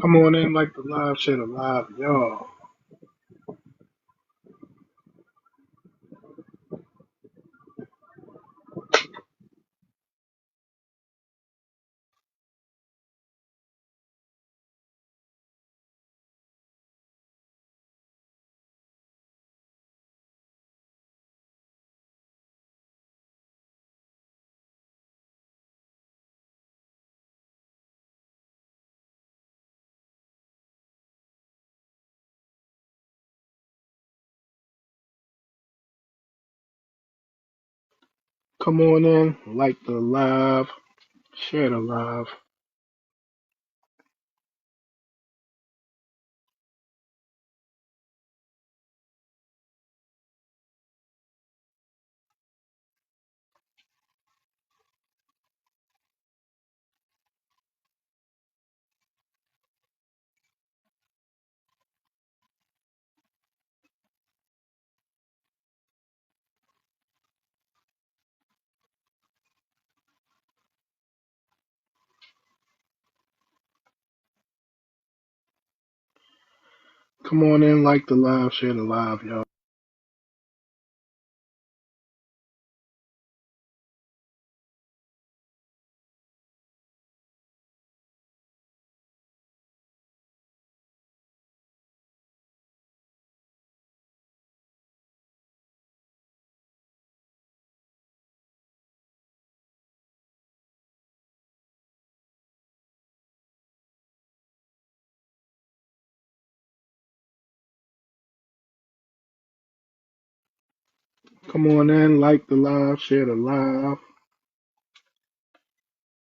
Come on in like the live shit alive, y'all. Come on in like the live shit alive. Come on in like the live shit alive, y'all. Come on in like the live shit alive.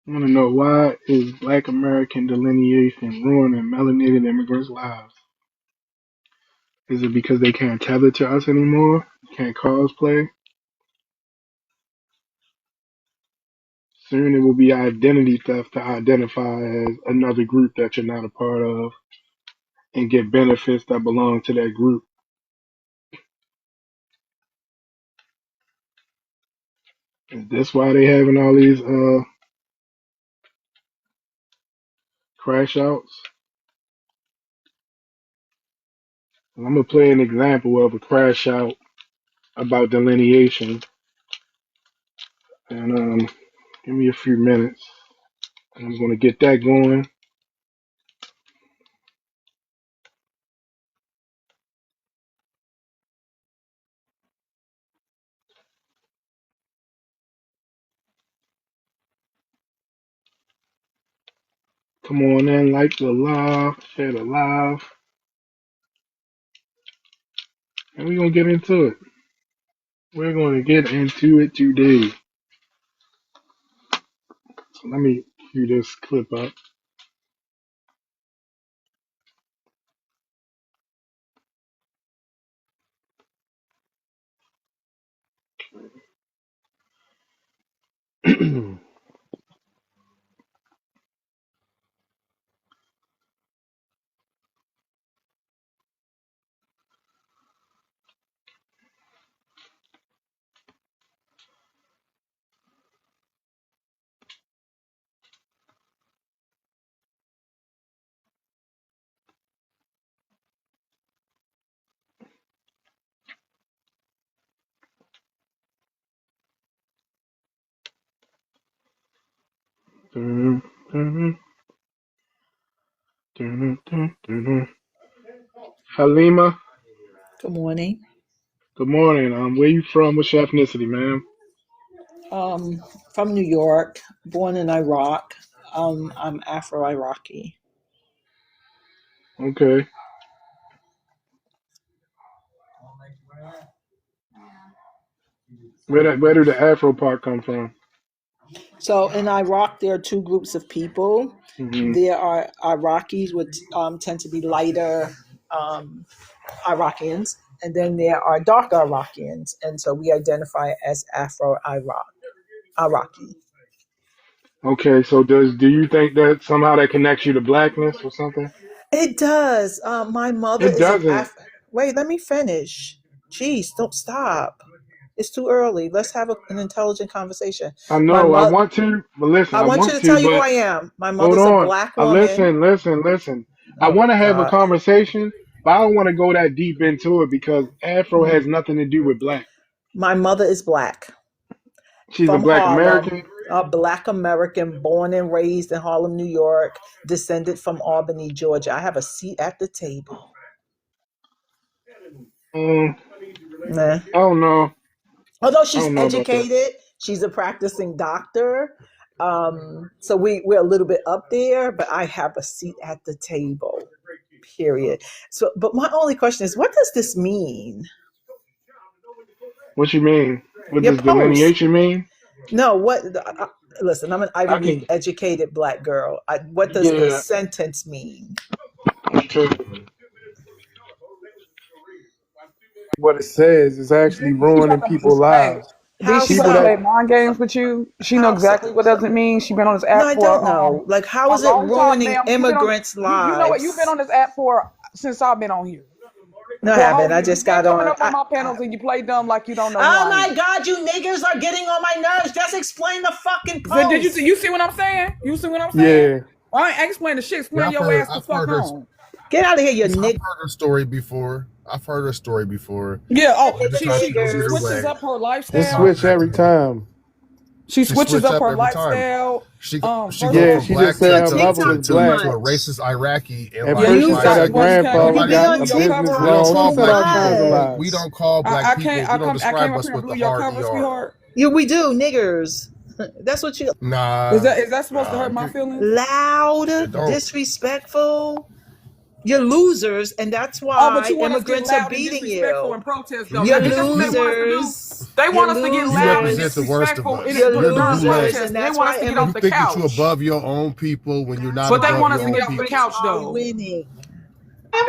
I want to know, why is Black American delineation ruining melanated immigrants' lives? Is it because they can't tether to us anymore? Can't cosplay? Soon it will be identity theft to identify as another group that you're not a part of and get benefits that belong to that group. Is this why they having all these crash outs? I'm gonna play an example of a crash out about delineation, and give me a few minutes. I'm gonna get that going. Come on in, like the live, share the live, and we're gonna get into it. We're gonna get into it today. So let me cue this clip up. Dun, dun, dun, dun, dun, dun. Halima, Good morning. good morning. Where you from? What's your ethnicity, ma'am? From New York, born in Iraq. I'm Afro-Iraqi. Okay. Where did the Afro part come from? So in Iraq, there are two groups of people. Hmm. There are Iraqis, which tend to be lighter um, Iraqians, and then there are darker Iraqians, and so we identify as Iraqi. Okay, so do you think that somehow that connects you to blackness or something? It does. My mother It is an doesn't. Af. Wait, let me finish. Jeez, don't stop. It's too early. Let's have an intelligent conversation. I My know I mother. want to, but listen, I I want you want to to, tell you who but I am. My hold mother's a on. black woman. Listen. I Oh want to have a God. conversation, but I don't want to go that deep into it because Afro has nothing to do with black. My mother is black She's a from black Harlem, American. a black American born and raised in Harlem, New York, descended from Albany, Georgia. I have a seat at the table. Um, Nah. I don't know. Although I she's don't know about that. educated, she's a practicing doctor. So we're a little bit up there, but I have a seat at the table. Period. So, but my only question is, what does this mean? What you mean? What Your does post. delineation mean? No, what? Listen, I'm an Ivy I League can. educated black girl. What does the Yeah. sentence mean? Okay. What it says is actually She got ruining them. people's Hey, lives. D, How she People gonna so? that play mind games with you. She know How so? exactly what does it mean. She been on this No, app I for don't know. Like, how a is it long time, ruining ma'am. You've been on. immigrants' You know what? You've been lives? on this app for since I've been on here No, I for a haven't. whole I year. just You've been got coming on. up on my panels and you play dumb like you don't know who Oh I my am. God, you niggers are getting on my nerves. Just explain the fucking So did you post. see? You see what I'm saying? You see what I'm saying? yeah. I ain't explaining the shit. Yeah, Explain your ass the I've fuck heard her. on. Get out of here, you I've nigger. heard her story before. I've heard her story before. Yeah. Oh, Every time she goes she either switches way, up her It it's lifestyle. switch every automatically time. She she switches switch up up her every time. lifestyle. She First go Yeah, from off, she just black said Your her mother was TikTok too black. to a much. racist Iraqi and At yeah, like first, you she tries said got her to. well, grandfather You can be I got on blew a your business cover? We don't TikTok wrong. She too call said black all kinds of people. much. We lies. don't call black I people. can't We don't I came describe up us here and with blew the your hard cover, ER. sweetheart. Yeah, we do, niggers. That's what you Nah, Is that supposed to nah. hurt my feelings? loud, It don't. disrespectful. You're losers, and that's Oh, but why you want us to get immigrants are loud and beating disrespectful you. and protest though. You're Is this what they want us to do? losers. They You're want us to get You loud and represent the losers. worst of disrespectful us. You're You're the during gulag. losers, protests. and They that's want why us to get You off the immigrants think that you're couch. above your own people when you're not But they above want your us to own get off the people. couch are though. winning.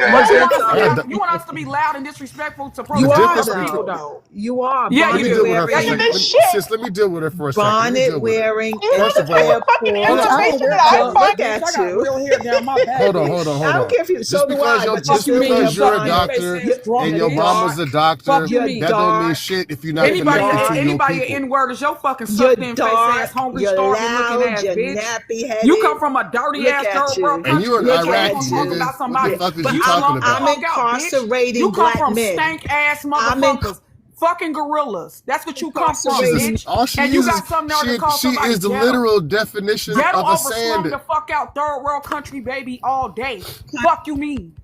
But you want Immigrants us to are I get got off, the, you want us to winning. be loud and disrespectful to You the protest are difference other people though. between. though. You are Yeah, Let you me bonnet deal do. with her for a Yes, you wearing, second. do. Sis, let me deal with her for a second. Let me bonnet deal with her. wearing First of all, airport. hold on, I don't wear Don't bonnet, look bitch. I at got you. real hair down my back, bitch. I hold don't on. care if you. So do I. But you Fuck Just you still mean, wear you because you're a sucking bonnet. face doctor ass drunk and your You're mama's bitch. a Fuck doctor, you You're mean. that don't mean dark. shit if you're not You're connected to dark. your Anybody people. an N-word is your fucking You're sucked in face ass, dark. hungry, You're starving looking loud. ass You're bitch. nappy You come headed. from a dirty Look ass at third world you. And country, you're an bitch. Look You ain't at gonna Iraqi, talk you. nigga. about What the Yeah. somebody. fuck is But you You talking slump the I'm about? fuck out, bitch. You incarcerating come black from men. stank ass I'm motherfuckers. Fucking gorillas. That's what you come from, She's incarcerating. bitch. all she And you is got something there to call she somebody is the ghetto. literal definition Ghetto of a over slum sand. the fuck out third world country, baby, all day. Fuck you mean.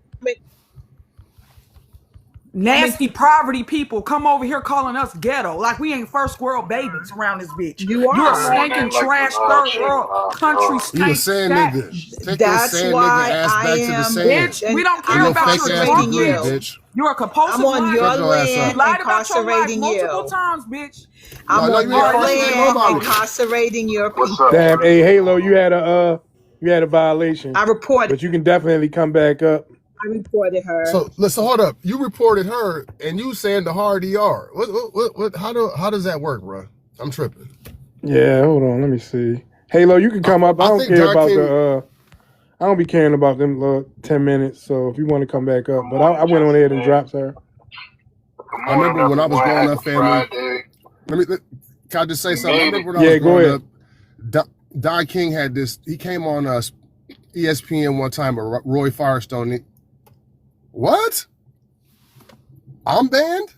I'm in, Nasty poverty people come over here calling us ghetto like we ain't first world babies around this bitch. you You're a are. stinking trash third world country You a stank sand stat. nigga. Take your That's sand nigga why ass I back to the am, sand. Bitch, we and don't With I'm care your about fake your ass drunk incarcerating degree, you. ass. bitch. You're a I'm compulsive on Shut your liar. your ass You land up. lied about your life incarcerating multiple you. times, bitch. I'm No, on you ain't All your right, first let me against get my land nobody. car. incarcerating your What's up, people. Damn, Shorty? hey Halo, you had a violation, I reported. but you can definitely come back up. I reported her. So listen, hold up. You reported her, and you saying the hard ER. What? How does that work, bro? I'm tripping. Yeah, hold on, let me see. Halo, you can come up. I I don't think care Don about King. I don't be caring about them 10 minutes. So if you want to come back up, Good but I morning, went on ahead and Justin. dropped her. Good I morning, remember when I was everyone. growing Happy up, family. Friday. Can I just say We something? I made it. remember when I was Yeah, go growing ahead. up. Don King had this. He came on ESPN one time with Roy Firestone. What? I'm banned?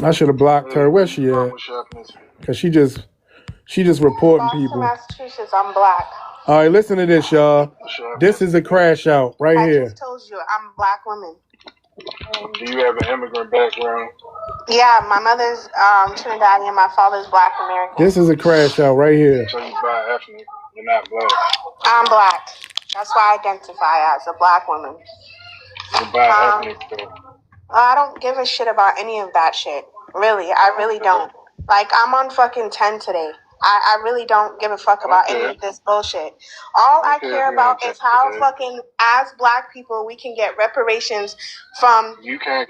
I should have blocked her. Where's she at? What's happening? Cause she just reporting Boston, people. Massachusetts. I'm black. All right, listen to this, y'all. What's happening? This is a crash out right I here. just told you I'm black woman. Do you have an immigrant background? Yeah, my mother's Trinidadian and my father's black American. This is a crash out right here. So you bi-ethnic. You're not black. I'm black. That's why I identify as a black woman. You're bi-ethnic, though. I don't give a shit about any of that shit. Really, I really don't. Like, I'm on fucking 10 today. I really don't give a fuck about any of this bullshit. All I care about is how fucking, as black people, we can get reparations from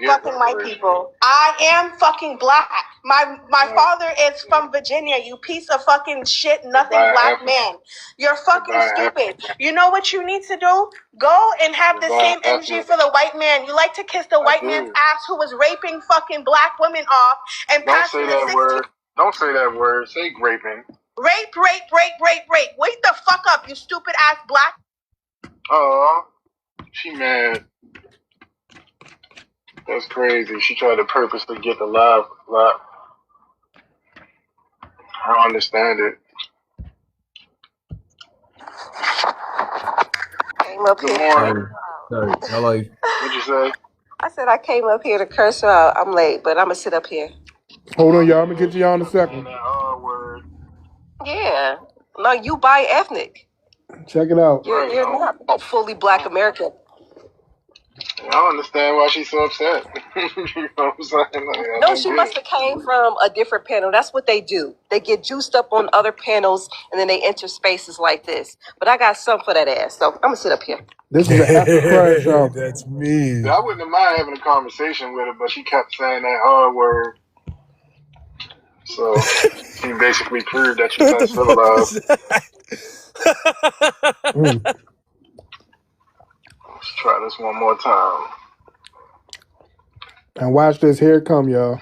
fucking white people. I am fucking black. My father is from Virginia, you piece of fucking shit, nothing black man. You're fucking stupid. You know what you need to do? Go and have the same energy for the white man. You like to kiss the white man's ass who was raping fucking black women off and passing the 16. Don't say that word. Say raping. Rape. Wake the fuck up, you stupid ass black. Oh, she mad. That's crazy. She tried to purposely get the live. I don't understand it. Came up Good here. morning. Sorry. Hello. What'd you say? I said I came up here to curse her out. I'm late, but I'm gonna sit up here. Hold on, y'all. I'm gonna get to y'all in a second. That R word. Yeah. No, you bi ethnic. Check it out. You're not a fully black American. I don't understand why she's so upset. You know what I'm saying? No, she must have came from a different panel. That's what they do. They get juiced up on other panels and then they enter spaces like this. But I got something for that ass, so I'm gonna sit up here. This is an after crash show. That's me. I wouldn't mind having a conversation with her, but she kept saying that R word. So she basically proved that she's uncivilized. Let's try this one more time. And watch this. Here it come, y'all.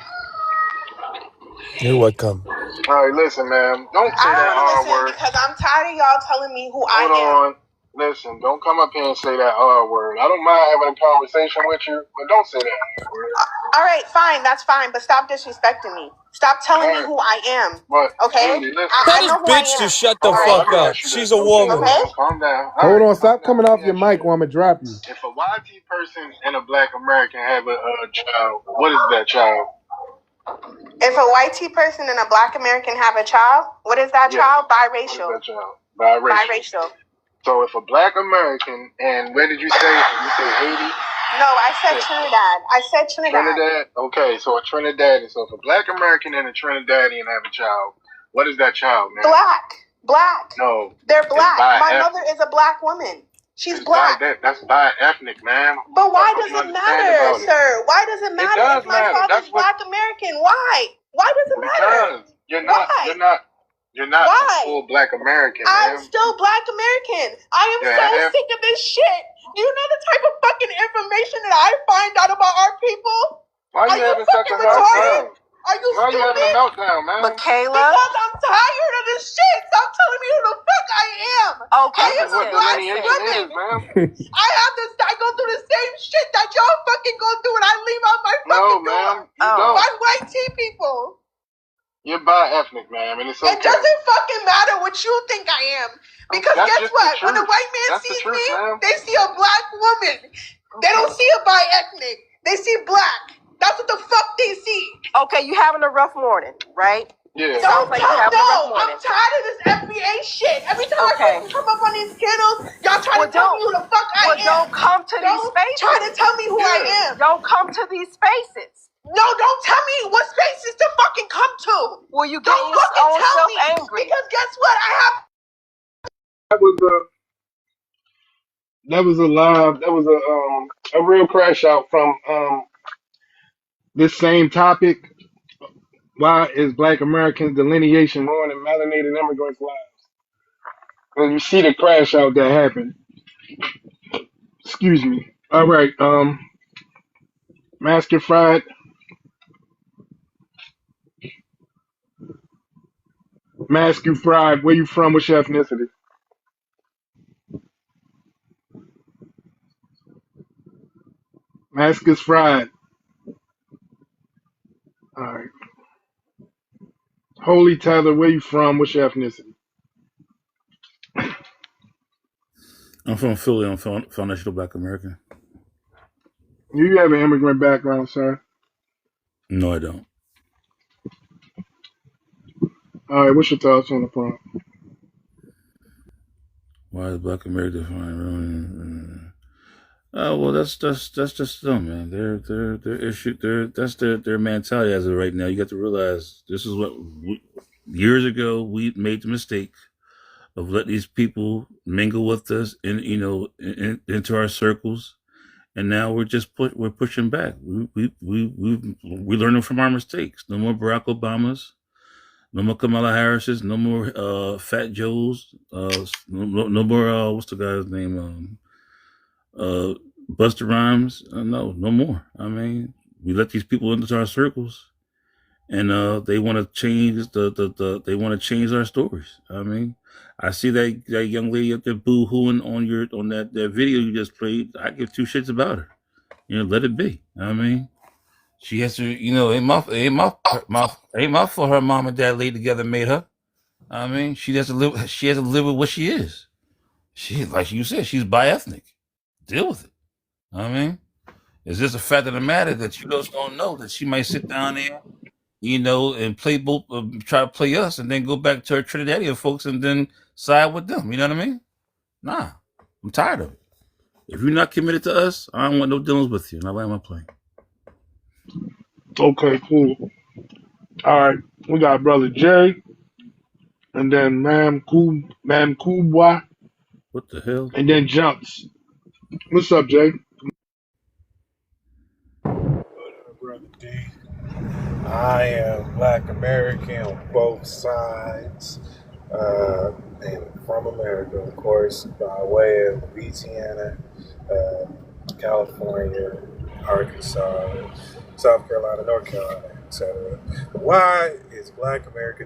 Here what come? All right, listen, man. Don't say that R word. Because I'm tired of y'all telling me who I am. Hold on. Listen, don't come up here and say that R word. I don't mind having a conversation with you, but don't say that R word. All right, fine. That's fine. But stop disrespecting me. Stop telling me who I am. But, okay? Lady, listen. I know who I am. To shut the fuck up. She's a woman. Okay? Calm down. Hold on. Stop coming off your mic or I'm gonna drop you. If a YT person and a black American have a child, what is that child? If a white person and a black American have a child, what is that child? Biracial. What is that child? Biracial. So if a black American, and where did you say? You say Haiti? No, I said Trinidad. Trinidad? Okay, so a Trinidadian. So if a black American and a Trinidadian have a child, what is that child, man? Black. No. They're black. My mother is a black woman. She's black. That's bi-ethnic, man. But why does it matter, sir? Why does it matter if my father's black American? Why? Why does it matter? Because you're not a full black American, man. I'm still black American. I am so sick of this shit. Do you know the type of fucking information that I find out about our people? Why are you having such a meltdown? Are you Why are you having a meltdown, man? Michaela? Because I'm tired of this shit. Stop telling me who the fuck I am. Okay, I am a black woman. I go through the same shit that y'all fucking go through when I leave out my fucking door. You don't. Why white people? You're bi-ethnic, man, and it's okay. It doesn't fucking matter what you think I am. Because guess what? When a white man sees me, they see a black woman. They don't see a bi-ethnic. They see black. That's what the fuck they see. Okay, you having a rough morning, right? Yeah. I'm tired of this FBA shit. Every time I fucking come up on these channels, y'all try to tell me who the fuck I am. Don't come to these spaces. Try to tell me who I am. Don't come to these spaces. No, don't tell me what spaces to fucking come to. Well, you get your own self angry. Because guess what? That was a real crash out from this same topic. Why is Black Americans delineation ruining melanated immigrants' lives? Well, you see the crash out that happened. Excuse me. All right, Master Fried. Master Fried, where you from? What's your ethnicity? Mascus Fried. All right. Holy Tether, where you from? What's your ethnicity? I'm from Philly. I'm foundational Black American. You have an immigrant background, sir? No, I don't. All right, what's your thoughts on the prompt? Why is Black America defined? Well, that's just them, man. Their issue. That's their mentality as of right now. You got to realize this is what years ago we made the mistake of letting these people mingle with us into our circles, and now we're pushing back. We learning from our mistakes. No more Barack Obamas. No more Kamala Harris's. No more Fat Joe's. No more what's the guy's name? Busta Rhymes. No more. I mean, we let these people into our circles, and they want to change they want to change our stories. I mean, I see that young lady up there boo hooing on that video you just played. I give two shits about her. Let it be. I mean, she has to. Ain't my fault her mom and dad laid together and made her. I mean, she has to live. She has to live with what she is. She, like you said, she's bi-ethnic. Deal with it. I mean, it's just a fact of the matter that you just don't know that she might sit down there, and play both, try to play us, and then go back to her Trinidadian folks and then side with them. You know what I mean? Nah, I'm tired of it. If you're not committed to us, I don't want no dealings with you. And I land my plane. Okay, cool. All right, we got brother Jay, and then Ma'am Kubwa, What the hell? and then Jumps. What's up, Jay? Brother D. I am Black American on both sides, and from America, of course, by way of Louisiana, California, Arkansas, South Carolina, North Carolina, etc. Why is Black America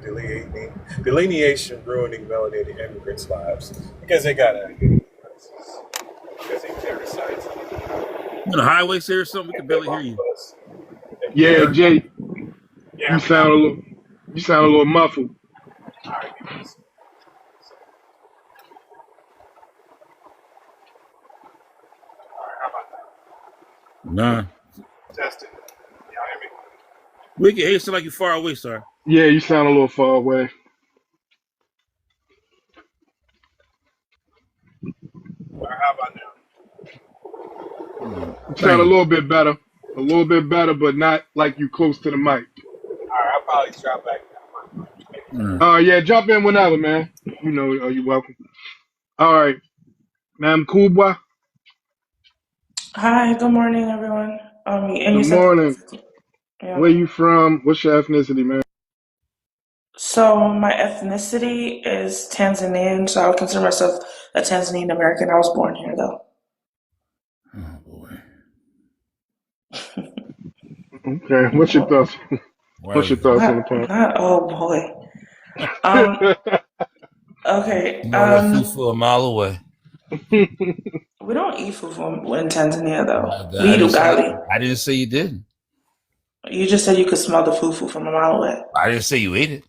delineation ruining melanated immigrants' lives? Because they got identity crisis. Because they parasites. You on the highway, sir, or something? We can barely hear you. Yeah, Jay, Yeah, you me now. sound a little muffled. All right, give me this. All right, how about Nah. that? Testing. Y'all hear me? We can hear you sound like you're far away, sir. Yeah, you sound a little far away. All right, how about now? You sound a Bang. little bit better, but not like you close to the mic. All right, I'll probably drop back now. Yeah, jump in whenever, man. You're welcome. All right, Ma'am Kubwa. Hi, good morning, everyone. And Good you said morning. ethnicity. Yeah. Where you from? What's your ethnicity, man? So my ethnicity is Tanzanian, so I would consider myself a Tanzanian American. I was born here, though. Oh boy. Okay. What's your thoughts? What's your Whatever. thoughts on the Not, point? not. Oh boy. Um. Okay. Smell that fufu a mile away. We don't eat fufu in Tanzania, though. I We eat didn't say ugali. I didn't say you didn't. You just said you could smell the fufu from a mile away. I didn't say you ate it.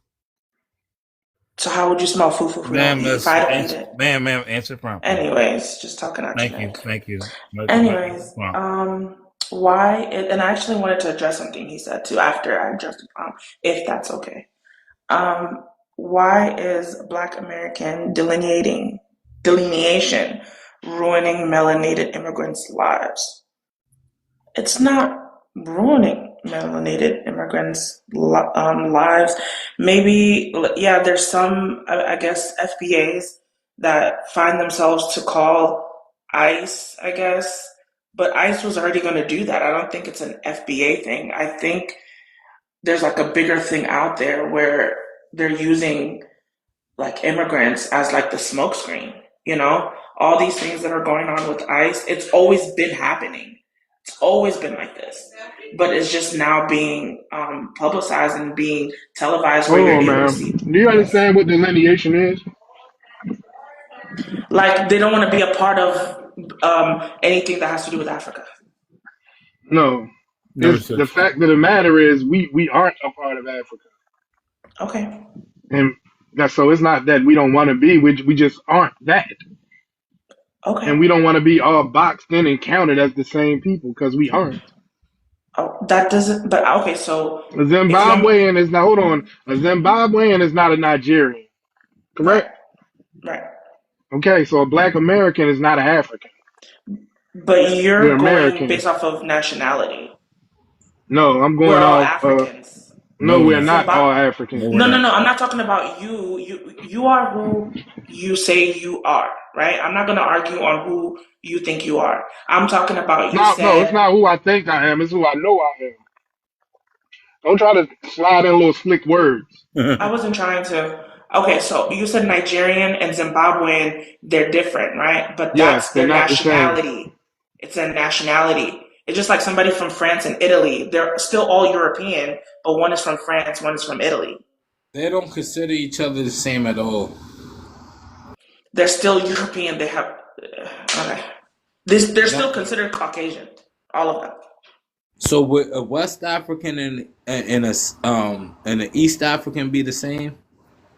So how would you smell fufu Ma'am, if I don't eat it? ma'am, answer promptly. Anyways, just talking out your neck. Thank you. Anyways, Prompt. why? And I actually wanted to address something he said too after I addressed the prompt, if that's okay. Um, why is Black American delineation ruining melanated immigrants' lives? It's not ruining melanated immigrants' lives. Maybe, yeah, there's some, I guess, FBAs that find themselves to call ICE, I guess, but ICE was already going to do that. I don't think it's an FBA thing. I think there's like a bigger thing out there where they're using like immigrants as like the smokescreen, you know? All these things that are going on with ICE, it's always been happening. It's always been like this. But it's just now being publicized and being televised where Hold you're on, able to man. see. Do you Yes. understand what delineation is? Like they don't want to be a part of anything that has to do with Africa. No. Never It's said the so. fact of the matter is we aren't a part of Africa, Okay. and that's so it's not that we don't want to be. We just aren't that, and Okay. we don't want to be all boxed in and counted as the same people because we aren't. Oh, that doesn't, but okay, so A if you want, Zimbabwean is now hold on. A Zimbabwean is not a Nigerian, right, correct? right. Okay, so a Black American is not an African. But We're you're going Americans. based off of nationality. No, I'm We're going all off. Africans. No, No, we're we're not. not all Zimbabwe. No, Africans. we're No, no, not. no. I'm not talking about you. You are who you say you are, right? I'm not going to argue on who you think you are. I'm talking about you No, it's said not who I think I am. It's who I know I am. Don't try to slide in little slick words. I wasn't trying to. Okay, so you said Nigerian and Zimbabwean, they're different, right? But Yes, that's they're their not the same. nationality. It's a nationality. It's just like somebody from France and Italy. They're still all European, but one is from France, one is from Italy. They don't consider each other the same at all. They're still European. They have okay. They're still considered Caucasian. All of them. So would a West African and an East African be the same?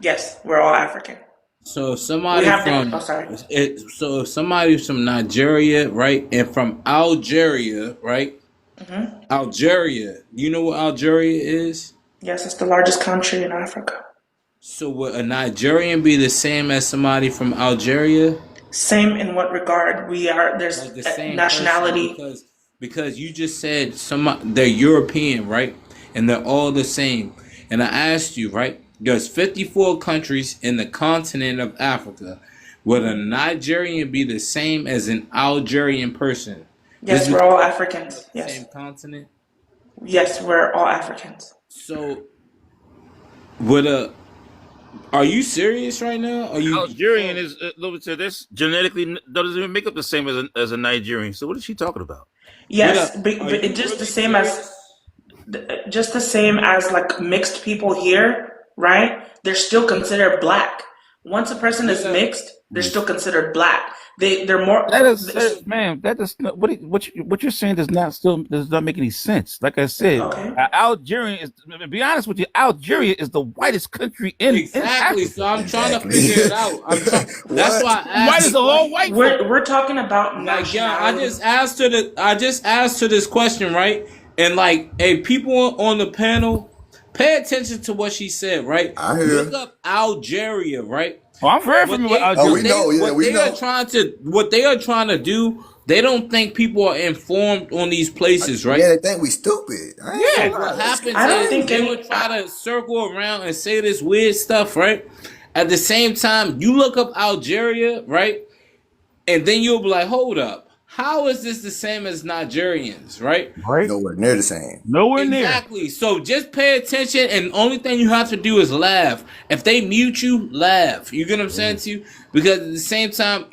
Yes, we're all African. So if We somebody have from so if somebody's from Nigeria, right, and from Algeria, right? Mm-hmm. Algeria. You know what Algeria is? Yes, it's the largest country in Africa. So would a Nigerian be the same as somebody from Algeria? Same in what regard? There's Like the same nationality. person because you just said they're European, right? And they're all the same. And I asked you, right? There's 54 countries in the continent of Africa. Would a Nigerian be the same as an Algerian person? Yes, we're all Africans. Yes. Same continent? Yes, we're all Africans. So are you serious right now? Are you Algerian is this genetically doesn't even make up the same as a Nigerian. So what is she talking about? Yes, but it's just the same as like mixed people here, right? They're still considered black. Once a person is mixed, they're still considered black. They're more. What you're saying does not make any sense. Like I said, Algeria is. To be honest with you, Algeria is the whitest country in Africa. So I'm trying to figure it out. That's why I asked. White is the whole white. We're talking about nationality. I just asked her this question, right? And like, hey, people on the panel, pay attention to what she said, right? Look up Algeria, right? Oh, I'm very familiar with Algeria. We know. What they are trying to do, they don't think people are informed on these places, right? Yeah, they think we stupid. So what happens is they would try to circle around and say this weird stuff, right? At the same time, you look up Algeria, right? And then you'll be like, hold up. How is this the same as Nigerians, right? Nowhere near the same. Nowhere near. Exactly. So just pay attention, and the only thing you have to do is laugh. If they mute you, laugh. You get what I'm saying to you? Because at the same time,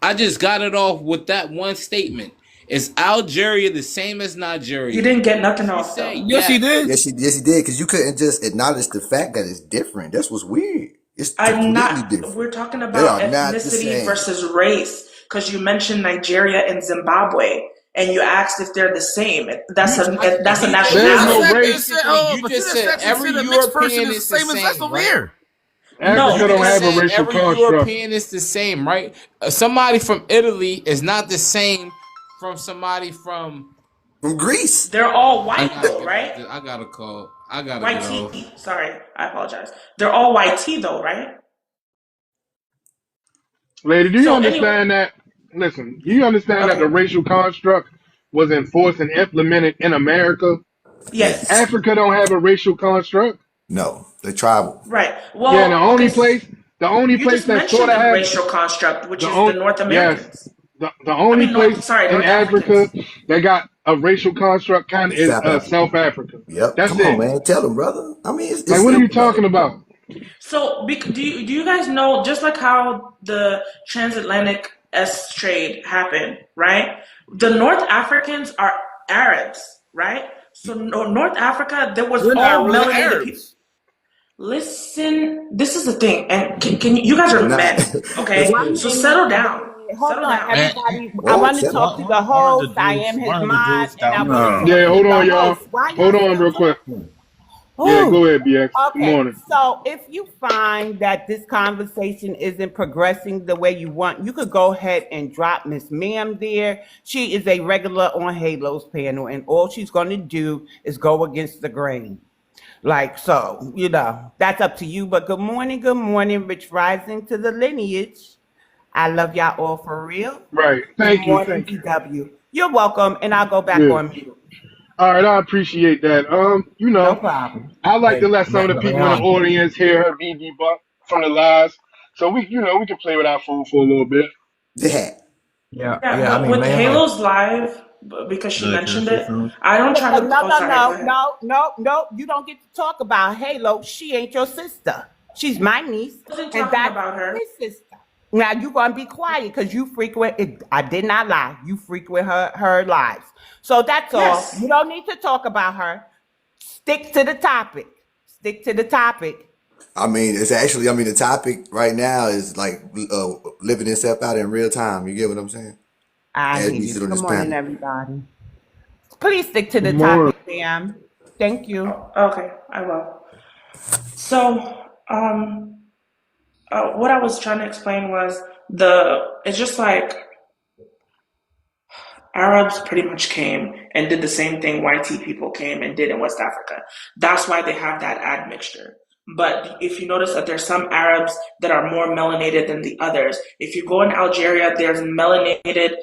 I just got it off with that one statement. Is Algeria the same as Nigeria? You didn't get nothing off, though. Yes, he did. Yes, he did. Because you couldn't just acknowledge the fact that it's different. That's what's weird. It's completely different. We're talking about ethnicity versus race. Because you mentioned Nigeria and Zimbabwe, and you asked if they're the same. That's a nationality. There's no race. You just said every European is the same, right? Africa don't have a racial every construct. European is the same, right? Somebody from Italy is not the same from somebody from Greece. They're all white, though, right? I got a call. I got white tea. Sorry, I apologize. They're all white tea, though, right? Lady, do you understand that? Listen, do you understand that the racial construct was enforced and implemented in America? Yes. Africa don't have a racial construct. No, they're tribal. Right. Well, yeah, the only place that sort of has racial construct, which is the North Americans. Yes, the only place in Africa that got a racial construct kind of is South Africa. Yep. That's Come on, man. Tell them, brother. I mean, it's like, what are you talking about? So, do you guys know, just like how the transatlantic trade happened, right? The North Africans are Arabs, right? So North Africa, there was all melanated people. Listen, this is the thing, and can you guys are men, okay? So settle down. Hold on, everybody. I want to talk to the host. I am his mod, and I want to yeah, hold on, y'all. Hold on, real quick. Yeah, go ahead, BX. Okay. Good morning. So if you find that this conversation isn't progressing the way you want, you could go ahead and drop Miss Ma'am there. She is a regular on Halo's panel, and all she's going to do is go against the grain. Like, so, that's up to you. But good morning, Rich Rising to the lineage. I love y'all all for real. Right. Thank you. Thank you. DW. You're welcome, and I'll go back on mute. All right, I appreciate that. No problem. I like to let some of the people in the audience hear her be debunked from the lies, so we can play with our food for a little bit. Yeah. I mean, with Halo's live, because she mentioned it, I don't try to. No. You don't get to talk about Halo. She ain't your sister. She's my niece. I wasn't talking about her. His sister. Now you're gonna be quiet because you frequent it. I did not lie. You frequent her lives. So that's all. Yes. You don't need to talk about her. Stick to the topic. Stick to the topic. I mean, it's actually, I mean, the topic right now is like living itself out in real time. You get what I'm saying? I As hear we you. sit on this Good morning, panel. everybody. Please stick to Good the morning. topic, ma'am. Thank you. Okay, I will. So, what I was trying to explain was it's just like Arabs pretty much came and did the same thing YT people came and did in West Africa. That's why they have that admixture. But if you notice that there's some Arabs that are more melanated than the others. If you go in Algeria, there's melanated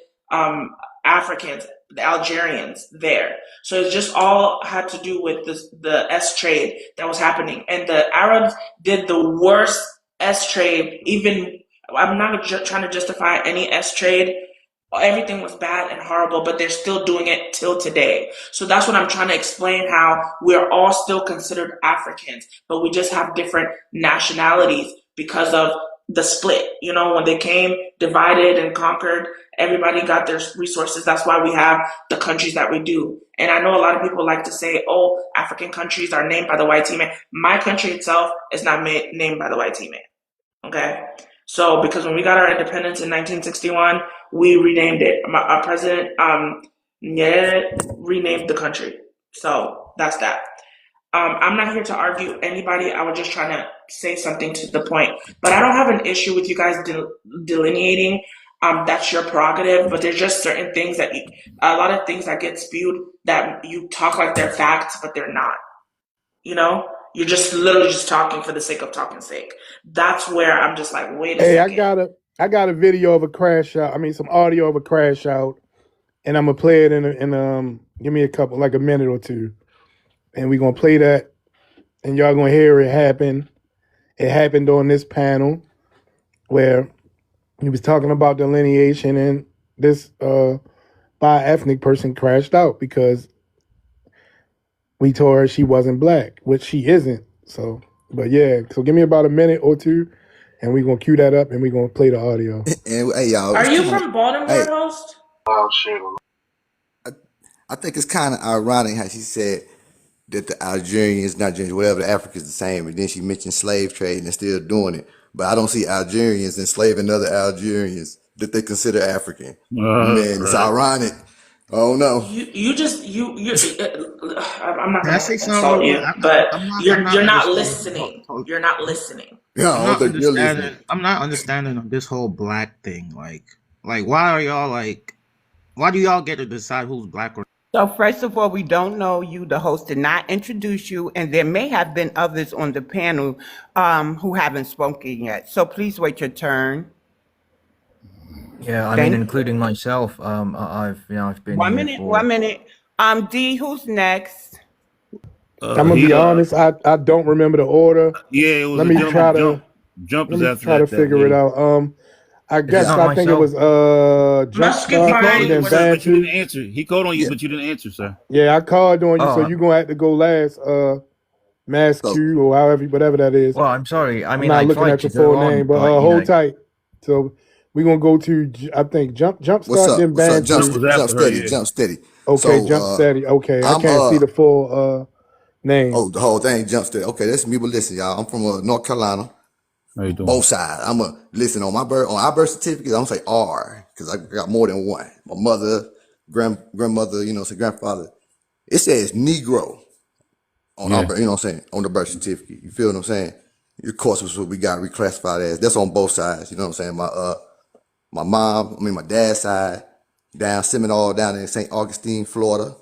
Africans, the Algerians there. So it's just all had to do with the S trade that was happening. And the Arabs did the worst S trade, even I'm not trying to justify any S trade. Everything was bad and horrible, but they're still doing it till today. So that's what I'm trying to explain, how we're all still considered Africans, but we just have different nationalities because of the split. You know, when they came, divided and conquered, everybody got their resources. That's why we have the countries that we do. And I know a lot of people like to say, oh, African countries are named by the white man. My country itself is not named by the white man. Okay? So, because when we got our independence in 1961, we renamed it. Our president renamed the country. So, that's that. I'm not here to argue anybody. I was just trying to say something to the point. But I don't have an issue with you guys delineating. That's your prerogative. But there's just certain things a lot of things that get spewed that you talk like they're facts, but they're not. You know? You're just literally just talking for the sake of talking sake. That's where I'm just like, wait a Hey, second. I got a video of a crash out. I mean, some audio of a crash out, and I'm gonna play it give me like a minute or two, and we're gonna play that, and y'all gonna hear it happen. It happened on this panel where he was talking about delineation, and this bi-ethnic person crashed out because we told her she wasn't black, which she isn't. So, but yeah, so give me about a minute or two, and we're gonna cue that up, and we're gonna play the audio. And hey, y'all, Are it's you kind of, from Baltimore, hey, host? Oh shit. I think it's kind of ironic how she said that the Algerians, Nigerians, whatever, the Africans the same, and then she mentioned slave trade and they're still doing it. But I don't see Algerians enslaving other Algerians that they consider African. Man, it's Right. ironic. Oh no. I'm not Can I gonna say something real insult quick? you, but I'm not you're not understanding. listening. You're not listening. Yeah, I I'm don't not think you're listening. understanding. I'm not understanding this whole black thing. Like, why are y'all like? Why do y'all get to decide who's black or? So first of all, we don't know you. The host did not introduce you, and there may have been others on the panel who haven't spoken yet. So please wait your turn. Yeah, I mean, Thank you. including myself. I've been One here minute. for. 1 minute. D, who's next? I'm gonna be honest. I don't remember the order. Yeah, it was Let a me try to jump let is me after try to that figure it lady. out. I If it's guess not I think it myself, was Jump Muskie He Start, called and on Fine you, then was sir, but you didn't Bantu. answer. He called on you, Yeah. but you didn't answer, sir. Yeah, I called on you, so oh, you're gonna have to go last. Mass So Q or whatever that is. well, I'm sorry. I I'm mean, not I looking tried at to your full go name, on, but but hold tight. So we're gonna go to I think Jump what's Start, up? then What's up? Jump Bantu. was after her, yeah. Jump steady. Okay, So Jump Steady. Okay, I I'm can't see the full name. the whole thing jump steady. Okay, that's me, but listen, y'all. I'm from North Carolina. How you doing? Both sides. Listen on our birth certificate. I'm gonna say R because I got more than one. My mother, grandmother, grandfather. It says Negro on our Yeah. birth, on the birth certificate. You feel what I'm saying? Of course, was what we got reclassified as. That's on both sides. You know what I'm saying? My dad's side, down Seminole, down in St. Augustine, Florida.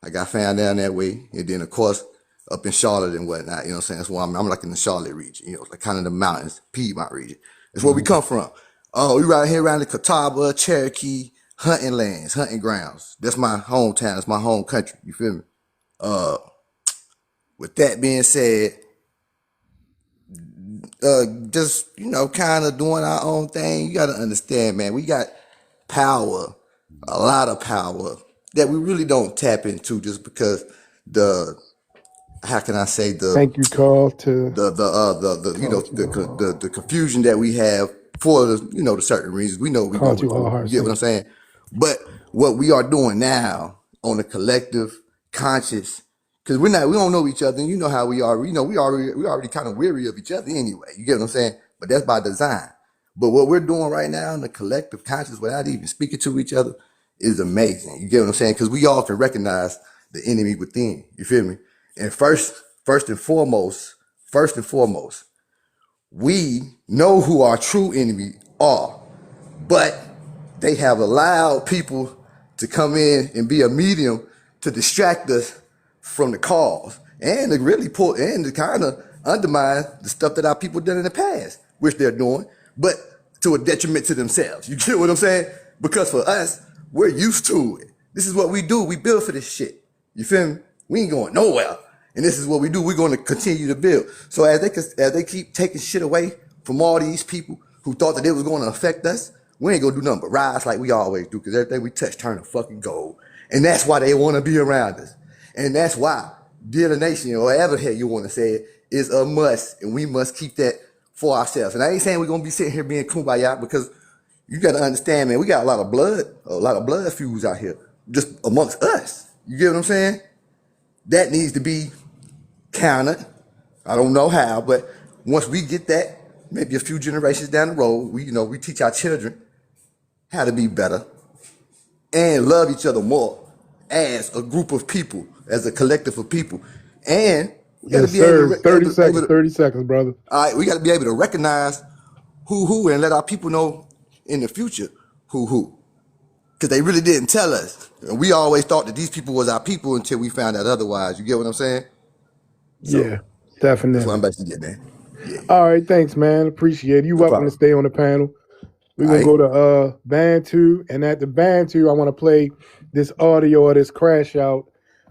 I got found down that way. And then, of course, up in Charlotte and whatnot. You know what I'm saying? That's why I'm like in the Charlotte region, like kind of the mountains, Piedmont region. That's where we come from. Oh, we right here around the Catawba, Cherokee, hunting lands, hunting grounds. That's my hometown. That's my home country. You feel me? With that being said, just, kind of doing our own thing. You got to understand, man, we got power, a lot of power that we really don't tap into just because how can I say Thank you, Carl. To the Carl to confusion that we have for the the certain reasons. We know we're Called going you all through. hard You get what I'm saying? But what we are doing now on a collective, conscious, because we don't know each other, and you know how we are. We already kind of weary of each other anyway. You get what I'm saying? But that's by design. But what we're doing right now in the collective conscious, without even speaking to each other, is amazing. You get what I'm saying? Because we all can recognize the enemy within. You feel me? And first and foremost, we know who our true enemy are, but they have allowed people to come in and be a medium to distract us from the cause and to really pull and to kind of undermine the stuff that our people done in the past, which they're doing, but to a detriment to themselves. You get what I'm saying? Because for us, we're used to it. This is what we do. We build for this shit. You feel me? We ain't going nowhere. And this is what we do. We're going to continue to build. So as they keep taking shit away from all these people who thought that it was going to affect us, we ain't gonna do nothing but rise like we always do, because everything we touch turn to fucking gold. And that's why they want to be around us. And that's why Dear Nation, or whatever the hell you want to say it, is a must. And we must keep that for ourselves. And I ain't saying we're gonna be sitting here being kumbaya, because you gotta understand, man, we got a lot of blood feuds out here, just amongst us. You get what I'm saying? That needs to be countered. I don't know how, but once we get that, maybe a few generations down the road, we teach our children how to be better and love each other more as a group of people, as a collective of people. And we got to Yes, be able sir. to, 30 seconds, 30 seconds, brother. all right, we got to be able to recognize who, and let our people know in the future who. Because they really didn't tell us. And we always thought that these people was our people until we found out otherwise. You get what I'm saying? So Yeah, that's what definitely. I'm basically getting at. Yeah. All right, thanks, man. Appreciate it. You No welcome to problem. stay on the panel. We're All gonna right. go to Bantu, and at the Bantu, I want to play this audio or this crash out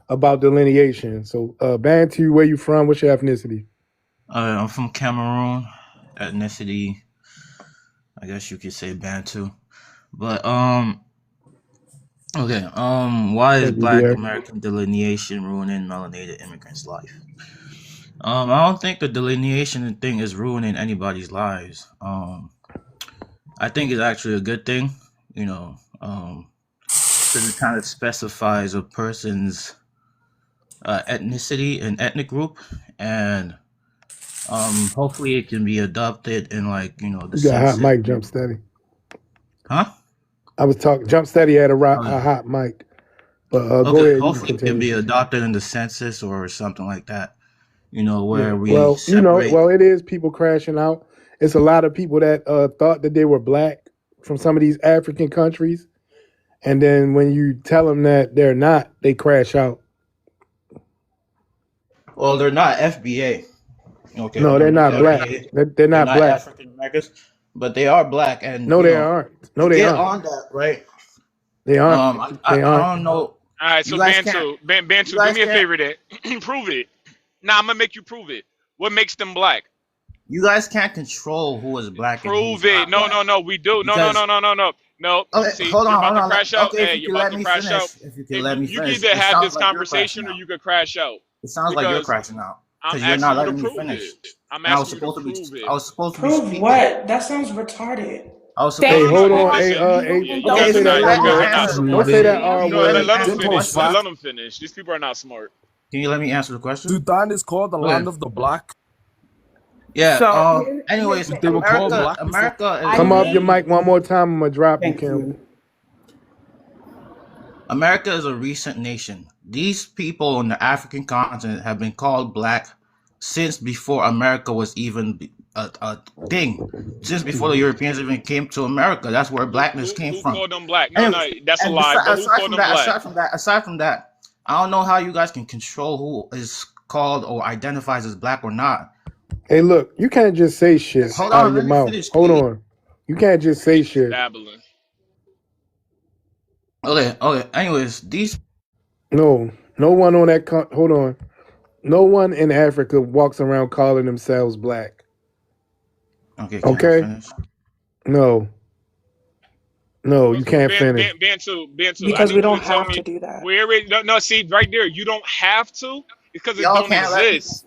about delineation. So Bantu, where you from? What's your ethnicity? I'm from Cameroon. Ethnicity, I guess you could say Bantu. But okay. Why is Thank you, Black dear. American delineation ruining melanated immigrants' life? I don't think the delineation thing is ruining anybody's lives. I think it's actually a good thing, you know, because it kind of specifies a person's ethnicity and ethnic group, and hopefully it can be adopted in, like, the You got a hot census. mic, jump steady. Huh? I was talking. Jump steady had a Okay. hot mic, but go Okay. ahead. You can Hopefully it can continue. be adopted in the census or something like that. Yeah. Where we Well, separate. it is people crashing out. It's a lot of people that thought that they were black from some of these African countries, and then when you tell them that they're not, they crash out. Well, they're not FBA. Okay, No, they're they're not not black. FBA. They're They're not not black. African Americans, but they are black. And No, they aren't. No, to they get aren't. on that, right? They aren't. They I aren't. don't know. All right, You so guys can't. You Bantu, do guys me a can't. favor then. Prove it. Nah, I'm gonna make you prove it. What makes them black? You guys can't control who is black and who's Prove it. not No, black no, no. We do. No, no, because no, no, no, no. No. okay, See, hold you're on, about hold to on. crash out. Okay, if Hey, you you're can about let to me crash out. finish, if you can Hey, let me you can finish, either it have sounds this like you're crashing conversation or out. you could crash out It sounds like you're because crashing out I'm because you're asking not you to letting me prove finish. it. I'm And asking you to prove I it. was supposed to be Prove speaking. what? That sounds retarded. I was No, Hey, supposed to no, be no. hold on. speaking. Hey, Listen, hey, you don't Okay, guys if are say you that can not. one let me word. answer the Don't say question. that R No, word. let them Answer the finish. question. Let them finish. These people are not smart. Can you let me answer the question? Sudan is called the Okay. land of the black. Yeah. So Anyways, They were called America. black before. America is I Come a off your think. mic one more time. I'm gonna drop you, Thank Kim. you. America is a recent nation. These people on the African continent have been called black since before America was even a thing. Since before the Europeans even came to America, that's where blackness came Who from. called them black? No, no, Anyways, that's a and lie. But who aside called from them that, black? aside from that, I don't know how you guys can control who is called or identifies as black or not. Hey, look, you can't just say shit Hold out of on, your let me mouth. finish, Hold please. on. You can't just say shit. Dabbling. Okay. Anyways, these. No, no one on that. Hold on. No one in Africa walks around calling themselves black. Okay, can I Okay? finish? No, you can't finish. Bantu. I Because we need you don't to tell have to me do that. where it. No, see right there. You don't have to because it Y'all don't can't let people. exist.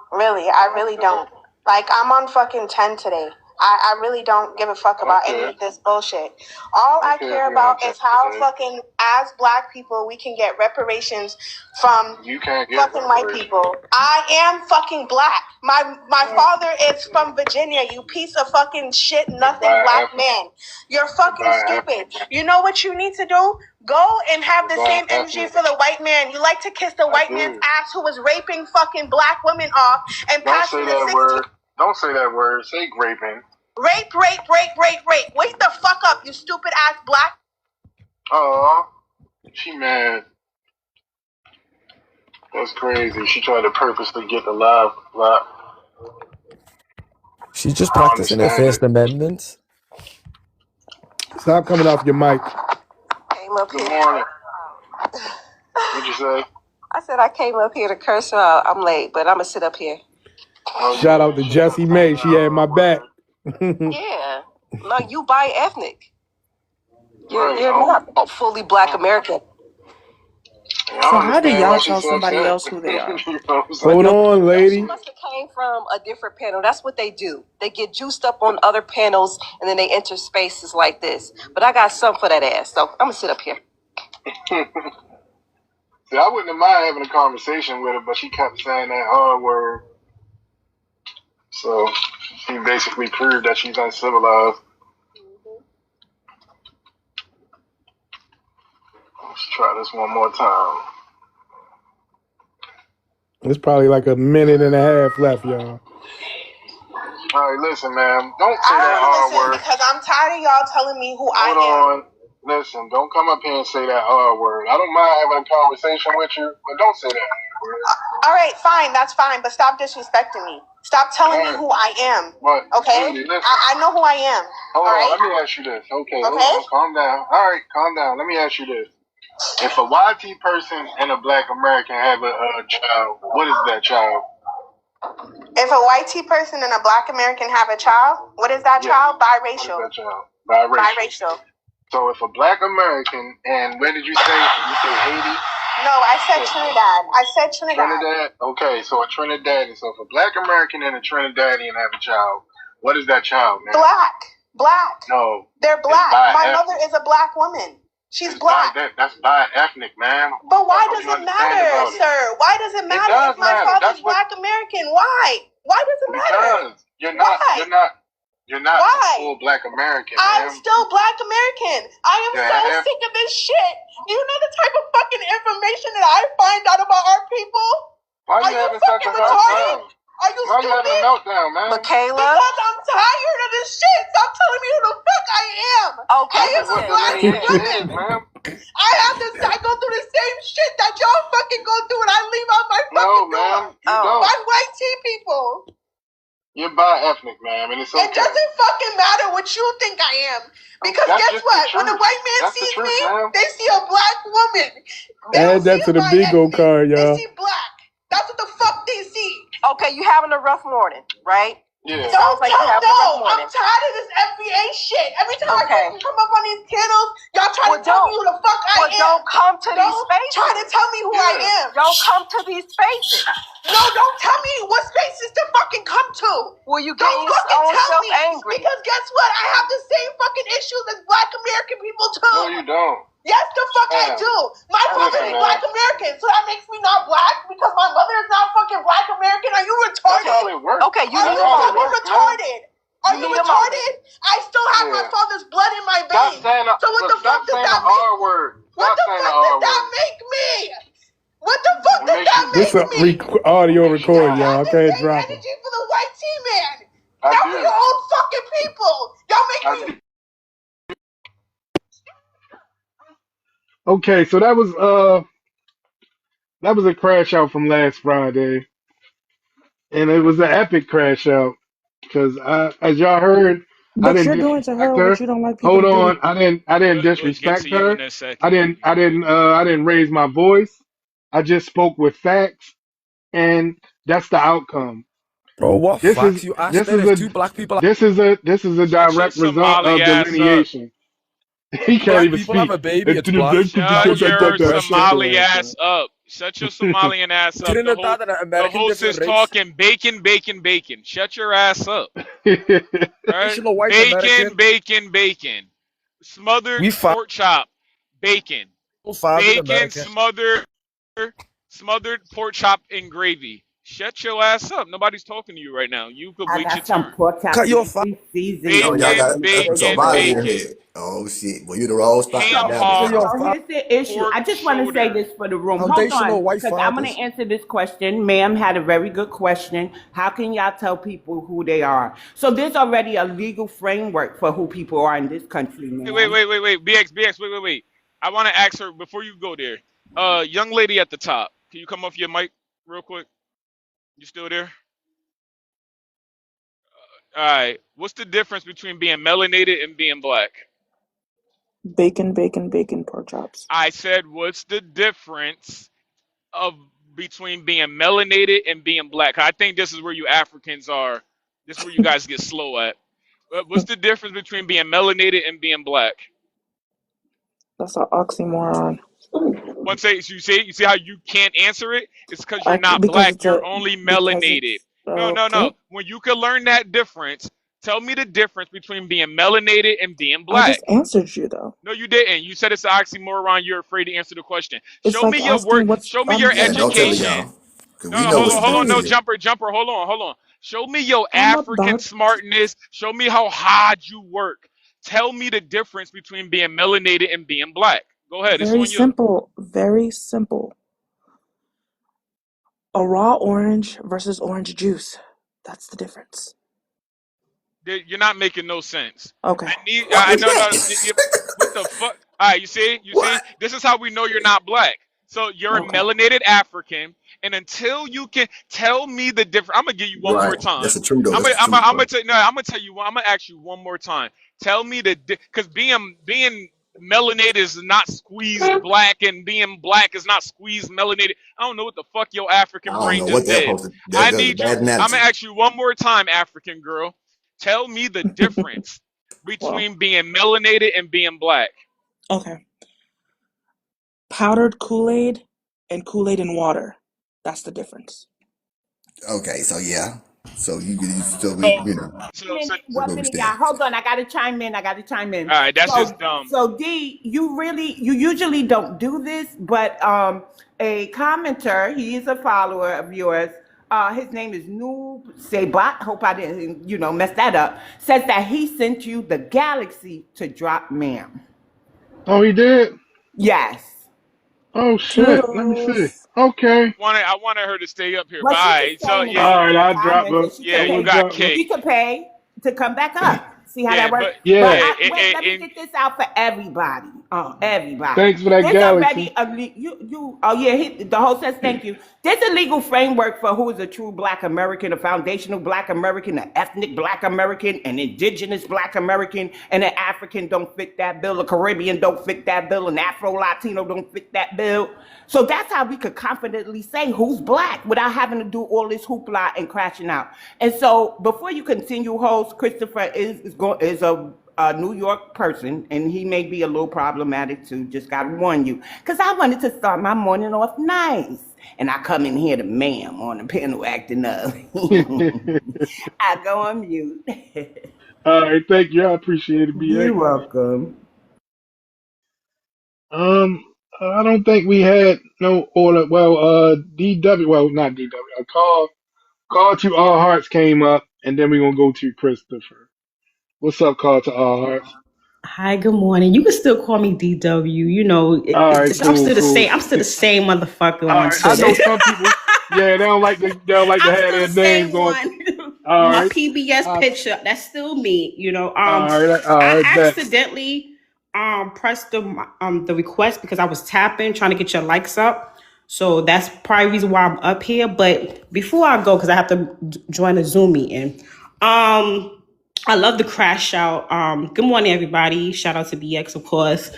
Really, I really don't. Like, I'm on fucking 10 today. I really don't give a fuck about any of this bullshit. All I care about is how fucking, as black people, we can get reparations from fucking white people. I am fucking black. My father is from Virginia, you piece of fucking shit, nothing black man. You're fucking stupid. You know what you need to do? Go and have the same energy for the white man. You like to kiss the white man's ass who was raping fucking black women off and passing the 60. Don't say that word. Say raping. Rape. Wake the fuck up, you stupid ass black. Oh, she mad. That's crazy. She tried to purposely get the live. She's just practicing her First Amendment. Stop coming off your mic. Came up Good here. morning. What'd you say? I said I came up here to curse her out. I'm late, but I'm gonna sit up here. Shout out to Jessie May. She had my back. Yeah. No, you bi ethnic. You're not fully black American. So how do y'all tell somebody else who they are? Hold on, lady. She must have came from a different panel. That's what they do. They get juiced up on other panels and then they enter spaces like this. But I got something for that ass, so I'm gonna sit up here. See, I wouldn't mind having a conversation with her, but she kept saying that hard word. So she basically proved that she's uncivilized. Let's try this one more time. It's probably like a minute and a half left, y'all. All right, listen, man. Don't say that hard word. Because I'm tired of y'all telling me who I am. Hold on. Listen, don't come up here and say that hard word. I don't mind having a conversation with you, but don't say that hard word. All right, fine. That's fine. But stop disrespecting me. Stop telling me who I am. But, okay? Lady, I know who I am. Hold all on. right? Let me ask you this. Okay, hold on. Calm down. All right, calm down. Let me ask you this. If a YT person and a black American have a child, what is that child? If a YT person and a black American have a child, what is that child? Biracial. What is that child? Biracial. So if a black American, and where did you say? You say Haiti? No, I said Trinidad. I said Trinidad. Trinidad? Okay, so a Trinidadian. So if a black American and a Trinidadian have a child, what is that child, man? Black. No. They're black. My mother is a black woman. She's black. That's bi-ethnic, man. But why does it matter, sir? Why does it matter if my father's black American? Why? Why does it matter? Because you're not a full black American. I'm still black American. I am so sick of this shit. Do you know the type of fucking information that I find out about our people? Why are you having such a hard time? Are you stupid? Why are you having a meltdown, man? Michaela? Because I'm tired of this shit. Stop telling me who the fuck I am. Okay. I am a black woman. I have to. I go through the same shit that y'all fucking go through when I leave out my fucking door. You don't. By white tea people. You're bi-ethnic, ma'am, and it's okay. It doesn't fucking matter what you think I am. Because guess what? When a white man sees me, they see a black woman. Add that to the bingo card, y'all. They see black. That's what the fuck they see. Okay, you having a rough morning, right? Yeah. Sounds like you're having a rough morning. I'm tired of this FBA shit. Every time I come up on these channels, y'all try to tell me who the fuck I am. Don't come to these spaces. Try to tell me who I am. Don't come to these spaces. No, don't tell me what spaces to fucking come to. Well, you getting your own self angry. Because guess what? I have the same fucking issues as black American people too. No, you don't. Yes, the fuck I do. My father is black American, so that makes me not black because my mother is not fucking black American. Are you retarded? That's how it works. Okay, you need a moment. Retarded. Are you retarded? I still have my father's blood in my veins. So what the fuck does that make? What the fuck does that make me? What the fuck does that make me? This is audio recording, y'all. I can't drop it. Energy for the white tea man. That was your own fucking people. Y'all make me. Okay, so that was a crash out from last Friday, and it was an epic crash out because as y'all heard, But I didn't you're doing to disrespect her her. what you don't like people Hold to do. on, I didn't disrespect her. I didn't raise my voice. I just spoke with facts, and that's the outcome. Bro, what facts you asked? There's two black people. This is a direct result of delineation. He can't even speak. Have a baby, it's black. Shut your Somali ass up. Shut your Somalian ass up. The host is talking bacon. Shut your ass up. Right? Foundational white Bacon, American. bacon, bacon. Smothered We pork chop, bacon. fathered Bacon, American. smothered pork chop in gravy. Shut your ass up. Nobody's talking to you right now. You could I wait your got some turn. pork chop Cut your nicely seasoned Oh, and y'all got Bacon, everything. bacon, somebody in bacon. here. Oh shit. Well, you the wrong spot. Ham So, Now we nigga, hock, your so here's the issue. pork I just want to say shoulder. this for the room. Hold foundational on, white because I'm going fathers. to answer this question. Ma'am had a very good question. How can y'all tell people who they are? So there's already a legal framework for who people are in this country, ma'am. Wait. BX, wait. I want to ask her before you go there. Young lady at the top. Can you come off your mic real quick? You still there? All right. What's the difference between being melanated and being black? Bacon, bacon, bacon, pork chops. I said, what's the difference of between being melanated and being black? I think this is where you Africans are. This is where you guys get slow at. What's the difference between being melanated and being black? That's an oxymoron. Once you see how you can't answer it? It's because you're not Because black. it's You're only melanated. No. okay. When you can learn that difference, tell me the difference between being melanated and being I just black. answered you though. No, you didn't. You said it's an oxymoron. You're afraid to answer the question. It's Show like me your asking work. what's Show me your Yeah, don't tell her education. y'all. Cause we No, know what's hold on. No, melanated. jumper. Hold on. Show me your I'm African about smartness. Show me how hard you work. Tell me the difference between being melanated and being black. Go ahead. It's very on you. simple. Very simple. A raw orange versus orange juice. That's the difference. You're not making no sense. Okay. I need. Fuck I is know. No. that? What the fuck? All right. You see. What? This is how we know you're not black. So you're a Okay. melanated African, and until you can tell me the difference, I'm gonna give you one more Right. time. That's the truth though. I'm That's gonna. the truth, I'm bro. gonna tell. No. I'm gonna tell you. I'm gonna ask you one more time. Tell me because being melanated is not squeezed black, and being black is not squeezed melanated. I don't know what the fuck your I African don't brain know just what they're did. supposed to. I That's a need you. bad I'm gonna analogy. ask you one more time, African girl. Tell me the difference Well, between being melanated and being black. okay. Powdered Kool-Aid and Kool-Aid in water. That's the difference. Okay, so yeah. So so we, So, you know, so that's One where we minute, y'all. stand. Hold on. I gotta chime in. all right, that's just So, dumb. so D, you usually don't do this, but a commenter, he is a follower of yours. His name is Noob Sabat. Hope I didn't, mess that up. Says that he sent you the galaxy to drop, ma'am. Oh, he did. Yes. Oh shit. Let me see. Toodles. Okay. I wanted her to stay up here, but Well, all she just right. So came and yeah, All put right. in the I'll drop comments, her. and yeah, you We'll got drop her. she kicked. could pay to come back up. See how Yeah, that works? but But Yeah. yeah, wait, let me get this out for everybody. Everybody. Thanks for that There's already galaxy. the host says thank you. There's a legal framework for who is a true Black American, a foundational Black American, an ethnic Black American, an indigenous Black American, and an African don't fit that bill. A Caribbean don't fit that bill. An Afro Latino don't fit that bill. So that's how we could confidently say who's Black without having to do all this hoopla and crashing out. And so before you continue, host, Christopher is a New York person, and he may be a little problematic too. Just gotta warn you, because I wanted to start my morning off nice, and I come in here to ma'am on the panel acting up. I go on mute. All right. Thank you. I appreciate it, BX. You're welcome. Um, I don't think we had no order. Well, DW. Well, not DW. A call to all hearts came up, and then we're gonna go to Christopher. What's up, call to all hearts? Hi, good morning. You can still call me DW. All right, I'm cool, still the cool. same. I'm still the same motherfucker All on right, I Twitter. know some people. Yeah, they don't like to I'm have still their the names same going. one. All My right, PBS uh, picture, that's still me. all I right, bet. accidentally pressed the request because I was tapping, trying to get your likes up. So that's probably the reason why I'm up here. But before I go, because I have to join a Zoom meeting. I love the crash out. Good morning, everybody. Shout out to BX, of course.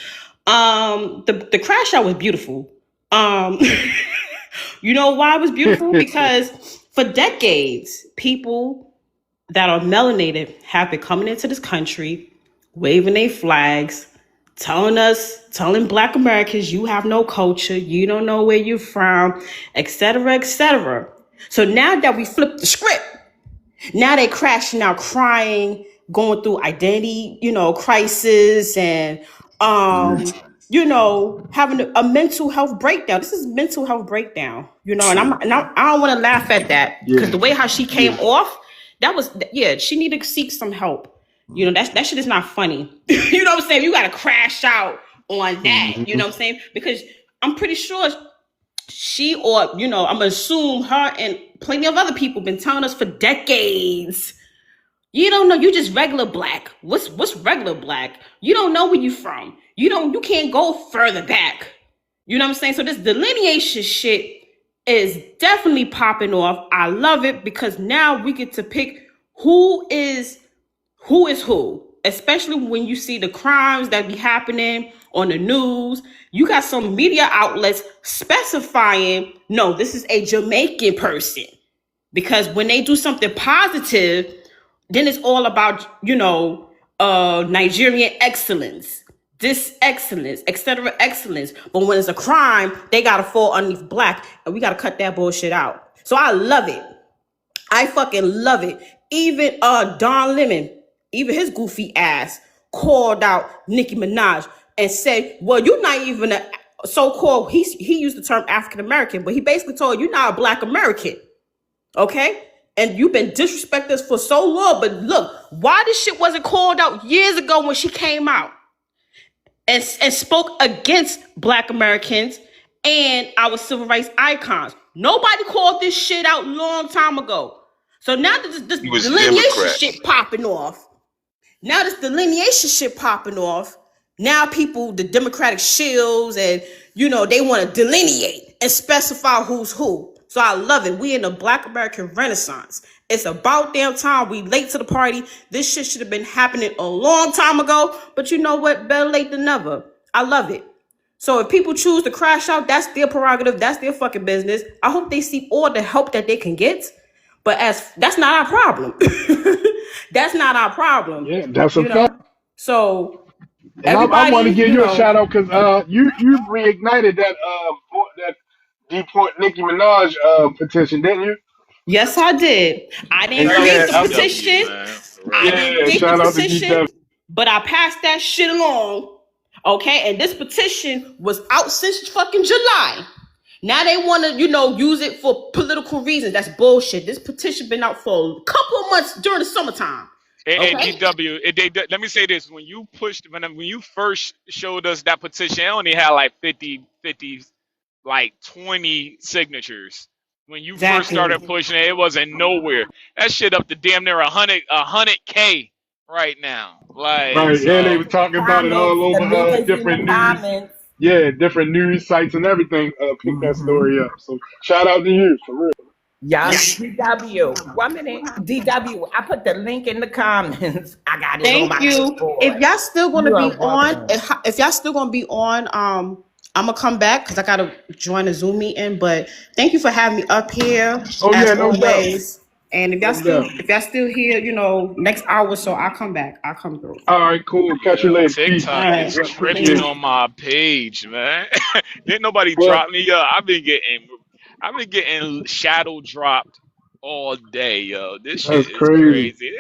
The crash out was beautiful. Um, you know why it was beautiful? Because for decades, people that are melanated have been coming into this country, waving their flags, telling Black Americans, you have no culture, you don't know where you're from, etc., etc. So now that we flipped the script, Now they crashing out, crying, going through identity, crisis, and having a mental health breakdown. This is mental health breakdown, and I don't want to laugh at that because Yeah, the way how she came yeah. off, that was, yeah, she needed to seek some help. That shit is not funny. You know what I'm saying? You got to crash out on that. You Mm-hmm. know what I'm saying? Because I'm pretty sure she, or I'm gonna assume her and plenty of other people been telling us for decades. You don't know, you just regular black. What's regular black? You don't know where you from. You can't go further back. You know what I'm saying? So this delineation shit is definitely popping off. I love it because now we get to pick who is who, especially when you see the crimes that be happening on the news. You got some media outlets specifying, no, this is a Jamaican person. Because when they do something positive, then it's all about, Nigerian excellence, this excellence, etc. excellence. But when it's a crime, they gotta fall underneath black, and we gotta cut that bullshit out. So I love it. I fucking love it. Even Don Lemon, even his goofy ass, called out Nicki Minaj and said, well, you're not even a so-called, he used the term African American, but he basically told you, you're not a Black American. Okay? And you've been disrespecting us for so long, but look, why this shit wasn't called out years ago when she came out and spoke against Black Americans and our civil rights icons? Nobody called this shit out long time ago. So now that this delineation shit popping off, now people, the Democratic shills, and they want to delineate and specify who's who. So I love it. We in the Black American Renaissance. It's about damn time. We late to the party. This shit should have been happening a long time ago. But you know what? Better late than never. I love it. So if people choose to crash out, that's their prerogative. That's their fucking business. I hope they seek all the help that they can get. But that's not our problem. That's not our problem. Yeah, that's a fact. So and I want to give you a shout out because you reignited that deport Nicki Minaj petition, didn't you? Yes, I did. I didn't create the petition. I didn't create the petition, but I passed that shit along. Okay, and this petition was out since fucking July. Now they want to, use it for political reasons. That's bullshit. This petition been out for a couple of months during the summertime. And DW, let me say this: when you first showed us that petition, it only had like 50, like 20 signatures. When you first started pushing it, it wasn't nowhere. That shit up to damn near 100K right now. Like, right, so, and they were talking about it all over different news. Yeah, different news sites and everything picked that story up. So shout out to you for real. Yes, DW. 1 minute. DW. I put the link in the comments. I got it. Thank you. If y'all still gonna be on, if y'all still gonna be on, I'm gonna come back because I gotta join a Zoom meeting. But thank you for having me up here. As always. And if y'all still here, next hour or so, I'll come back. I'll come through. All right, cool. Catch you later. TikTok is tripping on my page, man. Didn't nobody drop me? I've been getting shadow dropped all day, yo. This shit is crazy.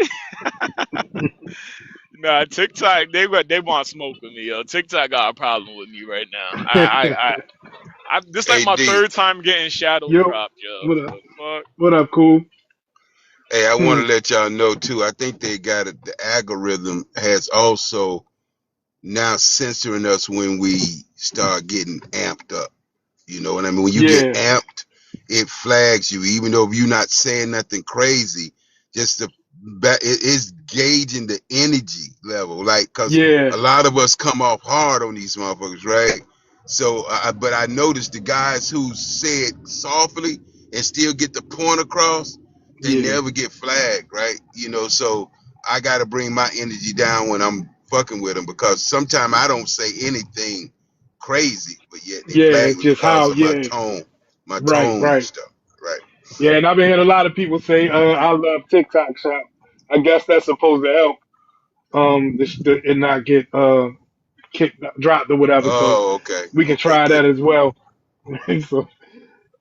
Nah, TikTok, they want smoke with me, yo. TikTok got a problem with me right now. This like my third time getting shadow dropped, yo. What up, cool? Hey, I want to let y'all know too. I think they got it. The algorithm has also now censoring us when we start getting amped up. You know what I mean? When you get amped, it flags you, even though you're not saying nothing crazy. Just it's gauging the energy level, like because a lot of us come off hard on these motherfuckers, right? So, but I noticed the guys who said softly and still get the point across. They never get flagged, right? So I got to bring my energy down when I'm fucking with them because sometimes I don't say anything crazy, but yet they flag me because of my tone and stuff, right? Yeah, and I've been hearing a lot of people say, I love TikTok shop. I guess that's supposed to help and not get dropped or whatever. Oh, okay. We can try that as well. So,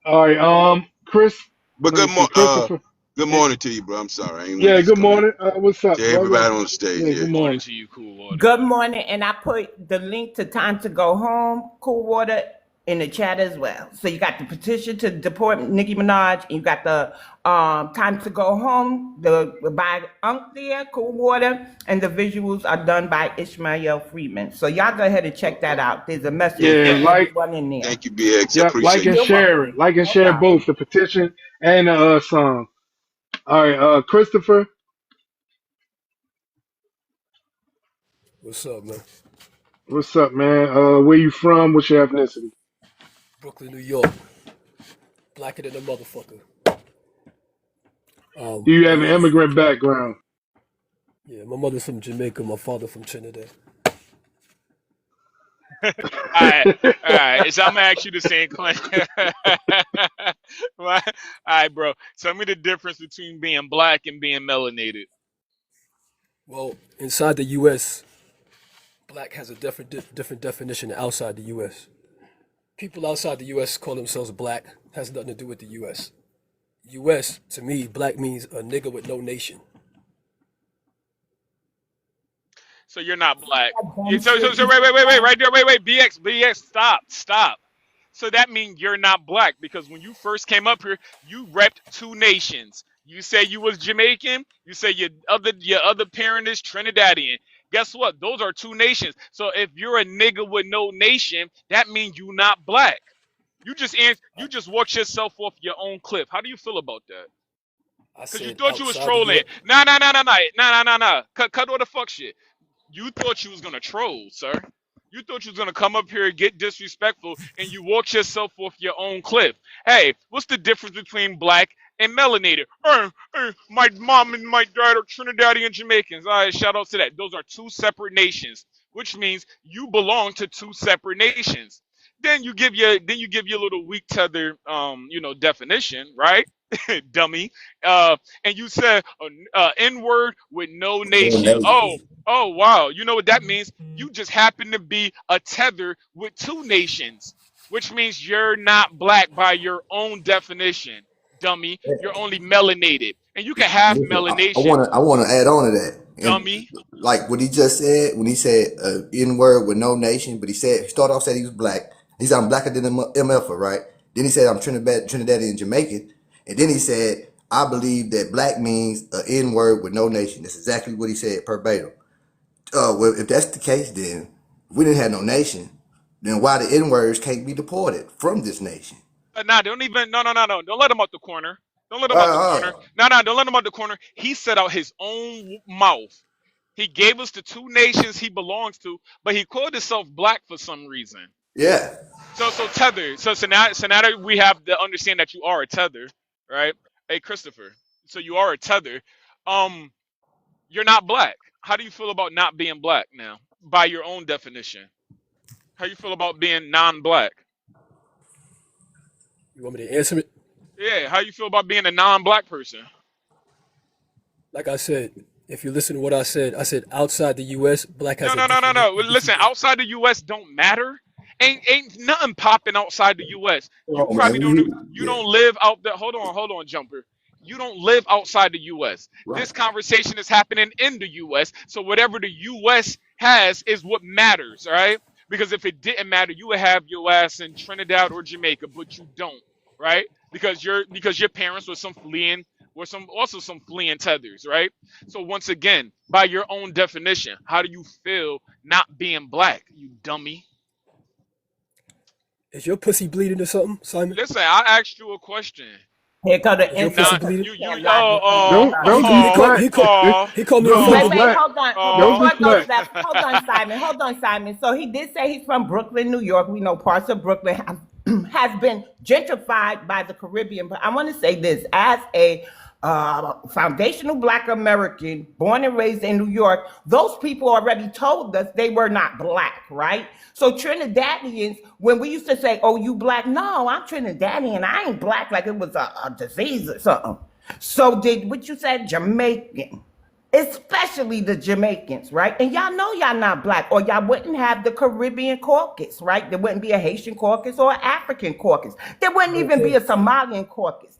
all right, Chris. But good morning. Christopher. Good morning to you, bro. I'm sorry. I ain't want to Yeah, good disconnect. morning. What's up, To brother? everybody on the stage, Yeah, yeah. good Good morning morning. to you, Cool Water. Good morning, and I put the link to Time to Go Home, Cool Water, in the chat as well. So you got the petition to deport Nicki Minaj, and you got the Time to Go Home, by Unc there, Cool Water, and the visuals are done by Ishmael Freeman. So y'all go ahead and check that out. There's a message Yeah, for like, everyone in there. Thank you, BX. yep, like Appreciate and you. You're share welcome. it. Like and No share problem. both the petition and the song. All right, Christopher, What's up, man? what's up, man? Where you from? What's your ethnicity? Brooklyn, New York. Blacker than a motherfucker. Do you I have an use. immigrant background? Yeah, my mother's from Jamaica. My father from Trinidad. All right. So I'm gonna ask you the same question. All right, bro. Tell me the difference between being black and being melanated. Well, inside the U.S., black has a different definition than outside the U.S. People outside the U.S. call themselves black. Has nothing to do with the U.S. U.S. to me, black means a nigga with no nation. So you're not black. Dumb shit So you wait, said. right there, wait. BX, stop. So that means you're not black because when you first came up here, you repped two nations. You say you was Jamaican. You say your other parent is Trinidadian. Guess what? Those are two nations. So if you're a nigga with no nation, that means you not black. I, You just walked yourself off your own cliff. How do you feel about that? I Because you said thought you was outside the trolling. U.S. Nah. Cut all the fuck shit. You thought you was gonna troll, sir. You thought you was gonna come up here and get disrespectful, and you walked yourself off your own cliff. Hey, what's the difference between black and melanated? My mom and my dad are Trinidadian Jamaicans. All right, shout out to that. Those are two separate nations, which means you belong to two separate nations. Then you give your little weak tether definition, right? Dummy. And you said N word with no nation. Oh, wow. You know what that means? You just happen to be a tether with two nations, which means you're not black by your own definition, dummy. You're only melanated. And you can have Listen, I melanation, want to I want to add on to that, and dummy. like what he just said when he said N word with no nation, but he started off said he was black. He said I'm blacker than MF, right? Then he said I'm Trinidadian Jamaican, and then he said I believe that black means N word with no nation. That's exactly what he said verbatim. Well, if that's the case, then if we didn't have no nation, then why the N words can't be deported from this nation? Nah, don't even. No. Don't let him out the corner. Don't let him out the corner. Uh, No. Don't let him out the corner. He said out his own mouth. He gave us the two nations he belongs to, but he called himself black for some reason. yeah. So tether. So now that we have to understand that you are a tether, right? Hey Christopher. So you are a tether. Um, you're not black. How do you feel about not being black now? By your own definition. How you feel about being non-black? You want me to answer it? Yeah, how you feel about being a non-black person? Like I said, if you listen to what I said outside the U.S., black No, has a no, no, no, different. no. Listen, outside the U.S. don't matter. Ain't nothing popping outside the U.S. You Oh probably man, don't. You yeah, don't live out there. Hold on, Jumper. You don't live outside the U.S. right. This conversation is happening in the U.S. So whatever the U.S. has is what matters, all right? Because if it didn't matter, you would have your ass in Trinidad or Jamaica, but you don't, right? Because your parents were some fleeing tethers, right? So once again, by your own definition, how do you feel not being black, you dummy? Is your pussy bleeding or something, Simon? Listen, I asked you a question. Here come the Is your pussy insult Not because bleeding? he you. can't lie just like Oh, you Don't lie. don't be flat. He called me a Don't be Wait, fucking. wait, flat. hold on. Don't Before be I go to flat. that, hold on, Simon. Hold on, Simon. So he did say he's from Brooklyn, New York. We know parts of Brooklyn has been gentrified by the Caribbean. But I want to say this as a foundational Black American, born and raised in New York, those people already told us they were not black, right? So Trinidadians, when we used to say, "Oh, you black?" No, I'm Trinidadian. I ain't black like it was a disease or something. So did what you said, Jamaican, especially the Jamaicans, right? And y'all know y'all not black, or y'all wouldn't have the Caribbean caucus, right? There wouldn't be a Haitian caucus or an African caucus. There wouldn't even be Okay. a Somalian caucus.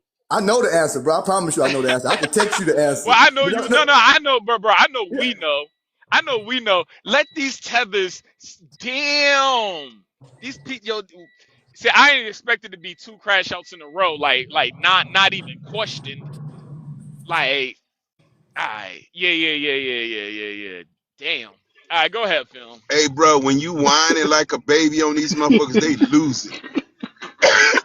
I know the answer, bro. I promise you, I know the answer. I can text you the answer. Well, I know But you. no, No, I know, bro. I know yeah. we know. I know we know. Let these tethers. Damn. These people. Yo, see, I ain't expected to be 2 crash outs in a row. Like not even questioned. Like, alright, yeah. Damn. All right, go ahead, film. Hey, bro, when you whining like a baby on these motherfuckers, they lose it.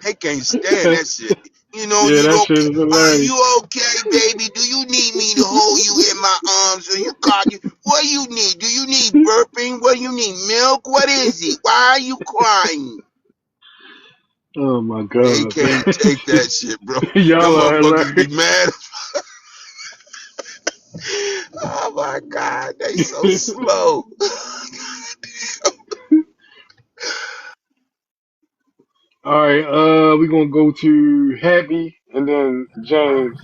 They can't stand that shit. You know, Yeah, you that go, shit is are hilarious. you okay, baby? Do you need me to hold you in my arms? Are you cocky? What do you need? Do you need burping? What do you need? Milk? What is it? Why are you crying? Oh my They god, man. can't take that shit, bro. Them Y'all are motherfuckers be hilarious. mad. Oh my God, they so slow. All right, we're gonna go to Happy and then James.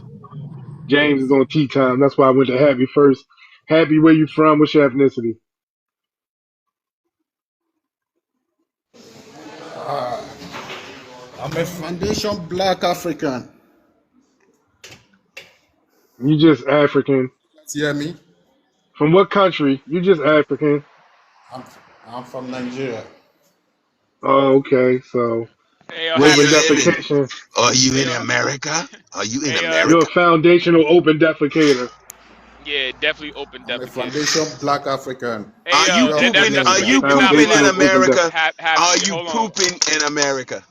James is on tea time. That's why I went to Happy first. Happy, where you from? What's your ethnicity? I'm a foundation black African. You just African. You hear me? From what country? You just African. I'm, I'm from Nigeria. Oh, okay. So Hey, Where open you Happy. living? defecation. Are you Hey, in America? Are you in hey, You're a America? foundational open defecator. yeah, definitely open I'm a defecator. foundation black African. Hey, Are you Pure pooping? that's Are Nigeria. you pooping in Foundational open def. America? Are Happy. you Hold on. pooping in America?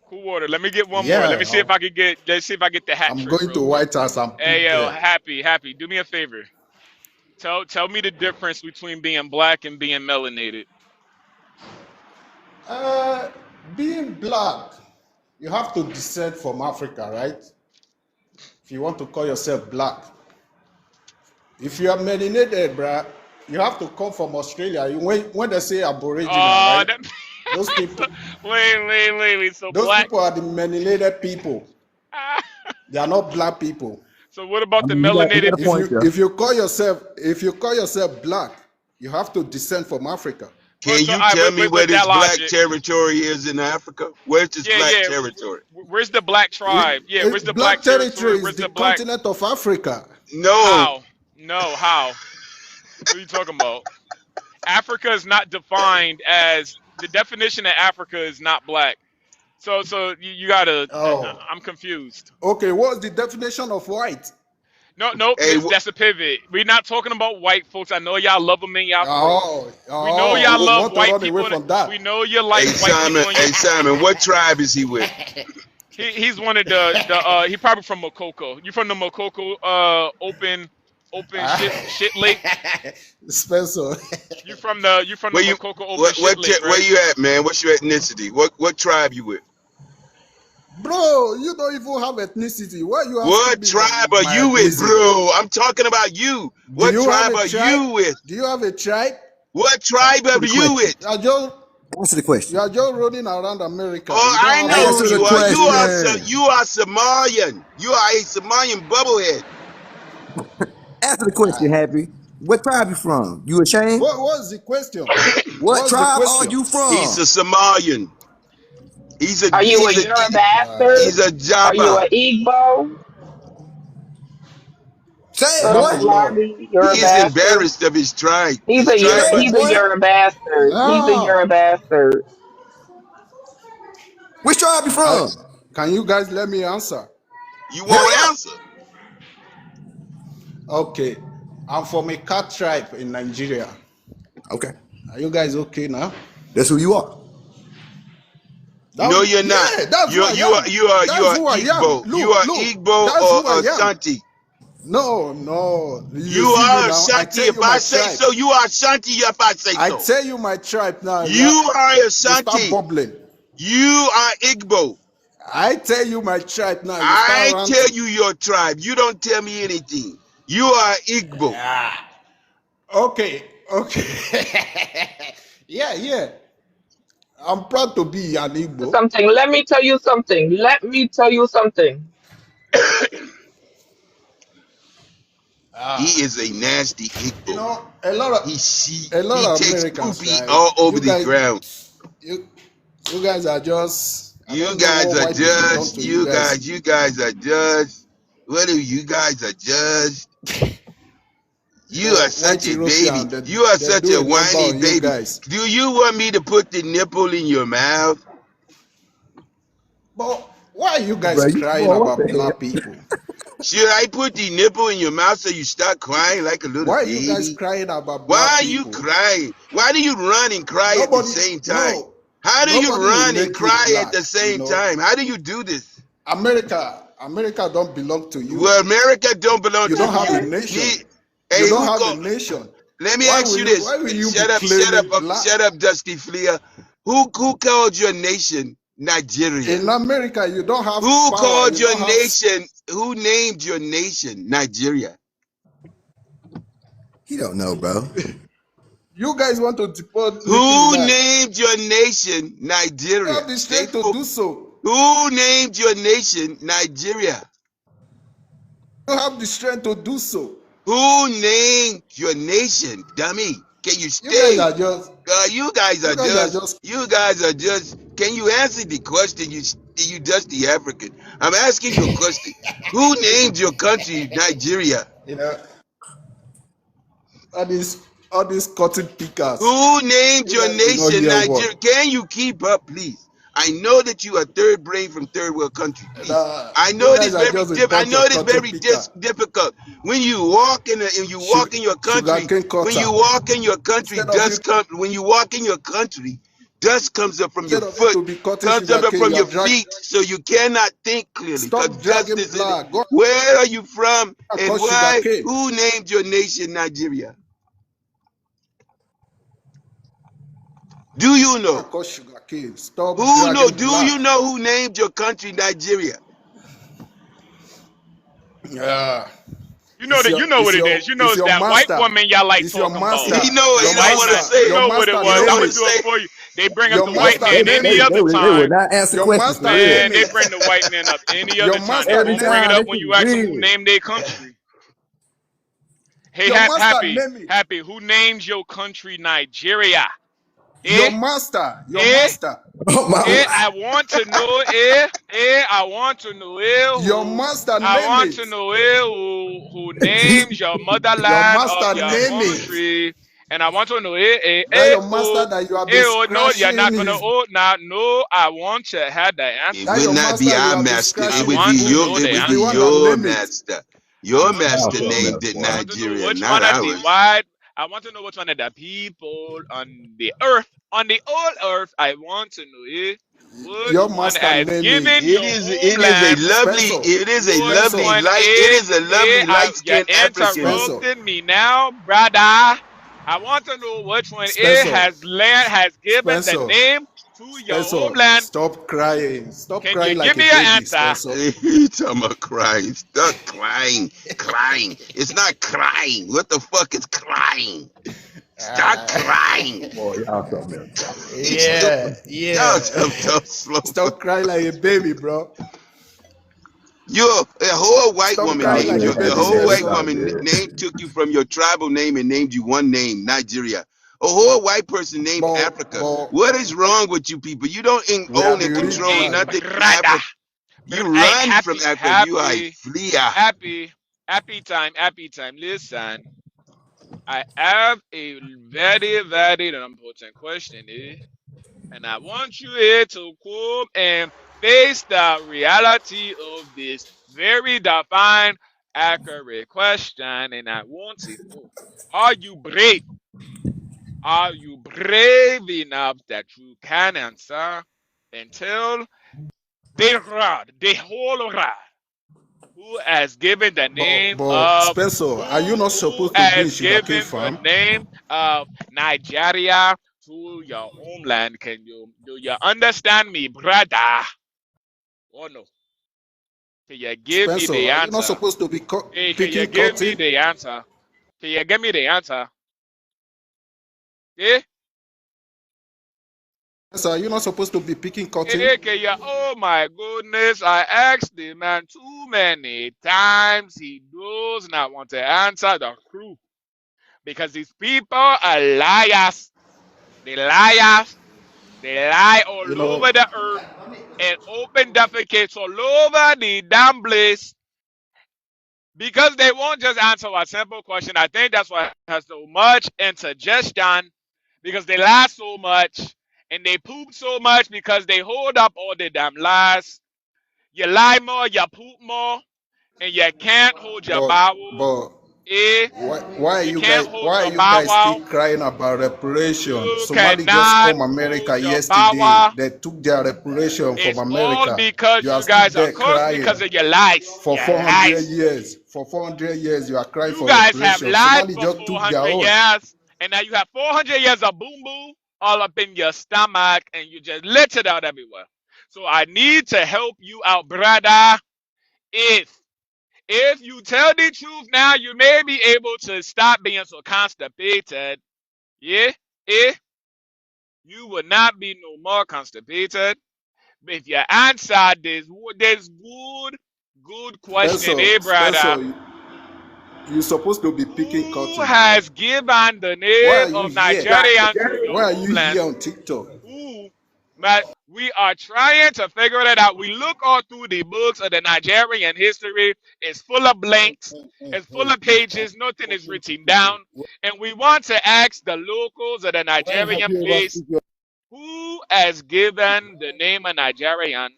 Cool water. Let me get one more. Let me Yeah, see if I can get. Let's see if I get the hat I'm trick going real to quick. White House and Hey, poop there. happy. Do me a favor. Tell me the difference between being black and being melanated. Uh, Being black, you have to descend from Africa, right? If you want to call yourself black. If you are melanated, bruh, you have to come from Australia. When they say aboriginal, Oh, right? that. Those people, Wait. So those black. people are the melanated people. They are not black people. So what about I the mean, you got melanated? a point there. If you call yourself black, you have to descend from Africa. Well, Can so you I tell me where with that this black logic. territory is in Africa? Where's this black Yeah. territory? Where's the black tribe? Yeah, where's the black Black territory? territory is Where's the the black? continent of Africa. No. How? No, how? What are you talking about? Africa is not defined as the definition of Africa is not black. So you gotta. Oh, I'm confused. okay. What's the definition of white? No, Hey, that's a pivot. We're not talking about white folks. I know y'all love them in y'all throats. We know y'all You love want to white run away people. from that? We know you like white people in your. Hey Simon, what tribe is he with? He's one of the he probably from Mokoko. You from the Mokoko open shit lake? Spencer. You from the Where you Mokoko open shit lake, where right? you at, man? What's your ethnicity? What tribe you with? Bro, you don't even have ethnicity. Why are you asking What me tribe are my you with, ethnicity? bro? I'm talking about you. Do What you have tribe a are tribe? you with? Do you have a tribe? What tribe Answer are the you question. with? You are just Answer the question. rolling around America. Oh, You don't I have know who Answer the you anything are. to say. question. You are Somalian. You are a Somalian bubblehead. Answer the question, Happy. What tribe you from? You ashamed? What's the question? What What's the tribe are question? you He's a from? Somalian. Are you a Yorubastard? He's a Are you Jabba. a Igbo? Say it, Little boy. No, no, sloppy He's Yorubastard. embarrassed of his tribe. He's His a Say tribe. it, He's a boy. Yorubastard. He's a no. Yorubastard. Which tribe you I, from? can you guys let me answer? You Hurry won't up. answer. Okay. I'm from a cat tribe in Nigeria. Okay. Are you guys okay now? That's who you are. No, you're not. Yeah, that's who I am. You That's are who I am. Igbo. You are Look, Igbo that's or who I am. Ashanti. No. You You see me are now. I Ashanti. tell If you I my say tribe. so, you are Ashanti. If I say I so, tell you my tribe now. you are You start Ashanti. bubbling. You are Igbo. I tell you my tribe now. You start I tell ranting. you your tribe. You don't tell me anything. You are Igbo. Okay. Yeah. I'm proud to be an Igbo. Something. Let me tell you something. Let me tell you something. He is a nasty You Igbo. know, a lot He of takes Americans, poopy right? all over the ground. You guys are just, I You don't know guys what are white people done judged. to you guys. You guys are judged. What do you guys are judged? You You are know, such white a baby. European, You are they such do a a number whiny on you baby. guys. Do you want me to put the nipple in your mouth? But why are you guys Bro, crying boy, what about the hell? black people? Should I put the nipple in your mouth so you start crying like a little Why are you guys baby? crying about Why black are you people? crying? Why do you run and cry at the Nobody, same time? no, How do you nobody will run and make you cry at the black. You same know, time? How do you do this? America don't belong to you. Well, America don't belong You to don't have a you. nation. Hey, You don't who have a called? nation. Let me ask you this. Why will you be claiming black? Shut up, Dusty Flea. Who called you a nation? Nigeria. In America, you don't have Who power. called You your don't have. nation? Who named your nation Nigeria? He don't know, bro. You guys want to deport Nicki Who Minaj. named your nation You Nigeria? have the Stay strength to do focused. so. Who named your nation Nigeria? You have the strength to do so. Who named your nation, dummy? Can you You guys stay? are just. You guys You are guys are just. just. You guys are just. Can you answer the question? You just the African. I'm asking you a question. Who named your country Nigeria? You know, all these cotton pickers. Who named You your guys will not nation hear Nigeria? what. Can you keep up, please? I know that you are third brain from third world country. Please, I You know it is guys are very just a I bunch know of it is cotton very picker. difficult when you walk in your country. Sugarcane When you cutter. walk in your country, Instead of you, dust comes. When you walk in your country, dust comes up from your instead of you foot, to be cutting comes up sugarcane, from you are your feet, so you cannot think clearly because stop dust dragging is in it. blood. Go Where are you from and and cut why? sugarcane. Who named your nation Nigeria? Do you Go know? and cut sugarcane. Stop Who know? dragging Do blood. you know who named your country Nigeria? Yeah. You know that. You know what it is. You know It's it's your that white master. woman y'all like It's your talking about. master. He know. The He Your don't white want to man. master. say You it. Your know what it master He was. don't I'm want gonna to Nemi. do say it it. for you. They bring up Your the white master man any Nemi. other They will time. not answer Your questions for master real. Man, Nemi. they bring the white man up any Your other time. They master Every won't bring it time up Nemi. this when is you ask them who real. named their country. Hey, Your master happy, Nemi. happy. Who names your country Nigeria? Your Eh? master. Your Eh? master. Oh Eh? my! I want to know. Eh? Eh? I want to know. Eh? Your Who? master I name want it. to know. Eh? Who names your Your motherland of master your name it. country? And I want to know. Eh? Eh? That Eh? your master Oh. that you have Eh? been Oh. No, you're scratching not gonna. his. Oh, now. No, I want to have the It answer. That would your not be master you our have been master. I It scratching would his be want to your. bone know It the is would the be one answer. that your name it. master. I Your want to Y'all master something know. else, named it boy. I want to know Nigeria, which not one of the ours. white. I want to know which one of the people on the earth, on the whole earth. I want to know which Your one master has name it. given your It is a homeland. lovely. Spencer. It is a Which lovely Spencer. one light. It is a lovely light you're skinned African. Spencer. interrupting me now, brother. I want to know which one Spencer. has given the Spencer. name to your Spencer. homeland. Stop crying. Stop Can you crying give like a me an baby, answer? Spencer. You talking about crying? Stop crying. Crying. It's not crying. What the fuck is crying? Stop crying. Boy, y'all something else, boy. Yeah, Y'all yeah. slow. Stop crying like a baby, bro. You're a whole white Stop woman Y'all crying named like you. a good, A baby, happy whole man. It's white Spencer. all woman good. took you from your tribal name and named you one name, Nigeria. A whole white person named Africa. But What is wrong with you people? You don't we are own and the rich control Hey, tribe. nothing in brother. Africa. You Hey, run from Africa. You are a fleer. happy time. Listen, I have a very, very important question, and I want you here to come and face the reality of this very defined, accurate question. And I want to know: Are you brave? Are you brave enough that you can answer and tell the whole rod? Who has given the name But of Spencer, are you not who supposed to be in has sugarcane given the farm? name of Nigeria to your homeland? Can you do you understand me, brother? Oh no. Can you give me Spencer, the are you not answer? supposed to be Hey, can you picking give me cotton? the answer? Can you give me the answer? Eh? Spencer, are you not supposed to be picking cotton? Hey, can you? Oh my goodness! I asked the man too many times. He does not want to answer the crew because these people are liars. They liars. They lie all You know, over the earth and open defecates all over the damn place because they won't just answer a simple question. I think that's why it has so much indigestion because they lie so much and they poop so much because they hold up all the damn lies. You lie more, you poop more, and you can't hold your bowel. but Eh? You can't hold why are your you guys still bowel. crying about reparation? You Somebody just cannot come America hold your yesterday. bowel. They took their reparation from It's all America. because You are you still guys are there cursed crying. because of your lies. For Your 400 lies. years. For 400 years, you are crying You for guys have reparation. lied Somebody for just took their 400 own. years, and now you have 400 years of boom boom all up in your stomach, and you just let it out everywhere. So I need to help you out, brother. If you tell the truth now, you may be able to stop being so constipated. Yeah, if you will not be no more constipated. But if you answer this good question, Spencer, hey brother, you're supposed to be picking who cotton. has given the Why name are you of here? Nigerian to Why your are you homeland? here on TikTok? Who, but we are trying to figure it out. We look all through the books of the Nigerian history. It's full of blanks. It's full Hey, of please stop pages. Nothing is talking to written people. down. And we want to ask the locals of the When have Nigerian you ever place, speak your who has given the name of Nigerian?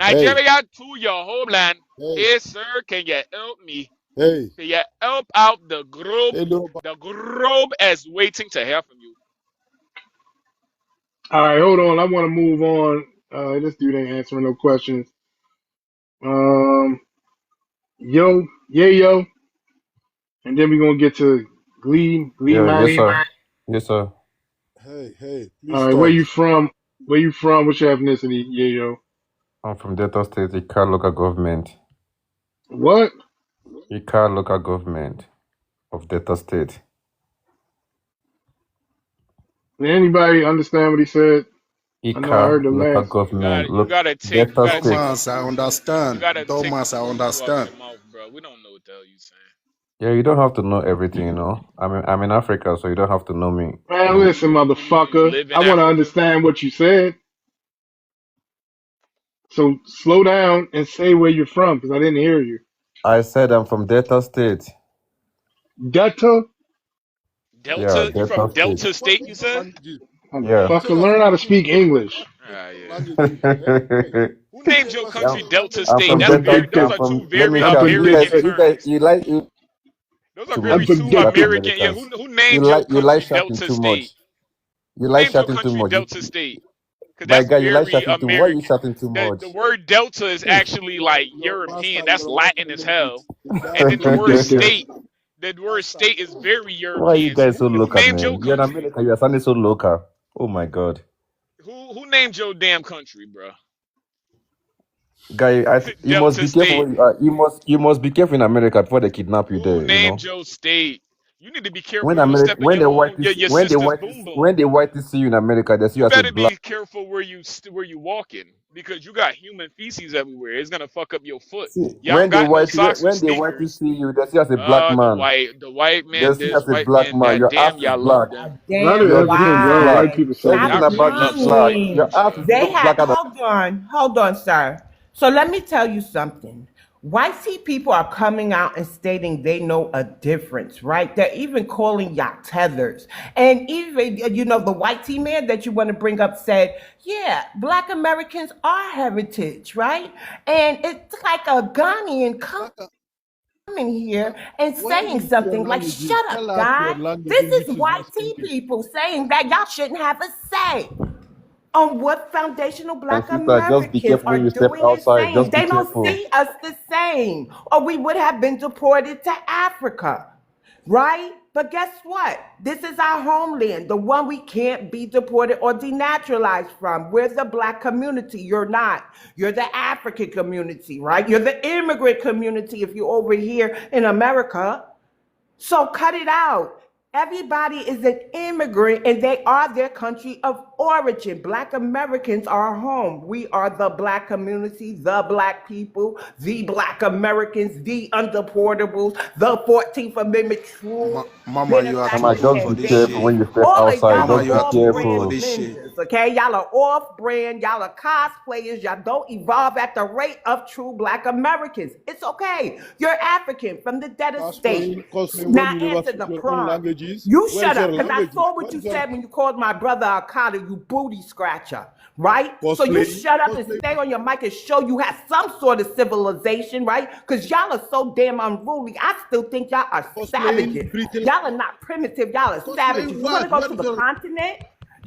hey, Nigeria to your homeland. hey, Hey, sir, can you help me? hey, Can you help out the group? hello, The group is waiting to hear from you. All right, hold on. I want to move on. This dude ain't answering no questions. Um, yo, and then we're gonna get to Glee Yeah, yes, Money. sir. Yes, sir. hey, please All right, where stop. you from? Where you from? What's your ethnicity? Yo. I'm from Delta State, Ika local government. What? Ika local government of Delta State. Did anybody understand what he said? I know I Ika heard the local last. government. You Look, gotta take Delta State. the Thomas, I food. You understand. gotta take the Thomas, I food off understand. your mouth, bro. We don't know what the hell you saying. Yeah, you don't have to know everything, you know. I'm in Africa, so you don't have to know me. Man, Mm. listen, You motherfucker. live I in want to Africa. understand what you said. So slow down and say where you're from, because I didn't hear you. I said I'm from Delta State. Delta? Yeah, Delta? You from Delta State. Delta State? You said? Yeah. Motherfucker, learn how to speak English. Yeah. Yeah, Who named your country Delta I'm State? from That's Delta. very. Those Unpredictable. I'm are two from. Let me very shout. You guys, American Unpredictable. you guys, terms. you like you Those are too very much, two Black Unpredictable. American. Yeah. Who Americans. who named your You like country shouting Delta too State? much. You Who like named your shouting too country much. Delta State? Because My that's guy, you like very shouting too. Why are you American. shouting too much? The word Delta is actually like Your master European. is That's a what Latin as hell. language? Is And that then the word Unpredictable. state. The word state is very Why are you European. So guys so who local, named your man? You're in country? America. You're sounding so local. Oh my god, Who named your damn country, bro? guy, you must Delta be careful State. where you are. You must be careful in America before they kidnap you Who there. You named know. your state? You need to be careful. When You don't America, step in when your the own whiteys, your sister's boom when boom. the whiteys see you in America, they see You you as a better black. be careful where you walking because you got human feces everywhere. It's gonna fuck up your foot. See, Y'all don't got no socks or when the whiteys sneakers. see you, they see you as a black man. The white They man see you this, as a white black man man. that. Your ass Damn, is y'all love black. them. a How damn did Your Africans DNA is love black. white lie? people so Stop Everything Y'all much? about really you is love some black. white lying. Your folks, ass yo. is They look have, blacker than. hold on, sir. So let me tell you something. White people are coming out and stating they know a difference, right? They're even calling y'all tethers. And even, the white tea man that you want to bring up said, yeah, black Americans are heritage, right? And it's like a Ghanaian Black, coming here black, and why saying use your something like, languages? shut Tell up, us guy. your language This in is which is white not tea speaking. people saying that y'all shouldn't have a say on what foundational And black sister, just be Americans careful are when you step doing and outside. saying. Just be They don't careful. see us the same, or we would have been deported to Africa, right? But guess what? This is our homeland, the one we can't be deported or denaturalized from. We're the black community. You're not. You're the African community, right? You're the immigrant community if you're over here in America. So cut it out. Everybody is an immigrant and they are their country of origin. Black Americans are home. We are the black community, the black people, the black Americans, the undeportables, the 14th Amendment true Mama, you are too Mama, benefactors old just for be and this careful shit. when babies. you step All of outside. y'all Mama, are Just you be are too old for off-brand careful. this shit. ninjas, okay? Y'all are off-brand, y'all are cosplayers, y'all don't evolve at the rate of true black Americans. It's okay. You're African from the dead estate. Cosplaying when Now you never answer speak the your own prompt. languages. You Where shut is your up, because I languages? saw Where what you is your said when you called my brother Akata, you booty scratcher, right? So you cosplaying? shut up and Cosplay, stay on your mic and show you have some sort of civilization, right? Because y'all are so damn unruly. I still think y'all are cosplaying, savages. breathing. Y'all are not primitive, y'all are Cosplaying savages. You want what? to go Where to is the your continent?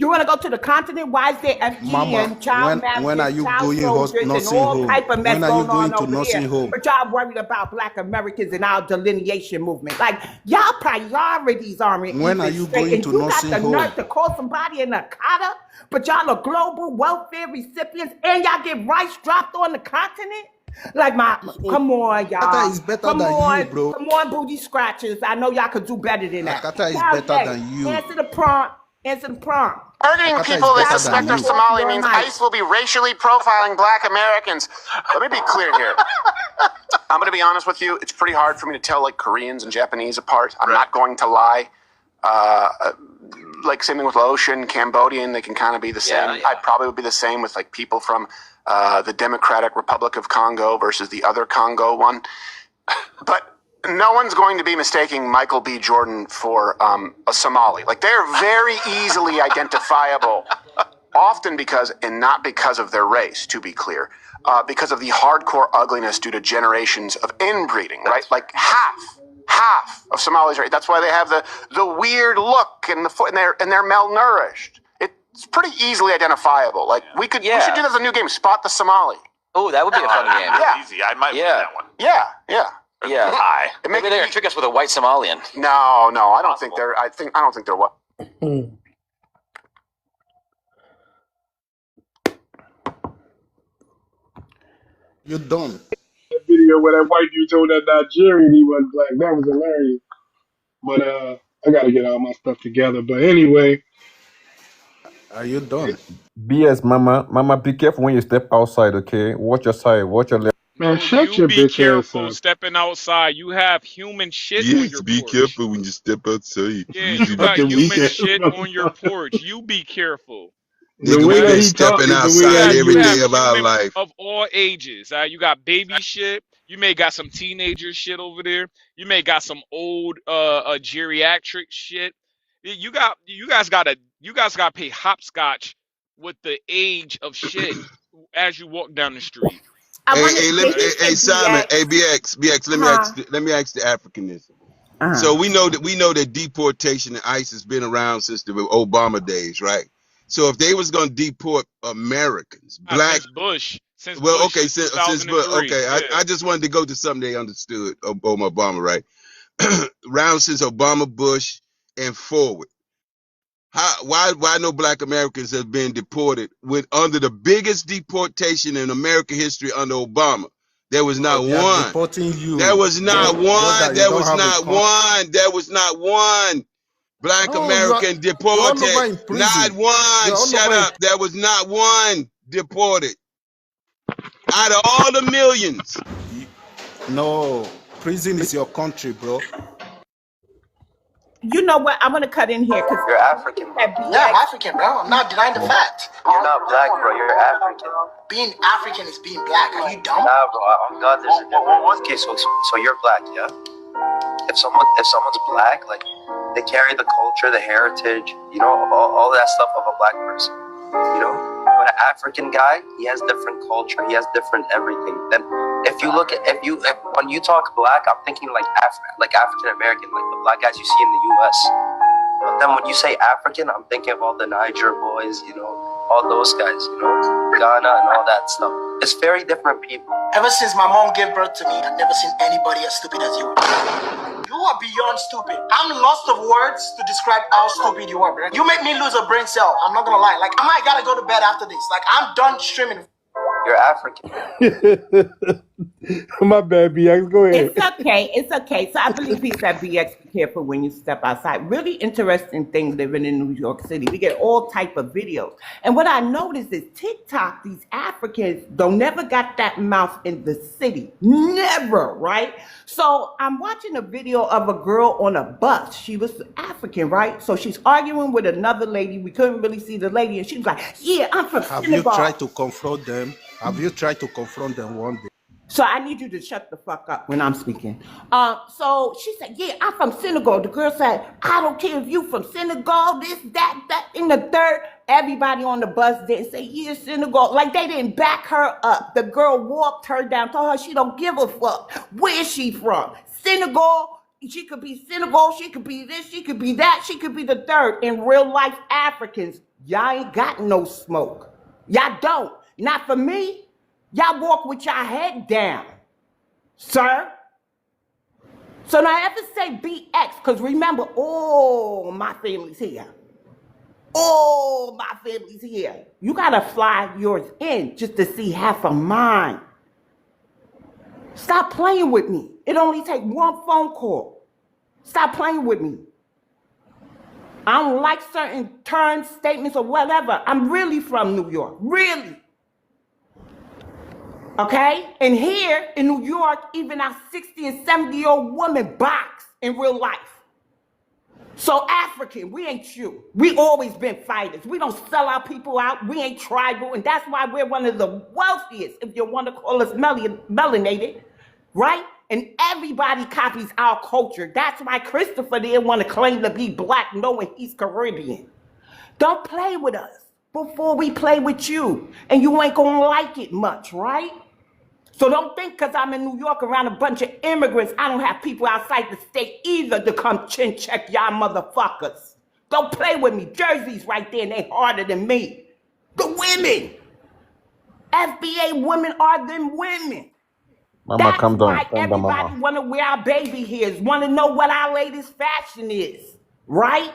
You want to go to the continent? Why is there FG and child marriages, child soldiers, and all type of mess going on over there? But y'all worried about Black Americans and our delineation movement. Like, y'all priorities aren't even straight. And you got the nerve to call somebody an Akata, but y'all are global welfare recipients, and y'all get rice dropped on the continent? Like come on, y'all. Akata is better than you, bro. Come on, booty scratchers. I know y'all could do better than that. Akata is better than you. Answer the prompt. Targeting people they suspect are Somali means ICE will be racially profiling Black Americans. Let me be clear here. I'm going to be honest with you. It's pretty hard for me to tell like Koreans and Japanese apart. I'm not going to lie. Like same thing with Laotian, Cambodian, they can kind of be the same. I probably would be the same with like people from the Democratic Republic of Congo versus the other Congo one. But no one's going to be mistaking Michael B. Jordan for a Somali. Like they're very easily identifiable, often because, and not because of their race, to be clear, because of the hardcore ugliness due to generations of inbreeding, right? Like half of Somalis, right? That's why they have the weird look and they're malnourished. It's pretty easily identifiable. Like we should do that as a new game. Spot the Somali. Oh, that would be a fun game. Yeah, easy. I might win that one. Yeah. Hi. Maybe they're gonna trick us with a white Somalian. No, I don't think they're. I don't think they're what. You're done. That video where that white dude told that Nigerian he was black. That was hilarious. But I gotta get all my stuff together. But anyway, are you done? BS, mama, be careful when you step outside, okay? Watch your side, watch your left. Man, No, shut you your be bitch ass careful up. stepping outside. You have human shit on Yes, your be porch. careful when you step outside. Yeah, you got human shit on your porch. You be careful. The Nigga, way we that been he talk stepping is the way outside that every he day is. of our Human life. of all ages. You got baby shit. You may got some teenager shit over there. You may got some old geriatric shit. You guys gotta pay hopscotch with the age of shit as you walk down the street. Hey, Simon, hey, BX, let me ask the African this. So we know that deportation and ICE has been around since the Obama days, right? So if they was gonna deport Americans, black, since Bush, since 2003, Bush, okay, yeah. I just wanted to go to something they understood Obama, right? Around since Obama, Bush, and forward. Why no black Americans have been deported under the biggest deportation in American history under Obama? There was not one. Deporting you. There was not one. There was not one. There was not one black American deported. Not one. Shut up. There was not one deported. Out of all the millions. No, prison is your country, bro. You know what? I'm gonna cut in here because you're African. Yeah, I'm African, bro. I'm not denying the fact. You're not black, bro. You're African. Being African is being black. Are you dumb? Nah, bro. On God, there's a difference. Okay, so you're black, yeah? If someone's black, like they carry the culture, the heritage, all that stuff of a black person. But an African guy, he has different culture, he has different everything. Then when you talk black, I'm thinking like African American, like the black guys you see in the US. But then when you say African, I'm thinking of all the Niger boys, all those guys, Ghana and all that stuff. It's very different people. Ever since my mom gave birth to me, I've never seen anybody as stupid as you. You are beyond stupid. I'm lost of words to describe how stupid you are, bro. You make me lose a brain cell. I'm not gonna lie. Like, I might gotta go to bed after this. Like, I'm done streaming. You're African. My bad, BX. Go ahead. It's okay. So I believe he said, BX, be careful when you step outside. Really interesting thing living in New York City. We get all type of videos. And what I noticed is TikTok, these Africans don't never got that mouth in the city. Never, right? So I'm watching a video of a girl on a bus. She was African, right? So she's arguing with another lady. We couldn't really see the lady. And she was like, yeah, I'm from Senegal. Have you tried to confront them? Have you tried to confront them one day? So I need you to shut the fuck up when I'm speaking. So she said, yeah, I'm from Senegal. The girl said, I don't care if you from Senegal, this, that, in the third. Everybody on the bus didn't say, yeah, Senegal. Like they didn't back her up. The girl walked her down, told her she don't give a fuck. Where is she from? Senegal. She could be Senegal. She could be this. She could be that. She could be the third. In real life, Africans Y'all ain't got no smoke. Y'all don't. Not for me. Y'all walk with your head down, sir. So now ever say BX, because remember, all my family's here. All my family's here. You gotta fly yours in just to see half of mine. Stop playing with me. It only takes one phone call. Stop playing with me. I don't like certain terms, statements, or whatever. I'm really from New York. Really. Okay? And here in New York, even our 60 and 70-year-old women box in real life. So African, we ain't you. We always been fighters. We don't sell our people out. We ain't tribal. And that's why we're one of the wealthiest, if you want to call us melanated, right? And everybody copies our culture. That's why Christopher didn't want to claim to be black knowing he's Caribbean. Don't play with us before we play with you. And you ain't gonna like it much, right? So don't think because I'm in New York around a bunch of immigrants, I don't have people outside the state either to come chin check y'all motherfuckers. Don't play with me. Jersey's right there and they harder than me. The women. FBA women are them women. Mama, That's calm down. why Calm down, everybody mama. want to wear our baby hairs, want to know what our latest fashion is, right?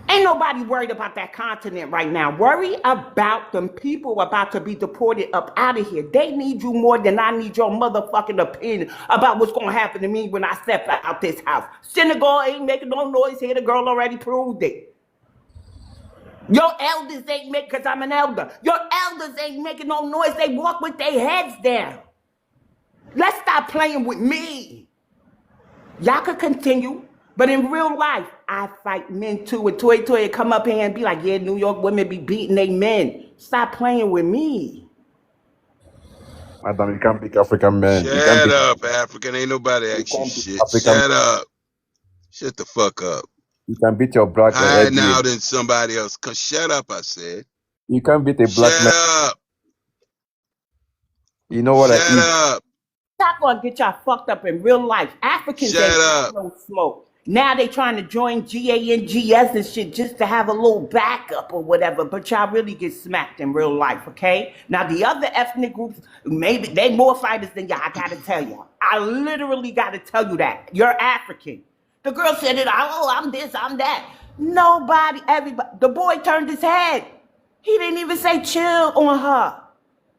Ain't nobody worried about that continent right now. Worry about them people about to be deported up out of here. They need you more than I need your motherfucking opinion about what's going to happen to me when I step out this house. Senegal ain't making no noise here. The girl already proved it. Your elders ain't making, because I'm an elder. Your elders ain't making no noise. They walk with their heads down. Let's stop playing with me. Y'all could continue, but in real life, I fight men too. And Toy come up here and be like, yeah, New York women be beating they men. Stop playing with me. Madam, you can't beat African men. You can't Shut beat up, African. Ain't nobody you ask you can't beat shit. African Shut men. up. Shut the fuck up. You can beat your black Hiding FBA. out in somebody else. Shut up, I said. You can't beat a black man. Shut up. You know what I Shut eat? up. Y'all gonna get y'all fucked up in real life. Africans Shut ain't got up. no smoke. Now they trying to join GANGS and shit just to have a little backup or whatever, but y'all really get smacked in real life, okay? Now the other ethnic groups, maybe they more fighters than y'all, I gotta tell y'all. I literally gotta tell you that. You're African. The girl said it, oh, I'm this, I'm that. Nobody, everybody, the boy turned his head. He didn't even say chill on her.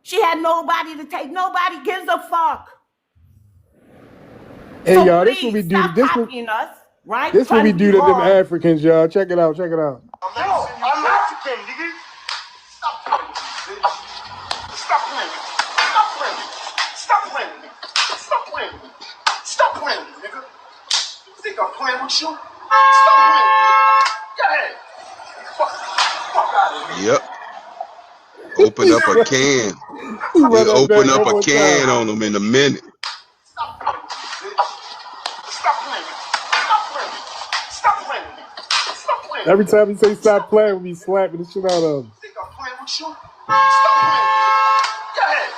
She had nobody to take, nobody gives a fuck. Hey So y'all, this what we please do. stop copying us, right? This what Trying we to be do to them hard. Africans, y'all. Check it out. Check it out. No, I'm African, nigga. Stop playing with me, bitch. Stop playing with me. Stop playing with me. Stop playing with me. Stop playing with me. Stop playing with me, nigga. You think I'm playing with you? Stop playing with me. Go ahead. Fuck out of here. Yep. Open up a can. He run You that back open up one a more can time. on them in a minute. Stop playing with me, bitch. Stop playing with me. Stop playing with me. Stop playing with me. Stop playing with Every me. time he say stop Stop playing, we be slapping the shit out of him. You think I'm playing with you? Stop playing with me. Go ahead.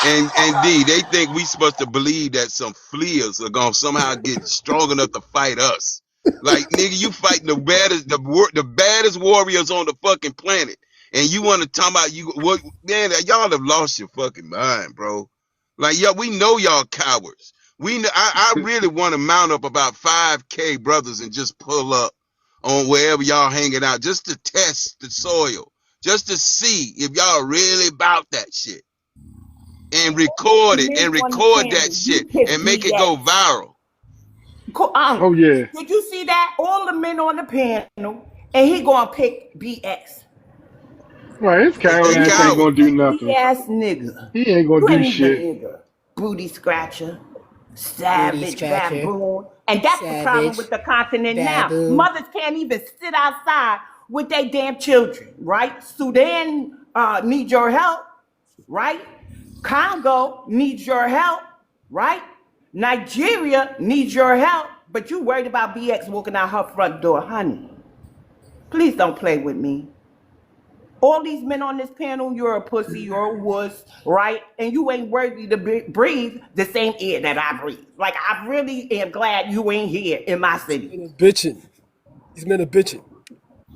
And D, they think we supposed to believe that some fleas are gonna somehow get strong enough to fight us. Like nigga, you fighting the baddest warriors on the fucking planet, and you want to talk about you? What man? Y'all have lost your fucking mind, bro. Like yeah, we know y'all cowards. I really want to mount up about 5K brothers and just pull up on wherever y'all hanging out, just to test the soil, just to see if y'all really about that shit and record it Men and on the record that panel, you shit pick and make it go BX. viral. Oh yeah. Did you see that? All the men on the panel, and he gonna pick BX. Right, his They coward You ass ain't coward. gonna do ugly nothing. ass nigga. He ain't gonna You do ain't even a shit. nigga. Booty scratcher, Booty savage scratcher, baboon. And that's the problem savage, with the continent now. baboon. Mothers can't even sit outside with their damn children, right? Sudan needs your help, right? Congo needs your help, right? Nigeria needs your help, but you worried about BX walking out her front door, honey. Please don't play with me. All these men on this panel, you're a pussy, you're a wuss, right? And you ain't worthy to breathe the same air that I breathe. Like, I really am glad you ain't here in my city. Men are bitching. These men are bitching.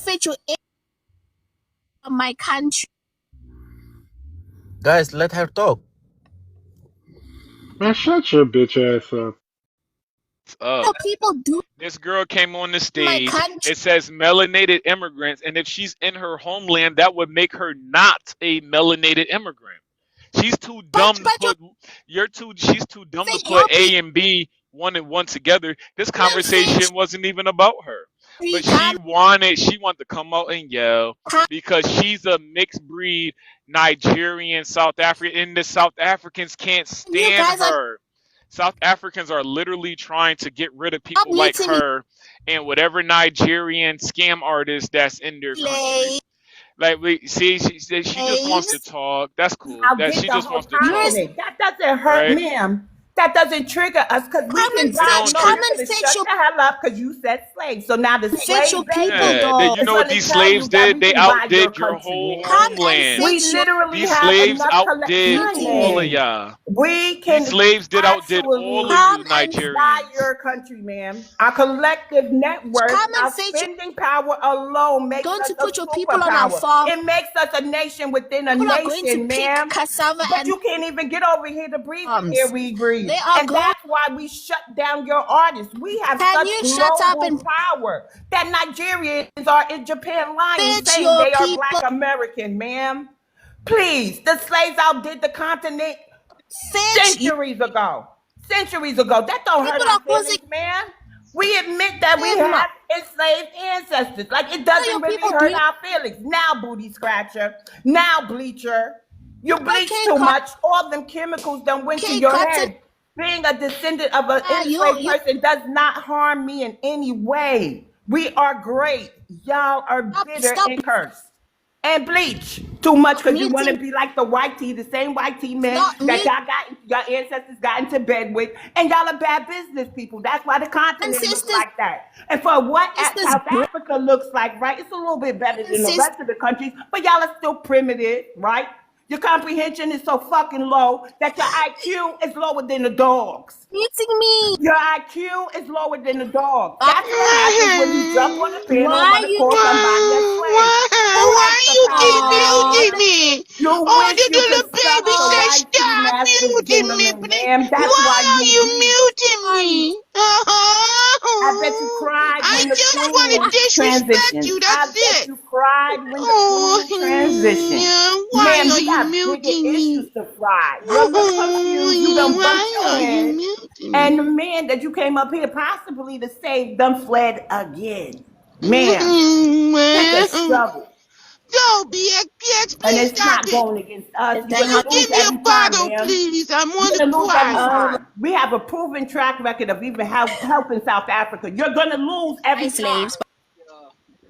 Fit you in my country. Guys, let her talk. Man, shut your bitch ass up. No Up. people do This girl came on the in my stage. country. It says melanated immigrants, and if she's in her homeland, that would make her not a melanated immigrant. She's too dumb to But you put. She's too dumb to think your put A and B one and one together. This people think conversation wasn't even about her. But Africa she wanted to come out and yell because she's a mixed breed Nigerian South African, and the South Africans can't you stand guys are her. South Africans are literally trying to get rid of stop people like muting me. her and whatever Nigerian scam artist that's in their country. Play. Like we see, she just wants to Slaves. talk. That's cool. I'll That get she the just whole wants to talk, continent. That doesn't hurt, right? ma'am. That doesn't trigger us because we Come can and We die. don't fetch. No, Come trigger. you're and gonna fetch shut your the hell up because you said slaves. So now the fetch slave your people, baby Yeah, that you though. know is what gonna these tell slaves you that did? we They can buy your outdid your country, whole man. Come and homeland. We fetch your literally These have slaves enough outdid all of listen. muting. y'all. We These can slaves outdid all of actually Come you and buy Nigerians. your country, ma'am. Our collective net worth, come and our fetch your. spending power alone makes Going us to a put your people on our superpower. farm. It makes us a nation within a People are going to nation, pick ma'am. cassava But and you can't even get over here to breathe the air farms. we breathe. They are And going. that's why we shut down your artists. We have Can such you shut up global and power that Nigerians are in Japan lying, fetch saying your they are people? Black American, ma'am. Please, the slaves outdid the continent Fetch you. centuries ago. Centuries ago. That don't hurt People our are causing feelings, man. We admit that we them. have enslaved ancestors. Like it What are doesn't your really people hurt doing? our feelings. Now, booty scratcher. Now, bleacher. You bleach Okay, too much. All them chemicals done went to your cotton. head. Being a descendant of an You enslaved person does not harm me in any way. We are great. Y'all are bitter stop and cursed. And bleach too much because you want to muting. be like the white tea, the same white tea men Stop that mute your ancestors got into bed with, and y'all are bad business people. That's why the continent looks ancestors. like that. And for what Sisters, South Africa looks like, right? It's a little bit better than the sis, rest of the countries, but y'all are still primitive, right? Your comprehension is so fucking low that your IQ is lower than the dogs. muting me. Your IQ is lower than the dog. That's what happens when you jump on a panel and Why want to you? call somebody a slave. Who has Why the you keep power, Oh, muting man? me? You Oh, wish the you could little suck baby the said, oh, white tea stop master's muting me, gentleman, please. ma'am. That's Why why are you you bleed. muting honey. me? I bet you cried I when the just want to queen disrespect transitioned. you. I That's bet it. you cried when the Oh, queen transitioned. why Ma'am, are you you got bigger muting me? issues to fry. You're a little confused. You Oh, done bumped why your are you head. muting me? And the man that you came up here possibly to save done fled again. Ma'am, take a Well, shovel. don't BX, And please it's stop not it. going against us. You're Then going how? to Give lose me a every time, bottle, ma'am. please. I want You're to going to lose every quiet. time. We have a proven track record of even helping South Africa. You're going to lose Bye, every time. slaves.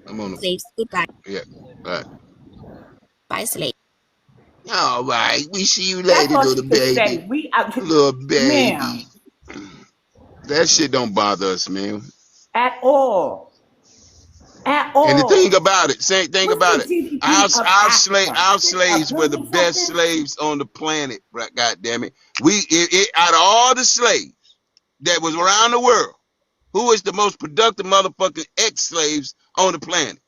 I'm on the, Slaves. Goodbye. yeah, all right. Bye, slaves. All right, we see you That's later, all little she could baby. say. We out, Little ma'am, baby. That shit don't bother us, man. at all. At And the thing all. about it, same thing What's about the it. GDP of Africa? Our Six, a slaves were the billion best something? slaves on the planet. Right? God damn it. Out of all the slaves that was around the world, who is the most productive motherfucking ex-slaves on the planet?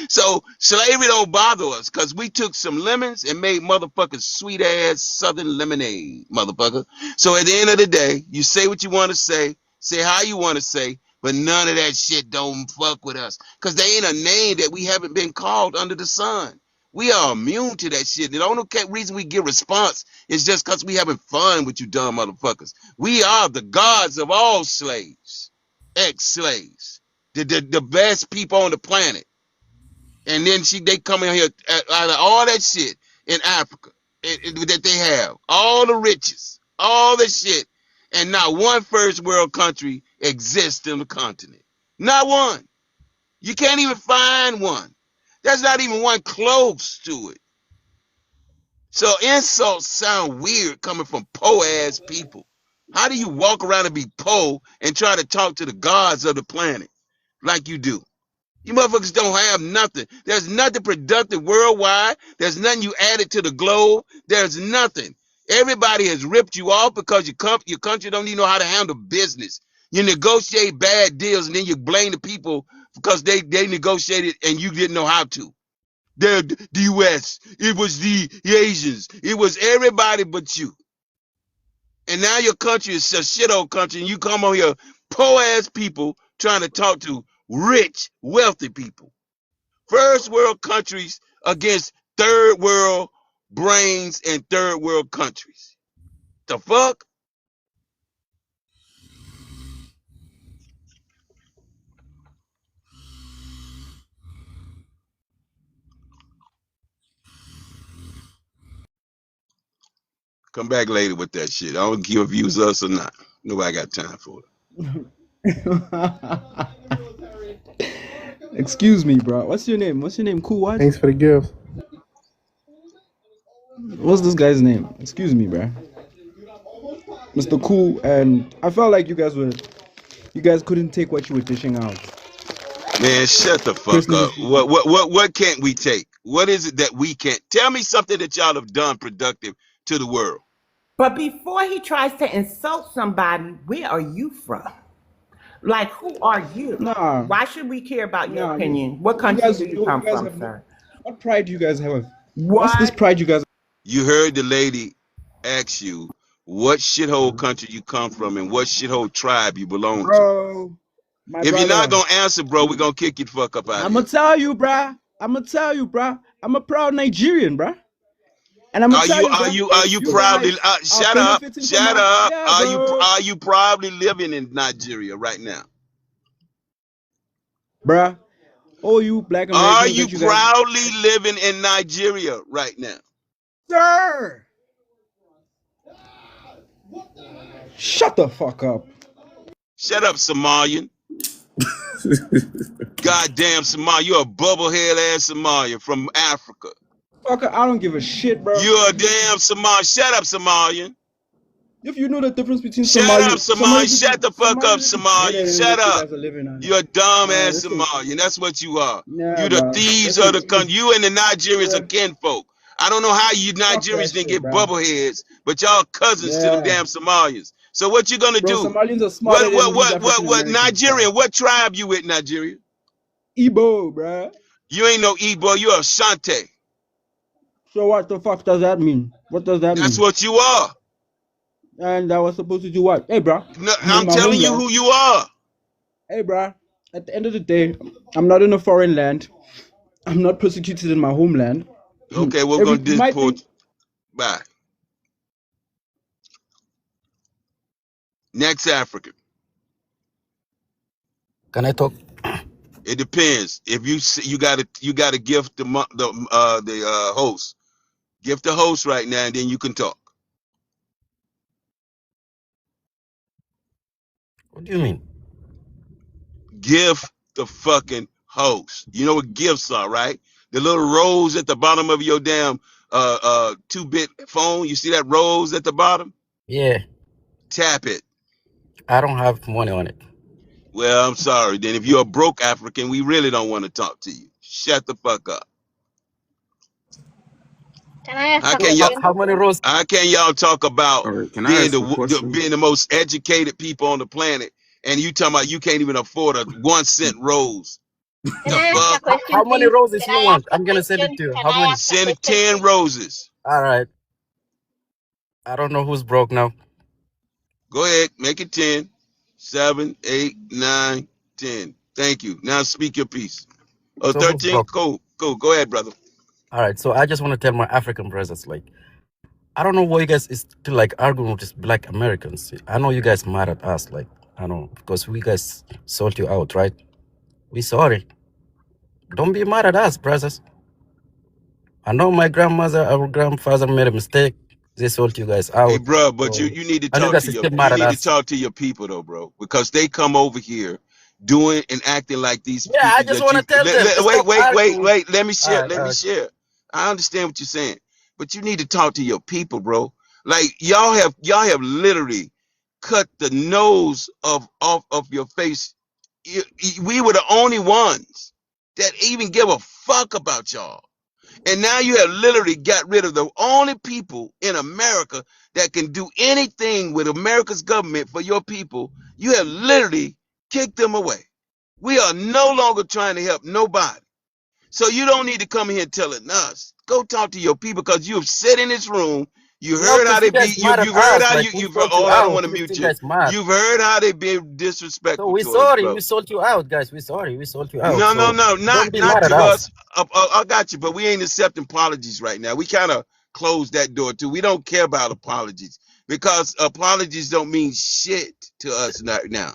So slavery don't bother us because we took some lemons and made motherfuckers sweet ass southern lemonade, motherfucker. So at the end of the day, you say what you want to say how you want to say, but none of that shit don't fuck with us because they ain't a name that we haven't been called under the sun. We are immune to that shit. The only reason we get response is just because we having fun with you dumb motherfuckers. We are the gods of all slaves, ex-slaves, the best people on the planet. And then they come in here out of all that shit in Africa that they have, all the riches, all the shit, and not one first world country exists in the continent. Not one. You can't even find one. There's not even one close to it. So insults sound weird coming from poor ass people. How do you walk around and be poor and try to talk to the gods of the planet like you do? You motherfuckers don't have nothing. There's nothing productive worldwide. There's nothing you added to the globe. There's nothing. Everybody has ripped you off because your country don't even know how to handle business. You negotiate bad deals and then you blame the people because they negotiated and you didn't know how to. The U.S., it was the Asians, it was everybody but you. And now your country is a shithole country and you come on here, poor ass people trying to talk to rich, wealthy people. First world countries against third world brains and third world countries. The fuck? Come back later with that shit. I don't care if you use us or not. Nobody got time for it. Excuse me, bro. What's your name? What's your name? Cool what? Thanks for the gift. What's this guy's name? Excuse me, bro. Mr. Cool, and I felt like you guys couldn't take what you were dishing out. Man, shut the fuck Personally up. speaking. What can't we take? What is it that we can't? Tell me something that y'all have done productive to the world. But before he tries to insult somebody, where are you from? Like, who are you? Nah, Why should we care about your nah. opinion? What You country guys, do you come you guys from, have sir? what pride do you guys have? What's this What? pride you guys? You heard the lady ask you what shithole country you come from and what shithole tribe you belong to. Bro, my If you're not brother. gonna answer, bro, we're gonna kick you the fuck up out of I'ma here. tell you, bruh. I'ma tell you, bruh. I'm a proud Nigerian, bruh. And I'ma Are tell you you, are bruh, you are if you you proudly guys are shut up, benefiting from shut my up. yeah, bro. Are you proudly living in Nigeria right now? Bruh, all you black Are Americans you that you guys proudly living in Nigeria right now? Sir, shut the fuck up. Shut up, Somalian. Goddamn Somalia. You're a bubblehead ass Somalian from Africa. Fucker, I don't give a shit, bro. You're a damn Somalian. Shut up, Somalian. If you know the difference between Shut up, Somalian. Somalians, Shut the fuck up, is better Somalian. than Shut what you up. guys are living on. You're a dumb Nah, ass this is Somalian. That's what you are. nah, You the bro. thieves This of the is country. You and the Nigerians are yeah. kinfolk. I don't know how you Fuck that Nigerians didn't shit, get bro. bubbleheads, but y'all cousins to them Yeah, damn Somalians. So what you gonna bro. do? Somalians are smarter than these African What Americans, bro. Nigerian? What tribe you with, Nigeria? Igbo, bro. You ain't no Igbo. You're a Shante. So what the fuck does that mean? What does that That's mean? what you are. And I was supposed to do what? Hey, bro. No, I'm in I'm my telling you homeland. who you are. Hey, bro. At the end of the day, I'm not in a foreign land. I'm not persecuted in my homeland. Okay, we're Every gonna my deport thing. you. Bye. Next African. Can I talk? It depends. If you got to gift the host. Gift the host right now, and then you can talk. What do you mean? Gift the fucking host. You know what gifts are, right? The little rose at the bottom of your damn 2-bit phone. You see that rose at the bottom? Yeah, Tap it. I don't have money on it. Well, I'm sorry. Then if you're a broke African, we really don't want to talk to you. Shut the fuck up. Can I ask How a can So y'all? question? how many rows? How can y'all talk about All right, can I being ask a question? being the most educated people on the planet, and you talking about you can't even afford a 1 cent rose? Can The I ask a fuck? question, How many please? roses Can you I want? ask a I'm gonna send it question? to you. Can How I many? ask a Send question, 10 please? roses. All right. I don't know who's broke now. Go ahead, make it 10. 7, 8, 9, 10. Thank you. Now speak your piece. Oh, So who's 13? broke? Cool. Cool. Go ahead, brother. All right. So I just want to tell my African brothers, like, I don't know why you guys is still like arguing with these black Americans. I know you guys mad at us, like, I know, because we guys sold you out, right? We sorry. Don't be mad at us, brothers. I know my grandmother, our grandfather made a mistake. They sold you guys Hey, out. bro, but So, you need to and you talk guys to is your still mad at us. people though, bro, because they come over here doing and acting like these Yeah, I people just that want to you tell them, wait, stop arguing. let me All share, right, all right. I understand what you're saying, but you need to talk to your people, bro. Like y'all have literally cut the nose off of your face. We were the only ones that even give a fuck about y'all. And now you have literally got rid of the only people in America that can do anything with America's government for your people. You have literally kicked them away. We are no longer trying to help nobody. So you don't need to come here telling us. Go talk to your people because you have sat in this room. You No, heard how because they you be. guys mad at You've heard us. how Like, we you've. sold you Oh, I don't out. want to You mute still you. guys mad. You've heard how they been So disrespectful we to us, sorry. We bro. sold you out, guys. We sorry. We sold you out. No, no, So no, don't be not mad at to us. us. I got you, but we ain't accepting apologies right now. We kind of closed that door too. We don't care about apologies because apologies don't mean shit to us right now.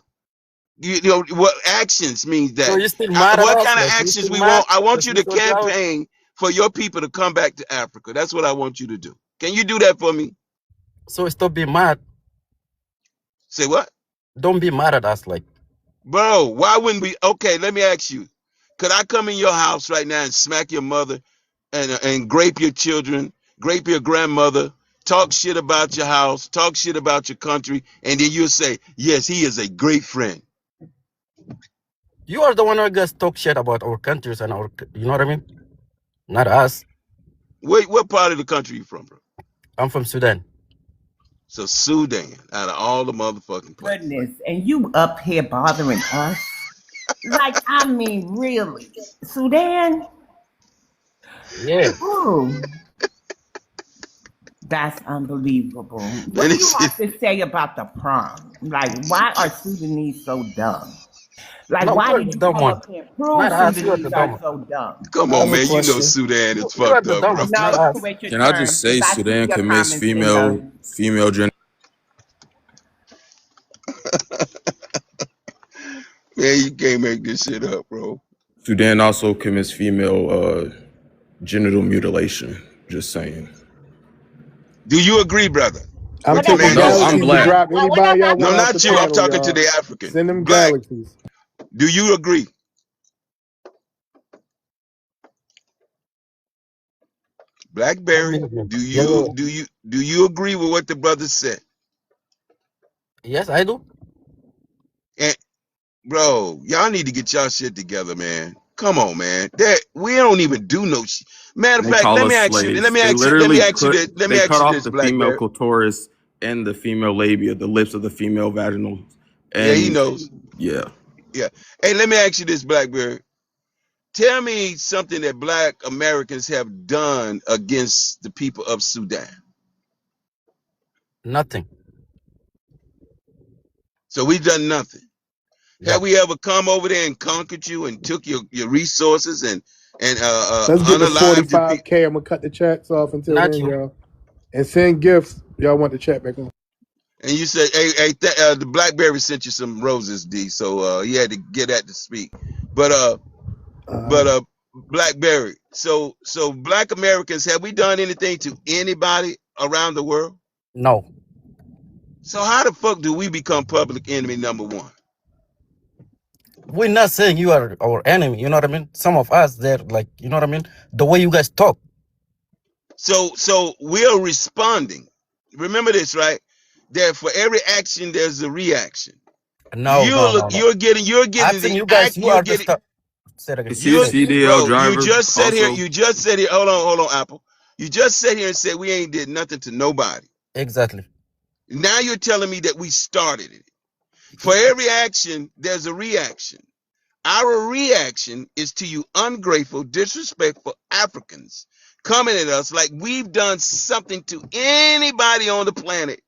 You know what actions means So that? you still mad at What us? kind of Like, you actions still we mad want? I want because you we to sold you out? campaign for your people to come back to Africa. That's what I want you to do. Can you do that for me? So stop being mad. Say what? Don't be mad at us. Like, Bro, why wouldn't we? Okay, let me ask you. Could I come in your house right now and smack your mother and grape your children, grape your grandmother, talk shit about your house, talk shit about your country, and then you'll say, yes, he is a great friend. You are the one who guys talk shit about our countries and our, you know what I mean? Not us. Wait, what part of the country you from, bro? I'm from Sudan. So Sudan, out of all the motherfucking places. Goodness, and you up here bothering us? Like, I mean, really, Sudan? Yeah. Ooh, that's unbelievable. What And do you it's, have to say about the prom? Like, why are Sudanese so dumb? Like, No, you why are did the you dumb come one. up here and prove Not us. You are the Sudanese dumb are one. so dumb? come I on, have a man. You know question. Sudan is You are fucked the up, dumb bro. one. Not No, us. wait your Can I just turn, say because I see Sudan your commits comments in the. female gender? Man, you can't make this shit up, bro. Sudan also commits female genital mutilation. Just saying. Do you agree, brother? I'm What With the that taking got man to No, do just I'm with said? galaxies to black. drop what that anybody got y'all to No, want do off with the not you. I'm panel, talking to y'all. the African. Send them Black, galaxies. do you agree? Blackberry, do Yeah, yeah, you yeah. do you do you agree with what the brother said? Yes, I do. And bro, y'all need to get y'all shit together, man. Come on, man. That we don't even do no shit. Matter of They fact, call let me us ask you. Let slaves. me They ask you. Let me literally ask you this. Let me cut ask you off this, the female Blackberry. clitoris and the female labia, the lips of the female vaginal. Yeah, he And knows. yeah. Yeah. Hey, let me ask you this, Blackberry. Tell me something that Black Americans have done against the people of Sudan. Nothing. So we've done nothing. Have Yep. we ever come over there and conquered you and took your resources and Let's get to unalived your people? 45K. I'm gonna cut the chats off until Not then, you. y'all. And send gifts. Y'all want the chat back on. And you said, hey, the Blackberry sent you some roses, D. So he had to get that to speak. But Uh, Blackberry. So Black Americans, have we done anything to anybody around the world? No. So how the fuck do we become public enemy number one? We're not saying you are our enemy. You know what I mean? Some of us, they're like, you know what I mean? The way you guys talk. So we are responding. Remember this, right? That for every action, there's a reaction. No, no, no, no. You're getting I've seen the you guys. act. You You're are the getting stuff. Say it again. Is he a you Say it. CDL bro. You driver just said here. also? You just said here. Hold on, Apple. You just said here and said we ain't did nothing to nobody. Exactly. Now you're telling me that we started it. For every action, there's a reaction. Our reaction is to you ungrateful, disrespectful Africans coming at us like we've done something to anybody on the planet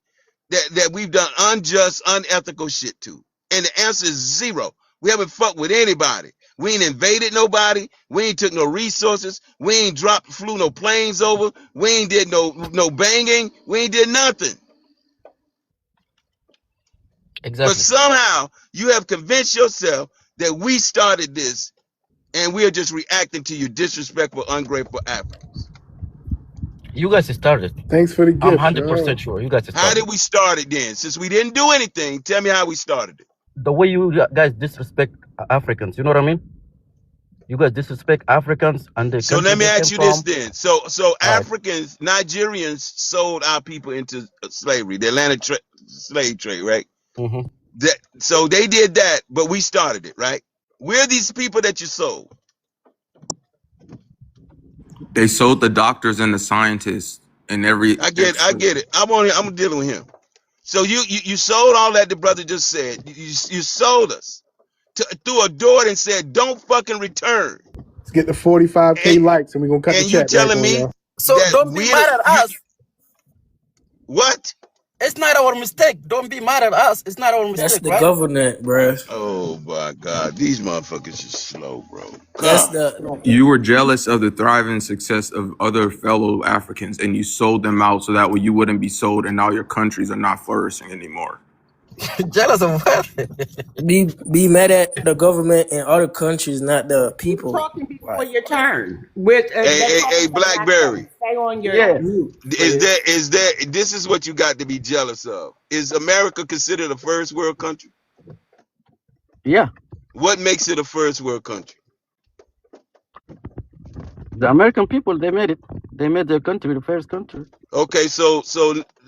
that we've done unjust, unethical shit to. And the answer is zero. We haven't fucked with anybody. We ain't invaded nobody. We ain't took no resources. We ain't flew no planes over. We ain't did no banging. We ain't did nothing. But Exactly. somehow you have convinced yourself that we started this and we're just reacting to you disrespectful, ungrateful Africans. You guys started. thanks for the I'm gift, y'all. 100% sure you guys How started. did we start it then? Since we didn't do anything, tell me how we started it. The way you guys disrespect Africans. You know what I mean? You guys disrespect Africans and the So country let me they ask came you this from. then. So All right. Africans, Nigerians sold our people into slavery, the Atlantic slave trade, right? Mm-hmm. So they did that, but we started it, right? We're these people that you sold. They sold the doctors and the scientists and every I get it. I'm dealing with him. So you sold all that the brother just said. You sold us through a door and said, don't fucking return. Let's get the 45K And likes, and we're gonna cut the and you chat back telling on, me y'all. So that don't be mad at us. what? It's not our mistake. Don't be mad at us. It's not our That's mistake, the right? government, bruh. Oh my God, these motherfuckers are slow, bro. That's God. the You were jealous of the thriving success of other fellow Africans and you sold them out so that way you wouldn't be sold and now your countries are not flourishing anymore. Jealous of what? be mad at the government in other countries, not the Keep people. talking before Like your turn. With they call Hey, us a black Blackberry. woman. Stay on your Yeah. mute, Is please. this is what you got to be jealous of? Is America considered a first world country? Yeah. What makes it a first world country? The American people, they made it. They made their country the first country. Okay, so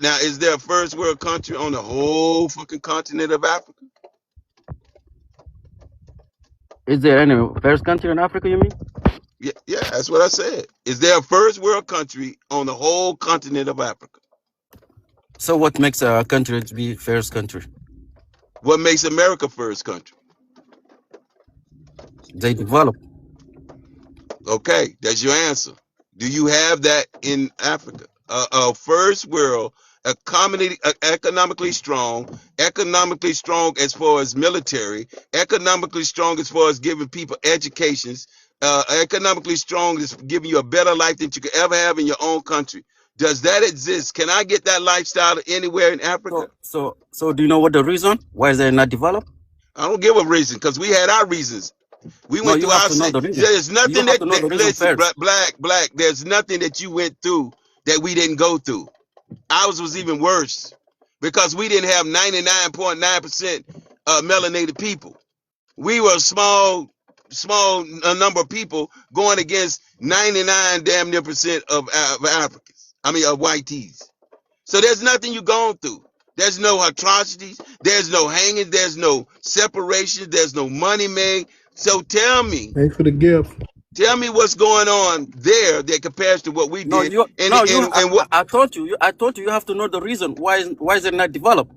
now is there a first world country on the whole fucking continent of Africa? Is there any first country in Africa, you mean? Yeah, that's what I said. Is there a first world country on the whole continent of Africa? So what makes a country to be first country? What makes America first country? They develop. Okay, that's your answer. Do you have that in Africa? A first world, economically strong as far as military, economically strong as far as giving people educations, economically strong as giving you a better life than you could ever have in your own country. Does that exist? Can I get that lifestyle anywhere in Africa? So do you know what the reason? Why is they not developed? I don't give a reason because we had our reasons. We No, went you through have our. to know the reason. There's You nothing have to know the reason listen, first. black. There's nothing that you went through that we didn't go through. Ours was even worse because we didn't have 99.9% melanated people. We were a small number of people going against 99 damn near percent of Africans. I mean, of whiteys. So there's nothing you've gone through. There's no atrocities. There's no hanging. There's no separation. There's no money made. So tell me Thanks for the gift. what's going on there that compares to what we No, did. you. No, you. And what? I told you. I told you. You have to know the reason. Why is it not developed?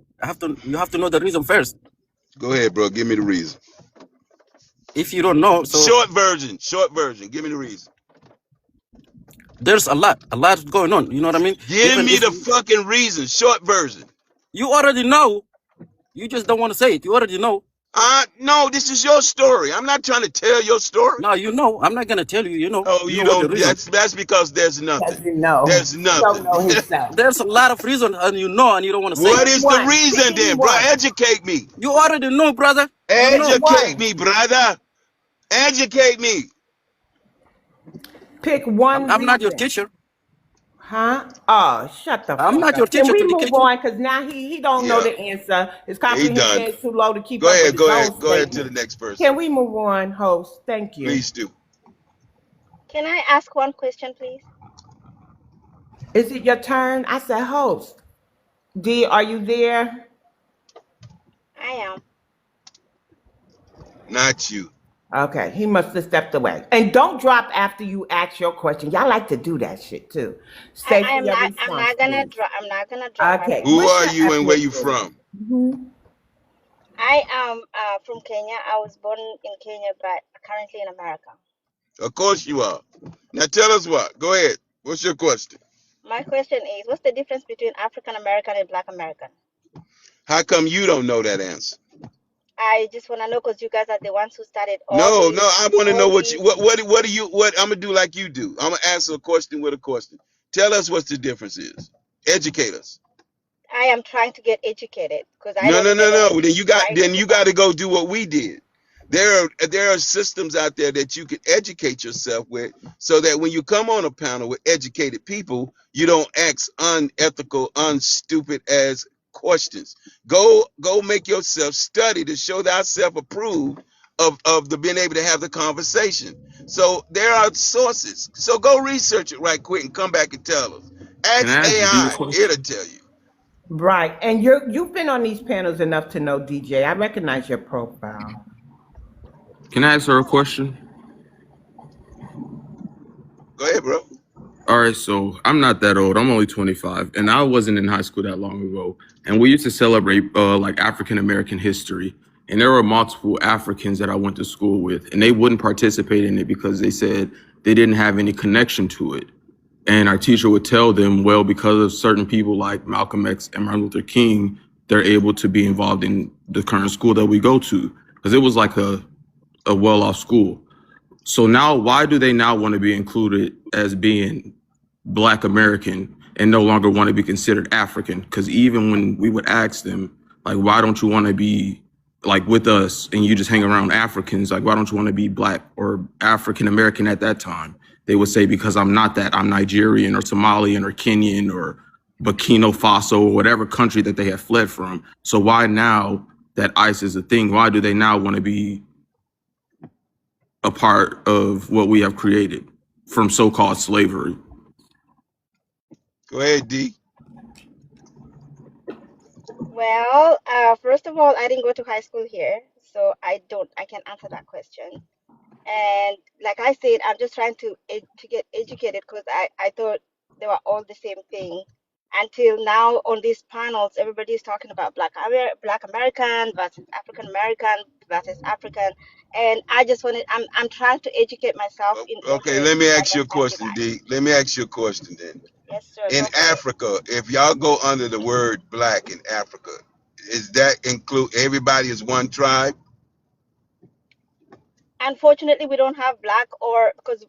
You have to know the reason first. Go ahead, bro. Give me the reason. If you don't know, so Short version. Give me the reason. there's a lot going on. You know what I mean? Give Even me if the fucking reason. Short version. you already know, you just don't want to say it. You already know. No, this is your story. I'm not trying to tell your story. No, you know. I'm not gonna tell you. You know. Oh, you don't. That's because there's nothing. Doesn't know. There's He nothing. don't know himself. There's a lot of reason, and you know, and you don't want to say. What it. is the reason then, bro? Educate me. You already know, brother. Educate me, brother. Educate me. Pick one. I'm not your teacher. Huh? Oh, shut the fuck I'm not up. your teacher. Can we to move educate you. on? Because now he don't know the answer. His comprehension is too low to keep Go up ahead. with Go his ahead. own Go ahead to statement. the next person. Can we move on, host? Thank you. Please do. Can I ask one question, please? Is it your turn? I said host. D, are you there? I am. Not you. Okay, he must have stepped away. And don't drop after you ask your question. Y'all like to do that shit too. Stay for your response. I'm not gonna drop. Okay. Who are you and where you from? Mm-hmm. I am from Kenya. I was born in Kenya, but currently in America. Of course you are. Now tell us what. Go ahead. What's your question? My question is, what's the difference between African American and Black American? How come you don't know that answer? I just want to know because you guys are the ones who started all No, these, I want to know what do you I'm gonna do like you do. I'm gonna answer a question with a question. Tell us what the difference is. Educate us. I am trying to get educated because I No. don't know. Then you got to go do what we did. There are systems out there that you can educate yourself with, so that when you come on a panel with educated people, you don't ask unethical, unstupid as questions. Go make yourself study to show thyself approved of the being able to have the conversation. So there are sources. So go research it right quick and come back and tell us. Ask AI, it'll tell you. Right. And you've been on these panels enough to know, DJ. I recognize your profile. Can I ask her a question? Go ahead, bro. All right, so I'm not that old. I'm only 25, and I wasn't in high school that long ago. And we used to celebrate like African American history. And there were multiple Africans that I went to school with, and they wouldn't participate in it because they said they didn't have any connection to it. And our teacher would tell them, well, because of certain people like Malcolm X and Martin Luther King, they're able to be involved in the current school that we go to, because it was like a well-off school. So now, why do they now want to be included as being Black American and no longer want to be considered African? Because even when we would ask them, like, why don't you want to be like with us and you just hang around Africans, like, why don't you want to be Black or African American at that time? They would say, because I'm not that. I'm Nigerian or Somalian or Kenyan or Burkina Faso or whatever country that they have fled from. So why now that ICE is a thing, why do they now want to be a part of what we have created? from so-called slavery. Go ahead, D. Well, first of all, I didn't go to high school here, so I can't answer that question. And like I said, I'm just trying to get educated because I thought they were all the same thing. Until now, on these panels, everybody's talking about Black American versus African American versus African, and I just wanted I'm trying to educate myself in Okay, interest let me to ask you a understand you question, guys. D. Let me ask you a question then. Yes, sir. In Go for it. Africa, if y'all go under the word black in Africa, is that include everybody as one tribe? Unfortunately, we don't have black or because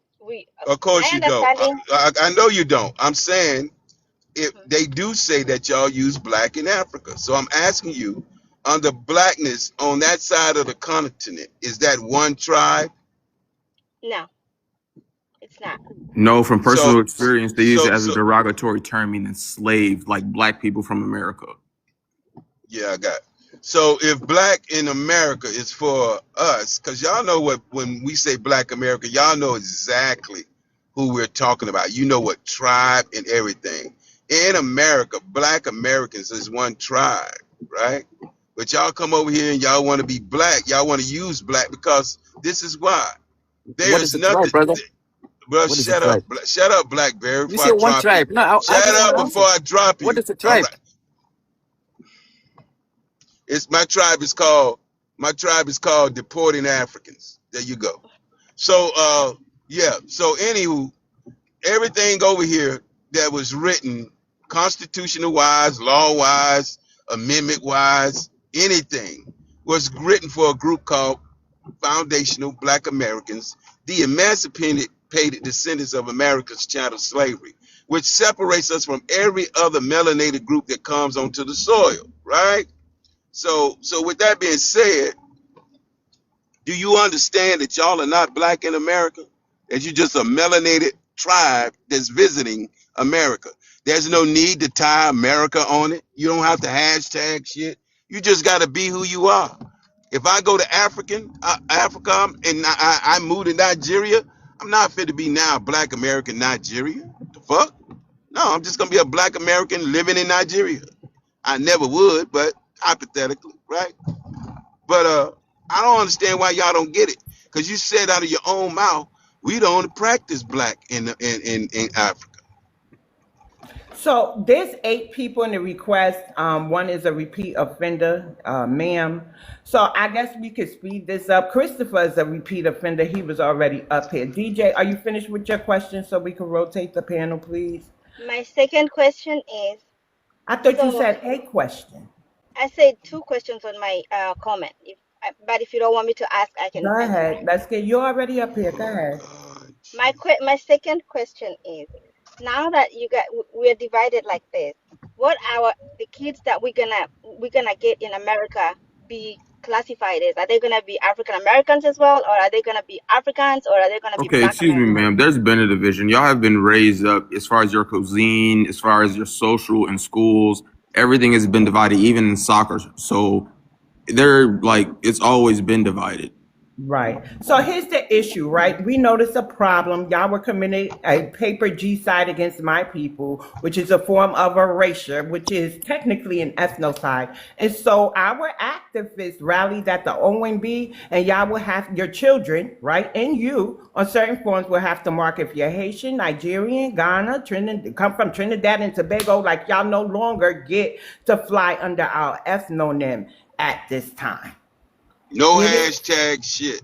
Of course my you don't. understanding. I know you don't. I'm saying if Mhm. they do say that y'all use black in Africa. So I'm asking you, under blackness on that side of the continent, is that one tribe? No, it's not. No, from So personal experience, they use so it as a so derogatory term meaning enslaved, like black people from America. yeah, I got it. So if black in America is for us, because y'all know what when we say black America, y'all know exactly who we're talking about. You know what tribe and everything. In America, black Americans is one tribe, right? But y'all come over here and y'all want to be black. Y'all want to use black because this is why. What is There's the tribe, nothing, brother? bro. What is the Shut up, tribe? shut up, Blackberry, You before say I one drop you. tribe. No, I Shut just want up to before answer. I drop What you. is the All tribe? right. It's my tribe is called deporting Africans. There you go. So yeah. So anywho, everything over here that was written constitutional wise, law wise, amendment wise, anything was written for a group called Foundational Black Americans, the emancipated descendants of America's chattel slavery, which separates us from every other melanated group that comes onto the soil, right? So with that being said, do you understand that y'all are not black in America? That you're just a melanated tribe that's visiting America. There's no need to tie America on it. You don't have to hashtag shit. You just got to be who you are. If I go to Africa and I move to Nigeria, I'm not fit to be now a black American Nigeria. The fuck? No, I'm just gonna be a black American living in Nigeria. I never would, but hypothetically, right? But I don't understand why y'all don't get it. Cause you said out of your own mouth, we don't practice black in Africa. So there's 8 people in the request. One is a repeat offender, ma'am. So I guess we could speed this up. Christopher is a repeat offender. He was already up here. DJ, are you finished with your question so we can rotate the panel, please? My second question is, I thought you so said a question. I said two questions on my comment. But if you don't want me to ask, Go I can ahead. ask. Let's get you already up here. Go ahead. My second question is, now that we're divided like this, what our the kids that we're gonna get in America be classified as? Are they gonna be African Americans as well, or are they gonna be Africans, or are they gonna be Okay, Black excuse me, Americans? ma'am. There's been a division. Y'all have been raised up as far as your cuisine, as far as your social and schools. Everything has been divided, even in soccer. So they're like, it's always been divided. Right. So here's the issue, right? We noticed a problem. Y'all were committing a paper genocide against my people, which is a form of erasure, which is technically an ethnocide. And so our activists rallied at the OMB, and y'all will have your children, right, and you on certain forms will have to mark if you're Haitian, Nigerian, Ghana, Trinidad, come from Trinidad and Tobago, like y'all no longer get to fly under our ethnonym at this time. No Get it? hashtag shit.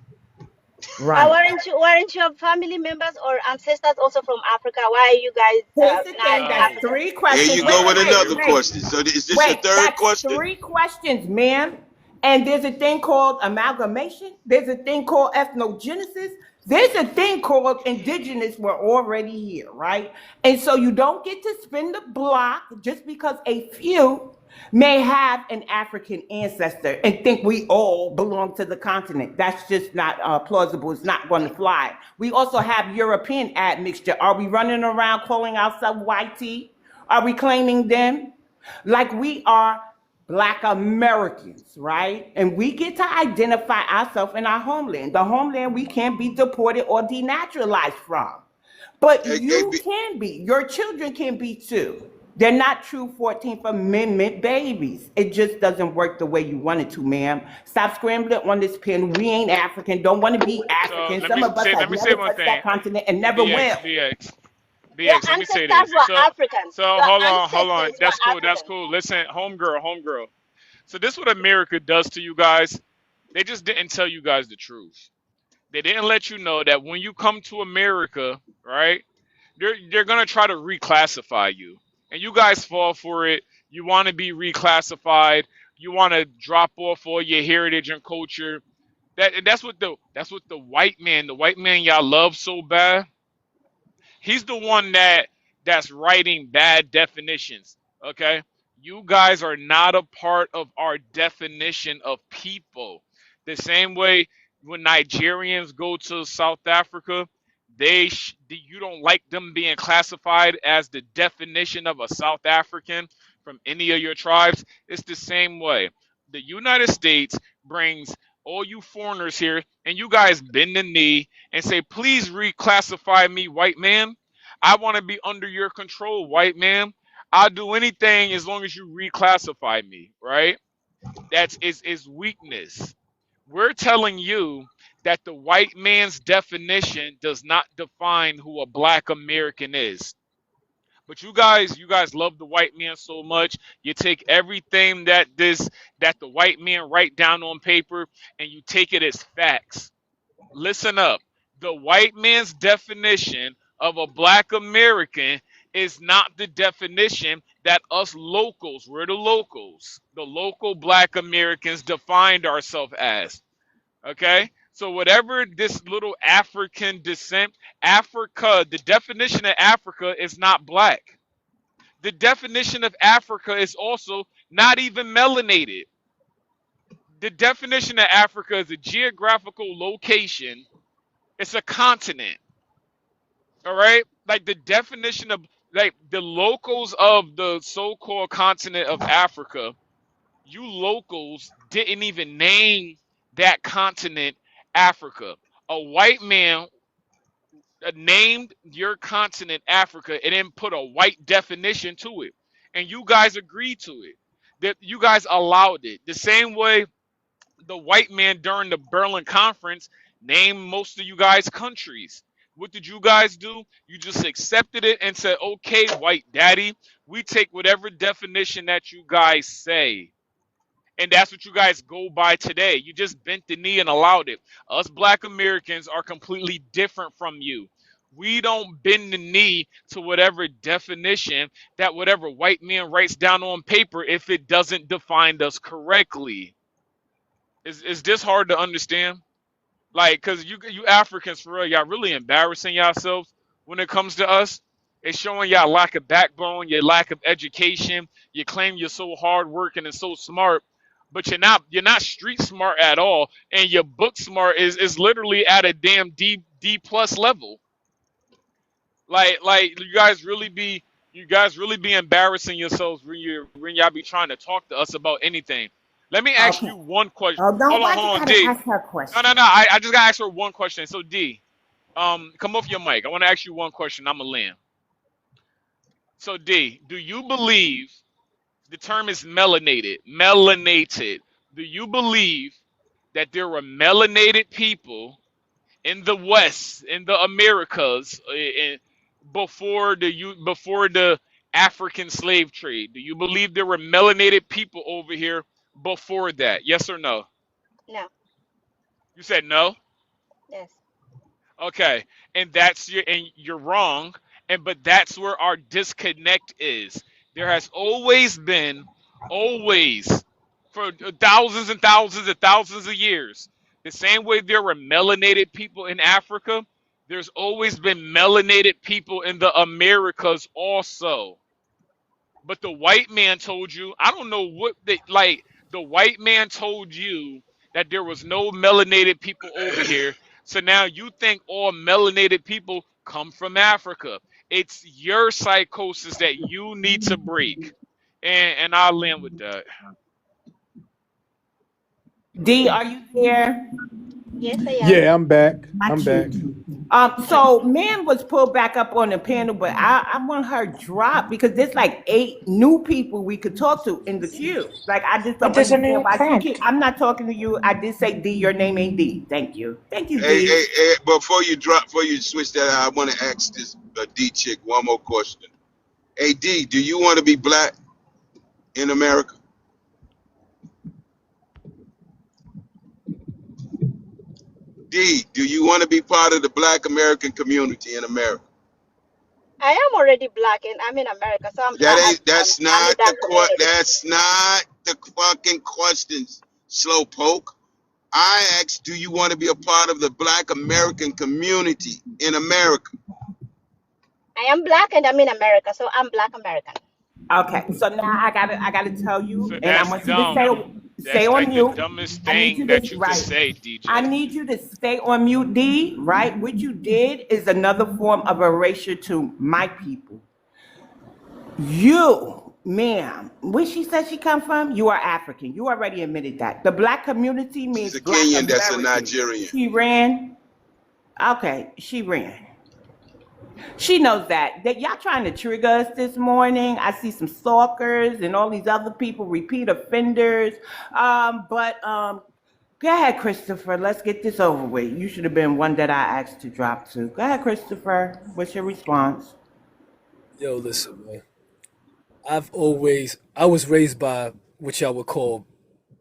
But Right. weren't your family members or ancestors also from Africa? Why are you guys Here's the not thing. That's No, African? 3 Here questions. you Wait, go wait, with wait, another wait, question. So is this your wait. third That's question? 3 questions, ma'am. And there's a thing called amalgamation. There's a thing called ethnogenesis. There's a thing called indigenous. We're already here, right? And so you don't get to spin the block just because a few may have an African ancestor and think we all belong to the continent. That's just not plausible. It's not going to fly. We also have European admixture. Are we running around calling ourselves YT? Are we claiming them? Like we are Black Americans, right? And we get to identify ourselves in our homeland, the homeland we can't be deported or denaturalized from. But Hey, you can be. Your children can be too. They're not true 14th Amendment babies. It just doesn't work the way you want it to, ma'am. Stop scrambling on this pen. We ain't African. Don't want to be So African. let me Some of us say have never one touched that thing. continent and never BX, will. BX, Your BX. Let me say ancestors this. were So African. so Your hold on. ancestors That's were cool. That's African. cool. Listen, homegirl, homegirl. So this is what America does to you guys. They just didn't tell you guys the truth. They didn't let you know that when you come to America, right? They're gonna try to reclassify you, and you guys fall for it. You want to be reclassified. You want to drop off all your heritage and culture. That's what the white man y'all love so bad. He's the one that's writing bad definitions. Okay, you guys are not a part of our definition of people. The same way when Nigerians go to South Africa, you don't like them being classified as the definition of a South African from any of your tribes. It's the same way. The United States brings all you foreigners here, and you guys bend the knee and say, please reclassify me, white man. I want to be under your control, white man. I'll do anything as long as you reclassify me, right? That's is weakness. We're telling you that the white man's definition does not define who a black American is. But you guys love the white man so much. You take everything that the white man write down on paper and you take it as facts. Listen up. The white man's definition of a black American is not the definition that us locals, we're the local black Americans defined ourselves as. Okay? So whatever this little African descent, Africa, the definition of Africa is not black. The definition of Africa is also not even melanated. The definition of Africa is a geographical location. It's a continent. All right? Like the definition of like the locals of the so-called continent of Africa, you locals didn't even name that continent Africa. A white man named your continent Africa and then put a white definition to it. And you guys agreed to it. That you guys allowed it. The same way the white man during the Berlin Conference named most of you guys countries. What did you guys do? You just accepted it and said, okay, white daddy, we take whatever definition that you guys say. And that's what you guys go by today. You just bent the knee and allowed it. Us black Americans are completely different from you. We don't bend the knee to whatever definition that whatever white man writes down on paper if it doesn't define us correctly. Is this hard to understand? Like, cause you Africans for real, y'all really embarrassing yourselves when it comes to us. It's showing y'all lack of backbone, your lack of education. You claim you're so hardworking and so smart, but you're not street smart at all, and your book smart is literally at a damn D plus level. Like you guys really be embarrassing yourselves when y'all be trying to talk to us about anything. Let me ask Okay. you one question. Oh, no, why Hold you on, gotta D. ask her a No, question? no, no. I just gotta ask her one question. So D, come off your mic. I want to ask you one question. I'm a land. So D, do you believe the term is melanated? Melanated. Do you believe that there were melanated people in the West, in the Americas, before the African slave trade? Do you believe there were melanated people over here before that? Yes or no? No. You said no. Yes. Okay, and you're wrong, and but that's where our disconnect is. There has always for thousands and thousands and thousands of years, the same way there were melanated people in Africa, there's always been melanated people in the Americas also. But the white man told you, I don't know what the white man told you that there was no melanated people over here. So now you think all melanated people come from Africa. It's your psychosis that you need to break. And I'll land with that. D, are you there? Yes, I am. Yeah, I'm back. I'm Not back. you. So man was pulled back up on the panel, but I want her dropped because there's like 8 new people we could talk to in the queue. Like I just But don't there's a understand new why she prompt. keep. I'm not talking to you. I did say D. Your name ain't D. Thank you. Thank you, Hey, D. before you switch that out, I want to ask this D chick one more question. Hey D, do you want to be black in America? D, do you want to be part of the black American community in America? I am already black and I'm in America, so That's I'm in not that community. that's not the fucking questions, slowpoke. I asked, do you want to be a part of the black American community in America? I am black and I'm in America, so I'm black American. Okay, so now I gotta tell you, So and I that's want you to dumb. stay That's on like the mute. dumbest I need thing you to that you could right. say, I DJ. need you to stay on mute, D. Right? What you did is another form of erasure to my people. You, ma'am, where she said she come from, you are African. You already admitted that. The black community She's means a black Kenyan, that's a American. Nigerian. She ran. Okay, she ran. She knows that. That y'all trying to trigger us this morning. I see some stalkers and all these other people, repeat offenders. But go ahead, Christopher. Let's get this over with. You should have been one that I asked to drop to. Go ahead, Christopher. What's your response? Yo, listen, man. I was raised by what y'all would call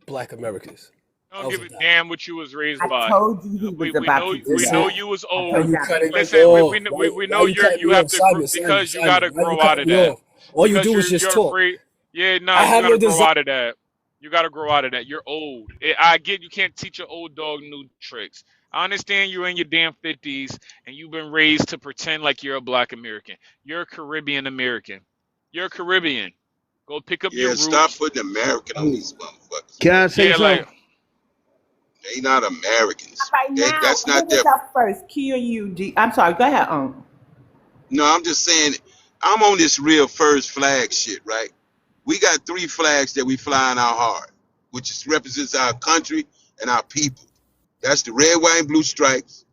black Americans. I I don't was give a a black. damn what you was raised I by. told you he was about to do We know Listen, that. you was I why old. told you y'all the cutting me first Listen, time. off? we Why know you cutting you me have off? to grow Simon, Simon, because you got Simon. to Why you grow out cutting of me that. off? All you Because do is just you're talk. afraid. Yeah, nah, I you have got no to grow desire. out of that. You got to grow out of that. You're old. I get you can't teach an old dog new tricks. I understand you're in your damn 50s and you've been raised to pretend like you're a black American. You're a Caribbean American. You're Caribbean. Go pick up your Yeah, stop roots. putting American on these motherfuckers, Can bro. I say Yeah, something? like They not Americans. Right now, That's who not their. was up first? Key or you? D? I'm sorry. Go ahead, No, I'm just saying. I'm on this real first flag shit, right? We got 3 flags that we fly in our heart, which is, represents our country and our people. That's the red, white, and blue stripes,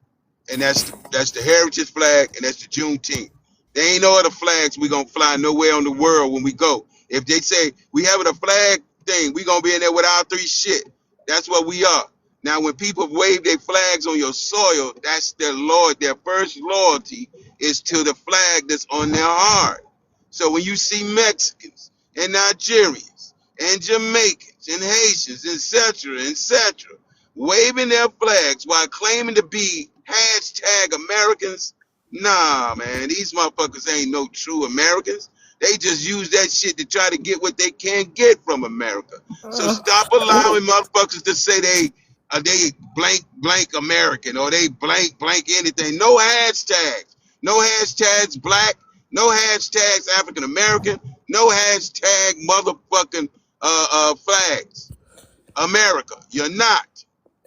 and that's the heritage flag, and that's the Juneteenth. There ain't no other flags we gonna fly nowhere on the world when we go. If they say we having a flag thing, we gonna be in there with our 3 shit. That's what we are. Now, when people wave their flags on your soil, that's their Lord. Their first loyalty is to the flag that's on their heart. So when you see Mexicans and Nigerians and Jamaicans and Haitians, etc., waving their flags while claiming to be hashtag Americans, nah, man, these motherfuckers ain't no true Americans. They just use that shit to try to get what they can get from America. So stop allowing motherfuckers to say they blank blank American or they blank blank anything. No hashtags. No hashtags black. No hashtags African American. No hashtag motherfucking flags. America. You're not.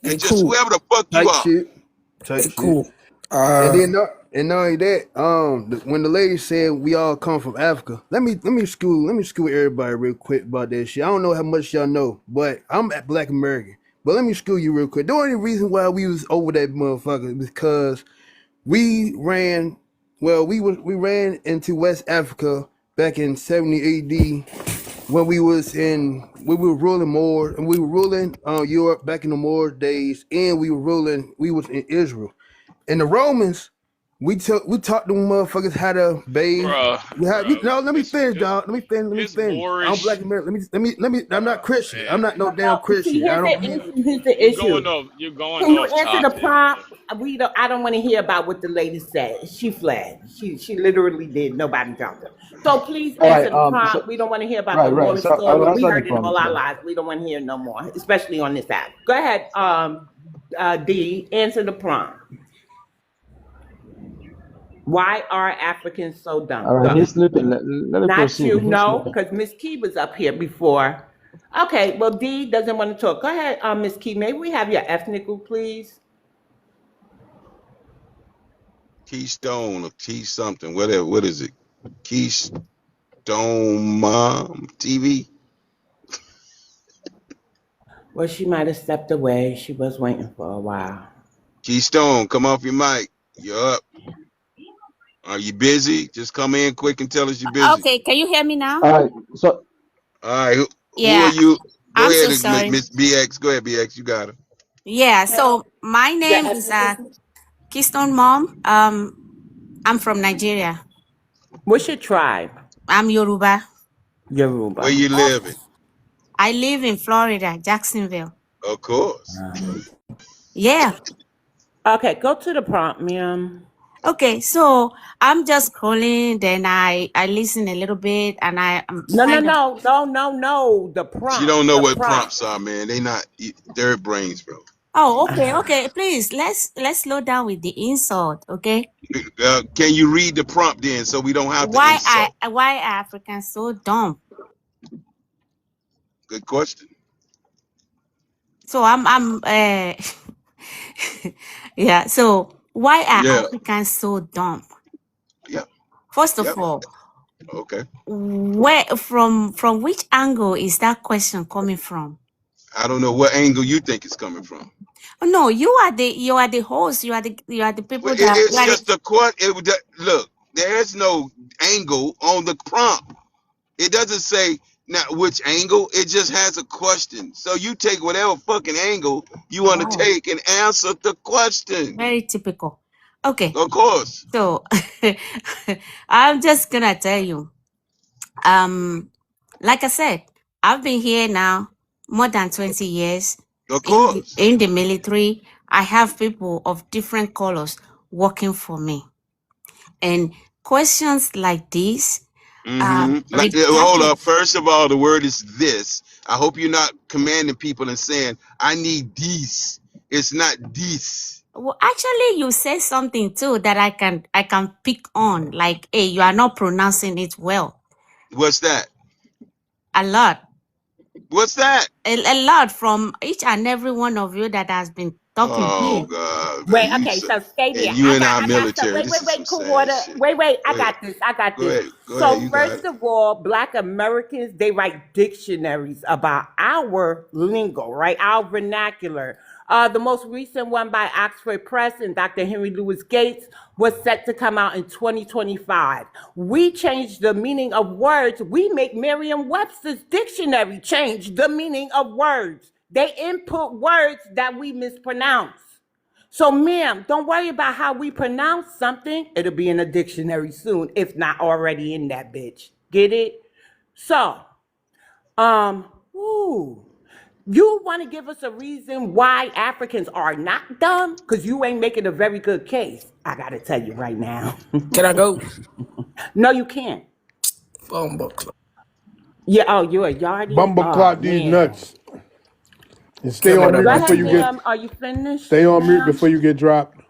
You're Hey, just cool. whoever the fuck you Type are. shit. Hey, Type shit. cool. And then not only that, when the lady said we all come from Africa, let me school everybody real quick about that shit. I don't know how much y'all know, but I'm a Black American. But let me school you real quick. The only reason why we was over that motherfucker is because we ran. Well, we ran into West Africa back in 70 AD when we were ruling more and we were ruling Europe back in the Moor days, and we was in Israel. And the Romans, we taught them motherfuckers how to bathe. No, let me finish, dog. Let me this finish. I'm Black Moorish. American. Let me. I'm not Christian. I'm Man, not no damn See, Christian. I here's don't the believe. issue. Here's the you're issue. going off. You're going Can you off answer the topic, man. prompt? We don't. I don't want to hear about what the lady said. She fled. She literally did. Nobody dropped her. So please All right. answer the So prompt. We don't want to hear about the right. Moorish So I'll story. We answer the heard it all prompt. our Yeah. lives. We don't want to hear no more, especially on this app. Go ahead, D. Answer the prompt. Why are Africans so All dumb? right. Go. He's sleeping. Let me Not proceed. you, He's no, sleeping. because Miss Key was up here before. Okay, well, D doesn't want to talk. Go ahead, Miss Key. Maybe we have your ethnical, please. Keystone or Key something, whatever. What is it? Keystone Mom TV? Well, she might have stepped away. She was waiting for a while. Keystone, come off your mic. You're up. Are you busy? Just come in quick and tell us you're busy. Okay, can you hear me now? All right. So All right. Who are Yeah, you? Go I'm ahead, so sorry. Miss BX. Go ahead, BX. You got it. Yeah, so my name is Keystone Mom. I'm from Nigeria. What's your tribe? I'm Yoruba. Where Yoruba. you living? I live in Florida, Jacksonville. Of course. Yeah. Okay, go to the prompt, ma'am. Okay, so I'm just calling, then I listen a little bit, and I'm No, no, kind of. no, no, no, no. The She don't know the what prompt. prompts are, man. They not third brains, bro. Oh, okay. Please, let's slow down with the insult, okay? Can you read the prompt then, so we don't have to insult? Why are Africans so dumb? Good question. So I'm yeah. So why are Yeah. Africans so dumb? Yep. First of Yep. all, Okay. where from which angle is that question coming from? I don't know what angle you think it's coming from. Oh, no, you are the host. You are the Well, people that you it's are just a question. Look, there's no angle on the prompt. It doesn't say now which angle. It just has a question. So you take whatever fucking angle you want to wow, take and answer the question. very typical. Okay, Of course. so I'm just gonna tell you. Like I said, I've been here now more than 20 years Of in course. in the military. I have people of different colors working for me. And questions like this, Hold up. regardless. First of all, the word is this. I hope you're not commanding people and saying, I need this. It's not this. Well, actually, you say something too that I can pick on. Like, hey, you are not pronouncing it well. What's that? A lot. What's that? A lot from each and every one of you that has been talking Oh here. God, man. Wait, okay, so stay And there. you in our I got some. military. This is some Cool sad water. shit. Wait, Go I ahead. got this. I got Go this. ahead. Go ahead. So You got first it. of all, Black Americans, they write dictionaries about our lingo, right? Our vernacular. The most recent one by Oxford Press and Dr. Henry Louis Gates was set to come out in 2025. We changed the meaning of words. We make Merriam-Webster's dictionary change the meaning of words. They input words that we mispronounce. So, ma'am, don't worry about how we pronounce something. It'll be in a dictionary soon, if not already in that bitch. Get it? So, ooh, you want to give us a reason why Africans are not dumb? Because you ain't making a very good case. I got to tell you right now. Can I go? No, you can't. Yeah, oh, you're a yardie? Bumble Oh, clock these man. nuts and stay on Go mute before ahead, you get ma'am. Are you finished, stay on mute ma'am? before you get dropped.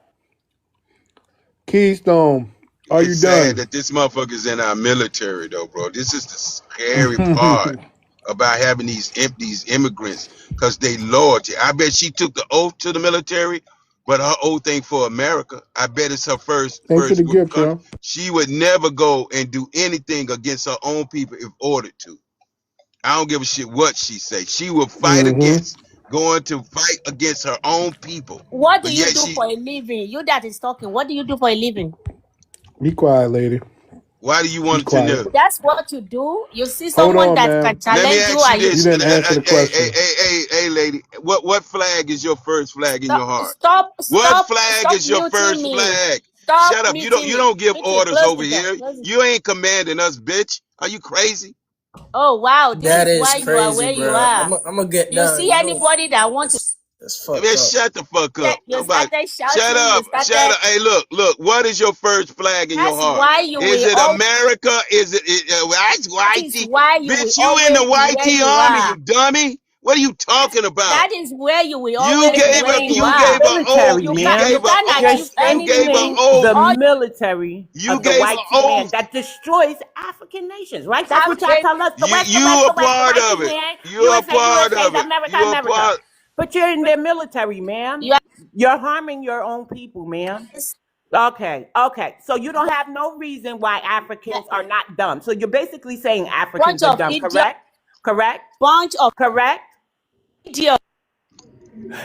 Keystone, are you It's sad done? that this motherfucker's in our military, though, bro. This is the scary part about having these immigrants, because they loyalty. I bet she took the oath to the military, but her oath ain't for America. I bet it's her Thanks for the first gift, country. yo. She would never go and do anything against her own people if ordered to. I don't give a shit what she say. She will fight Mm-hmm. against going to fight against her own people. What do But you yet do for a living? You that is talking, what do you do for a living? Be quiet, lady. why do you Be want to quiet. know? That's what you do. You see Hold someone on, that can ma'am. Let me challenge you, ask you and you You this. didn't answer the question. Hey, lady. What flag is your first flag in stop your heart? stop What stop flag stop is your muting first me. flag? Stop Shut up. muting You me. don't give Quickly, orders close over the door. here. Close it. You ain't commanding us, bitch. Are you crazy? Oh wow, this That is is why you are crazy, where you bro. are. I'm gonna get You down. see You know, anybody that want to that's Man, fucked up. shut the fuck up. you Nobody. started Shut shouting, you up. Shut started. up. Hey, look. What is your first flag in your That's heart? why you Is will it all America? Is it that white is tee? why you will Bitch, you in always the be white where tee you army, are. you dummy. What are you talking about? That is where you will You always be gave where a Strengthening you you the are. gave a oath. military, You ma'am. can You're achieve You gave a strengthening anything. oath. the All military You of the gave an white man oath. that destroys African nations, right? you That's have what y'all great tell us. You a The part white of it. man, You a USA, part USA, of it. America, You a America. part. But you're in their military, ma'am. you are You're harming your own people, ma'am. Okay. So you don't have no reason why Africans are not dumb. So you're basically saying bunch Africans are of dumb, idiots, correct? Correct? bunch of Correct? idiots.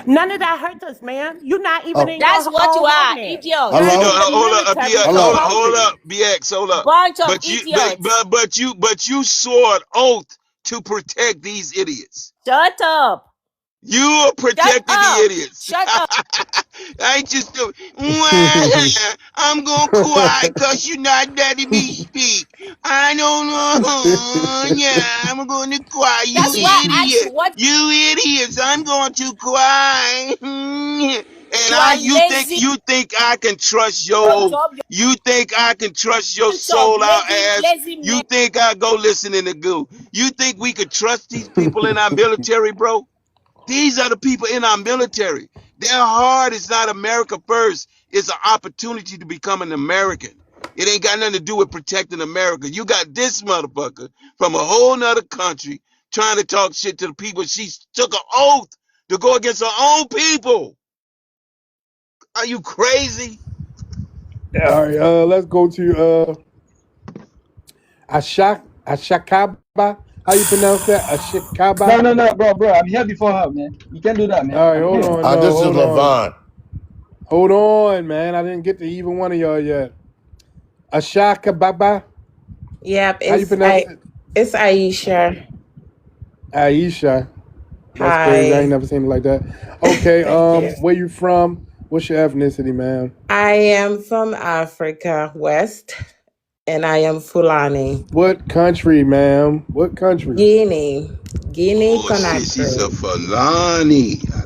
None of that hurts us, man. You're not even Oh, in That's your what you own are, homeland. idiot. Not You know, even hello, the hold up, military BX, is hello. hold helping. up, BX, hold up. Bunch of But idiots. but you swore an oth to protect these idiots. Shut up. You are Shut protecting the up. idiots. Shut up. I ain't just do. Well, I'm gonna cry cause you're not letting me speak. I don't know. Yeah, I'm gonna cry. You That's why I asked you idiot. what You idiots. I'm going to cry. And you are you lazy. think I can trust your Bunch oath? of You think I can trust your soul out ass? lazy men. You think I go listen in the goo? You think we could trust these people in our military, bro? These are the people in our military. Their heart is not America first. It's an opportunity to become an American. It ain't got nothing to do with protecting America. You got this motherfucker from a whole nother country trying to talk shit to the people. She took an oath to go against her own people. Are you crazy? All right, let's go to Ashakaba. How you pronounce that? No, Ashikaba. no, no, bro. I'm here before her, man. You can't do that, man. All right, I'm hold here. on. No, This is hold on. Levon. Hold on, man. I didn't get to even one of y'all yet. Ashakababa. Yep, How you pronounce it? it's Aisha. Aisha. That's crazy. I ain't Hi. never seen it like that. Okay, Thank you. where you from? What's your ethnicity, man? I am from Africa West and I am Fulani. What country, ma'am? What country? Guinea. Guinea Oh, she's a Conakry. Fulani. I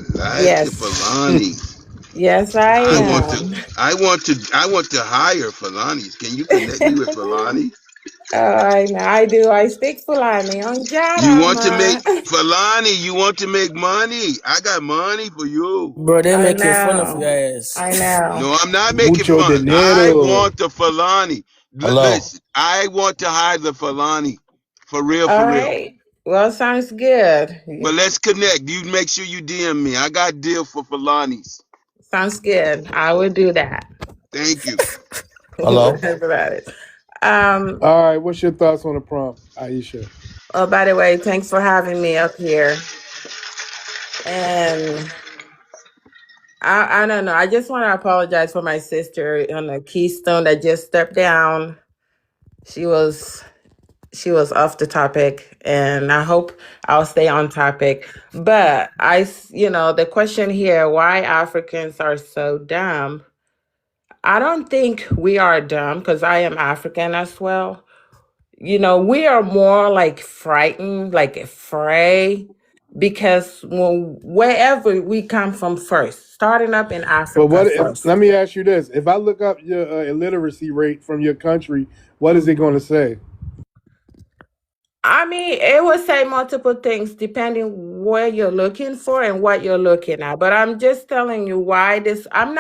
like it, Yes. Fulani. Yes, I I want to, am. I want to hire Falanis. Can you connect me with Falani? I know I do. I speak Fulani on You want to make Jarama. Falani? You want to make money? I got money for you. Bro, they I making fun of know. your ass. I know. No, I'm not making Mucho fun. I dinero. want the Falani. Hello. Listen, I want to hire the Falani, for real, All for real. right. Well, sounds good. But let's connect. You make sure you DM me. I got deal for Falanis. Sounds good. I will do that. Thank you. Hello. That's about it. Um, All right, what's your thoughts on the prompt, Aisha? oh, by the way, thanks for having me up here. And I don't know. I just want to apologize for my sister on the Keystone that just stepped down. She was off the topic, and I hope I'll stay on topic. But the question here, why Africans are so dumb? I don't think we are dumb because I am African as well. We are more like frightened, like afraid, because wherever we come from first, starting up in But Africa what if, first. let me ask you this. If I look up your illiteracy rate from your country, what is it going to say? I mean, it will say multiple things depending where you're looking for and what you're looking at. But I'm just telling you why I'm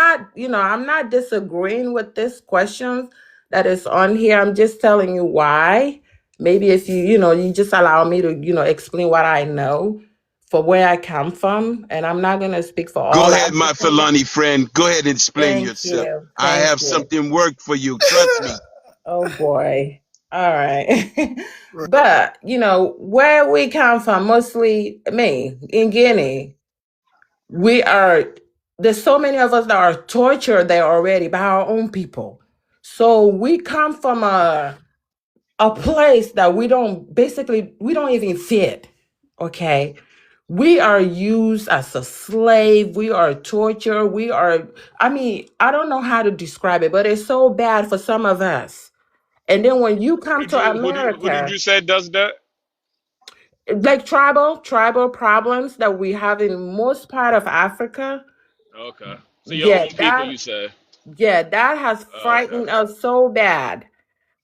not disagreeing with this question that is on here. I'm just telling you why. Maybe if you just allow me to, explain what I know for where I come from. And I'm not going to speak for Go all ahead, my Africans. Fulani friend. Go ahead and explain Thank yourself. you. I Thank have you. something work for you. Trust me. Oh boy. All right. But, where we come from, mostly me in Guinea, we are, there's so many of us that are tortured there already by our own people. So we come from a place that we don't even fit. Okay. We are used as a slave. We are tortured. I don't know how to describe it, but it's so bad for some of us. And then when you Who come did to you who did America, you say does that? like tribal problems that we have in most part of Africa, Okay. So your yeah, own people, you say? that has Okay. frightened us so bad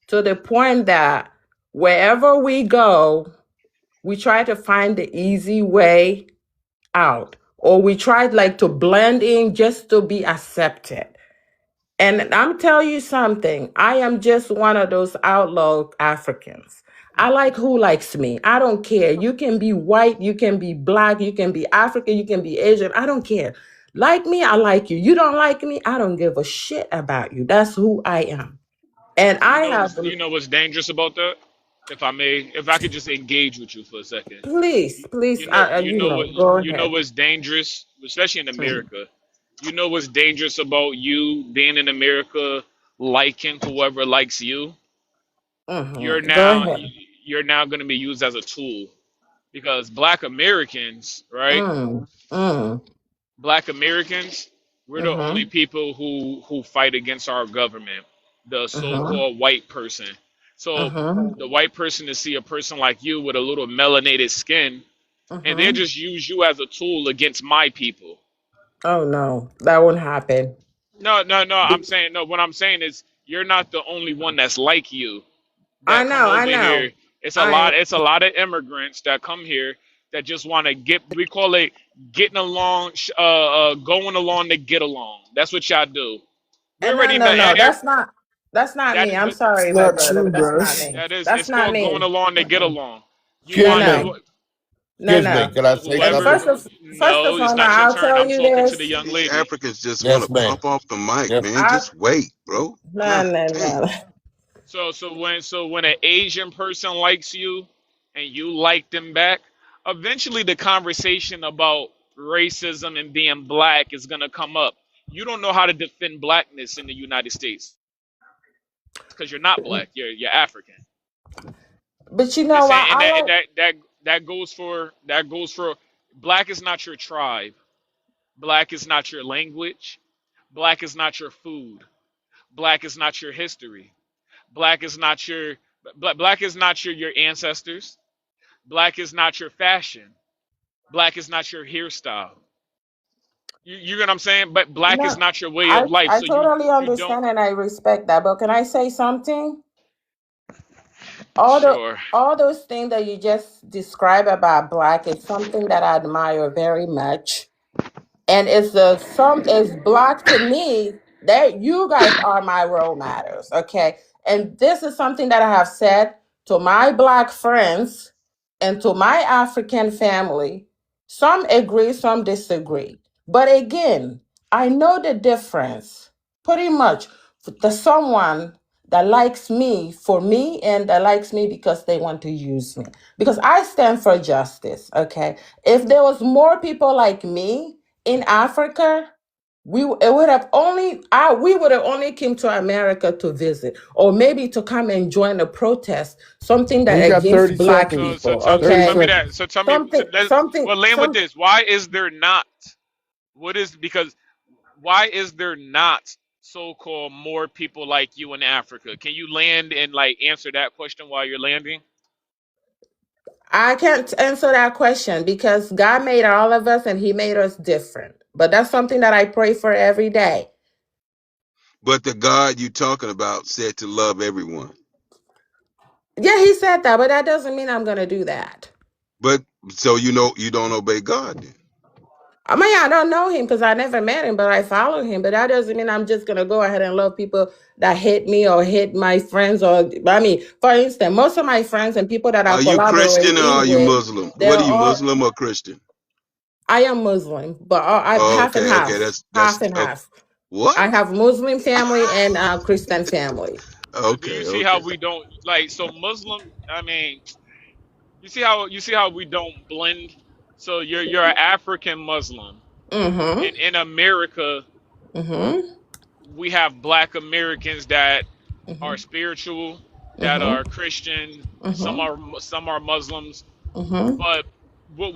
to the point that wherever we go, we try to find the easy way out, or we try like to blend in just to be accepted. And I'm telling you something, I am just one of those outlaw Africans. I like who likes me. I don't care. You can be white, you can be black, you can be African, you can be Asian. I don't care. Like me, I like you. You don't like me, I don't give a shit about you. That's who I am. And You I know have, what's dangerous about that? if I may, if I could just engage with you for a second. Please, please, go You know ahead. what's dangerous, especially in America. You know what's dangerous about you being in America, liking whoever likes you. You're Go now ahead. you're now going to be used as a tool because Black Americans, right? Mm, mm, Black Americans, we're the only mm-hmm, people who fight against our government, the mm-hmm, so-called white person. So mm-hmm, the white person to see a person like you with a little melanated skin, and they mm-hmm. just use you as a tool against my people. Oh no, that won't happen. No, no, no. I'm saying no. What I'm saying is you're not the only one that's like you I that come know, I over know. here. It's a I lot. It's a lot of immigrants that come here that just want to get. We call it getting along, going along to get along. That's what y'all do. We and no, already no, know. no. That's not That me. I'm but sorry, It's my not brother, true, but that's bro. not me. that is. That's It's not called going me. along to get Mm-mm. along. You No, Excuse want me. no, who, no, Excuse me. no. Can I say And whoever. something? first of No, it's all, now not your I'll turn. tell I'm you talking to the this. young These lady. Africans just want Yes, to ma'am. pop off the mic, Yep. man. I Just wait, bro. no, God no, dang. no. So when an Asian person likes you and you like them back, eventually the conversation about racism and being black is gonna come up. You don't know how to defend blackness in the United States because you're not black. You're African. But you I'm just know what? saying, and that goes for black is not your tribe. Black is not your language. Black is not your food. Black is not your history. Black is not black is not your ancestors. Black is not your fashion. Black is not your hairstyle. You get what I'm saying? But black is No, not your way of I life. I So totally you don't. understand and I respect that. But can I say something? All the Sure. all those things that you just described about black is something that I admire very much. And it's the some is black to me that you guys are my role models, okay? And this is something that I have said to my black friends and to my African family. Some agree, some disagree, but again, I know the difference pretty much. The someone that likes me for me and that likes me because they want to use me, because I stand for justice, okay? If there was more people like me in Africa, it would have only we would have only came to America to visit, or maybe to come and join a protest, something And that you got against 30 black So seconds. so people. tell so 30 tell Okay, me seconds. that. So tell me. So something, let's something, well land with some. this. Why is there not? What is because why is there not so-called more people like you in Africa? Can you land and like answer that question while you're landing? I can't answer that question because God made all of us and He made us different. But that's something that I pray for every day. But the God you talking about said to love everyone. Yeah, He said that, but that doesn't mean I'm gonna do that. But so you don't obey God then. I mean, I don't know him because I never met him, but I follow him. But that doesn't mean I'm just gonna go ahead and love people that hate me or hate my friends. Or I mean, for instance, most of my friends and people that I Are you Christian or are collaborating you with, Muslim? they're What are you, all. Muslim or Christian? I am Muslim, but I'm Oh, half and okay, okay. half, That's half and okay. half. What? I have Muslim family and Christian family. But do you Okay, see how okay. we don't like so Muslim? I mean, you see how we don't blend. So you're an African Muslim, Mm-hmm. and in America Mm-hmm. we have Black Americans that are Mm-hmm. spiritual, that are Mm-hmm. Christian. Mm-hmm. Some are Muslims, Mm-hmm. but what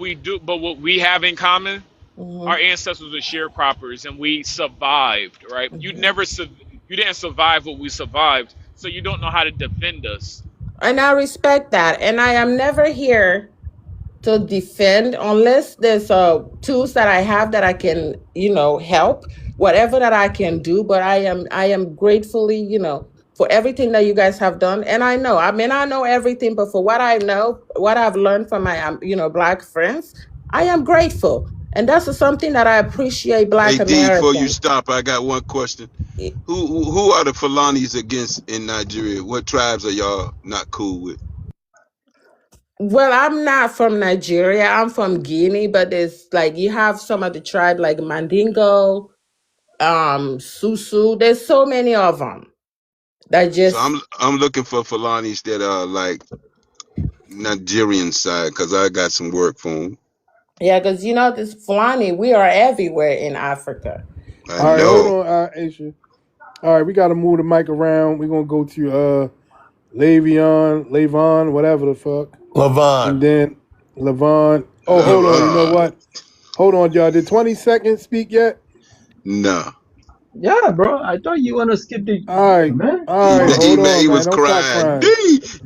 we have in common, our Mm-hmm. ancestors were sharecroppers, and we survived. Right? Mm-hmm. You didn't survive what we survived, so you don't know how to defend us. And I respect that. And I am never here to defend unless there's tools that I have that I can, help, whatever that I can do. But I am gratefully, for everything that you guys have done. And I mean, I know everything, but for what I know, what I've learned from my, Black friends, I am grateful. And that's something that I appreciate Black Hey D, before you Americans. stop, I got one question. Who are the Fulanis against in Nigeria? What tribes are y'all not cool with? Well, I'm not from Nigeria. I'm from Guinea, but there's like you have some of the tribe like Mandingo, Susu. There's so many of them that So just I'm looking for Fulanis that are like Nigerian side because I got some work for him. Yeah, because you know this Fulani, we are everywhere in Africa. I All right, hold know. on, Aisha. All right, we got to move the mic around. We're gonna go to Lavon, whatever the fuck, and Levon. then Levon. Oh, hold on. You know Levon. what? Hold on, y'all. Did 20 seconds speak yet? No. Yeah, bro. I thought you wanna skip the All right, man. all Come right. on. He, Hold man, on, he man. was Don't start crying. crying.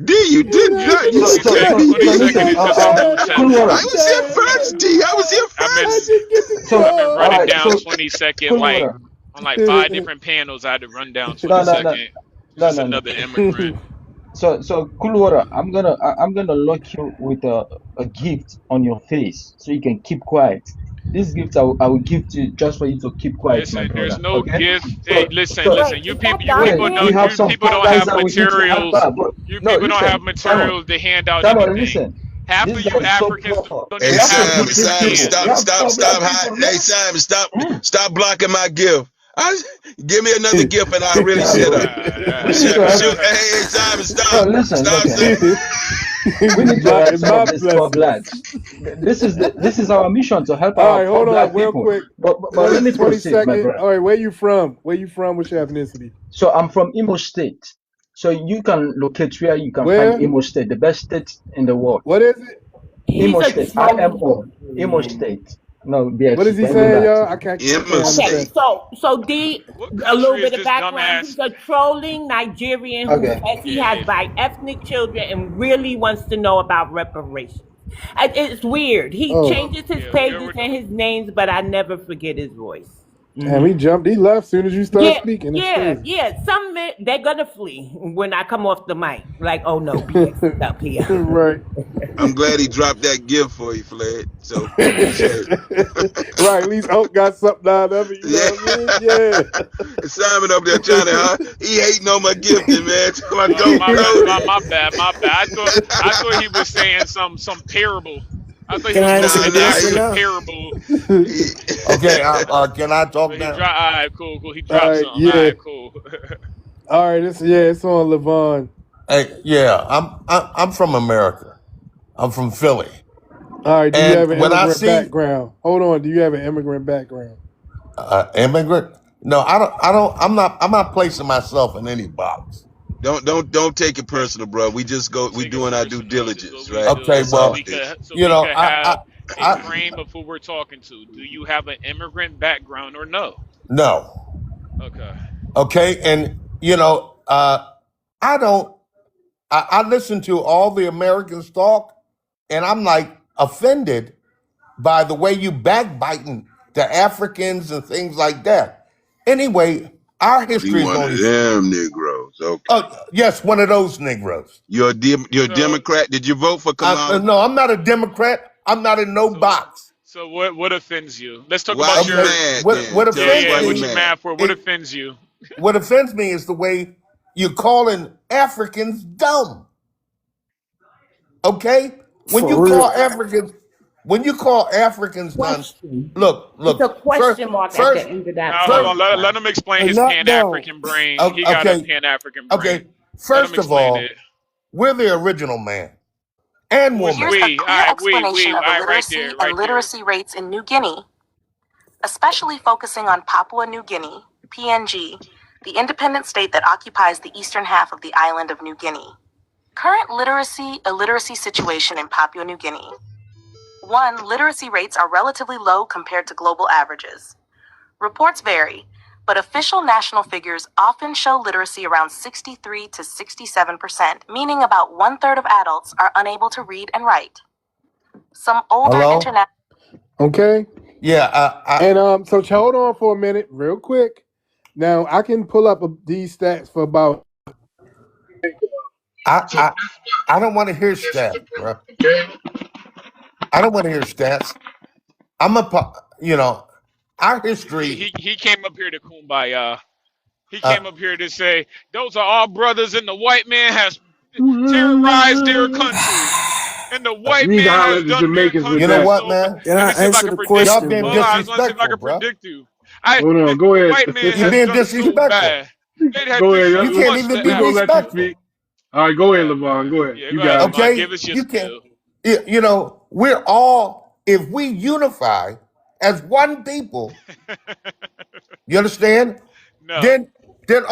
D, you did not. You So 20 see, so sec, so 20 so second listen. is just a new Cool sentence. water. I was here first, D. I was here I've I been first. didn't get to So all running right. go. down So 20 second cool like water. on like 5 different panels. I had to run down No 20 no no second. It's no just no no. another immigrant. So cool water. I'm gonna lock you with a gift on your face so you can keep quiet. This gift I will give to you just for you to keep quiet, my Listen, there's brother. no Okay? gift. Hey, So listen, so Wait, listen. is that You wait, people Dominic? we don't have some have fertilizer we need to help materials. her. But You no, people don't have listen, materials to hand out Simon, anything. listen. Half This of you guy is so Africans poor. don't Hey We even have have to money give to this to Simon, you. hand. We have poor black stop. people. Hey, Simon, Yeah. stop blocking my gift. Give me another gift and I'll really Yeah, shut bro. up. We need to help. Shoot. Hey, Simon, No, stop. listen, Stop, listen. stop. We He's need to help blocking some my of these poor blessings. blacks. This is our mission to help All our right, poor hold black on, real people. quick. But 20, let me 20 proceed, my second. brother. All right, where you from? Where you from? What's your ethnicity? So I'm from Imo State. So you can locate where you can find Where? Imo State, the best state in the world. What is it? He's Imo a State, troll. IMO, Imo State. No, What is BX, he don't do saying, that. y'all? I Emma can't Okay, understand. State. so D, What a little country is bit of this background. dumbass? He's a trolling Nigerian who Okay. says he has Yeah, bi ethnic children and really wants to know about reparations. It's weird. He Oh, changes his yeah. We pages already. and his names, but I never forget his voice. damn, he jumped. He left as soon as you start Yeah, speaking. It's yeah, crazy. yeah. Some men, they're gonna flee when I come off the mic. Like, oh no, BX is up here. Right. I'm glad he dropped that gift for you, Fled. So appreciate it. Right. At least Oak got something out of it. You Yeah. know what I mean? Yeah. Simon up there trying to he hating on my gifting, man. Tell my Oh, go my bad, go. my bad. I thought he was saying some parable. I thought he Can was I going answer Nah, the into nah, question he, actual now? parable. he Okay, can I But talk he now? dropped. All right, cool, cool. He All dropped right. something. All Yeah. right, cool. All right. It's on Levon. Hey, yeah, I'm from America. I'm from Philly, All right. Do you and have an when I immigrant see background? Hold on. Do you have an immigrant background? immigrant, no, I don't. I'm not placing myself in any box. don't take it personal, bro. We just go. Don't We take it doing our due personal. This is what diligence, we right? Okay, do, That's all well, it is. so you we know, could have a I frame of who we're talking to. Do you have an immigrant background or no? no. Okay. Okay, and you know, I don't. I listen to all the Americans talk, and I'm like offended by the way you backbiting the Africans and things like that. Anyway, our Oh, he history is one of only. them Negroes. Okay. Oh yes, one of those Negroes. You're a So Democrat. Did you vote for Kamala? No, I'm not a Democrat. I'm not in no so box. so what offends you? Let's talk Why about you your. Okay, mad what then? Tell us offends why Yeah, you what me you mad. mad for? What is offends you? what offends me is the way you're calling Africans dumb. Okay, when you For call real. Africans, when you call Africans dumb, Question. It's a look. question mark at the First, end of No, that hold first. on. first, right? Let him explain And his not Pan down. African brain. He got a Okay, Pan African brain. okay. Let him First of explain it. all, we're the original man and Who is woman. Here's a we? All clear right, explanation we. of All right, right illiteracy there, and right there. literacy rates in New Guinea, especially focusing on Papua New Guinea, PNG, the independent state that occupies the eastern half of the island of New Guinea. Current illiteracy situation in Papua New Guinea. 1. Literacy rates are relatively low compared to global averages. Reports vary, but official national figures often show literacy around 63 to 67%, meaning about 1/3 of adults are unable to read and write. Some older Hello? international. Okay. Yeah, And so hold on for a minute, real quick. Now I can pull up these stats for about. I, So I, that's I don't want to hear this is stats, the bro. point. Okay. I don't want to hear stats. You know, our history. He came up here to kumbaya. He Uh, came up here to say those are all brothers, and the white man has terrorized their country, and the uh, white You need to man holler has at the done their Jamaicans with you know country that. what, so bad. man? Can Let me I see if I answer can the predict Y'all you. question, being Hold on, bro? I just want to see if I can disrespectful, bro. predict you. Hold on, go The ahead. white man You're has being done so disrespectful. bad. They had Go did ahead. so You can't much even to be We gonna let you Africa. speak. respectful. All right, Go go ahead, ahead, Levon. man. Go ahead. Yeah, You go ahead, got it. Levon. Okay, Give us your you can. spill. You know, we're all if we unify as one people. You understand? No. Then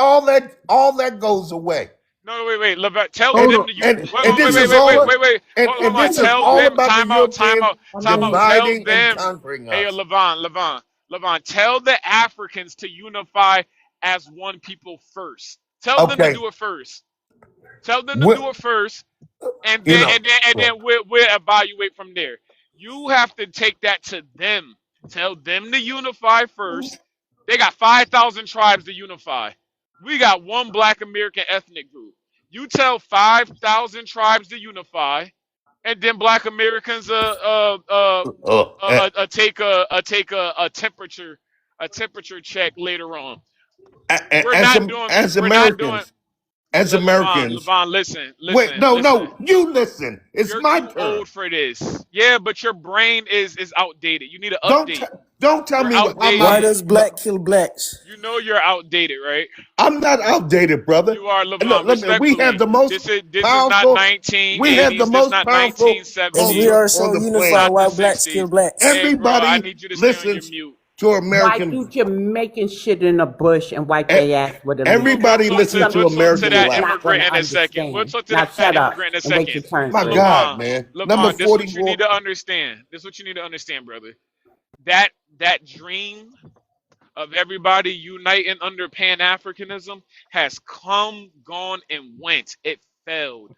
all that goes away. No, no, wait. Levon, tell And Hold them on. to you. and Wait, and wait, this wait, wait, is wait, wait, all wait, wait. Hold on. and this is Tell all them. about the Time out. Time Europeans out. Time out. Tell dividing and them. conquering Hey, us. Levon. Tell the Africans to unify as one people first. Tell them to Okay, do it first. Tell them to we do it first, and you then know, and then and then we'll evaluate from there. You have to take that to them. Tell them to unify first. They got 5,000 tribes to unify. We got one Black American ethnic group. You tell 5,000 tribes to unify, and then Black Americans uh, take a temperature check later on. We're as not doing as we're not doing Americans, as Americans. Levon, listen, Wait, listen, no, listen. no, you listen. It's You're my too turn. old for this. Yeah, but your brain is outdated. You need to Don't update. don't tell You're me how Why outdated. does black kill blacks? You know you're outdated, right? I'm not outdated, brother. You are, And look, Levon. We have Respectfully, the most this is not powerful. We have the 1980s. This is most not powerful 'Cause we 1970s. culture are on so the This is unified, planet. not the why blacks kill 60s. blacks? Hey, bro, I Everybody need you to stay on your listens mute. to Why American. do Jamaican shit in a bush and wipe e- their ass with a leaf? We'll Everybody talk listens to to we'll Something talk to you American is that flag. not going immigrant to in a second. We'll understand. talk to Now that shut up immigrant in a and wait second. your turn, My But please. God, Levon, man. Number Levon, this is what you need 44. to understand. This is what you need to understand, brother. That dream of everybody uniting under Pan Africanism has come, gone, and went. It failed.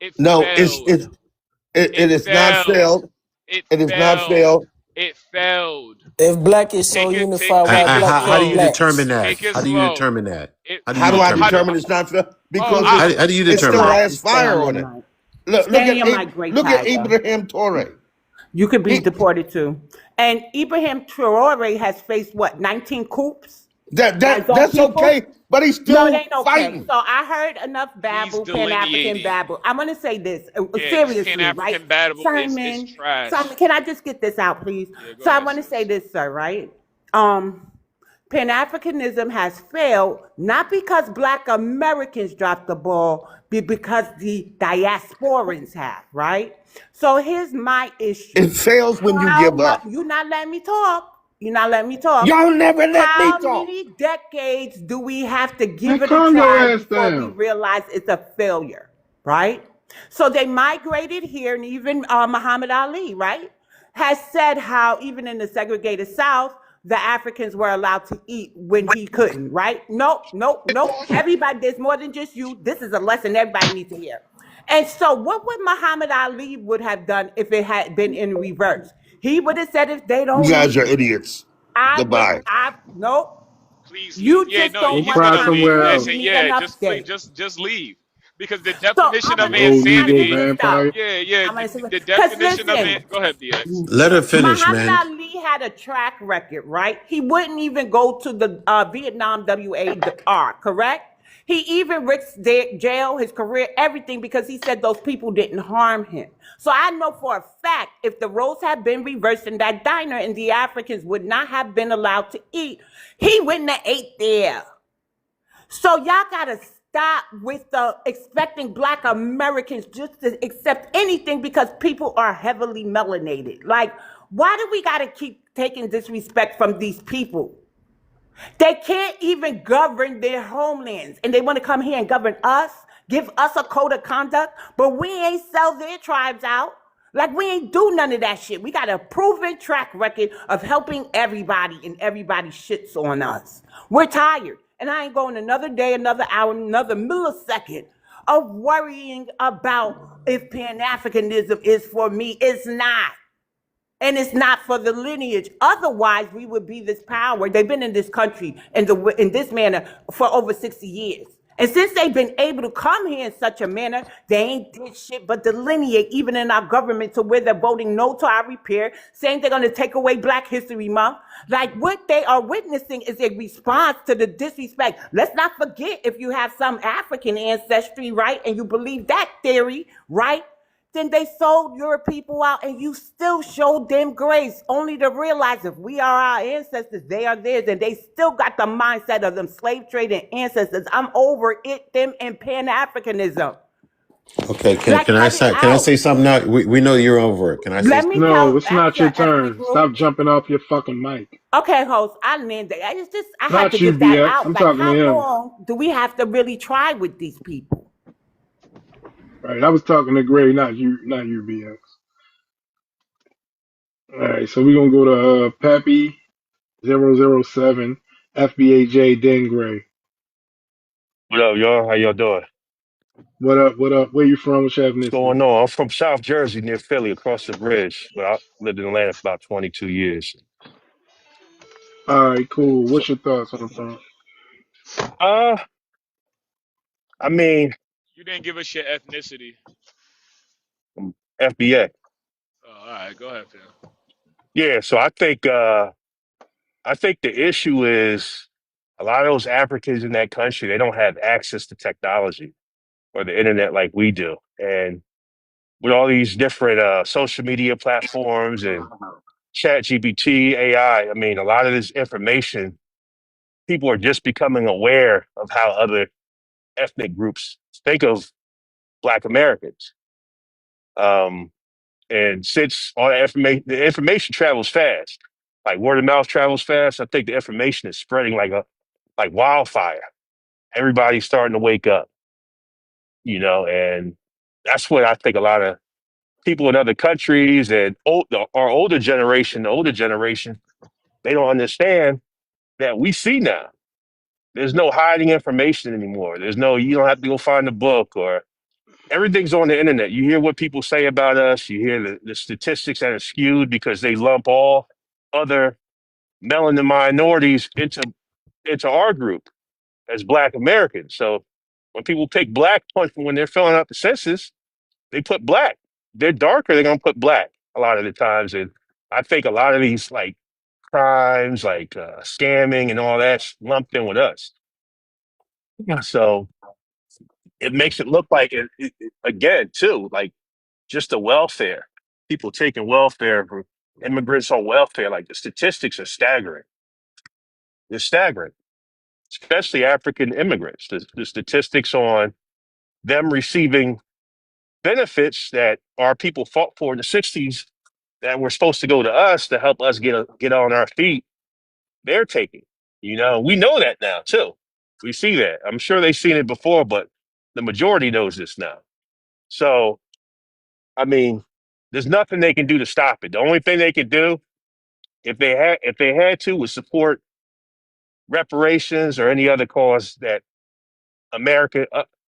It No, failed. it It is not failed. failed. It It is not failed. failed. It failed. If black is so Take it, unified, why take it black How do kill you slow. determine blacks? that? Take it How do you slow. determine that? It How do you How do I how determine do that? determine it's not failed? oh Because I How do you it Be determine still that? quiet has and stay fire on your on it. mic. Look Stay at on your mic, Great look at Tiger. Ibrahim Torre. You could be He deported too. And Ibrahim Traore has faced what, 19 coups by his own that's people? okay, but he's No, it still ain't okay. fighting. So I heard enough he's babble, Pan African delineating. babble. I'm gonna say this Yeah, this Pan seriously, right? African battle is Simon, trash. Simon, can I just get this out, please? Yeah, go So I ahead, want to say sis. this, sir, right? Um, Pan Africanism has failed not because Black Americans dropped the ball, but because the diasporans have, right? So here's my It issue. fails when you How give much, up. you not letting me talk? You not letting me talk? Y'all never let me How talk. many decades do we have to Man, give it a calm your try ass before we down. realize it's a failure, right? So they migrated here, and even Muhammad Ali, right, has said how even in the segregated South, the Africans were allowed to eat when he couldn't, right? Nope, nope, nope. Everybody, there's more than just you. This is a lesson everybody needs to hear. And so, what would Muhammad Ali would have done if it had been in reverse? He would have said, "If they You don't guys are leave, idiots. I will." Goodbye. I nope. Please leave. You Yeah, just no, don't Go he's want to cry gonna leave. somewhere understand. else. You Listen, need yeah, an just please, update. just leave, because the So I definition of want to. Gold Can I Eagle get insanity. this out? vampire. Yeah, yeah, I'm gonna say the because definition of listen, it. Go ahead, BX. Let her finish, Muhammad man. Ali had a track record, right? He wouldn't even go to the Vietnam WAR, correct? He even risked jail, his career, everything because he said those people didn't harm him. So I know for a fact if the roles had been reversed in that diner and the Africans would not have been allowed to eat, he wouldn't have ate there. So y'all gotta stop with the expecting Black Americans just to accept anything because people are heavily melanated. Like, why do we gotta keep taking disrespect from these people? They can't even govern their homelands, and they want to come here and govern us, give us a code of conduct, but we ain't sell their tribes out. Like, we ain't do none of that shit. We got a proven track record of helping everybody, and everybody shits on us. We're tired, and I ain't going another day, another hour, another millisecond of worrying about if Pan-Africanism is for me. It's not. And it's not for the lineage. Otherwise, we would be this power. They've been in this country in this manner for over 60 years. And since they've been able to come here in such a manner, they ain't did shit but delineate, even in our government, to where they're voting no to our repair, saying they're going to take away Black History Month. Like, what they are witnessing is a response to the disrespect. Let's not forget, if you have some African ancestry, right, and you believe that theory, right, Then they sold your people out and you still showed them grace, only to realize if we are our ancestors, they are theirs, and they still got the mindset of them slave trading ancestors. I'm over it, them, and Pan-Africanism. Okay, Like, can I cut it say out. something now? We know you're over it. Can I say Let me something? No, tell, it's not answer your ethnic turn. group. Stop jumping off your fucking mic. Okay, host, I landed. I had to Not you, get that BX. out. I'm Like, talking to how him. long do we have to really try with these people? Right. I was talking to Gray, not you, BX. All right. So we're gonna go to Pappy 007 FBAJ Den Gray. What up, y'all? How y'all doing? What up? What up? Where you from? What's your What's ethnicity? going on? I'm from South Jersey, near Philly, across the bridge. But I lived in Atlanta for about 22 years. All right. Cool. So, What's your thoughts on the phone? uh, I mean, You didn't give us your ethnicity. FBA. Oh, all right, go ahead, Phil. Yeah. So I think the issue is a lot of those Africans in that country, they don't have access to technology or the internet like we do. And with all these different social media platforms and chat GPT, AI, I mean, a lot of this information, people are just becoming aware of how other ethnic groups think of Black Americans. Um, and since all the information travels fast, like word of mouth travels fast, I think the information is spreading like wildfire. Everybody's starting to wake up, and that's what I think a lot of people in other countries and our older generation, they don't understand that we see now. There's no hiding information anymore. You don't have to go find a book or everything's on the internet. You hear what people say about us. You hear the statistics that are skewed because they lump all other melanin minorities into our group as Black Americans. So when people pick Black when they're filling out the census, they put Black. They're darker, they're gonna put Black a lot of the times. And I think a lot of these like crimes, like scamming and all that's lumped in with us. Yeah. So it makes it look like again too, like just the welfare, people taking welfare from immigrants on welfare. Like the statistics are staggering. They're staggering, especially African immigrants. The statistics on them receiving benefits that our people fought for in the 60s that were supposed to go to us to help us get on our feet, they're taking. We know that now too. We see that. I'm sure they've seen it before, but the majority knows this now. So, I mean, there's nothing they can do to stop it. The only thing they could do, if they had to, was support reparations or any other cause that America,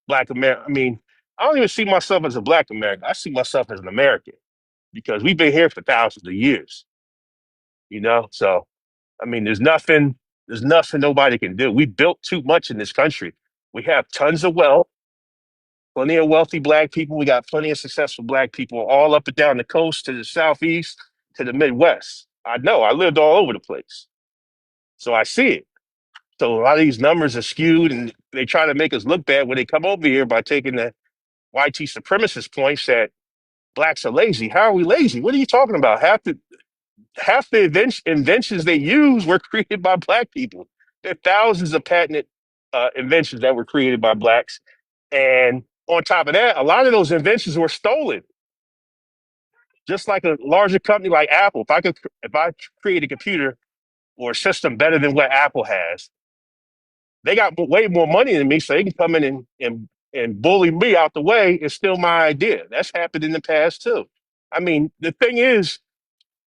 Black America. I mean, I don't even see myself as a Black American. I see myself as an American because we've been here for thousands of years. So I mean, there's nothing nobody can do. We built too much in this country. We have tons of wealth, plenty of wealthy Black people. We got plenty of successful Black people all up and down the coast to the southeast to the Midwest. I know. I lived all over the place, so I see it. So a lot of these numbers are skewed, and they try to make us look bad when they come over here by taking the YT supremacist points that Blacks are lazy. How are we lazy? What are you talking about? Half the inventions they use were created by Black people. There are thousands of patented inventions that were created by Blacks. And on top of that, a lot of those inventions were stolen. Just like a larger company like Apple, if I create a computer or a system better than what Apple has, they got way more money than me, so they can come in and bully me out the way and steal my idea. That's happened in the past too. I mean, the thing is,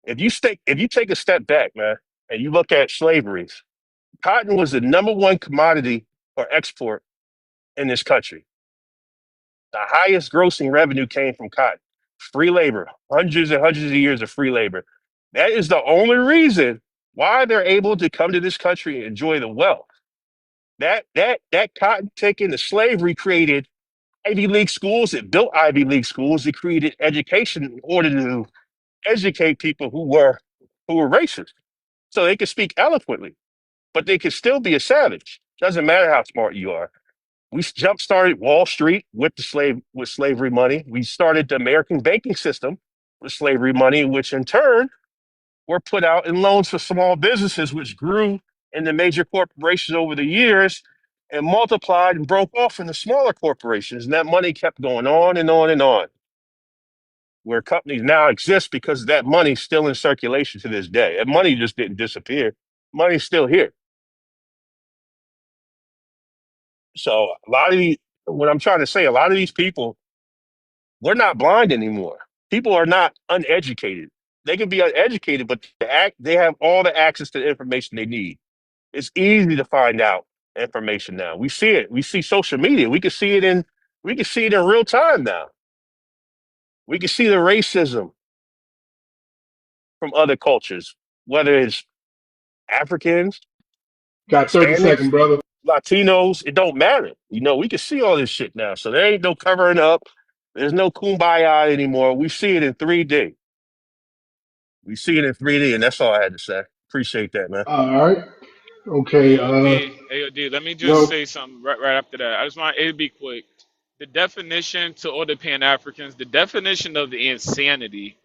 if you take a step back, man, and you look at slavery, cotton was the number one commodity for export in this country. The highest grossing revenue came from cotton. Free labor, hundreds and hundreds of years of free labor. That is the only reason why they're able to come to this country and enjoy the wealth. That cotton taking the slavery created Ivy League schools. It built Ivy League schools. It created education in order to educate people who were racist, so they could speak eloquently, but they could still be a savage. Doesn't matter how smart you are. We jump started Wall Street with slavery money. We started the American banking system with slavery money, which in turn were put out in loans for small businesses, which grew into major corporations over the years and multiplied and broke off into smaller corporations. And that money kept going on and on and on, where companies now exist because that money's still in circulation to this day. That money just didn't disappear. Money's still here. So a lot of these, what I'm trying to say, a lot of these people, we're not blind anymore. People are not uneducated. They can be uneducated, but they have all the access to the information they need. It's easy to find out information now. We see it. We see social media. We can see it in real time now. We can see the racism from other cultures, whether it's Africans, Got 30 Hispanics, seconds, brother. Latinos, it don't matter. We can see all this shit now. So there ain't no covering up. There's no kumbaya anymore. We see it in 3D. We see it in 3D, and that's all I had to say. Appreciate that, man. All right. Okay. AOD, let me just Go. say something right after that. I just want it to be quick. The definition to all the Pan Africans, the definition of the insanity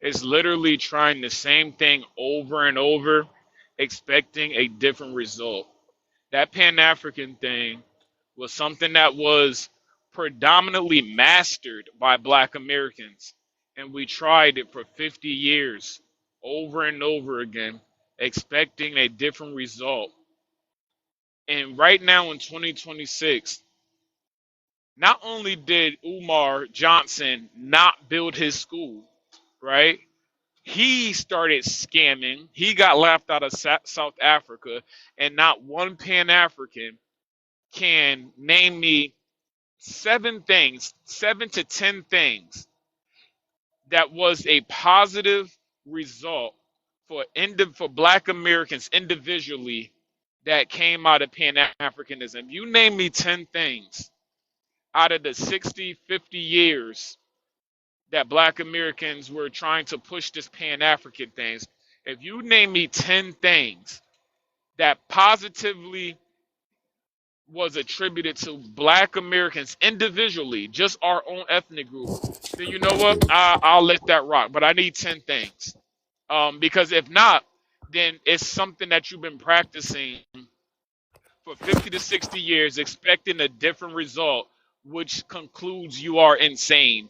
is literally trying the same thing over and over, expecting a different result. That Pan African thing was something that was predominantly mastered by Black Americans. And we tried it for 50 years over and over again, expecting a different result. And right now in 2026, not only did Umar Johnson not build his school, right? He started scamming. He got laughed out of South Africa, and not one Pan African can name me 7 things, 7 to 10 things that was a positive result for Black Americans individually that came out of Pan Africanism. You name me 10 things out of the 60, 50 years that Black Americans were trying to push this Pan African things. If you name me 10 things that positively was attributed to Black Americans individually, just our own ethnic group, then you know what? I'll let that rock. But I need 10 things. Because if not, then it's something that you've been practicing for 50 to 60 years, expecting a different result, which concludes you are insane.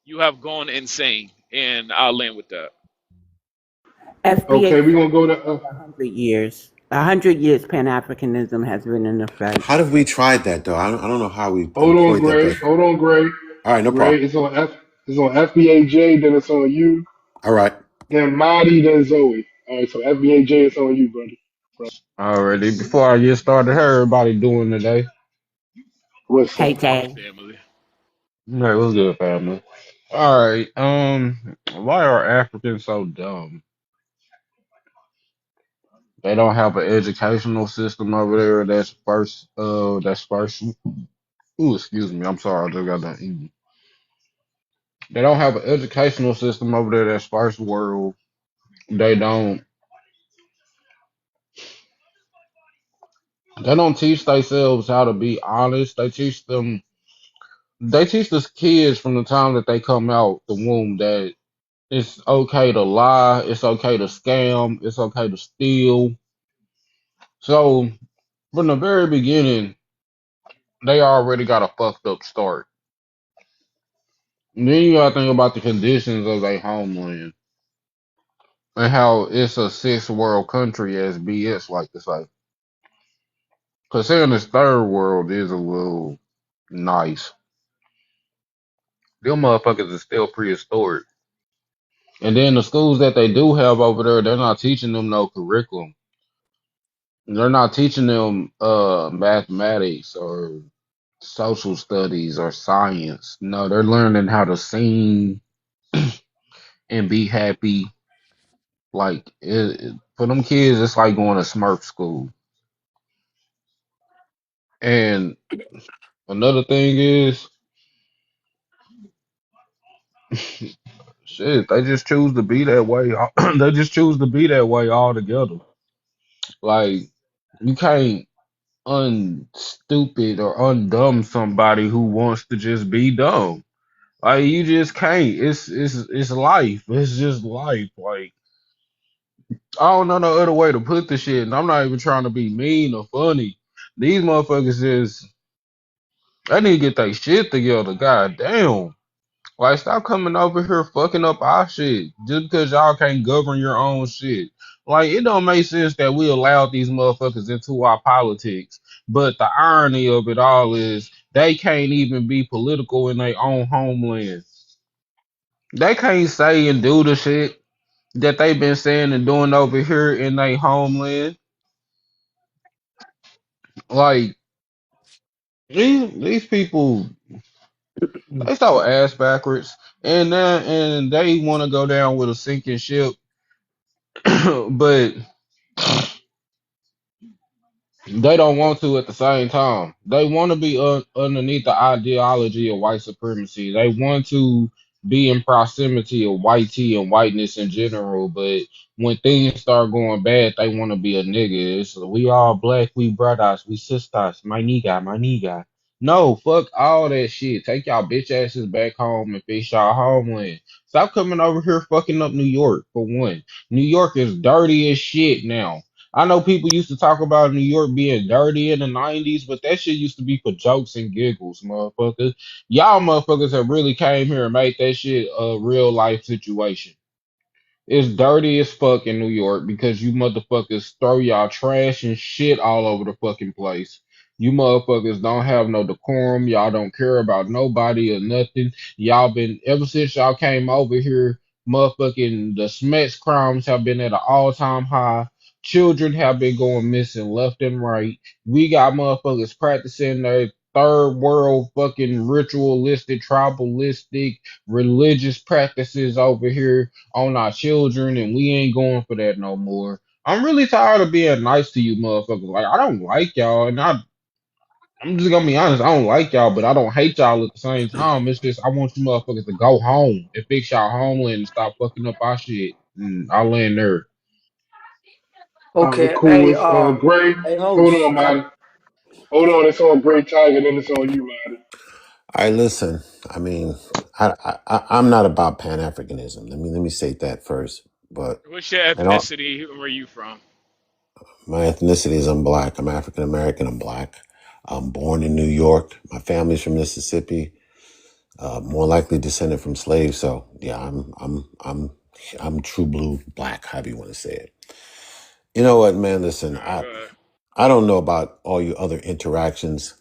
You have gone insane. And I'll land with that. Okay. SBA We're said gonna go to. 100 years. 100 years Pan Africanism has been in effect. How have we tried that though? I don't know how we Hold on, employed that, Gray. but Hold on, Gray. all right, no Gray. problem. It's on F. It's on FBAJ. Then it's on you. All right. Then Marty. Then Zoe. All right. So FBAJ is on you, buddy. Alrighty, before I get started, how everybody doing today? What's Hey, up? Good Jay. family. Hey, what's good, family? Alright, why are Africans so dumb? They don't have an educational system over there that's first. Ooh, excuse me, I'm sorry, I just got done eating. They don't have an educational system over there that's first world. They don't they don't teach themselves how to be honest. They teach the kids from the time that they come out the womb that it's okay to lie. It's okay to scam. It's okay to steal. So from the very beginning, they already got a fucked up start. And then you gotta think about the conditions of their homeland and how it's a sixth world country, as BS like to say. Cause saying this third world is a little nice. Them motherfuckers is still prehistoric. And then the schools that they do have over there, they're not teaching them no curriculum. They're not teaching them mathematics or social studies or science. No, they're learning how to sing and be happy. Like for them kids, it's like going to Smurf school. And another thing is, shit, they just choose to be that way. They just choose to be that way altogether. Like you can't. unstupid or undumb somebody who wants to just be dumb. Like you just can't. It's life. It's just life. Like I don't know no other way to put the shit. And I'm not even trying to be mean or funny. These motherfuckers just they need to get their shit together. God damn. Like, stop coming over here fucking up our shit just because y'all can't govern your own shit. Like, it don't make sense that we allowed these motherfuckers into our politics. But the irony of it all is they can't even be political in their own homeland. They can't say and do the shit that they've been saying and doing over here in their homeland. Like, these people, they so ass backwards. And they want to go down with a sinking ship. But they don't want to at the same time. They want to be underneath the ideology of white supremacy. They want to be in proximity of white tea and whiteness in general. But when things start going bad, they want to be a nigga. It's, we all black, we brothers, we sisters, my nigga, my nigga. No, fuck all that shit. Take y'all bitch asses back home and fix y'all homeland. Stop coming over here fucking up New York, for one. New York is dirty as shit now. I know people used to talk about New York being dirty in the 90s, but that shit used to be for jokes and giggles, motherfuckers. Y'all motherfuckers have really came here and made that shit a real life situation. It's dirty as fuck in New York because you motherfuckers throw y'all trash and shit all over the fucking place. You motherfuckers don't have no decorum. Y'all don't care about nobody or nothing. Y'all been, ever since y'all came over here, motherfucking the smash crimes have been at an all-time high. Children have been going missing left and right. We got motherfuckers practicing their third world fucking ritualistic, tribalistic, religious practices over here on our children, and we ain't going for that no more. I'm really tired of being nice to you motherfuckers. Like, I don't like y'all, and I'm just gonna be honest, I don't like y'all, but I don't hate y'all at the same time. It's just I want you motherfuckers to go home and fix y'all homeland and stop fucking up our shit. And I'll land there. All right, Okay, cool. hey, It's Gray. hey, Hold host. on, man. Hold on. It's on Gray Tiger, then it's on you, man. I listen. I mean, I'm not about Pan Africanism. Let me say that first. But What's your and all, ethnicity? Where are you from? my ethnicity is I'm black. I'm African American. I'm black. I'm born in New York. My family's from Mississippi. More likely descended from slaves. So yeah, I'm true blue black. However you want to say it. You know what, man? Listen, All right, go ahead. I don't know about all your other interactions.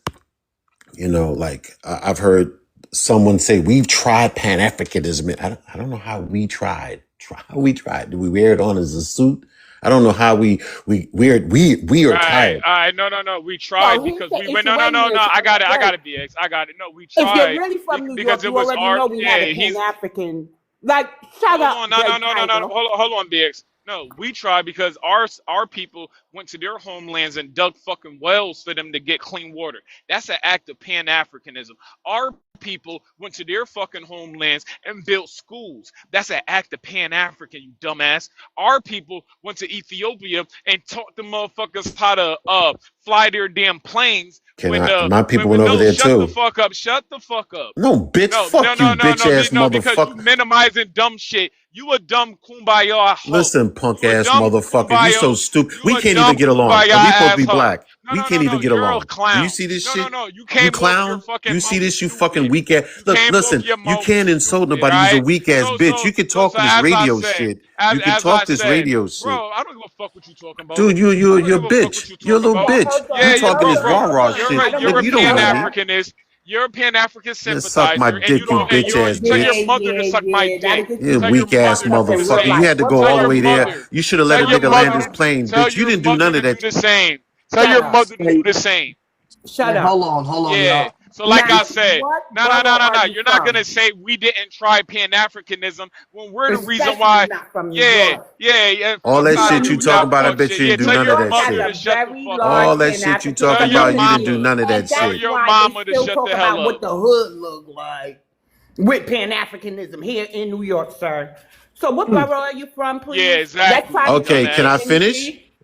You know, like I've heard someone say we've tried Pan Africanism. I don't know how we tried. How we tried. Do we wear it on as a suit? I don't know how we wear it. We are Right, tired. all right. No, no, no. We So tried here's because the we went. issue. No, no, Wait a no, no. minute. I got it. I Wait. got it, BX. I got it. No, we If you're tried really from New because York, it you was already our. know we had a Yeah, Pan he's. African. Like, shut Hold up, on. No, no, Great no, no, no. Tiger. Hold on, BX. No, we tried because our people went to their homelands and dug fucking wells for them to get clean water. That's an act of Pan Africanism. Our people went to their fucking homelands and built schools. That's an act of Pan African, you dumbass. Our people went to Ethiopia and taught the motherfuckers how to fly their damn planes Can when I? the My people when went over no, there shut the too. fuck up. Shut the fuck up. No, bitch. No, no, Fuck you, no, no, bitch no, ass no, because you motherfucker. minimizing dumb shit. You a dumb kumbaya hoe. Listen, punk You a ass dumb motherfucker. You so kumbaya. stupid. You We a can't even dumb get along, kumbaya and we supposed to be asshole. black. No, We no, no, can't even no. get You're a along. Do you clown. see this No, no, shit? no. You You came off your clown. fucking You see mouth this? You fucking stupid. weak ass. You Look, came off listen. your You mouth can't insult stupid. All nobody. You's a right. weak ass So, bitch. so, You can so, talk so, on this as I radio said, shit. You can as I talk this said, radio shit. bro, I don't give a fuck what you talking about. Dude, I don't you're a give a fuck what bitch. you You're a talking little about. Okay, bitch. hold You on. Yeah, Wait, talking you're this hold rah on, bro. rah hold on. shit, I don't You're nigga. a want You to don't Pan know hold me. on. Africanist. You're a Pan African Just suck my sympathizer, and you dick, you don't. And bitch you're ass tell Yeah, your bitch. mother to yeah, suck my yeah. That'll dick. get You you Tell your weak fucked ass mother to up do in the real motherfucker. You life. same. had to What go Tell all the your borough way you there. from? mother. You should have let Tell a your nigga land his mother. plane, Tell bitch. You your didn't do mother none of to do that. the same. Tell Shut your up. mother to do Hey, the same. Shut up. hold on, Yeah. y'all. So like Now, I said, what no, no, no, borough no, are no. you You're not from? gonna say we didn't try Pan Africanism when we're the reason Especially why. not from New Yeah, York. yeah, yeah. All Fuck that You out of from shit here you New with talking that York? about, I fuck bet shit. you Yeah, didn't do tell New none your of York that has mother shit. to a shut the very fuck up. All large that Pan shit you Tell talking African your about, you didn't community, do mama. none of and that Tell that's shit. your why they mama to still shut talk the hell about what up. the hood look like with Pan Africanism here in New York, sir. So, what borough are you from, Yeah, please? Let's exactly, try you to keep Okay, it can I dumbass. within finish? G.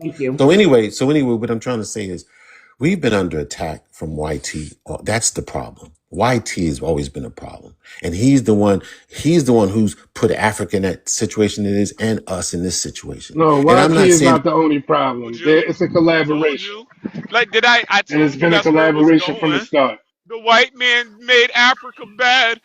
Thank you. So anyway, what I'm trying to say is we've been under attack from YT. That's the problem. YT has always been a problem. And he's the one who's put Africa in that situation it is and us in this situation. No, And I'm YT not is saying not the only Told problem. you. It's a Told collaboration. you. Like, did I And it's told you been a that's where it was collaboration from the going. start. The white man made Africa bad.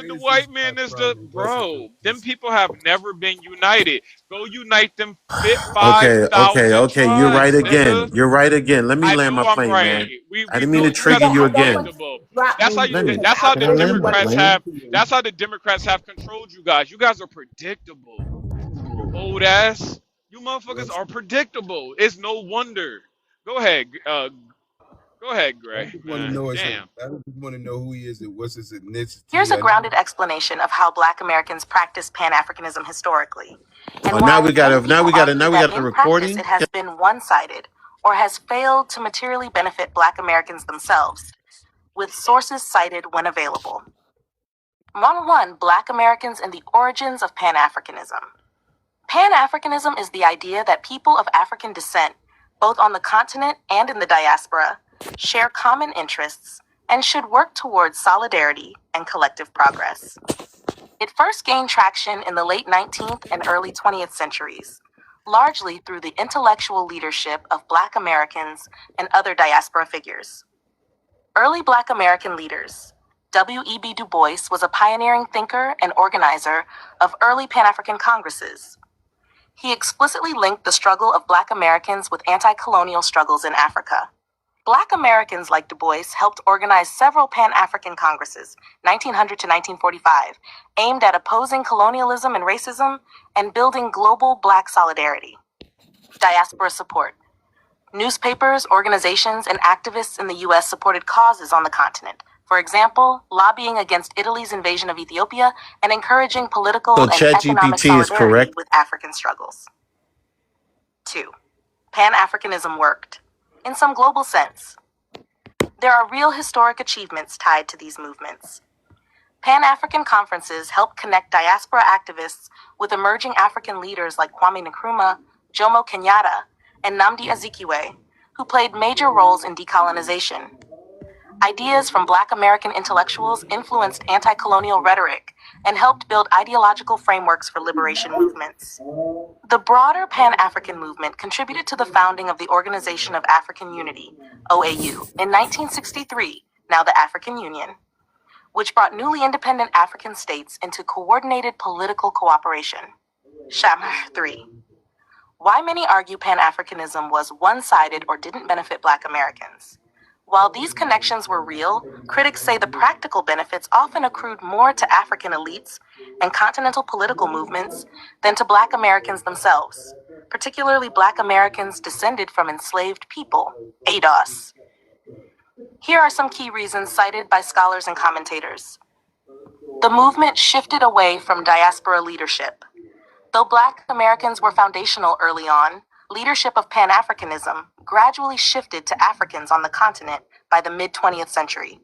The white man is the bro. Them people have never been united. Go unite them fit okay, 5,000 okay. You're right tribes, again. nigga. You're right again. Let me I land my know I'm plane, right. man. We I we didn't mean to we trigger guys are you I don't want again. you to predictable. drop That's me how you. Let me because That's I how can the I really land my want to Democrats plane? listen have. to you. That's how the Democrats have controlled you guys. You guys are predictable. You old ass. You motherfuckers are predictable. It's no wonder. Go ahead. Go Go ahead, I Gray. just want to know Damn. I just want to know who he is and what's his Here's ethnicity. a I know. grounded explanation of how Black Americans practice Pan-Africanism historically, and Oh, now why we got many a people argue now we that got a in practice recording. it has been one-sided or has failed to materially benefit Black Americans themselves, with sources cited when available. 101 Black Americans and the Origins of Pan-Africanism. Pan-Africanism is the idea that people of African descent, both on the continent and in the diaspora, share common interests and should work towards solidarity and collective progress. It first gained traction in the late 19th and early 20th centuries, largely through the intellectual leadership of Black Americans and other diaspora figures. Early Black American leaders. W.E.B. Du Bois was a pioneering thinker and organizer of early Pan-African congresses. He explicitly linked the struggle of Black Americans with anti-colonial struggles in Africa. Black Americans like Du Bois helped organize several Pan-African congresses, 1900 to 1945, aimed at opposing colonialism and racism and building global Black solidarity. Diaspora support. Newspapers, organizations, and activists in the U.S. supported causes on the continent. For example, lobbying against Italy's invasion of Ethiopia and encouraging political So and economic ChatGPT is solidarity correct. with African struggles. 2. Pan-Africanism worked. In some global sense, there are real historic achievements tied to these movements. Pan-African conferences helped connect diaspora activists with emerging African leaders like Kwame Nkrumah, Jomo Kenyatta, and Nnamdi Azikiwe, who played major roles in decolonization. Ideas from Black American intellectuals influenced anti-colonial rhetoric and helped build ideological frameworks for liberation movements. The broader Pan-African movement contributed to the founding of the Organization of African Unity, OAU, in 1963, now the African Union, which brought newly independent African states into coordinated political cooperation. Shamr 3. Why many argue Pan-Africanism was one-sided or didn't benefit Black Americans. While these connections were real, critics say the practical benefits often accrued more to African elites and continental political movements than to Black Americans themselves, particularly Black Americans descended from enslaved people, ADOS. Here are some key reasons cited by scholars and commentators. The movement shifted away from diaspora leadership. Though Black Americans were foundational early on, leadership of Pan-Africanism gradually shifted to Africans on the continent by the mid-20th century,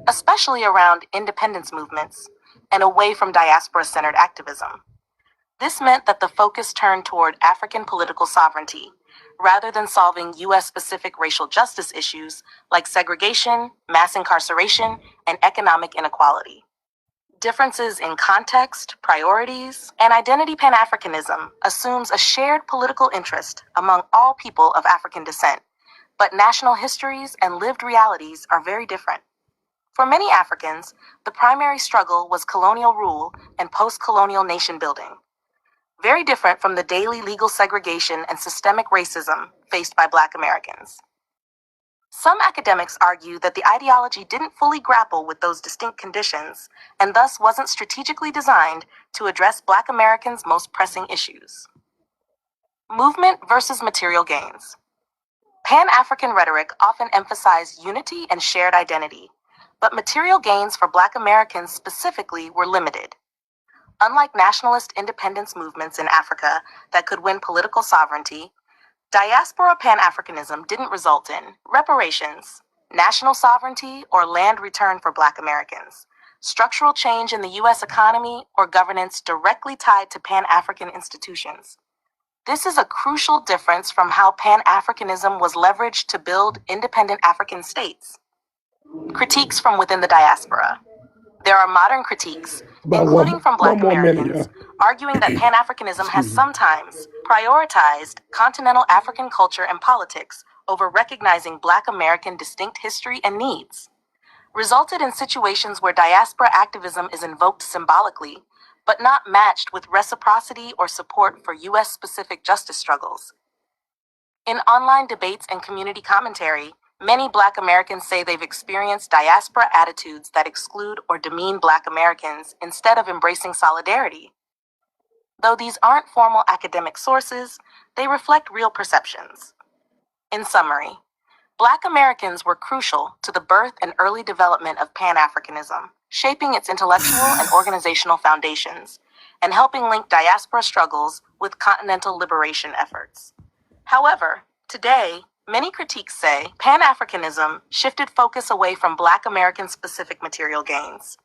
especially around independence movements and away from diaspora-centered activism. This meant that the focus turned toward African political sovereignty, rather than solving U.S.-specific racial justice issues like segregation, mass incarceration, and economic inequality. Differences in context, priorities, and identity. Pan-Africanism assumes a shared political interest among all people of African descent, but national histories and lived realities are very different. For many Africans, the primary struggle was colonial rule and post-colonial nation building, very different from the daily legal segregation and systemic racism faced by Black Americans. Some academics argue that the ideology didn't fully grapple with those distinct conditions and thus wasn't strategically designed to address Black Americans' most pressing issues. Movement versus material gains. Pan-African rhetoric often emphasized unity and shared identity, but material gains for Black Americans specifically were limited. Unlike nationalist independence movements in Africa that could win political sovereignty, diaspora Pan-Africanism didn't result in reparations, national sovereignty, or land return for Black Americans, structural change in the U.S. economy, or governance directly tied to Pan-African institutions. This is a crucial difference from how Pan-Africanism was leveraged to build independent African states. Critiques from within the diaspora. There are modern critiques, About including from one Black more minute, Americans, y'all. arguing that Pan-Africanism has Excuse me. sometimes prioritized continental African culture and politics over recognizing Black American distinct history and needs, resulted in situations where diaspora activism is invoked symbolically, but not matched with reciprocity or support for U.S.-specific justice struggles. In online debates and community commentary, many Black Americans say they've experienced diaspora attitudes that exclude or demean Black Americans instead of embracing solidarity. Though these aren't formal academic sources, they reflect real perceptions. In summary, Black Americans were crucial to the birth and early development of Pan-Africanism, shaping its intellectual and organizational foundations, and helping link diaspora struggles with continental liberation efforts. However, today, many critiques say Pan-Africanism shifted focus away from Black American-specific material gains.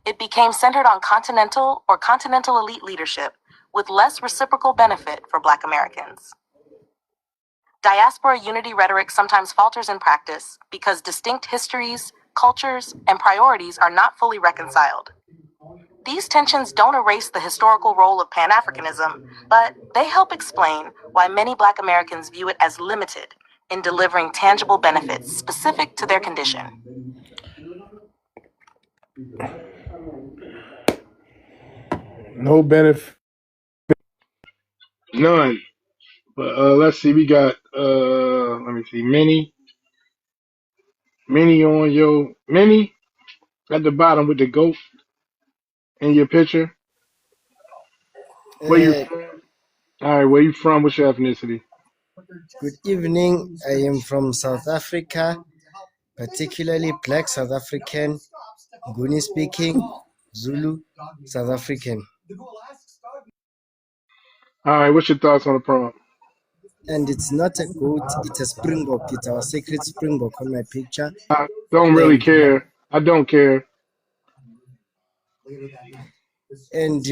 It became centered on continental or continental elite leadership with less reciprocal benefit for Black Americans. Diaspora unity rhetoric sometimes falters in practice because distinct histories, cultures, and priorities are not fully reconciled. These tensions don't erase the historical role of Pan-Africanism, but they help explain why many Black Americans view it as limited in delivering tangible benefits specific to their condition. No benefit. None. But let's see, we got let me see, Minnie on your Minnie at the bottom with the goat in your picture. Where you Uh, from? All right, where you from? What's your ethnicity? Good evening. I am from South Africa, particularly Black South African, Nguni speaking, Zulu, South African. All right, what's your thoughts on the prompt? And it's not a goat, it's a springbok. It's our sacred springbok on my picture. I don't really And care. I don't care.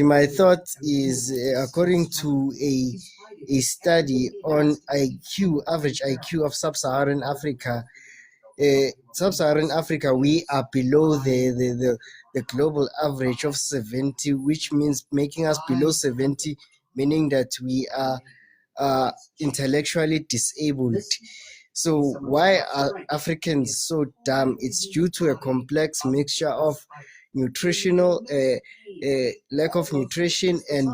my thought is, according to a study on IQ, average IQ of sub-Saharan Africa, Sub-Saharan Africa, we are below the global average of 70, which means making us below 70, meaning that we are intellectually disabled. So why are Africans so dumb? It's due to a complex mixture of nutritional lack of nutrition and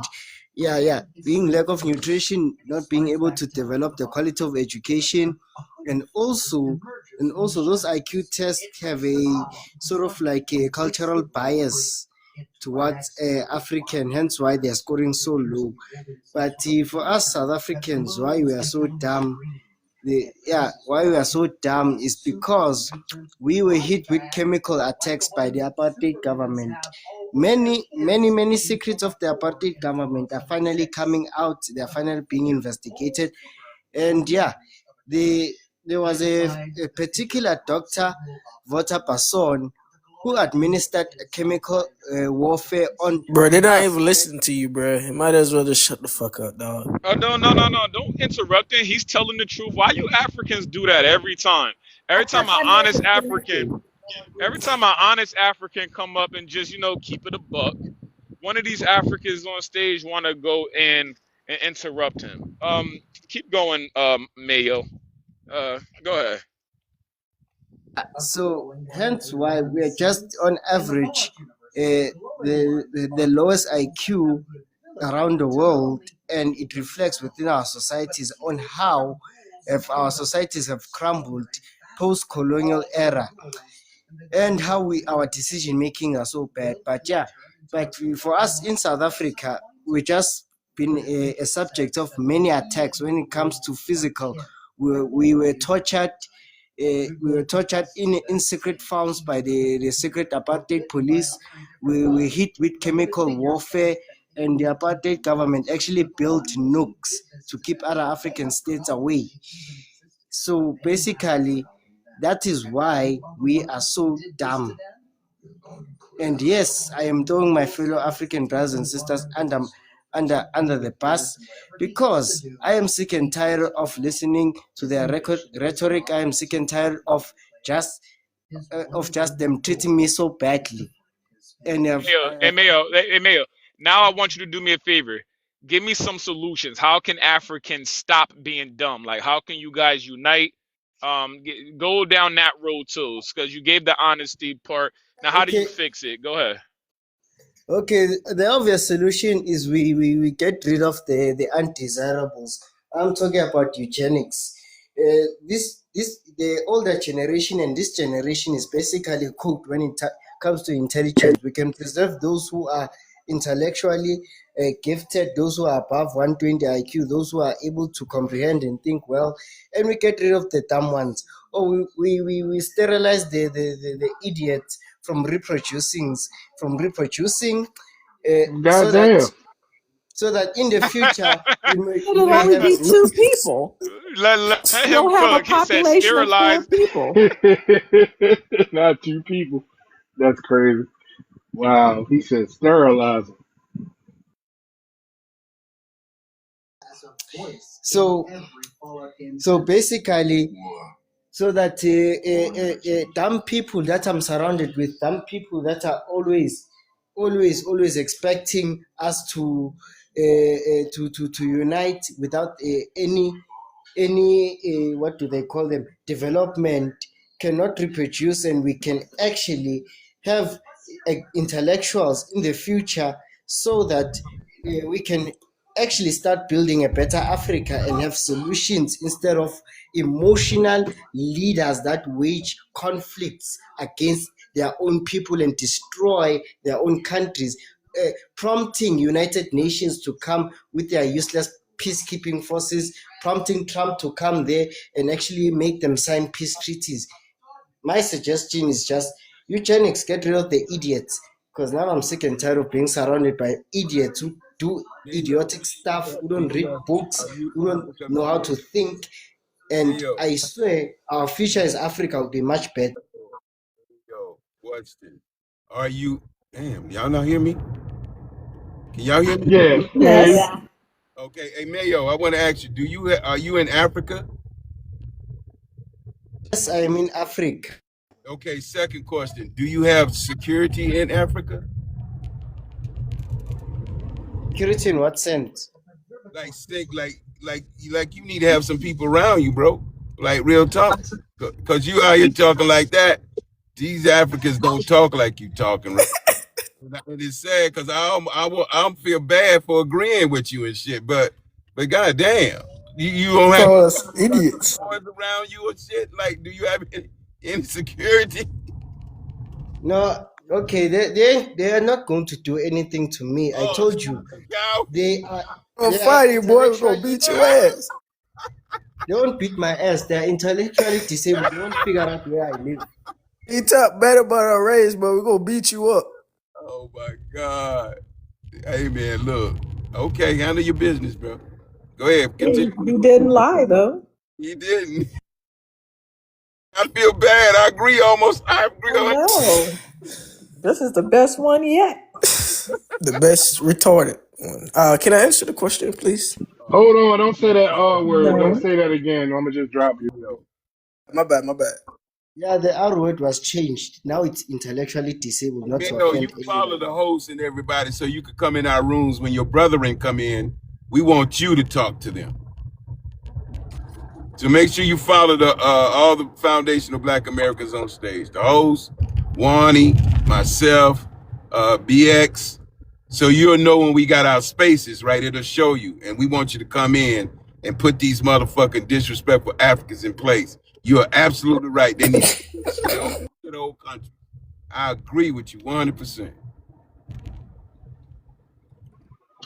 being lack of nutrition, not being able to develop the quality of education, and also those IQ tests have a sort of like a cultural bias towards African, hence why they're scoring so low. But for us South Africans, why we are so dumb? Why we are so dumb is because we were hit with chemical attacks by the apartheid government. Many secrets of the apartheid government are finally coming out. They are finally being investigated, and there was a particular doctor, Walter Passon, who administered a chemical warfare on Bro, they're not us. even listening to you, bro. You might as well just shut the fuck up, dog. No, no, no, no. Don't interrupt him. He's telling the truth. Why you Africans do that every time? Every time an honest African, every time an honest African come up and just, keep it a buck, one of these Africans on stage want to go and interrupt him. Keep going, Mayo. Go ahead. So hence why we are just on average the lowest IQ around the world, and it reflects within our societies on how if our societies have crumbled post-colonial era, and how our decision making are so bad. But for us in South Africa, we just been a subject of many attacks when it comes to physical. We were tortured. We were tortured in secret farms by the secret apartheid police. We were hit with chemical warfare, and the apartheid government actually built nukes to keep other African states away. So basically, that is why we are so dumb. And yes, I am throwing my fellow African brothers and sisters under the bus, because I am sick and tired of listening to their rhetoric. I am sick and tired of just them treating me so badly. And Hey, Mayo. Now I want you to do me a favor. Give me some solutions. How can Africans stop being dumb? Like, how can you guys unite? Go down that road too, because you gave the honesty part. Now, how do you okay, fix it? Go ahead. Okay, the obvious solution is we get rid of the undesirables. I'm talking about eugenics. The older generation and this generation is basically cooked when it comes to intelligence. We can preserve those who are intellectually gifted, those who are above 120 IQ, those who are able to comprehend and think well, and we get rid of the dumb ones. Or we sterilize the idiots from reproducing, so that Goddamn. in the future we It'll may only have be solutions. two people. Let him We'll have a cook. He said population of four sterilize. people. Not two people. That's crazy. Wow. He said sterilizer. So basically, so that dumb people that I'm surrounded with, dumb people that are always expecting us to unite without any what do they call them, development, cannot reproduce, and we can actually have intellectuals in the future, so that we can actually start building a better Africa and have solutions instead of emotional leaders that wage conflicts against their own people and destroy their own countries, prompting United Nations to come with their useless peacekeeping forces, prompting Trump to come there and actually make them sign peace treaties. My suggestion is just, you Chinese, get rid of the idiots, because now I'm sick and tired of being surrounded by idiots who do idiotic stuff, who don't read books, who don't know how to think. And Yo, I swear our future as Africa will be much better. yo, watch this. Are you? Damn, y'all not hear me? Can y'all hear me? Yeah. Yes. Hey. Yeah. Okay, hey Mayo, I want to ask you: are you in Africa? Yes, I am in Africa. Okay, second question: do you have security in Africa? Security in what sense? Like, think like you need to have some people around you, bro. Like real talk, cause you out here talking like that. These Africans don't talk like you talking, right? And it's sad because I feel bad for agreeing with you and shit, but goddamn, you don't have Because idiots. boys around you and shit. Like, do you have any security? No, okay, they are not going to do anything to me. I Oh, told you, cow. they are I'm they are fighting, boy. We're gonna intellectually beat your ass. they won't beat my ass. They are intellectually disabled. They won't figure out where I live. He talk better about our race, but we're gonna beat you up. Oh my god. Hey man, look. Okay, handle your business, bro. Go ahead, continue. He didn't lie though. He didn't. I feel bad. I agree I on know. This is the best one yet. The best retarded one. Can I answer the question, please? Hold on. Don't say that R word. Don't No. say that again. I'm going to just drop you. My bad, my bad. Yeah, the R word was changed. Now it's intellectually disabled, not to Bingo, you offend follow anyone. the host and everybody so you could come in our rooms when your brethren come in. We want you to talk to them. So make sure you follow all the foundational Black Americans on stage. The host, Wani, myself, BX. So you'll know when we got our spaces, right? It'll show you. And we want you to come in and put these motherfucking disrespectful Africans in place. You are absolutely right. They need to put shit on the whole country. I agree with you 100%.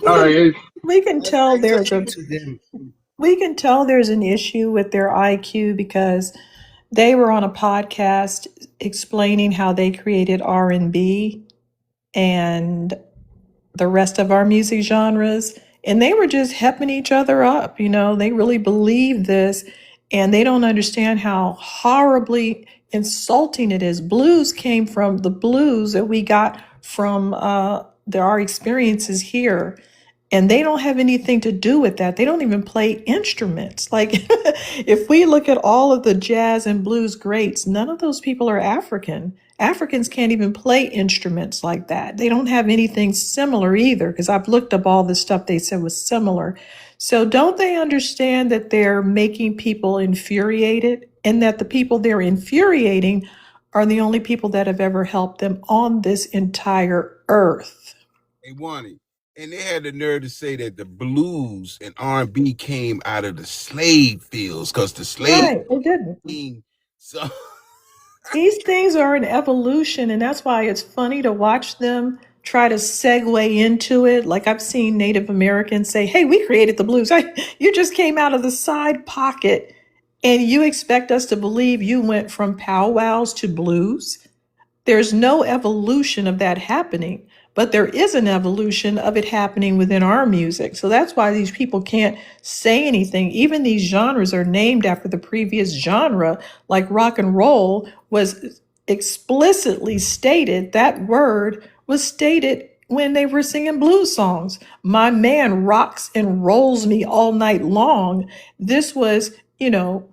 We All can right. Hey. we can tell I there's talking a to them. we can tell there's an issue with their IQ because they were on a podcast explaining how they created R&B and the rest of our music genres, and they were just hepping each other up. They really believe this, and they don't understand how horribly insulting it is. Blues came from the blues that we got from our experiences here, and they don't have anything to do with that. They don't even play instruments. Like, if we look at all of the jazz and blues greats, none of those people are African. Africans can't even play instruments like that. They don't have anything similar either, because I've looked up all the stuff they said was similar. So, don't they understand that they're making people infuriated, and that the people they're infuriating are the only people that have ever helped them on this entire earth? They wanted. And they had the nerve to say that the blues and R&B came out of the slave fields because the slave Right, they didn't. came. So These things are an evolution, and that's why it's funny to watch them try to segue into it. Like I've seen Native Americans say, hey, we created the blues. You just came out of the side pocket and you expect us to believe you went from powwows to blues? There's no evolution of that happening, but there is an evolution of it happening within our music. So that's why these people can't say anything. Even these genres are named after the previous genre, like rock and roll was explicitly stated, that word was stated when they were singing blues songs. My man rocks and rolls me all night long. This was,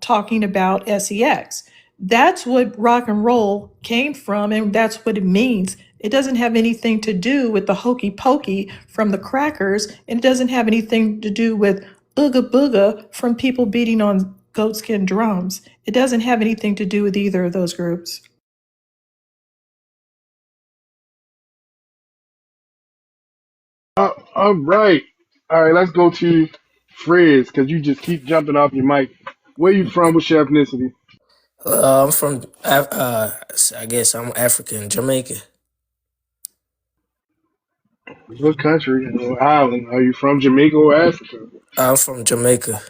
talking about sex. That's what rock and roll came from, and that's what it means. It doesn't have anything to do with the hokey pokey from the crackers, and it doesn't have anything to do with ooga booga from people beating on goatskin drums. It doesn't have anything to do with either of those groups. All right. All right, let's go to Frizz, because you just keep jumping off your mic. Where you from? What's your ethnicity? I'm from, I guess I'm African, Jamaica. What country or island? Are you from, Jamaica or Africa? I'm from Jamaica.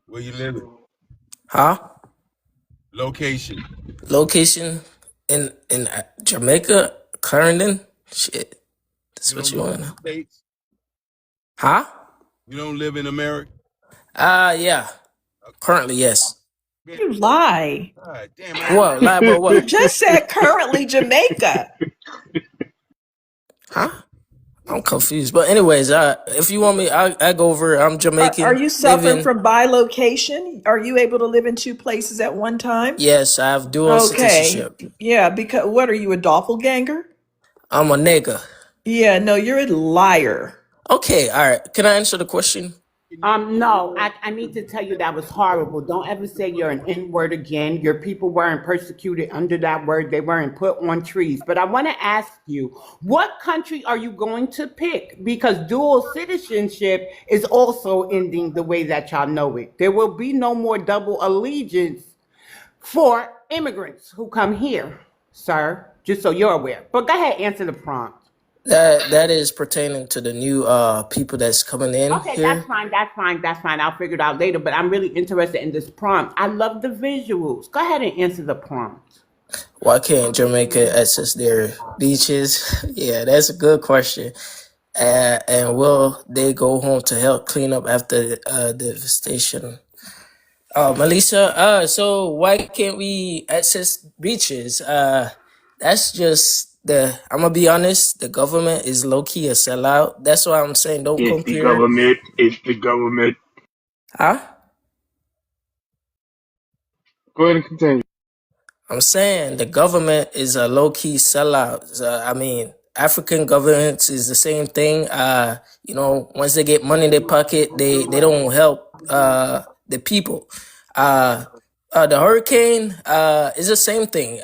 Where you living? Huh? Location. Location in Jamaica, Clarendon. Shit, that's You what don't you live want in to the know. States? Huh? You don't live in America? Yeah. Currently, yes. You lie. God damn, I What? Lie about You what? just said currently Jamaica. Huh? I'm confused. But anyways, if you want me, I go over. I'm Are Jamaican, you suffering living. from bilocation? Are you able to live in two places at one time? Yes, I have dual Okay. citizenship. Yeah, because what are you, a doppelganger? I'm a nigga. Yeah, no, you're a liar. Okay, all right. Can I answer the question? No, I need to tell you that was horrible. Don't ever say you're an N word again. Your people weren't persecuted under that word. They weren't put on trees. But I want to ask you, what country are you going to pick? Because dual citizenship is also ending the way that y'all know it. There will be no more double allegiance for immigrants who come here, sir, just so you're aware. But go ahead, answer the prompt. That is pertaining to the new people that's coming in Okay, that's here. fine. That's fine. That's fine. I'll figure it out later. But I'm really interested in this prompt. I love the visuals. Go ahead and answer the prompt. Why can't Jamaica access their beaches? Yeah, that's a good question. And will they go home to help clean up after devastation? Melissa, so why can't we access beaches? That's just I'm gonna be honest, the government is low key a sellout. That's why I'm saying don't It's the compare. government. It's the government. Huh? Go ahead and continue. I'm saying the government is a low key sellout. I mean, African governments is the same thing. Once they get money in their pocket, they don't help the people. The hurricane is the same thing.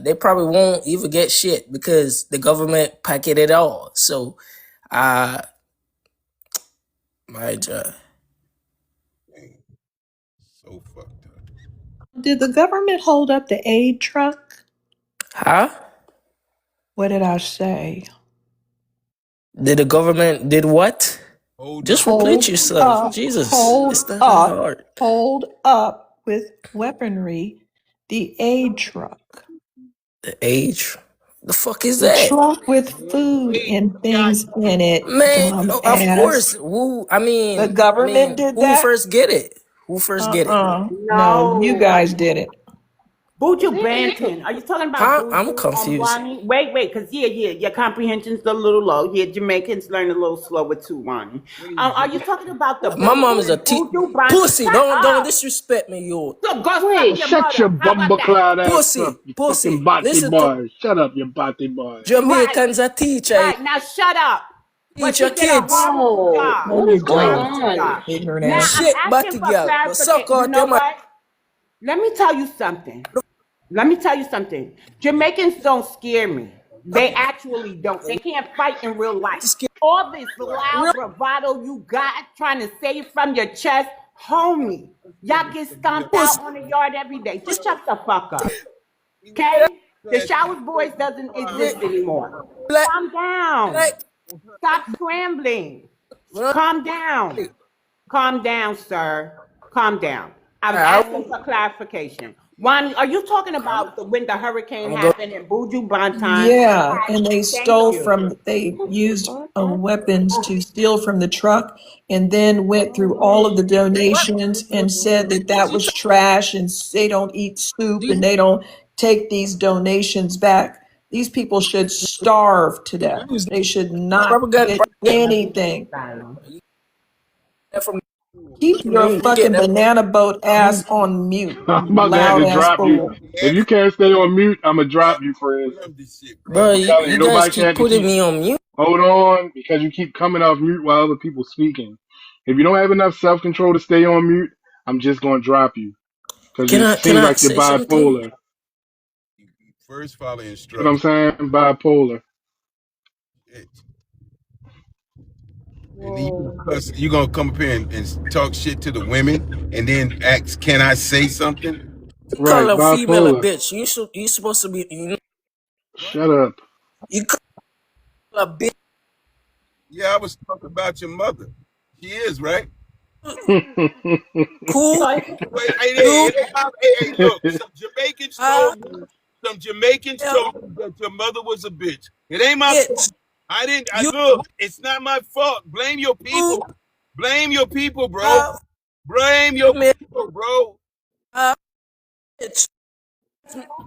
They probably won't even get shit because the government packet it all. So, uh, my job. So fucked up. Did the government hold up the aid truck? Huh? What did I say? Did the government did what? Hold Just up. repeat Hold yourself. up, Jesus, it's hold not that up, hard. hold up with weaponry the aid truck. The age? The fuck is The that? truck with food and things in it, Man, dumb of course. ass. Who? The government did Who that? first get it? Who first get it? No, you No. guys did it. Buju Banton. Are you talking about Huh? I'm Buju confused. Wani? Wait, because your comprehension's a little low. Yeah, Jamaicans learn a little slower too, Wani. Are you talking about the My mom is a Buju Banton? pussy. Shut Don't up. disrespect me, you So go suck Wait, your shut your mother. How about that? bumbleclad ass up, pussy, you fucking pussy. bate Listen to boy. Shut up, you bate boy. Right, Jamaicans a teacher. right. Now shut up. But Teach he your did a kids. horrible job. No, you don't. Horrible job. Ignorant Now ass. I'm Shit, asking batty for girl. But suck clarification. You out know them. what? Let me tell you something. Let me tell you something. Jamaicans don't scare me. They actually don't. They can't fight in real life. All this loud Real bravado you got trying to say it from your chest, homie. Y'all get stomped pussy. out on the yard every day. Just shut the fuck up. Okay? The Showers Boys doesn't exist anymore. Black, Calm down. black. Stop scrambling. Well, Calm down. Calm down, sir. Calm down. I was I asking for clarification. One, are you talking about when the hurricane I'm gonna go. happened in Buju Banton? Yeah, and they Thank stole you. from, they used weapons to steal from the truck and then went through all of the What? donations and said that that You was try, trash and they don't eat soup do and you they don't take these donations back. These people should starve to death. use They should not propaganda? get anything. You get that from Keep your you get fucking that banana boat you ass on mute, I'm you about to have loud to ass drop you. fool. If you can't stay on mute, I'm gonna drop you, friend. This shit, bro. bro. I'm telling you, You guys nobody keep can to putting keep me on mute. hold on because you keep coming off mute while other people speaking. If you don't have enough self control to stay on mute, I'm just gonna drop you because you Can seem I like you're say something? bipolar. First, follow You know what I'm instructions. saying? Bipolar. And then you gonna come up here and talk shit to the women, and then ask, "Can I say something?" You call Right, a female a bipolar. bitch. You supposed to be What? Shut up. you call a bitch Yeah, I was talking about your mother. She is right. cool. Wait, hey, You look. Some Jamaicans are told me. Some Jamaicans a told me that your mother was a bitch. It ain't my bitch. fault. I didn't. I You look. It's not my fault. Blame your you people. Blame your people, bro. are Blame your female people, bro. a bitch.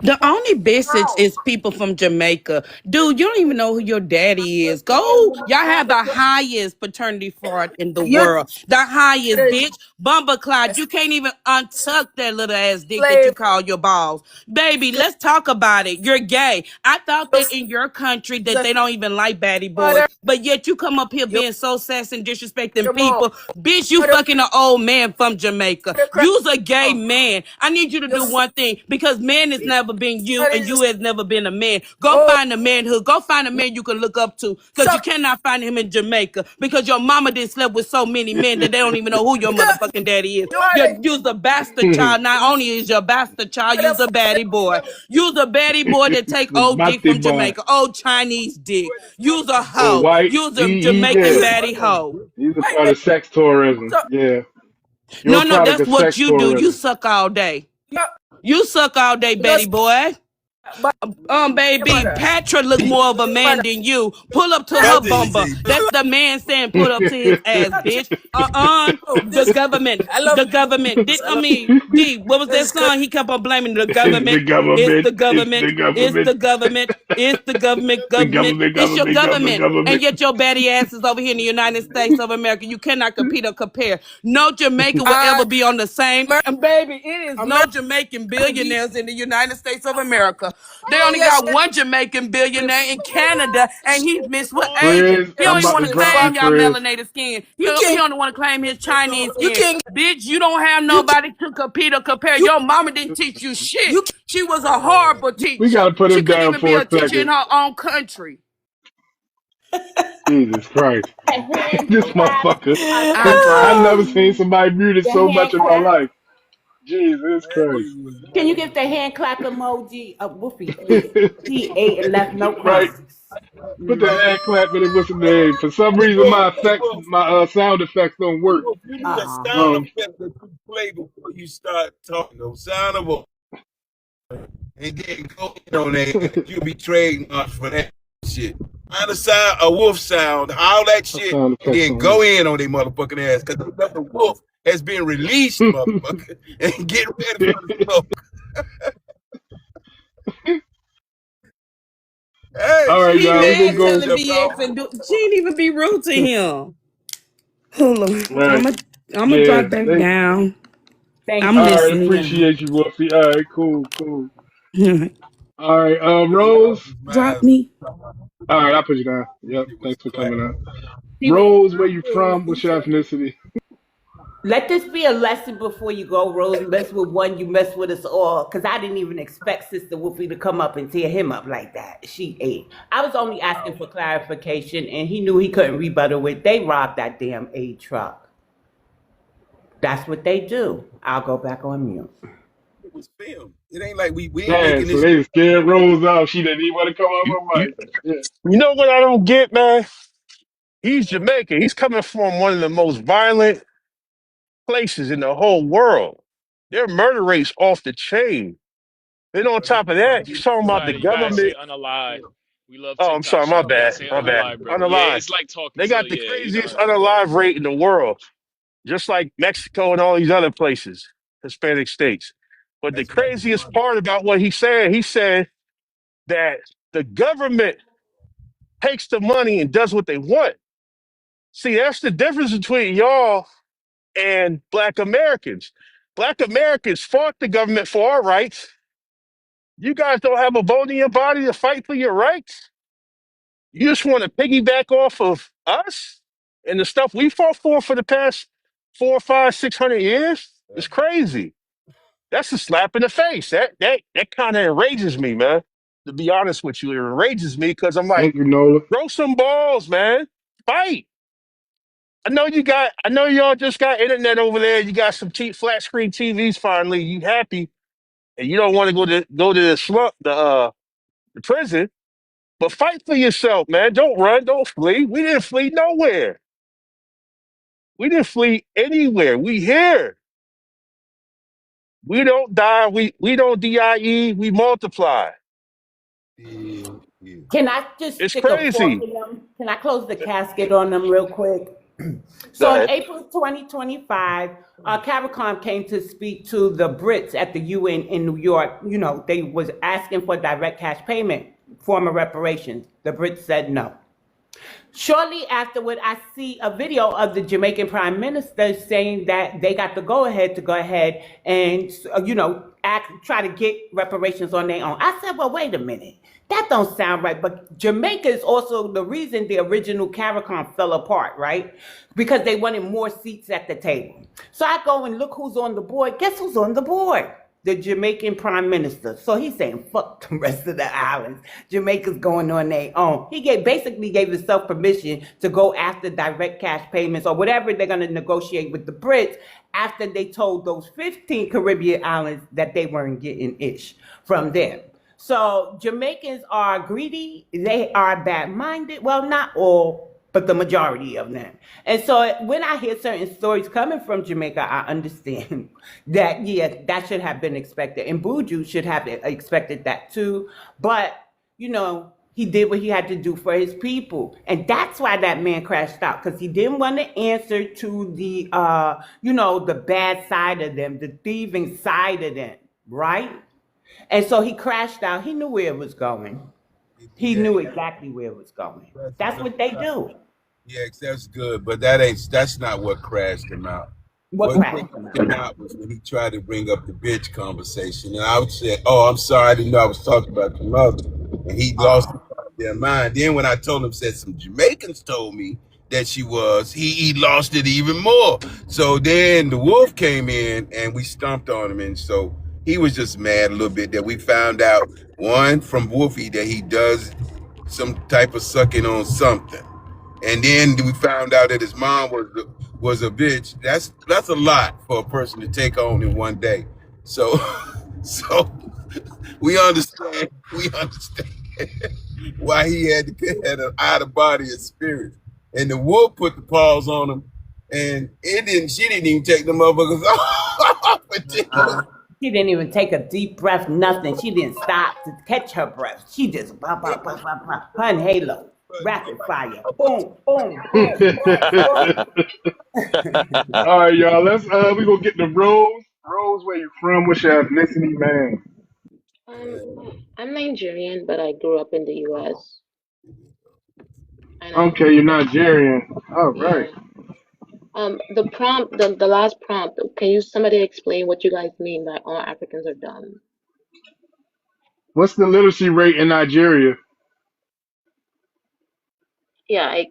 The only bitch is people from Jamaica. Dude, you don't even know who your daddy is. Go, y'all have the highest paternity fraud in the You're world. The highest, a bitch. Bumba Clyde, you can't even untuck that little ass dick that you slave. call your balls. Baby, let's talk about it. You're gay. I thought Your that in your country that the they don't even like baddie boys, mother, but yet you come up here your being so sassy and disrespecting mom, people. Bitch, you mother, fucking an old man from Jamaica. mother cry. You's a gay man. I need you to Your do one thing because man has never been you and son you has never been a man. Go oh find a manhood. Go find a man you can look up to because you suck cannot find him in Jamaica because your mama did slept with so many men that they don't even know who your because motherfucking daddy is. you are the You's a bastard child. Not only is your bastard child, you's a baddie boy. You's a baddie boy that take The old dick from Bate boy. Jamaica, old Chinese dick. You's a Oh, hoe. white. You's a He Jamaican did. baddie hoe. He's a white part man. of sex tourism. So Yeah. You're a No, product that's of what sex you do. You tourism. suck all day. you You suck all day, you Betty boy. but Baby, mother, Patra look more of a man mother. than you. Pull up to her Brother is bumper. a That's bitch. the man saying pull up to his ass, Not you. bitch. Oh, The this government. I love The government. this. I I love mean, D, what was that this country. song? He kept on blaming the The government. It's government. the It's the government. It's government. the government. It's the government. The Government. government, It's your government, government, government. And government. yet your baddie ass is over here in the United States of America. You cannot compete or compare. No Jamaican will I ever be on the same. And baby, it is no America Jamaican be billionaires in the United States of America. They only yes got one Jamaican billionaire in Canada, and he's mixed with Asian. Friends, He don't I'm even about want to to drop you, claim y'all friends. melanated skin. you He can't don't want to claim his Chinese you skin. can't Bitch, you don't have you can nobody to compete or compare. you Your mama didn't teach you shit. you can She was a horrible We teacher. gotta put She him couldn't down even be for a a teacher in second. her own country. Jesus Christ. The hand This clap, motherfucker. I'm I've trying. never seen somebody muted the so much hand in my clap. life. Jesus Christ. Can you give the hand clap emoji? Woofy ate. He ate and left no Right? crumbs. Put the hand clap in it. What's the name? For some Hey, reason, Wolf, my hey, effects, Wolf, my sound effects don't hey, work. Wolf, you need a Uh-uh. sound effect that you play before you start talking. No sound of a, and then go in on that, and you'll be trademarked for that shit. Find a wolf sound, all that My shit, sound and effects then don't work. go in on their motherfucking ass, because the wolf has been released, motherfucker, and get ready for the smoke. Hey, All right, He shit, y'all. We're baby, gonna mad it's go. telling your BX fault. and do. She ain't even be rude to him. Hold on. Right. I'm gonna Yeah. drop back They. down. Thank I'm All you. right. listening. Appreciate you, Wolfie. All right. Cool. Cool. Yeah. All right. He Rose. lost his Drop mind. me. All right. I'll put you down. Yep. It was Thanks for clap. coming up. See what? Rose, where you from? What's your ethnicity? Let this be a lesson before you go, Rose. Mess with one, you mess with us all. Because I didn't even expect Sister Wolfie to come up and tear him up like that. She ate. I was only asking for clarification, and he knew he couldn't rebuttal with. They robbed that damn truck. That's what they do. I'll go back on mute. was filmed. It ain't like we ain't Damn, making so this. they scared Rose off. She didn't even want to come off You, her you, mic. Yeah. you know what I don't get, man? He's Jamaican. He's coming from one of the most violent places in the whole world. Their murder rate's off the chain. Then on top of that, you're talking about the You gotta say government. unalive. We love Oh, I'm TikTok sorry, my shop. You gotta bad. say My bad. unalive, brother. Yeah, Unalive. it's like talking They to got the yeah, you craziest know. unalive rate in the world, just like Mexico and all these other places, Hispanic states. But the craziest part about what he said that the government takes the money and does what they want. See, that's the difference between y'all and Black Americans. Black Americans fought the government for our rights. You guys don't have a vote in your body to fight for your rights. You just want to piggyback off of us and the stuff we fought for the past 4, 5, 600 years. It's crazy. That's a slap in the face. That kind of enrages me, man. To be honest with you, it enrages me because I'm like, Thank you, Nola. grow some balls, man. Fight. I know y'all just got internet over there. You got some cheap flat screen TVs finally. You happy and you don't want to go to the prison. But fight for yourself, man. Don't run, don't flee. We didn't flee nowhere. We didn't flee anywhere. We here. We don't die. We don't die. We multiply. Yeah, yeah. Can I just It's stick a fork crazy. in them? Can I close the casket on them real quick? Go So in ahead. April 2025, CARICOM came to speak to the Brits at the UN in New York. You know, they was asking for direct cash payment, form of reparations. The Brits said no. Shortly afterward, I see a video of the Jamaican Prime Minister saying that they got the go-ahead to go ahead and, try to get reparations on their own. I said, well, wait a minute. That don't sound right. But Jamaica is also the reason the original CARICOM fell apart, right? Because they wanted more seats at the table. So I go and look who's on the board. Guess who's on the board? The Jamaican Prime Minister. So he's saying, fuck the rest of the islands. Jamaica's going on their own. He basically gave himself permission to go after direct cash payments or whatever they're going to negotiate with the Brits after they told those 15 Caribbean islands that they weren't getting ish from them. So Jamaicans are greedy. They are bad-minded. Well, not all, but the majority of them. And so when I hear certain stories coming from Jamaica, I understand that, yeah, that should have been expected. And Buju should have expected that too. But, he did what he had to do for his people. And that's why that man crashed out, because he didn't want to answer to the, the bad side of them, the thieving side of them, right? And so he crashed out. He knew where it was going. He Yeah, knew exactly where it was going. That's what they do. yeah, that's good, but that's not what crashed him out. What What crashed crashed him out? him out was when he tried to bring up the bitch conversation, and I would say, "Oh, I'm sorry, I didn't know I was talking about your mother," and he lost their mind. Then when I told him, said some Jamaicans told me that she was, he lost it even more. So then the wolf came in, and we stomped on him, and so he was just mad a little bit that we found out one from Wolfie that he does some type of sucking on something. And then we found out that his mom was a bitch. That's a lot for a person to take on in one day. So so we understand why he had an out of body experience. And the wolf put the paws on him, and she didn't even take the motherfuckers off. She didn't even take a deep breath, nothing. She didn't stop to catch her breath. She just, blah, blah, blah, blah, blah. Her and Halo, rapid fire. Boom, boom, boom, boom, boom. All right, y'all. Let's we gonna get the Rose. Rose, where you from? What's your ethnicity, man? Um, I'm Nigerian, but I grew up in the US. And Okay, you're Nigerian. All right. yeah. The prompt, the last prompt, can you somebody explain what you guys mean by all Africans are dumb? What's the literacy rate in Nigeria? Yeah,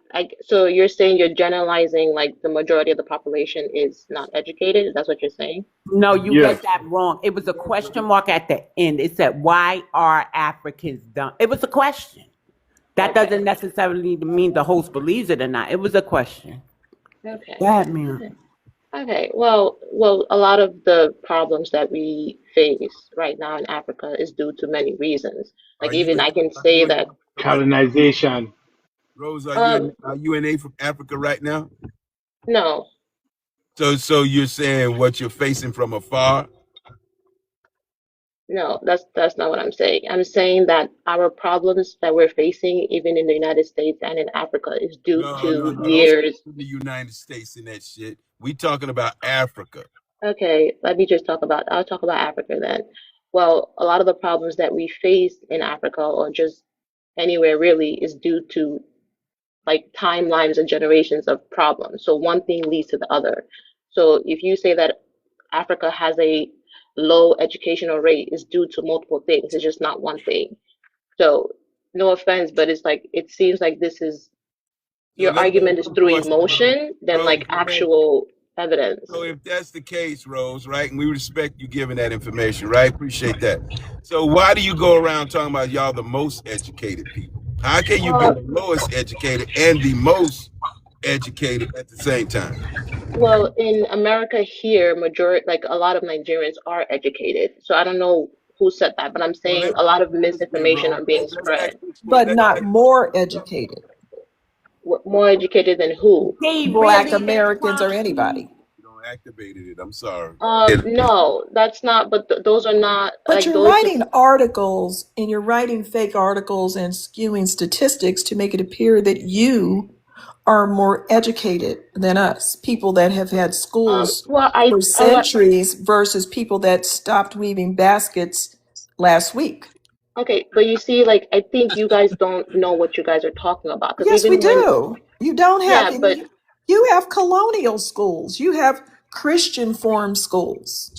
so you're saying you're generalizing like the majority of the population is not educated? That's what you're saying? No, you Yes. read that wrong. It was a question mark at the end. It said, why are Africans dumb? It was a question. That Okay. doesn't necessarily mean the host believes it or not. It was a question. Okay. Go ahead, ma'am. Okay, a lot of the problems that we face right now in Africa is due to many reasons. Are Like you even in, I can are say you in that, Africa right Colonization. Rose, um, are you in Africa right now? no, So you're saying what you're facing from afar? no, that's not what I'm saying. I'm saying that our problems that we're facing, even in the United States and in Africa, is due No. to Don't say years. the United States and that shit. We talking about Africa. Okay, I'll talk about Africa then. Well, a lot of the problems that we face in Africa or just anywhere really is due to like timelines and generations of problems. So one thing leads to the other. So if you say that Africa has a low educational rate, is due to multiple things. It's just not one thing. So no offense, but it's like it seems like this is So your let me ask argument is you a through question, emotion than Rose. like actual evidence. So if that's the case, Rose, right, and we respect you giving that information, right? Appreciate that. So why do you go around talking about y'all the most educated people? How can you be Well, the lowest educated and the most educated at the same time? well, in America here, majority like a lot of Nigerians are educated. So I don't know who said that, but I'm So saying let's a lot of ask this way, misinformation Rose. are being Let's ask spread. this way. But not more educated. More educated than who? They Black really they Americans or want to. anybody. You don't activated it. I'm sorry. No, that's not. But those are not But like you're those. writing articles and you're writing fake articles and skewing statistics to make it appear that you are more educated than us, people that have had schools Well, for what? centuries versus people that stopped weaving baskets last week. Okay, but you see, like I think you guys don't know what you guys are talking about because Yes, we even when, do. You don't have, yeah, but you have colonial schools, you have Christian form schools.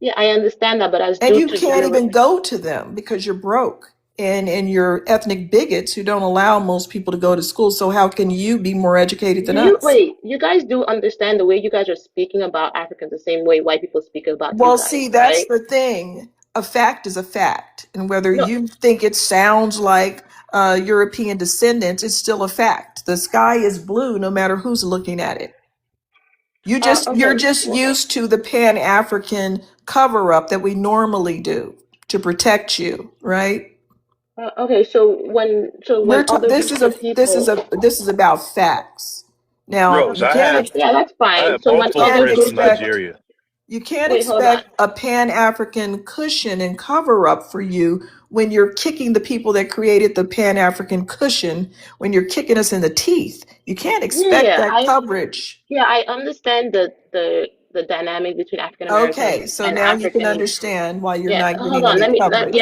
yeah, I understand that, but as And due you to can't gener even go to them because you're broke. And you're ethnic bigots who don't allow most people to go to school. So how can you be more educated than do you us? wait? You guys do understand the way you guys are speaking about Africans the same way white people speak about you Well, guys, see, that's right? the thing. A fact is a fact. And whether No, you think it sounds like European descendants, it's still a fact. The sky is blue no matter who's looking at it. You're okay. just used to the Pan-African cover up that we normally do to protect you, right? Okay, so when other groups of people, This is about facts. Now, Rose, you can't yeah, that's I fine. have So when multiple other friends from groups, Nigeria. you can't wait, hold on. expect a Pan-African cushion and cover up for you when you're kicking the people that created the Pan-African cushion, when you're kicking us in the teeth. You can't Yeah, expect yeah, that coverage. I understand the dynamic between African Americans Okay, so and now you can African. understand why you're Yeah, not hold getting on. any coverage.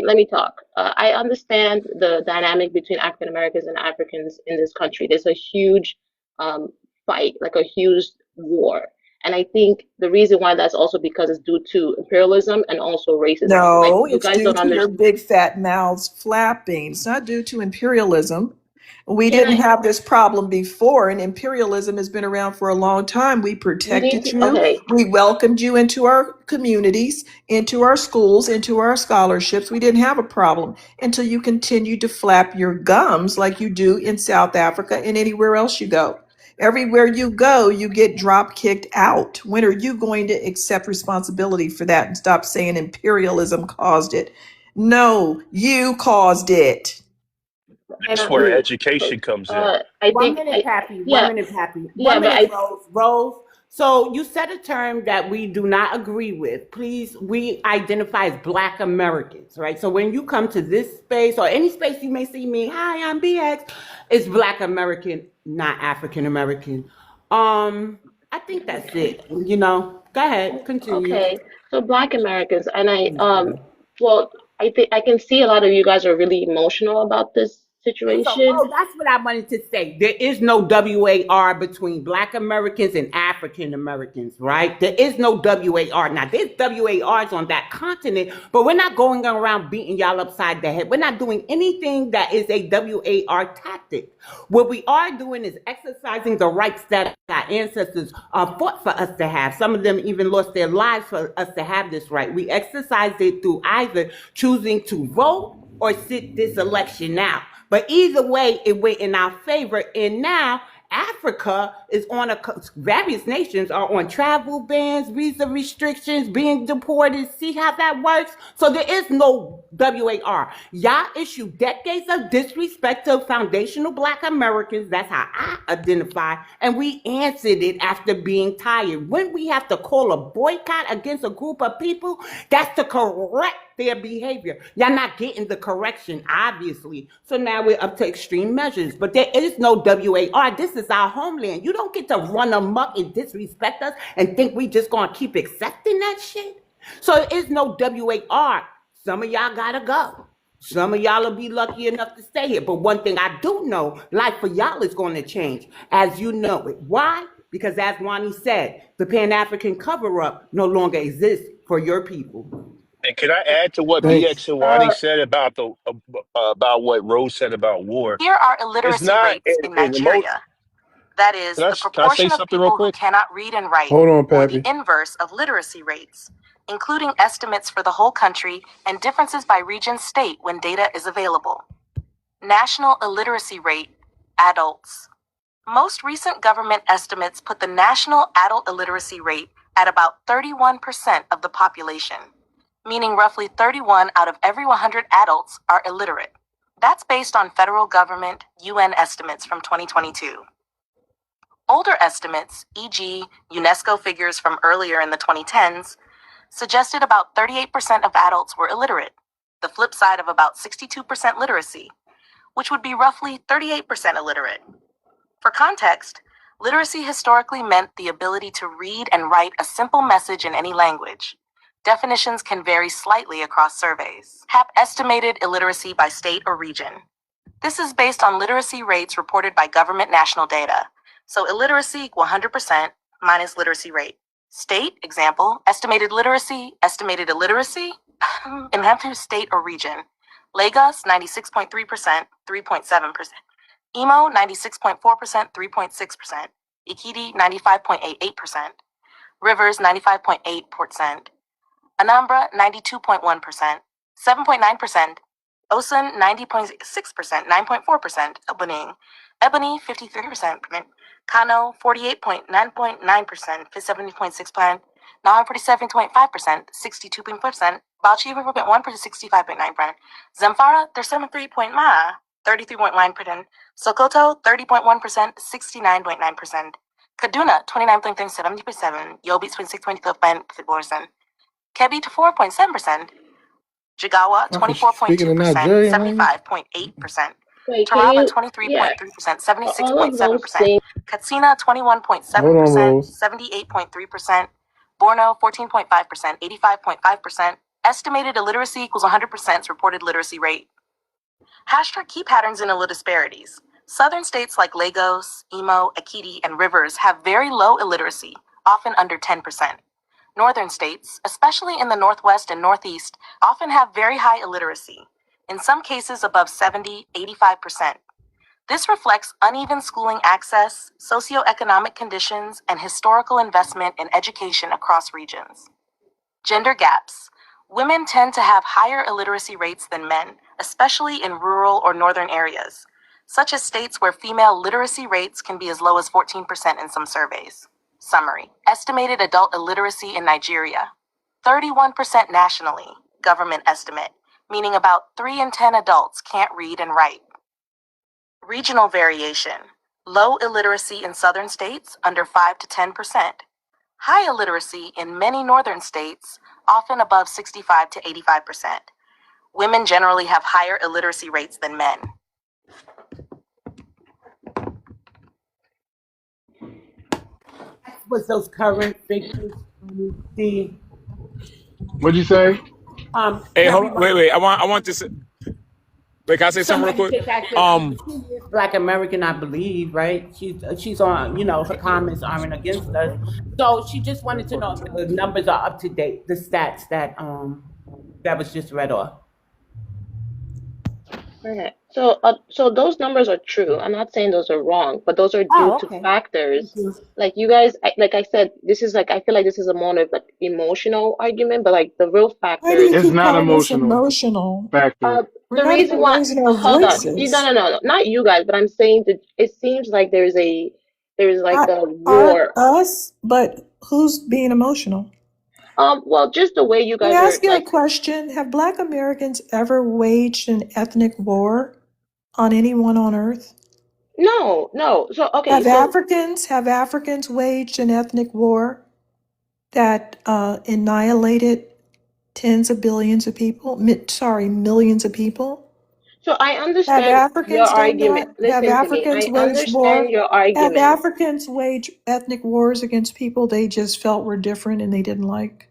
Let me talk. I understand the dynamic between African Americans and Africans in this country. There's a huge um, fight, like a huge war, and I think the reason why that's also because it's due to imperialism and also racism. Like No, you it's guys due don't to your understand. big fat mouths flapping. It's not due to imperialism. We Can didn't I? have this problem before, and imperialism has been around for a long time. We You need protected to. you. Okay, We welcomed you into our communities, into our schools, into our scholarships. We didn't have a problem until you continued to flap your gums like you do in South Africa and anywhere else you go. Everywhere you go, you get drop kicked out. When are you going to accept responsibility for that and stop saying imperialism caused it? No, you caused it. That's not where me. education comes in. I One think minute, Pappy. One yeah, minute, Pappy. yeah, One but minute, Rose. Rose. So you said a term that we do not agree with. Please, we identify as Black Americans, right? So when you come to this space or any space you may see me, hi, I'm BX. It's Black American, not African American. I think that's it. You know. Go ahead. Continue. okay. So Black Americans, and well, I think I can see a lot of you guys are really emotional about this Okay, so situation. Rose, that's what I wanted to say. There is no WAR between Black Americans and African Americans, right? There is no WAR. Now, there's WARs on that continent, but we're not going around beating y'all upside the head. We're not doing anything that is a WAR tactic. What we are doing is exercising the rights that our ancestors fought for us to have. Some of them even lost their lives for us to have this right. We exercised it through either choosing to vote or sit this election out. But either way, it went in our favor. And now, Africa is on various nations are on travel bans, visa restrictions, being deported. See how that works? So there is no WAR. Y'all issue decades of disrespect to foundational Black Americans. That's how I identify. And we answered it after being tired. When we have to call a boycott against a group of people, that's to correct their behavior. Y'all not getting the correction, obviously. So now we're up to extreme measures. But there is no WAR. This is our homeland. You don't get to run amok and disrespect us and think we just gonna keep accepting that shit. So there is no WAR. Some of y'all gotta go. Some of y'all will be lucky enough to stay here. But one thing I do know, life for y'all is going to change as you know it. Why? Because as Wani said, the Pan-African cover-up no longer exists for your people. And can I add to what Thanks. BX and Wani said about about what Rose said about war? Here are It's illiteracy not rates in in the most. Nigeria. That is, the Can I say proportion of something real people who quick? cannot read and write, Hold on, or the Pappy. inverse of literacy rates, including estimates for the whole country and differences by region state when data is available. National illiteracy rate, adults. Most recent government estimates put the national adult illiteracy rate at about 31% of the population, meaning roughly 31 out of every 100 adults are illiterate. That's based on federal government UN estimates from 2022. Older estimates, e.g., UNESCO figures from earlier in the 2010s, suggested about 38% of adults were illiterate, the flip side of about 62% literacy, which would be roughly 38% illiterate. For context, literacy historically meant the ability to read and write a simple message in any language. Definitions can vary slightly across surveys. HAP estimated illiteracy by state or region. This is based on literacy rates reported by government national data. So illiteracy equal 100% minus literacy rate. State, example, estimated estimated illiteracy in every state or region. Lagos, 96.3%, 3.7%. Imo, 96.4%, 3.6%. Ikiti, 95.88%. Rivers, 95.8%. Anambra, 92.1%, 7.9%. Osun, 90.6%, 9.4%. Ebony, 53%. Kano, 48.9%, 70.6%. Now 47.5%, 62.4%. Bauchi, 1%, 65.9%. Zamfara, 33.1%. Sokoto, 30.1%, 69.9%. Kaduna, 29.7%. Yobe, 26.5%. Kebbi to 4.7%, Jigawa Speaking of 24.2%, Nigerian language, 75.8%, Wait, can Taraba you? Yeah, 23.3%, all of those 76.7%, things. Katsina hold on, 21.7%, Rose. 78.3%, Borno 14.5%, 85.5%. Estimated illiteracy equals 100% reported literacy rate. Hashtag key patterns in disparities. Southern states like Lagos, Imo, Ekiti, and Rivers have very low illiteracy, often under 10%. Northern states, especially in the Northwest and Northeast, often have very high illiteracy, in some cases above 85%. This reflects uneven schooling access, socioeconomic conditions, and historical investment in education across regions. Gender gaps. Women tend to have higher illiteracy rates than men, especially in rural or northern areas, such as states where female literacy rates can be as low as 14% in some surveys. Summary. Estimated adult illiteracy in Nigeria. 31% nationally, government estimate, meaning about 3 in 10 adults can't read and write. Regional variation. Low illiteracy in southern states, under 5 to 10%. High illiteracy in many northern states, often above 65 to 85%. Women generally have higher illiteracy rates than men. What's those current figures? The What'd you say? Hey, hold Terry on. Wait. I want this. Wait, can I say something real somebody quick? just asked her, she is Black American, I believe, right? She's on, her comments aren't against us. So she just wanted to know if the numbers are up to date, the stats that was just read off. Okay. So those numbers are true. I'm not saying those are wrong, but those are due Oh, to okay. Thank factors. you. Like you guys, like I said, this is like I feel like this is a more of like emotional argument, but like the real Why do you factors. It's keep not calling us emotional emotional? factor. We're The not reason even why, raising our hold on, no, voices. no, no, no, not you guys, but I'm saying that it seems like there's like Not a our war. us, but who's being emotional? Well, just the way you Can I guys are ask you a like, question? Have Black Americans ever waged an ethnic war on anyone on earth? no, no. So okay, so Have Africans waged an ethnic war that annihilated tens of billions of people? Millions of people. I Have understand your Africans done argument. that? Have Listen to me. Africans I waged understand war? your Have argument. Africans waged ethnic wars against people they just felt were different and they didn't like?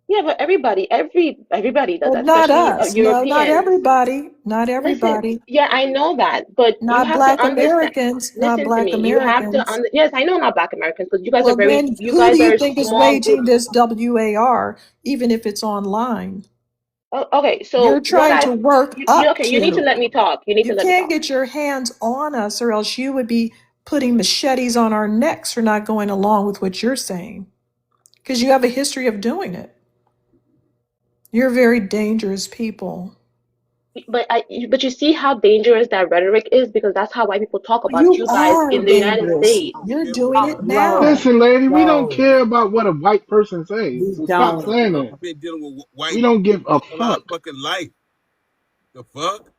Yeah, but everybody does Well, that, not especially us. No, not Europeans. everybody. Not Listen, everybody. yeah, I know that, but you Not have to Black understand. Americans. Not Listen to Black me. You have to Americans. yes, I know not Black Americans because Well, then you who do guys you are a think is small group. waging this WAR, even if it's online? Oh, okay, You're so trying to work up okay, you need to to. let me talk. You need You to let me can't talk. get your hands on us, or else you would be putting machetes on our necks for not going along with what you're saying, because you have a history of doing it. You're very dangerous people. But you see how dangerous that rhetoric is because that's how white people talk about You you guys are in the United dangerous. States. You're doing it now. Rose, Listen, lady, we don't Rose, care about what a white person says. we So stop don't. saying that. I've been dealing with We white don't give a a lot of fuck. fucking life. The fuck?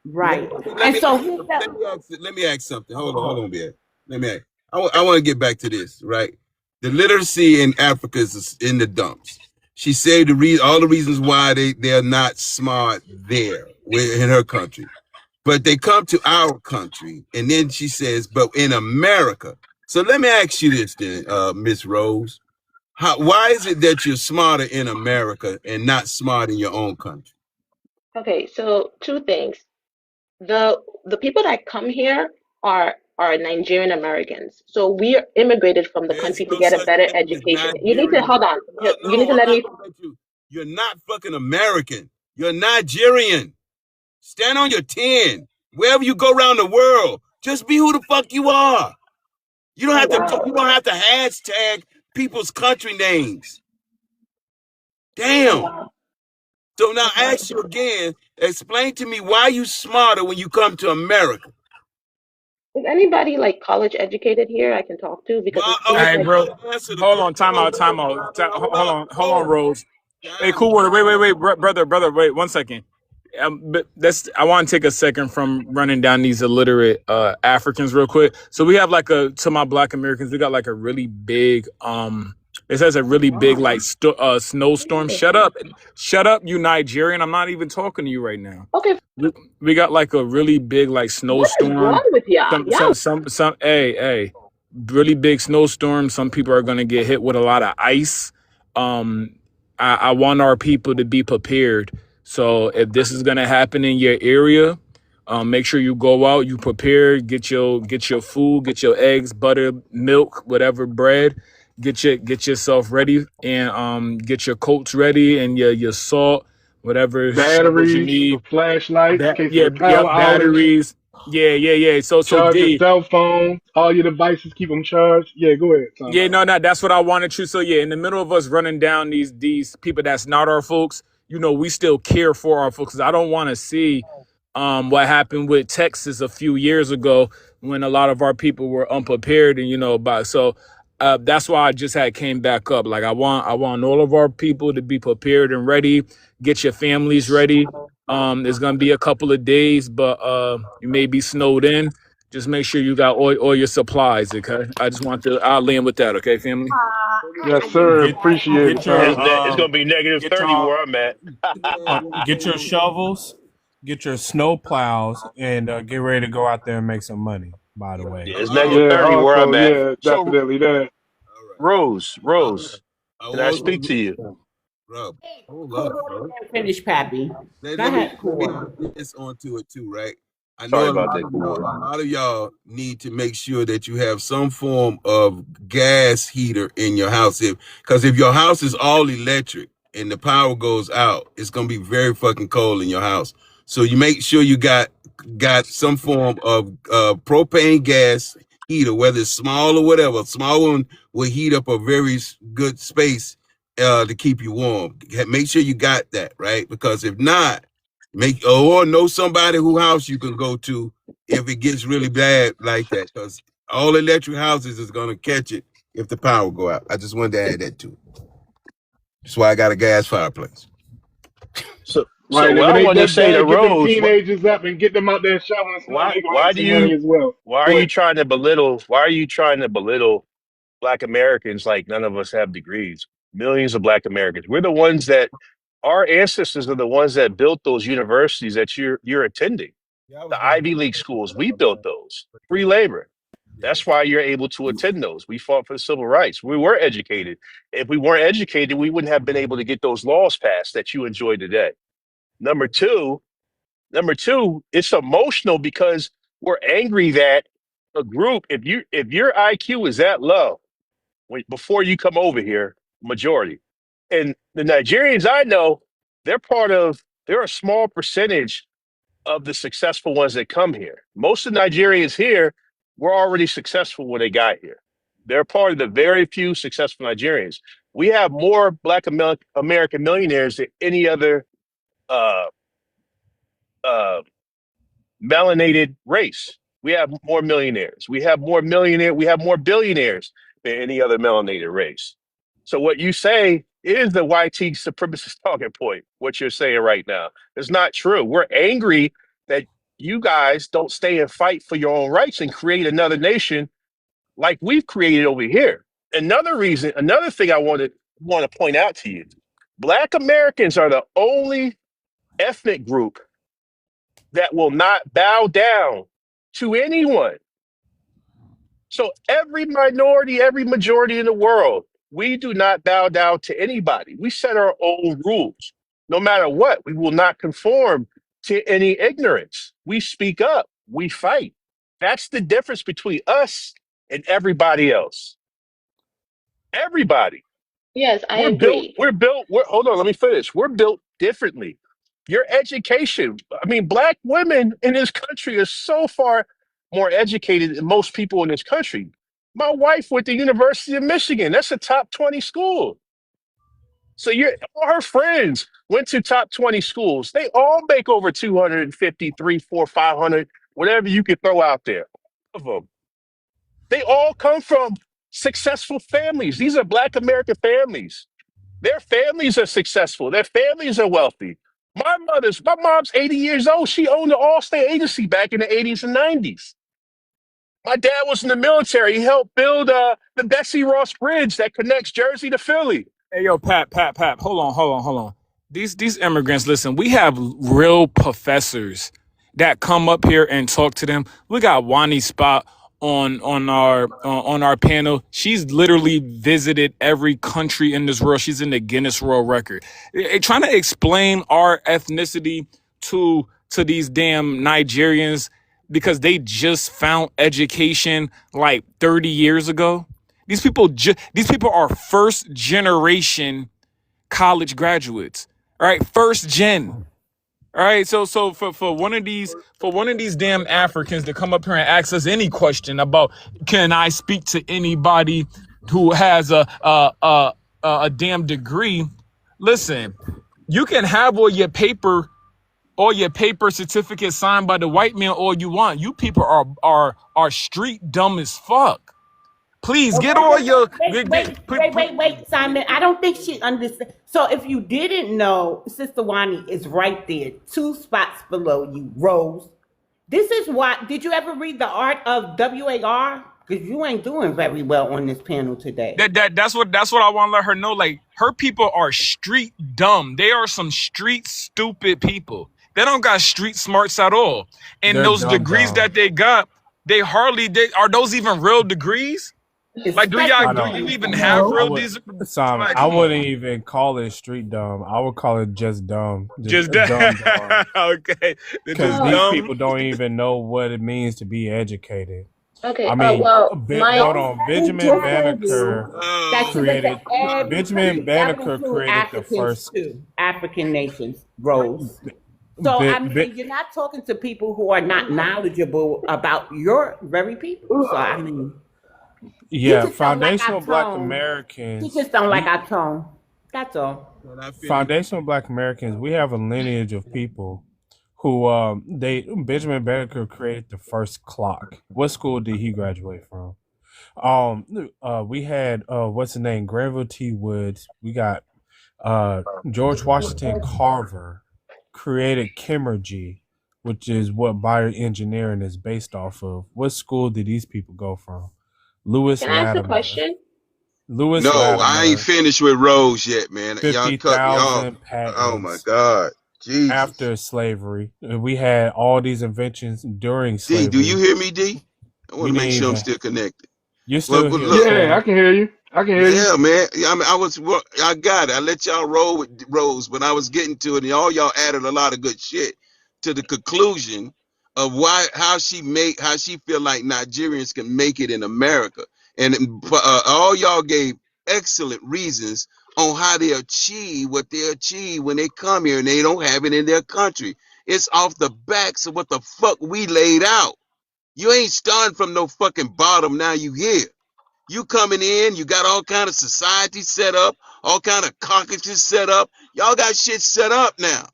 Right. Let And me so ask, here's the let me ask something. Hold on, BA. Let me ask. I want to get back to this, right? The literacy in Africa is in the dumps. She said all the reasons why they're not smart there in her country. But they come to our country, and then she says, but in America. So let me ask you this then, Miss Rose. Why is it that you're smarter in America and not smart in your own country? Okay, so two things. The people that come here are Nigerian Americans. So we immigrated from the There's country to no get a such better thing as education. You need to Nigerian. hold on. You need No, to I'm let not me. gonna let you. You're not fucking American. You're Nigerian. Stand on your 10. Wherever you go around the world, just be who the fuck you are. You don't Oh have to. wow. You don't have to hashtag people's country names. Oh Damn. wow. So now I Okay. ask you again. Explain to me why you smarter when you come to America. Is anybody like college educated here I can talk to? Because Well, it seems okay, Hey, like bro. answer the Hold on. question. Time out. Time out. Hold on, Hold Rose. Hey, on. cool water. Wait, brother. Wait 1 second. But that's I want to take a second from running down these illiterate Africans real quick. So we have like to my Black Americans, we got like a really big it says a really big like snowstorm. Shut up, you Nigerian. I'm not even talking to you right now. okay, We got like a really big like what is snowstorm. wrong with y'all? Y'all Hey, really big snowstorm. Some people are gonna get hit with a lot of ice. I want our people to be prepared. So if this is gonna happen in your area, make sure you go out, you prepare, get your food, get your eggs, butter, milk, whatever, bread. Get yourself ready and get your coats ready and your salt, whatever shovels you Batteries for need. flashlights in case of Yeah, the power outage. batteries. Yeah. So Charge your D. cell phone. All your devices, keep them charged. Yeah, go ahead, son. Yeah, no, that's what I wanted you. So yeah, in the middle of us running down these people that's not our folks, we still care for our folks. 'Cause I don't want to see what happened with Texas a few years ago when a lot of our people were unprepared and about so that's why I just had came back up. Like I want all of our people to be prepared and ready. Get your families ready. It's gonna be a couple of days, but you may be snowed in. Just make sure you got all your supplies, okay? I'll land with that, okay, family? Yes, sir. Get Appreciate it, get son. it's gonna be negative Get 30 your where I'm at. get your shovels, get your snow plows, and get ready to go out there and make some money. By the way, Yeah, it's All negative Yeah, 30 where also, I'm at. yeah, So definitely that. right. Rose, I can I was, speak to you? bro. Hold cool up, water bro. finish, Pappy. Go ahead, cool Let me water. add this onto it too, right? I Sorry know about that, cool water. a lot of y'all need to make sure that you have some form of gas heater in your house. Because if your house is all electric and the power goes out, it's gonna be very fucking cold in your house. So you make sure you got got some form of propane gas heater, whether it's small or whatever. A small one will heat up a very good space to keep you warm. Make sure you got that, right? Because if not, or know somebody who house you can go to if it gets really bad like that. Because all electric houses is gonna catch it if the power go out. I just wanted to add that too. That's why I got a gas fireplace. So Right, and what when I they wanted to that say to dad get them Rose, teenagers up and get them out there shoveling snow, why they gonna why make do some money you as well. why are Go you ahead. trying to belittle why are you trying to belittle Black Americans like none of us have degrees? Millions of Black Americans. We're the ones that our ancestors are the ones that built those universities that you're attending. Yeah, I was The gonna. Ivy League schools, we built those. Free labor. That's why you're able to attend those. We fought for the civil rights. We were educated. If we weren't educated, we wouldn't have been able to get those laws passed that you enjoy today. Number two, it's emotional because we're angry that a group, if your IQ is that low before you come over here, majority, and the Nigerians I know, they're a small percentage of the successful ones that come here. Most of the Nigerians here were already successful when they got here. They're part of the very few successful Nigerians. We have more Black American millionaires than any other uh, uh, melanated race. We have more millionaires. We have more billionaires than any other melanated race. So what you say is the YT supremacist talking point, what you're saying right now. It's not true. We're angry that you guys don't stay and fight for your own rights and create another nation like we've created over here. Another thing I want to point out to you. Black Americans are the only ethnic group that will not bow down to anyone. So every minority, every majority in the world, we do not bow down to anybody. We set our own rules. No matter what, we will not conform to any ignorance. We speak up, we fight. That's the difference between us and everybody else. Everybody. Yes, I agree. Hold on, let me finish. We're built differently. Your education, I mean, Black women in this country are so far more educated than most people in this country. My wife went to University of Michigan. That's a top 20 school. So all her friends went to top 20 schools. They all make over 250, 3, 4, 500, whatever you could throw out there. All of them. They all come from successful families. These are Black American families. Their families are successful. Their families are wealthy. My mom's 80 years old. She owned the Allstate agency back in the 80s and 90s. My dad was in the military. He helped build the Betsy Ross Bridge that connects Jersey to Philly. Hey, yo, Pat. Hold on. These immigrants, listen, we have real professors that come up here and talk to them. We got Wani Spot on our panel. She's literally visited every country in this world. She's in the Guinness World Record. Trying to explain our ethnicity to these damn Nigerians because they just found education like 30 years ago. These people are first generation college graduates. All right, first gen. All right, so for one of these damn Africans to come up here and ask us any question about can I speak to anybody who has a damn degree? Listen, you can have all your paper certificates signed by the white man all you want. You people are street dumb as fuck. Please Oh, get all your wait, Simon. I don't think she understands. So if you didn't know, Sister Wani is right there, 2 spots below you, Rose. This is why. Did you ever read The Art of WAR? Because you ain't doing very well on this panel today. that's what I want to let her know. Like her people are street dumb. They are some street stupid people. They don't got street smarts at all. And They're those dumb degrees dumb. that they got, are those even real degrees? Like Especially I do don't. you even have I no. real would. these? Simon, Like, I come wouldn't on. even call it street dumb. I would call it just dumb. Just Just dumb dumb. okay. They're Because just Well, these dumb. people don't even know what it means to be educated. okay. I mean, Well, my hold on. He Benjamin just told you Banneker that Oh, should have said created. every Benjamin country. That would Banneker include created the Africans first. too. African nations, Rose. So I Bit, mean, bit, you're not talking to people who are not knowledgeable about your very people. So I mean, you yeah, just don't like foundational our Black tone. You Americans. just don't like We our tone. That's all. foundational Black Americans. We have a lineage of people who they Benjamin Banneker created the first clock. What school did he graduate from? We had what's the name? Granville T. Woods. We got George Washington Carver created Chemergy, which is what bioengineering is based off of. What school did these people go from? Lewis Can I ask a Latimer. question? Lewis No, I ain't Latimer, finished with Rose yet, man. Y'all cut me off. 50,000 Oh my patents God. Jesus. after slavery. And we had all these inventions during D, do you slavery. hear me, D? I want We to make didn't sure I'm even, still connected. you're Well, still well, here, look. Yeah, I Stan. can hear you. I can hear you. Yeah, man. Yeah, I mean, I got it. I let y'all roll with Rose, but I was getting to it, and all y'all added a lot of good shit to the conclusion of how she feel like Nigerians can make it in America, and all y'all gave excellent reasons on how they achieve what they achieve when they come here and they don't have it in their country. It's off the backs of what the fuck we laid out. You ain't starting from no fucking bottom. Now you here. You coming in, you got all kind of society set up, all kind of caucuses set up. Y'all got shit set up now.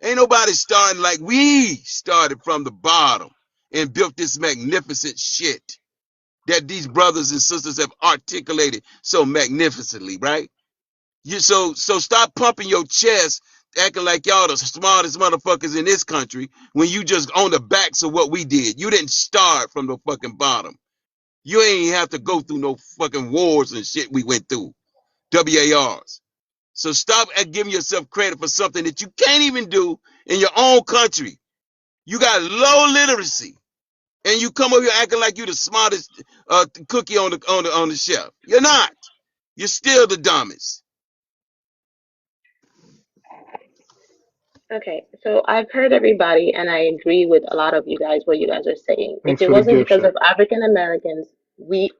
Ain't nobody starting like we started from the bottom and built this magnificent shit that these brothers and sisters have articulated so magnificently, right? So stop pumping your chest, acting like y'all the smartest motherfuckers in this country when you just on the backs of what we did. You didn't start from the fucking bottom. You ain't have to go through no fucking wars and shit we went through. WARs. So stop giving yourself credit for something that you can't even do in your own country. You got low literacy, and you come over here acting like you the smartest cookie on the shelf. You're not. You're still the dumbest. Okay, so I've heard everybody, and I agree with a lot of you guys what you guys are saying. If Thanks it for the wasn't gift, because Chef. of African Americans,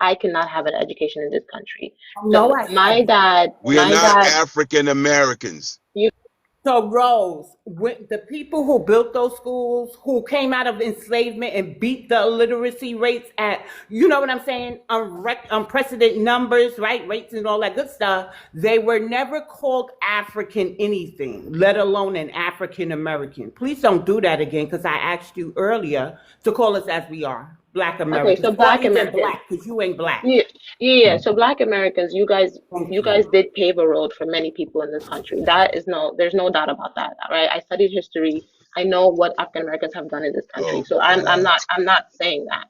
I cannot have an education in this country. No, So I said that. We are my not dad, African Americans. you So, Rose, when the people who built those schools, who came out of enslavement and beat the illiteracy rates at, you know what I'm saying, unprecedented numbers, right? Rates and all that good stuff, they were never called African anything, let alone an African American. Please don't do that again, because I asked you earlier to call us as we are, Black okay? Americans, So or Black even Americans, Black, because you ain't Black. yeah, yeah. So Black Americans, Thank you you. guys did pave a road for many people in this country. There's no doubt about that, right? I studied history. I know what African Americans have done in this country. Oh So God. I'm not saying that.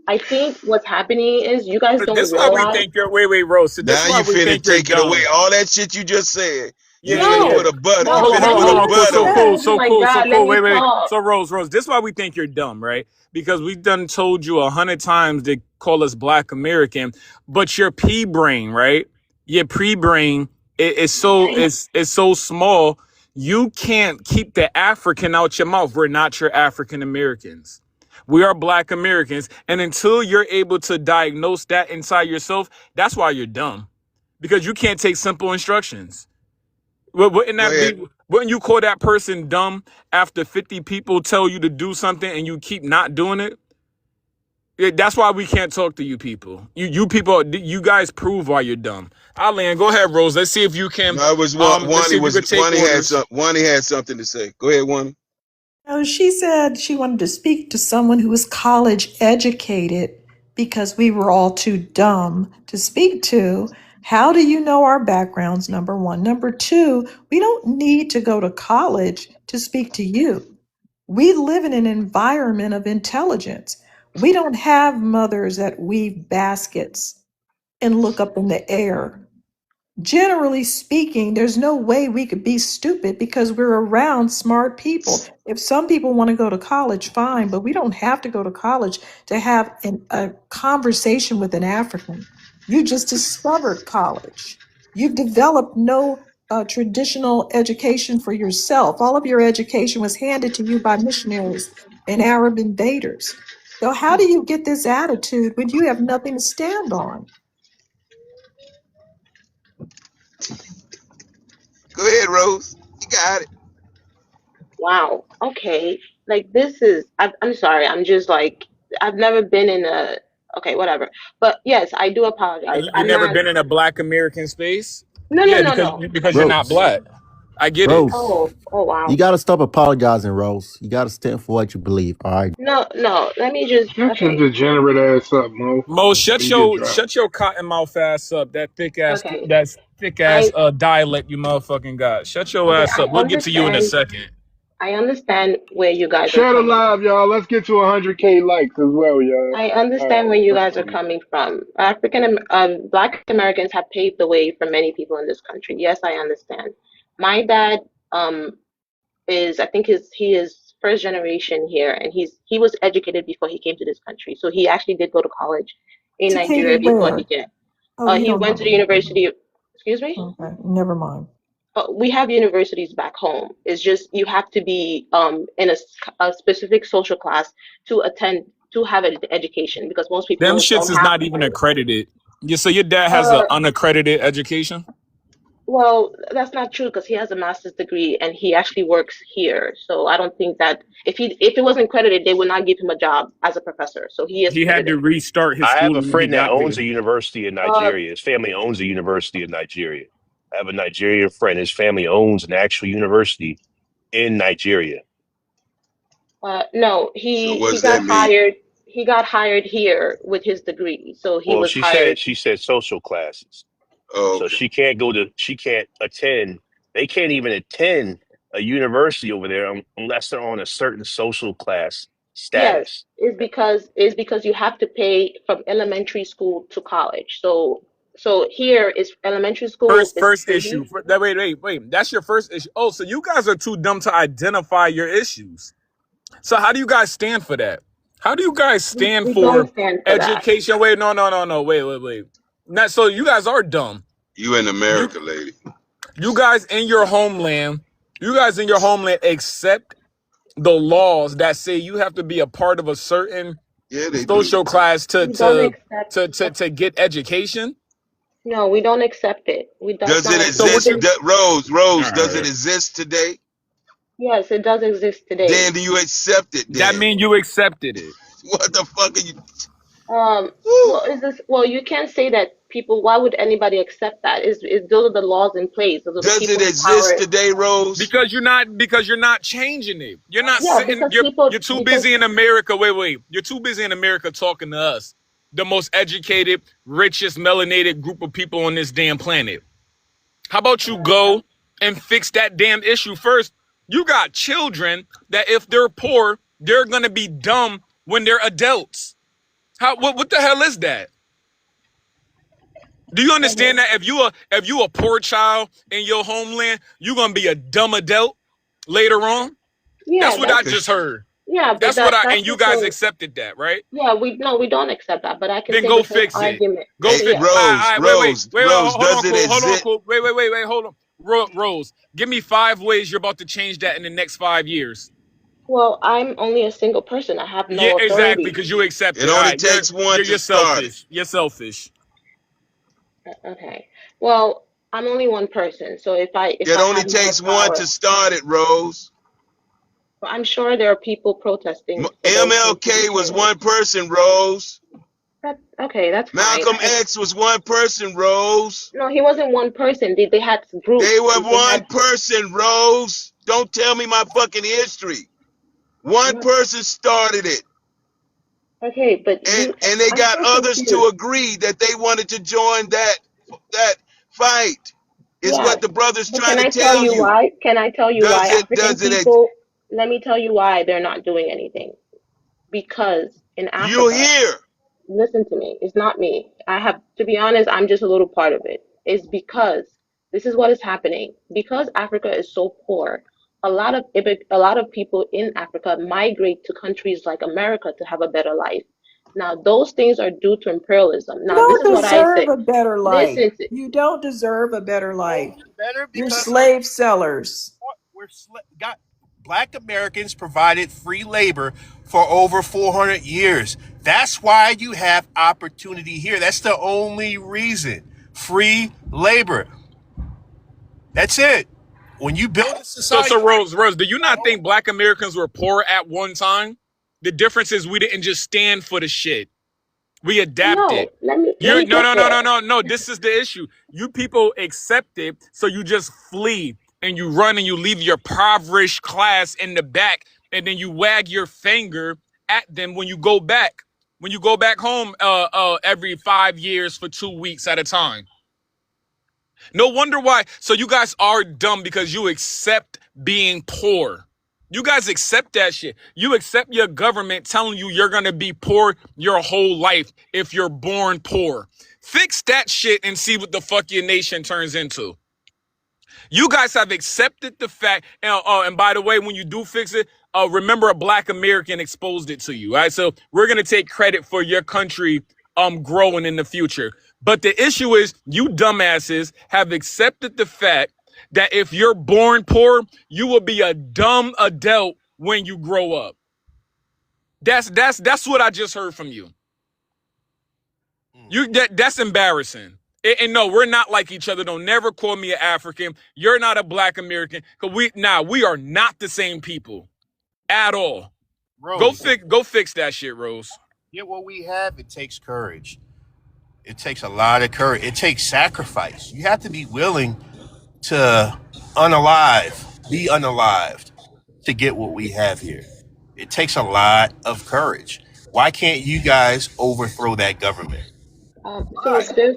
I think what's happening is you guys This don't is why we realize. think you're. Wait, wait, Rose. So this is Now why you we finna think you're take it away. dumb. All that shit you just said. You Yeah, yeah, finna yeah. put No, a butt. No, You no, hold on, finna hold let on, put me a hold on. Cool, butt so on it. cool, explain. Oh so my cool, so God, let cool. me Wait, wait, wait. talk. So Rose, this is why we think you're dumb, right? Because we've done told you 100 times they call us Black American, but your pea brain, right? Your pre brain is so small. You can't keep the African out your mouth. We're not your African Americans. We are Black Americans, and until you're able to diagnose that inside yourself, that's why you're dumb. Because you can't take simple instructions. Wouldn't Go that ahead. be? Wouldn't you call that person dumb after 50 people tell you to do something and you keep not doing it? That's why we can't talk to you people. You people, you guys prove why you're dumb. Alan, go ahead, Rose. Let's see if you can. No, it was Let's see if you could take orders. Wani had something to say. Go ahead, Wani. No, she said she wanted to speak to someone who was college educated because we were all too dumb to speak to. How do you know our backgrounds? Number one. Number two, we don't need to go to college to speak to you. We live in an environment of intelligence. We don't have mothers that weave baskets and look up in the air. Generally speaking, there's no way we could be stupid because we're around smart people. If some people want to go to college, fine, but we don't have to go to college to have a conversation with an African. You just discovered college. You've developed no traditional education for yourself. All of your education was handed to you by missionaries and Arab invaders. So, how do you get this attitude when you have nothing to stand on? Go ahead, Rose. You got it. Wow. Okay. Like this is. I'm sorry. I'm just like I've never been in a. Okay, whatever. But yes, I do apologize. You I'm never not. been in a Black American space? No, no, Yeah, no, no. because you're not Rose, black. I get it. Rose, Oh, oh, you wow. got to stop apologizing, Rose. You got to stand for what you believe. All right. No, no. Let me just. Shut your Okay, degenerate ass up, Mo. Mo, Before you get dropped. shut your cotton mouth ass up. okay. That thick ass I dialect you motherfucking got. Shut your okay. ass up. We'll get to you in a second. I understand where you guys are Share the coming. live, y'all. Let's get to 100K likes as well, y'all. I All right, understand where you that's guys are funny. coming from. Black Americans have paved the way for many people in this country. Yes, I understand. My dad, um, is I think he is first generation here, and he was educated before he came to this country. So he actually did go to college in Nigeria Educated before he where? came. Oh, you He don't know went to the where. university. Excuse me. Okay, never mind. We have universities back home. It's just you have to be in a specific social class to attend to have an education because most Them people shits don't is have. not even accredited. Yeah, so your dad has an Uh, unaccredited education? well, that's not true because he has a master's degree and he actually works here. So I don't think that if it wasn't credited, they would not give him a job as a professor. So he is He had to credited. restart his I have a schooling when he friend that got owns here. a university in Uh, Nigeria. His family owns a university in Nigeria. I have a Nigerian friend. His family owns an actual university in Nigeria. no, So he what's got that mean? hired. He got hired here with his degree. So he Well, was hired. she said social classes. Oh, So okay. she can't attend, they can't even attend a university over there unless they're on a certain social class Yes, status. is because you have to pay from elementary school to college. So here is elementary school is First issue. free. Wait. That's your first issue. Oh, so you guys are too dumb to identify your issues. So how do you guys stand for that? How do you guys stand We don't for stand for that. education? Wait, no. Wait. Not so you guys are dumb. You in You America, lady. you guys in your homeland, accept the laws that say you have to be a part of a certain Yeah, they do. social class We don't accept. to get education. No, we don't accept it. We That's Does not it a So what exist? you even. Rose, all does it right. exist today? Yes, it does exist Then today. do you accept it That then? mean you accepted it. What the fuck are you? Well, is this? Well, you can't say that people. Why would anybody accept that? Is those are the laws in place? Those are the Does it people in exist power. today, Rose? Because you're not changing it. You're not Yeah, sitting. because people You're too because busy in America. Wait. You're too busy in America talking to us, the most educated, richest, melanated group of people on this damn planet. How about you go and fix that damn issue first? You got children that if they're poor, they're gonna be dumb when they're adults. What the hell is that? Do you understand that if you a poor child in your homeland, you're gonna be a dumb adult later on? That's yeah, what I that's Okay. just heard. yeah, but That's what that's and you guys because accepted that, right? yeah, we no, we don't accept that. But I can Then say go the same fix it. argument. Go Hey, So fix. yeah, Rose, Rose, Rose, Hold does on, it cool. exist? Wait. Hold on. Rose, give me 5 ways you're about to change that in the next 5 years. well, I'm only a single person. I have Yeah, no exactly, authority. because you accept It it. All only right, takes one to you're start it. selfish. You're selfish. Okay. Well, I'm only one person. So if It I only had more takes one power, to start it, Rose. I'm sure there are people protesting for those things to be MLK was changed. one person, Rose. That okay, that's fine. Malcolm X was one person, Rose. No, he wasn't one person. They had They groups. were They one had person, Rose. Don't tell me my fucking history. One no, person started it. okay, but And they I'm got so others to confused. agree that they wanted to join that fight. Is what Yes, the brothers but trying can to I tell tell you you. why? Can I tell you why African Does it people? Let me tell you why they're not doing anything. Because in you Africa, here? listen to me. It's not me. I have, to be honest, I'm just a little part of it. It's because this is what is happening. Because Africa is so poor, a lot of people in Africa migrate to countries like America to have a better life. Now, those things are due to imperialism. You Now, this is don't what I deserve say. a better life. Listen, You don't deserve a better life. Better You're because slave sellers. we're got black Americans provided free labor for over 400 years. That's why you have opportunity here. That's the only reason. Free labor. That's it. When you build a So society, Rose, do you not think Black Americans were poor at one time? The difference is we didn't just stand for the shit. We adapted. No, let You're me no, get no, no, there. no, no, no. This is the issue. You people accept it, so you just flee and you run and you leave your impoverished class in the back, and then you wag your finger at them when you go back. When you go back home, every 5 years for 2 weeks at a time. No wonder why. So you guys are dumb because you accept being poor. You guys accept that shit. You accept your government telling you you're going to be poor your whole life if you're born poor. Fix that shit and see what the fuck your nation turns into. You guys have accepted the fact, and by the way, when you do fix it, remember a Black American exposed it to you, right? So we're gonna take credit for your country growing in the future. But the issue is, you dumbasses have accepted the fact that if you're born poor, you will be a dumb adult when you grow up. That's what I just heard from you. That's embarrassing. And no, we're not like each other. Don't never call me an African. You're not a Black American. Cause we are not the same people at all. Rose, Go fix that shit, Rose. get what we have. It takes courage. It takes a lot of courage. It takes sacrifice. You have to be willing to be unalived to get what we have here. It takes a lot of courage. Why can't you guys overthrow that government? So there's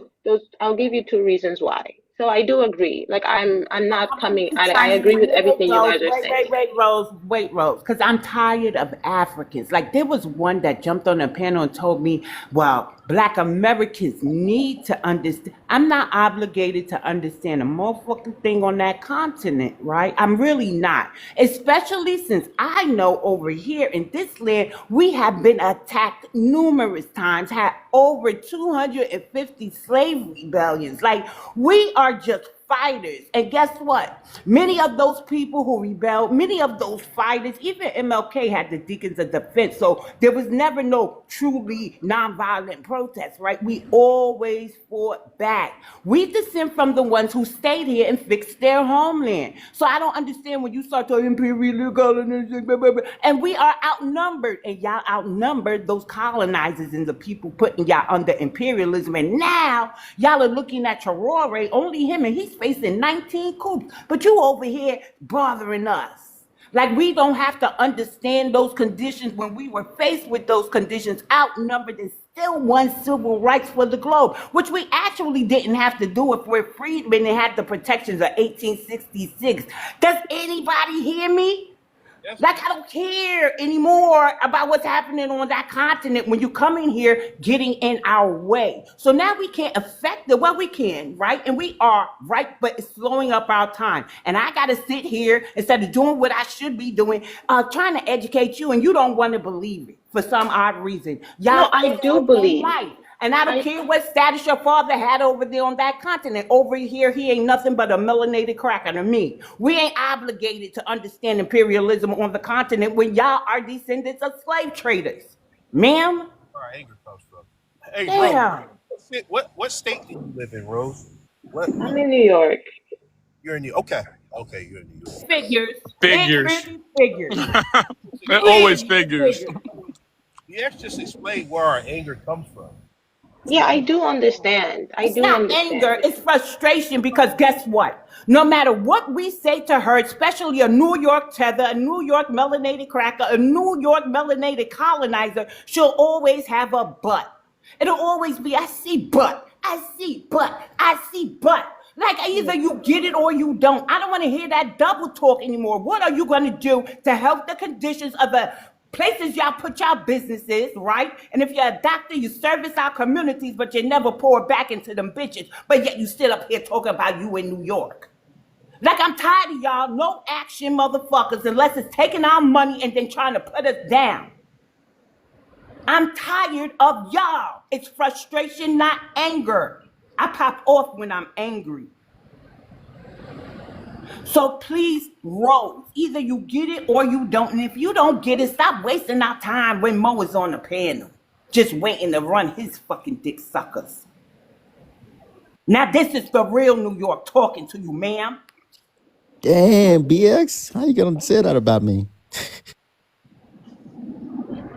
I'll give you two reasons why. So I do agree. Like I'm not coming. I agree with everything you Rose, guys are saying. wait, Rose, because I'm tired of Africans. Like, there was one that jumped on a panel and told me, well, Black Americans need to understand. I'm not obligated to understand a motherfucking thing on that continent, right? I'm really not. Especially since I know over here in this land, we have been attacked numerous times, had over 250 slave rebellions. Like, we are just fighters. And guess what? Many of those people who rebelled, many of those fighters, even MLK had the Deacons of Defense. So there was never no truly nonviolent protest, right? We always fought back. We descend from the ones who stayed here and fixed their homeland. So I don't understand when you start talking imperial colonization, blah, blah, blah, and we are outnumbered, and y'all outnumbered those colonizers and the people putting y'all under imperialism. And now y'all are looking at Traore, only him, and he's facing 19 coups. But you over here bothering us. Like, we don't have to understand those conditions when we were faced with those conditions, outnumbered, and still won civil rights for the globe, which we actually didn't have to do if we're freedmen and had the protections of 1866. Does anybody hear me? Like, I don't care anymore about what's happening on that continent when you come in here getting in our way. So now we can't affect it. Well, we can, right? And we are, right? But it's slowing up our time. And I got to sit here instead of doing what I should be doing, trying to educate you, and you don't want to believe it for some odd reason. No, Y'all I do in believe. life. And I don't I care what status your father had over there on that continent. Over here, he ain't nothing but a melanated cracker to me. We ain't obligated to understand imperialism on the continent when y'all are descendants of slave traders. Ma'am? Where our anger comes from. Hey, Rose, Damn. what state do you live in, Rose? What I'm in New York. you're in New? Okay, you're in New York. Figures. It Figures. really figures. So It you always Really figures. figures. you have to just explain where our anger comes from. Yeah, I do understand. I It's do not anger, understand. it's frustration, because guess what? No matter what we say to her, especially a New York tether, a New York melanated cracker, a New York melanated colonizer, she'll always have a but. It'll always be, I see but, I see but, I see but. Like, either you get it or you don't. I don't want to hear that double talk anymore. What are you going to do to help the conditions of the places y'all put y'all businesses, right? And if you're a doctor, you service our communities, but you never pour back into them bitches. But yet you still up here talking about you in New York. Like, I'm tired of y'all, no action motherfuckers, unless it's taking our money and then trying to put us down. I'm tired of y'all. It's frustration, not anger. I pop off when I'm angry. So please, Rose, either you get it or you don't. And if you don't get it, stop wasting our time when Mo is on the panel, just waiting to run his fucking dick suckers. Now this is the real New York talking to you, ma'am. Damn, BX, how you gonna say that about me?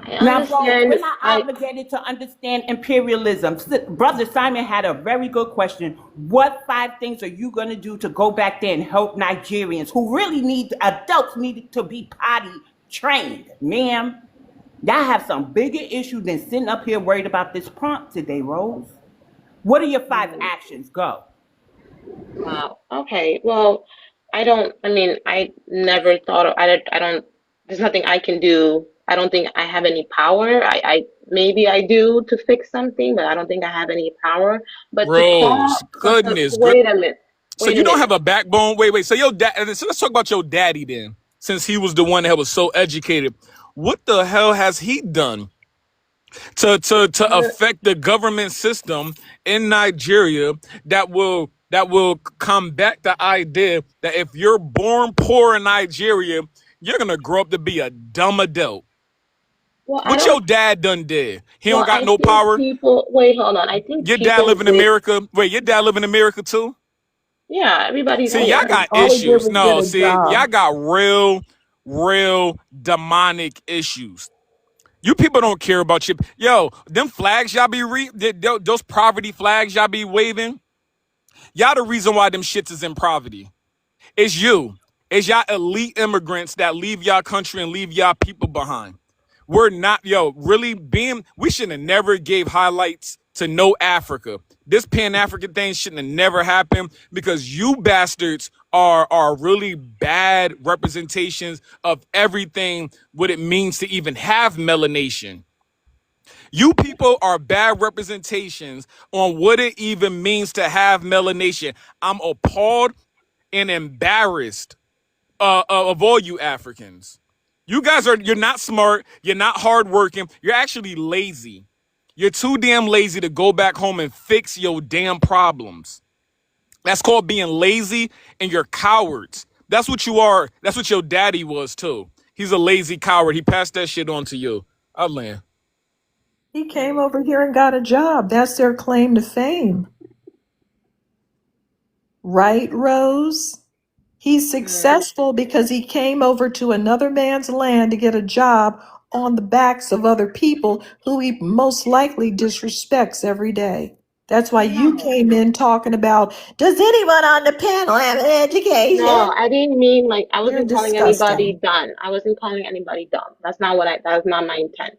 I Now, Rose, understand. we're not I obligated to understand imperialism. Brother Simon had a very good question. What 5 things are you going to do to go back there and help Nigerians who really need, adults need to be potty trained? Ma'am, y'all have some bigger issues than sitting up here worried about this prompt today, Rose. What are your 5 actions? Go. Wow. Okay. Well, I don't. I mean, I never thought of. I don't. There's nothing I can do. I don't think I have any power. I maybe I do to fix something, but I don't think I have any power. But to Rose, call, but to goodness, good. wait a minute. So Wait a you don't have minute. a backbone. Wait. So your dad. So let's talk about your daddy then, since he was the one that was so educated. What the hell has he done to affect the government system in Nigeria that will combat the idea that if you're born poor in Nigeria, you're gonna grow up to be a dumb adult? Well, I What your don't. dad done did? He don't Well, got I no think power. people. Wait, hold on. I think Your dad people live in with. America. Wait, your dad live in America too? Yeah, everybody's See, y'all here. Everybody, got all they did issues. was get No, a see, y'all job. got real demonic issues. You people don't care about your yo. Them flags y'all be those poverty flags y'all be waving. Y'all the reason why them shits is in poverty. It's you. It's y'all elite immigrants that leave y'all country and leave y'all people behind. We're not, really being, we shouldn't have never gave highlights to no Africa. This Pan-African thing shouldn't have never happened because you bastards are really bad representations of everything what it means to even have melanation. You people are bad representations on what it even means to have melanation. I'm appalled and embarrassed of all you Africans. You're not smart. You're not hardworking. You're actually lazy. You're too damn lazy to go back home and fix your damn problems. That's called being lazy, and you're cowards. That's what you are. That's what your daddy was too. He's a lazy coward. He passed that shit on to you. I'll land. He came over here and got a job. That's their claim to fame. Right, Rose? He's successful because he came over to another man's land to get a job on the backs of other people who he most likely disrespects every day. That's why you came in talking about, does anyone on the panel have an No, education? I didn't mean like I You're wasn't calling anybody disgusting. dumb. I wasn't calling anybody dumb. That was not my intent.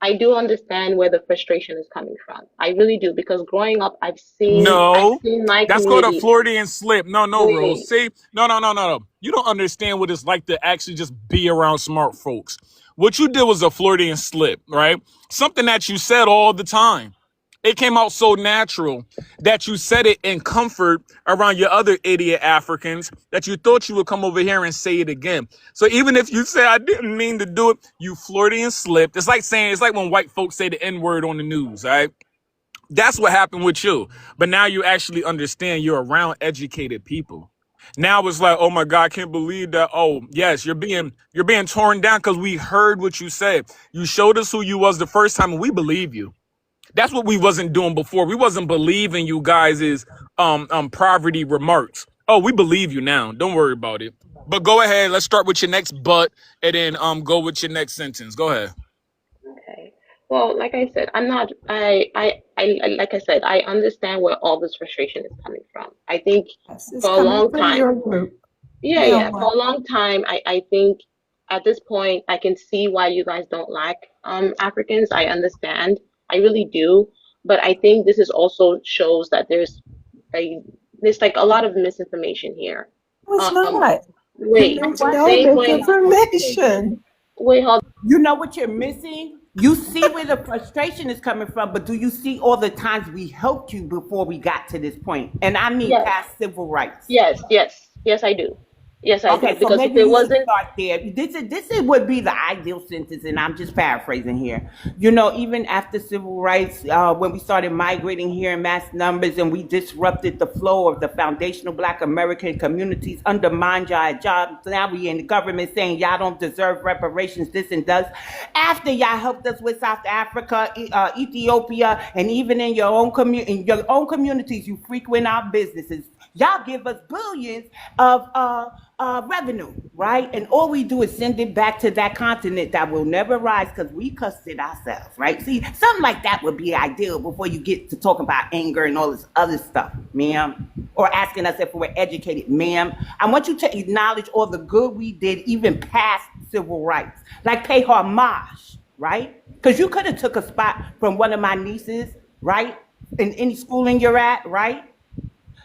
I do understand where the frustration is coming from. I really do because growing up, I've No, seen my that's called a community. Floridian slip. No, no, Rose. Wait, See, no. You don't understand what it's like to actually just be around smart folks. What you did was a Floridian slip, right? Something that you said all the time. It came out so natural that you said it in comfort around your other idiot Africans that you thought you would come over here and say it again. So even if you say I didn't mean to do it, you Floridian slipped. It's like when white folks say the N word on the news, all right? That's what happened with you. But now you actually understand you're around educated people. Now it's like, oh my God, I can't believe that. Oh, yes, you're being torn down because we heard what you said. You showed us who you was the first time and we believe you. That's what we wasn't doing before. We wasn't believing you guys' poverty remarks. Oh, we believe you now. Don't worry about it. But go ahead, let's start with your next but and then go with your next sentence. Go ahead. okay. Well, like I said, I'm not. Like I said, I understand where all this frustration is coming from. I think Yes, it's for a coming long from time, your group. yeah, for a long time, I think at this point, I can see why you guys don't like Africans. I understand. I really do. But I think this is also shows that a there's like a lot of misinformation here. No, it's Um, not. wait, There's the no same way. misinformation. Wait, hold. You know what you're missing? You see where the frustration is coming from, but do you see all the times we helped you before we got to this point? And I mean Yes, past civil rights. yes, I do. Yes, I do. Okay, so Because if maybe it we should wasn't, start there. This would be the ideal sentence, and I'm just paraphrasing here. You know, even after civil rights, when we started migrating here in mass numbers, and we disrupted the flow of the foundational Black American communities, undermined y'all jobs. Now we in the government saying y'all don't deserve reparations, this and that. After y'all helped us with South Africa, Ethiopia, and even in your own communities, you frequent our businesses. Y'all give us billions of revenue, right? And all we do is send it back to that continent that will never rise because we cussed it ourselves, right? See, something like that would be ideal before you get to talk about anger and all this other stuff, ma'am. Or asking us if we're educated, ma'am. I want you to acknowledge all the good we did, even past civil rights. Like pay homage, right? Because you could have took a spot from one of my nieces, right? In any schooling you're at, right?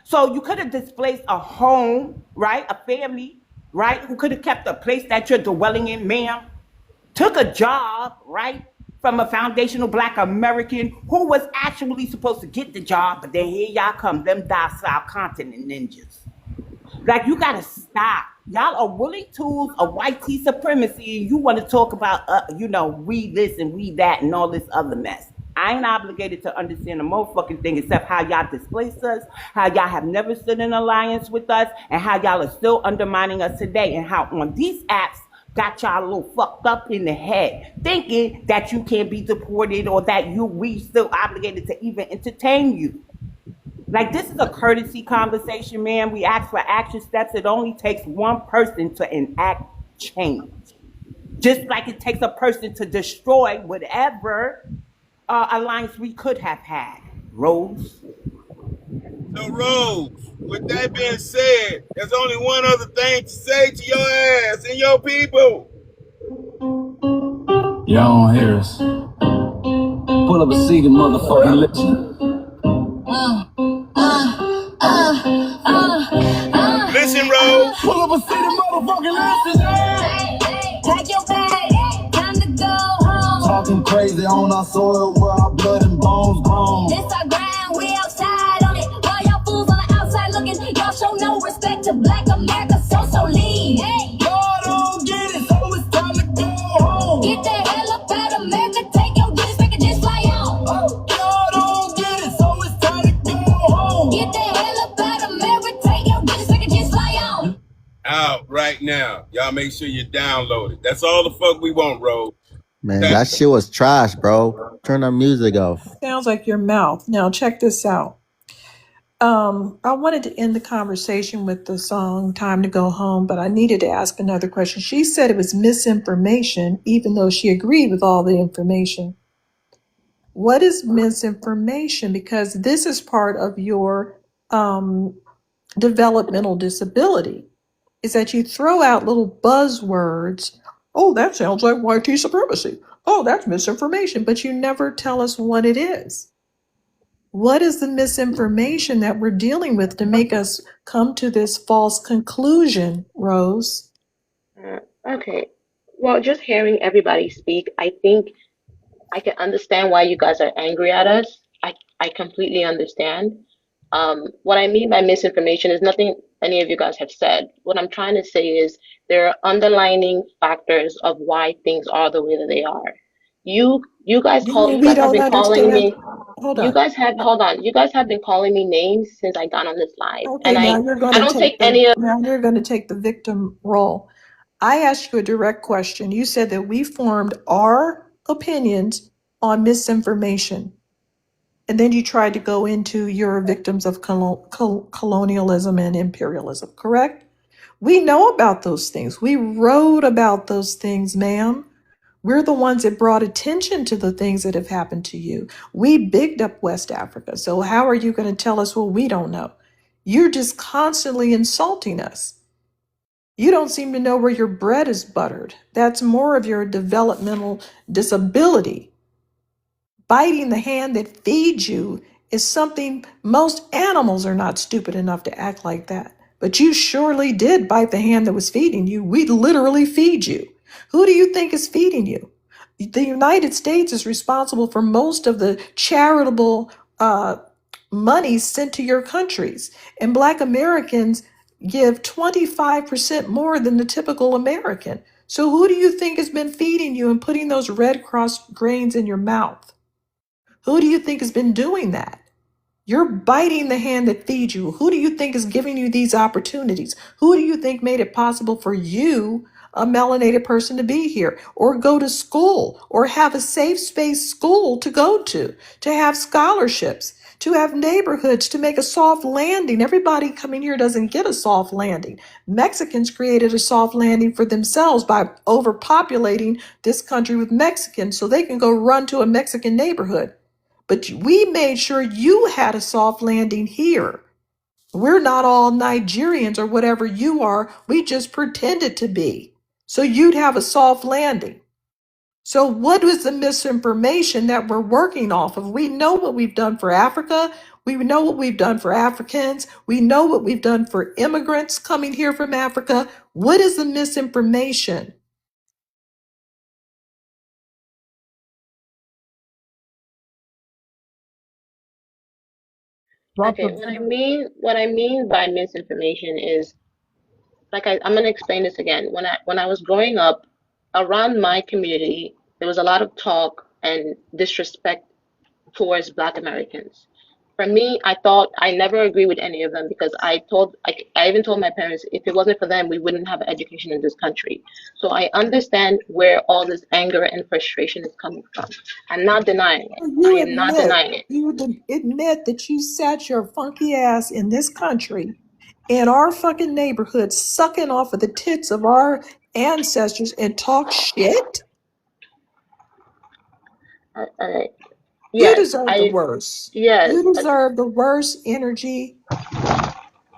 So you could have displaced a home, right? A family, right? Who could have kept the place that you're dwelling in, ma'am. Took a job, right? From a foundational Black American who was actually supposed to get the job, but then here y'all come, them docile continent ninjas. Like, you gotta stop. Y'all are willing tools of white tea supremacy, and you want to talk about, we this and we that and all this other mess. I ain't obligated to understand the motherfucking thing except how y'all displaced us, how y'all have never stood in alliance with us, and how y'all are still undermining us today, and how on these apps got y'all a little fucked up in the head, thinking that you can't be deported or that we still obligated to even entertain you. Like, this is a courtesy conversation, man. We ask for action steps. It only takes one person to enact change. Just like it takes a person to destroy whatever alliance we could have had. Rose? So, Rose, with that being said, there's only one other thing to say to your ass and your people. Y'all don't hear us. Pull up a seat and motherfucking listen. Listen, Rose. Pull up a seat and motherfucking listen. Take your bag, time to go home. Talking crazy on our soil where our blood and bones grown. This our ground, we outside on it. While y'all fools on the outside looking, y'all show no respect to Black America, so leave. Hey. Y'all don't get it, so it's time to go home. Get the hell up out of America, take your disrespect and just fly on. Oh. Y'all don't get it, so it's time to go home. Get the hell up out of America, take your disrespect and just fly on. Out right now. Y'all make sure you download it. That's all the fuck we want, Rose. Man, that shit was trash, bro. Turn the music off. Sounds like your mouth. Now check this out. I wanted to end the conversation with the song Time to Go Home, but I needed to ask another question. She said it was misinformation, even though she agreed with all the information. What is misinformation? Because this is part of your developmental disability, is that you throw out little buzzwords. Oh, that sounds like white supremacy. Oh, that's misinformation, but you never tell us what it is. What is the misinformation that we're dealing with to make us come to this false conclusion, Rose? Okay. Well, just hearing everybody speak, I think I can understand why you guys are angry at us. I completely understand. What I mean by misinformation is nothing any of you guys have said. What I'm trying to say is there are underlining factors of why things are the way that they are. You guys You mean you we guys have don't been calling understand? me Hold you on. guys have hold on. You guys have been calling me names since I got on this live. Okay, And now you're going I to don't take take any of the victim role. I asked you a direct question. You said that we formed our opinions on misinformation. And then you tried to go into your victims of colonialism and imperialism, correct? We know about those things. We wrote about those things, ma'am. We're the ones that brought attention to the things that have happened to you. We bigged up West Africa. So how are you going to tell us what we don't know? You're just constantly insulting us. You don't seem to know where your bread is buttered. That's more of your developmental disability. Biting the hand that feeds you is something most animals are not stupid enough to act like that. But you surely did bite the hand that was feeding you. We literally feed you. Who do you think is feeding you? The United States is responsible for most of the charitable money sent to your countries. And Black Americans give 25% more than the typical American. So who do you think has been feeding you and putting those Red Cross grains in your mouth? Who do you think has been doing that? You're biting the hand that feeds you. Who do you think is giving you these opportunities? Who do you think made it possible for you, a melanated person, to be here or go to school or have a safe space school to go to have scholarships, to have neighborhoods, to make a soft landing. Everybody coming here doesn't get a soft landing. Mexicans created a soft landing for themselves by overpopulating this country with Mexicans so they can go run to a Mexican neighborhood. But we made sure you had a soft landing here. We're not all Nigerians or whatever you are. We just pretended to be. So you'd have a soft landing. So what was the misinformation that we're working off of? We know what we've done for Africa. We know what we've done for Africans. We know what we've done for immigrants coming here from Africa. What is the misinformation? Okay, what I mean by misinformation is I'm gonna explain this again. When I was growing up, around my community, there was a lot of talk and disrespect towards Black Americans. For me, I thought I never agree with any of them because I even told my parents if it wasn't for them, we wouldn't have education in this country. So I understand where all this anger and frustration is coming from. I'm not denying it. I am not denying it. You admit that you sat your funky ass in this country, in our fucking neighborhood, sucking off of the tits of our ancestors and talk shit? I You yes, deserve the I worst. yes. You deserve the worst energy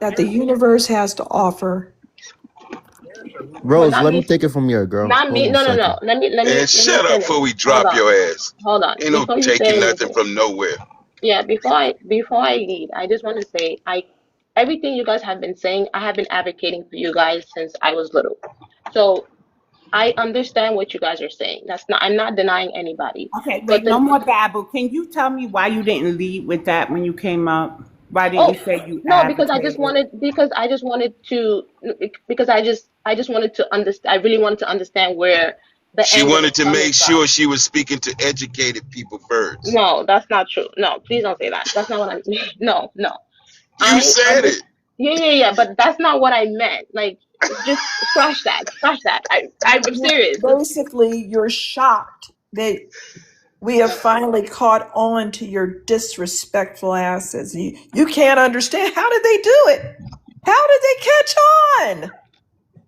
that the universe has to offer. Well, Rose, not let me me. take it from here, girl. Not Hold me. on a No, no, second. no. Let me let And me let me shut up finish. before we Hold drop on. your ass. Hold on. Ain't no Before you say taking nothing anything. from nowhere. Yeah, before I leave, I just want to say everything you guys have been saying, I have been advocating for you guys since I was little. So I understand what you guys are saying. I'm not denying anybody. Okay, But wait, no the more babble. Can you tell me why you didn't lead with that when you came up? Why didn't you Oh, say you no, advocated? because I just wanted to because I just wanted to understand. I really wanted to understand where the She anger was wanted to coming make from. sure she was speaking to educated people first. No, that's not true. No, please don't say that. That's not what I mean. No, no. You I said understand. it. Yeah, yeah, yeah, but that's not what I meant. Like, just scratch that, scratch that. I'm serious. Basically, you're shocked that we have finally caught on to your disrespectful asses. You can't understand. How did they do it? How did they catch on?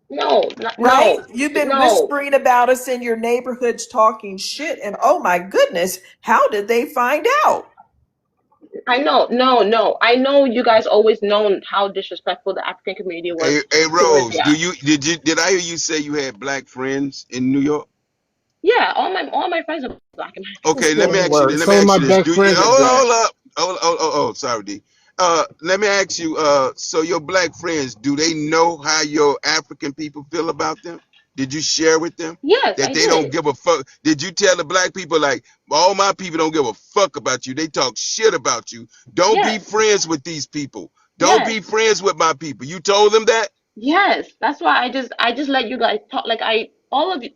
No, Right? no, You've been no. whispering about us in your neighborhoods talking shit, and oh my goodness, how did they find out? I know, no, no. I know you guys always known how disrespectful the African community was Hey towards Rose, y'all. did I hear you say you had black friends in New York? Yeah, all my friends are Black It's Okay, Americans. let me getting ask you. Let me Some of ask my you this. best Do you friends are black. hold up? Sorry, D. Let me ask you. So your black friends, do they know how your African people feel about them? Did you share with them Yes, that I they don't did. give a fuck? Did you tell the black people like all my people don't give a fuck about you? They talk shit about you. Don't be Yes, friends with these people. Don't yes, be friends with my people. You told them that? yes. That's why I just let you guys talk. Like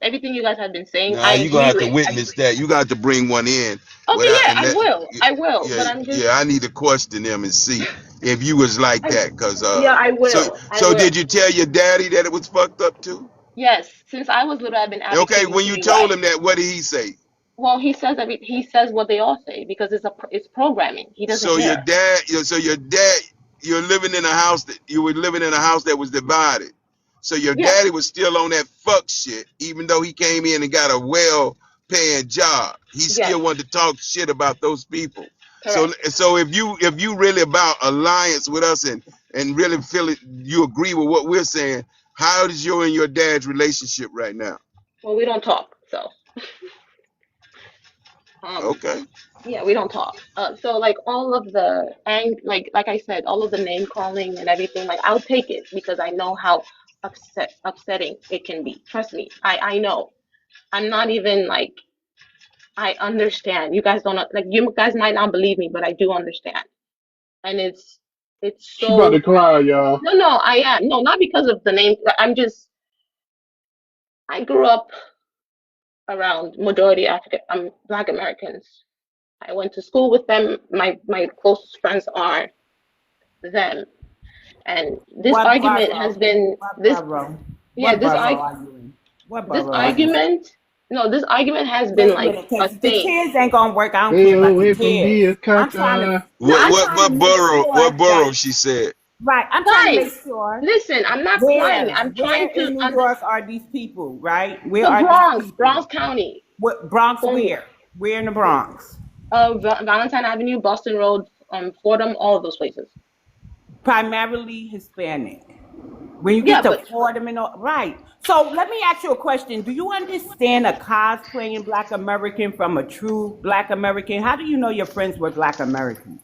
everything you guys have been saying, Nah, I you gonna agree have to with. witness that. You got to bring one in Okay, without yeah, and let. I will. Yeah, But I'm just, yeah. I need to question them and see if you was like I, that. Cause yeah, I so will. I so will. did you tell your daddy that it was fucked up too? Yes, since I was little, I've been Okay, advocating when for you you told guys. him that, what did he say? Well, he says what they all say because it's programming. He doesn't So your care. dad, so your dad, you're living in a house that you were living in a house that was divided. So your Yeah, daddy was still on that fuck shit, even though he came in and got a well-paying job. He yes, still wanted to talk shit about those people. So correct. so if you really about alliance with us and really feel it, you agree with what we're saying. How is your and your dad's relationship right now? Well, we don't talk, so um, Okay. yeah, we don't talk. So like all of the like I said, all of the name calling and everything, like I'll take it because I know how upsetting it can be. Trust me, I know. I'm not even like I understand. You guys don't like you guys might not believe me, but I do understand. And it's She about to so cry, y'all. no, no, I am. No, not because of the name. I grew up around majority African Black Americans. I went to school with them. My closest friends are them. And this What argument has borough? been What this borough? yeah, What borough are you in? What this borough are you in? argument. No, this argument has been Just a like minute, a because the thing. kids ain't gonna work. I don't Stay care about the away from kids. the I'm trying to Akata. What I'm what trying to what make borough? sure What that borough? She said. right. I'm trying to make Guys, sure listen, I'm not flying. I'm where trying to in New understand. York are these people, right? Where The are these Bronx, people? Bronx County, What Bronx Cornwall, where? Where in the Bronx? Valentine Avenue, Boston Road, Fordham, all of those places. Primarily Hispanic. When you Yeah, get to but Fordham and all, right. So let me ask you a question. Do you understand a cosplaying Black American from a true Black American? How do you know your friends were Black Americans?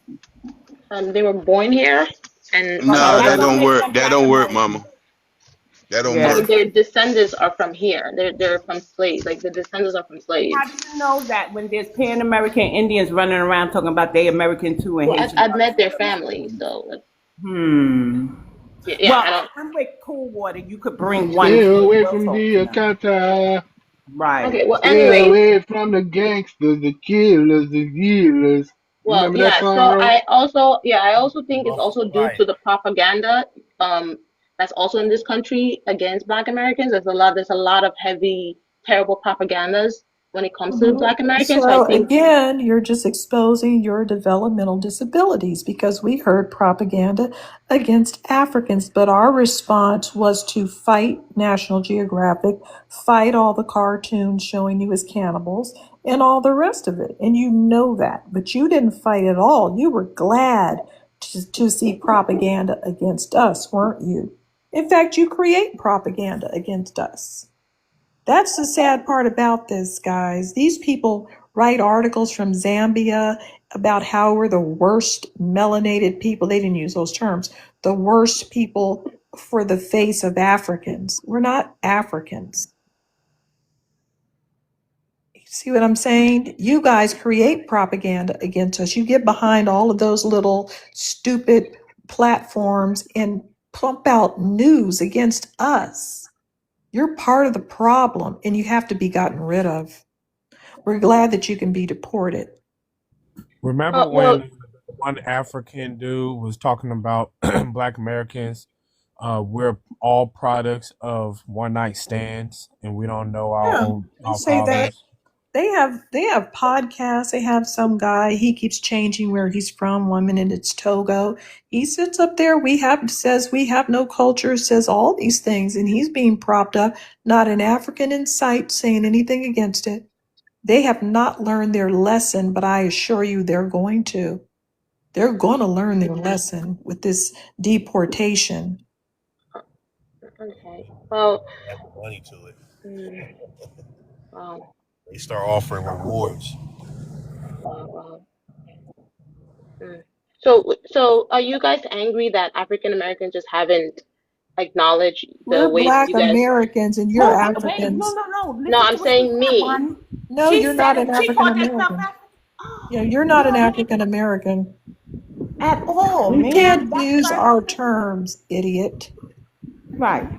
they were born here, and a lot Okay, Nah, of that that them, don't don't make work. them That Black don't work, Americans. mama. That don't Yeah. work. their descendants are from here. They're from slaves. Like the descendants are from How do slaves. you know that when there's Pan American Indians running around talking about they American too and Well, Haitian? I've met their family, so like, Hmm. yeah, Well, I don't. I'm with Cool Water. You could bring one Stay here. away We'll from talk to the them. Akata. Right. Okay, well, Stay anyways, away from the gangsters, the killers, the dealers. well, Remember that yeah. song, So Ro? I also think it's Muffle also due riot. to the propaganda that's also in this country against Black Americans. There's a lot of heavy, terrible propagandas when it comes to Black Americans. So I So think again, you're just exposing your developmental disabilities because we heard propaganda against Africans, but our response was to fight National Geographic, fight all the cartoons showing you as cannibals, and all the rest of it. And you know that, but you didn't fight at all. You were glad to see propaganda against us, weren't you? In fact, you create propaganda against us. That's the sad part about this, guys. These people write articles from Zambia about how we're the worst melanated people. They didn't use those terms. The worst people for the face of Africans. We're not Africans. You see what I'm saying? You guys create propaganda against us. You get behind all of those little stupid platforms and pump out news against us. You're part of the problem and you have to be gotten rid of. We're glad that you can be deported. Remember well, when one African dude was talking about Black Americans? We're all products of one night stands, and we don't know our Yeah, own they our say that. fathers. They have podcasts. They have some guy. He keeps changing where he's from. 1 minute it's Togo. He sits up there. Says we have no culture. Says all these things, and he's being propped up. Not an African in sight saying anything against it. They have not learned their lesson, but I assure you they're going to. They're going to learn their lesson with this deportation. okay. Well, Add money to it. mm, wow, They start offering rewards. wow, wow. Mm. So are you guys angry that African Americans just haven't acknowledged the We're ways Black you guys? Americans and you're Who? Wait, no, Africans. no, no. No, Listen I'm to what she saying said, me. Bonnie. No, She you're said not an it. She African called herself American. African. Yeah, you're You not an don't even African American. at all, You can't ma'am. That's use first. our terms, idiot. Right.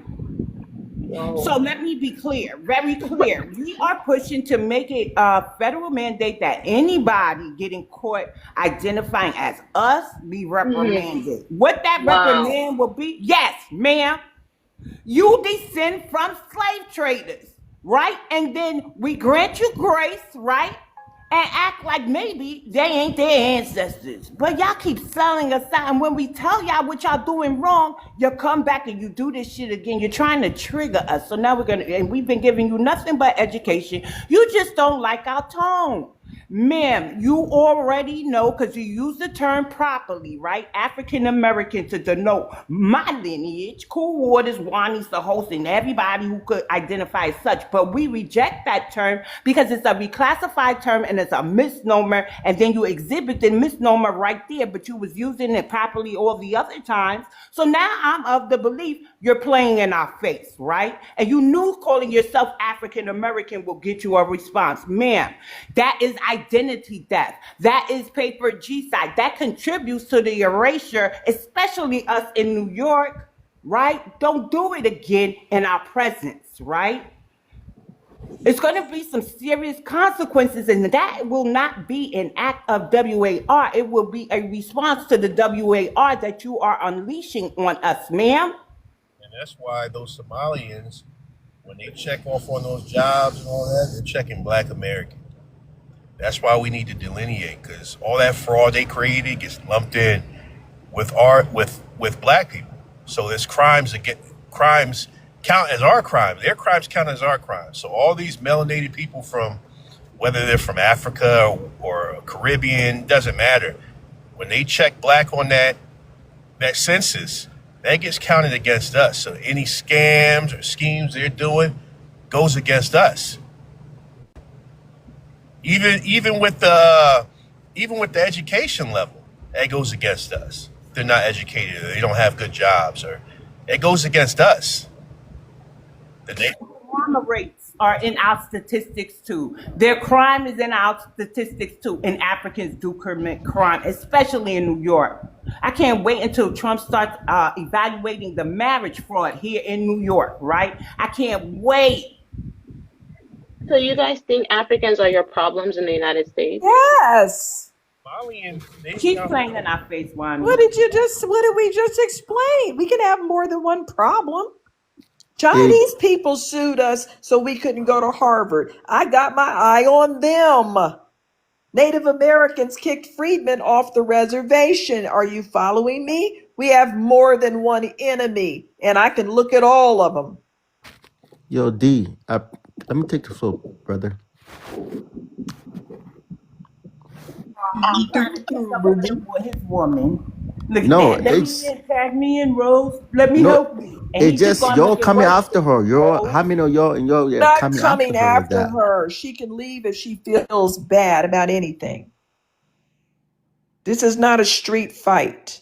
So Whoa. let me be clear, very clear. We are pushing to make it a federal mandate that anybody getting caught identifying as us be Mhm. reprimanded. What that Wow. reprimand will be, yes, ma'am, you descend from slave traders, right? And then we grant you grace, right? And act like maybe they ain't their ancestors. But y'all keep selling us out. And when we tell y'all what y'all doing wrong, you come back and you do this shit again. You're trying to trigger us. So now and we've been giving you nothing but education. You just don't like our tone. Ma'am, you already know because you use the term properly, right? African American to denote my lineage. Cool Waters, Wani's the host, and everybody who could identify as such. But we reject that term because it's a reclassified term and it's a misnomer. And then you exhibit the misnomer right there, but you was using it properly all the other times. So now I'm of the belief you're playing in our face, right? And you knew calling yourself African American will get you a response. Ma'am, that is identity theft. That is paper G-side. That contributes to the erasure, especially us in New York, right? Don't do it again in our presence, right? It's going to be some serious consequences, and that will not be an act of WAR. It will be a response to the WAR that you are unleashing on us, ma'am. And that's why those Somalians When they check off on those jobs and all that, they're checking Black American. That's why we need to delineate, because all that fraud they created gets lumped in with with Black people. So there's crimes count as our crimes. Their crimes count as our crimes. So all these melanated people from, whether they're from Africa or Caribbean, doesn't matter. When they check Black on that census, that gets counted against us. So any scams or schemes they're doing goes against us. Even with the education level, that goes against us. They're not educated, or they don't have good jobs, or it goes against us. Crime rates are in our statistics too. Their crime is in our statistics too. And Africans do commit crime, especially in New York. I can't wait until Trump starts evaluating the marriage fraud here in New York, right? I can't wait. So you guys think Africans are your problems in the United States? Yes. Keep playing in our face, Wani. What did we just explain? We can have more than one problem. Chinese people sued us so we couldn't go to Harvard. I got my eye on them. Native Americans kicked freedmen off the reservation. Are you following me? We have more than one enemy, and I can look at all of them. Yo, let me take the floor, brother. He's trying to catch up with his woman. Look at No, that. Let me in, tag me in, Rose. Let me no, help you. And it's he keep just on y'all looking coming worse. after her. How many of y'all and y'all Not coming coming after her like after that? her. She can leave if she feels bad about anything. This is not a street fight.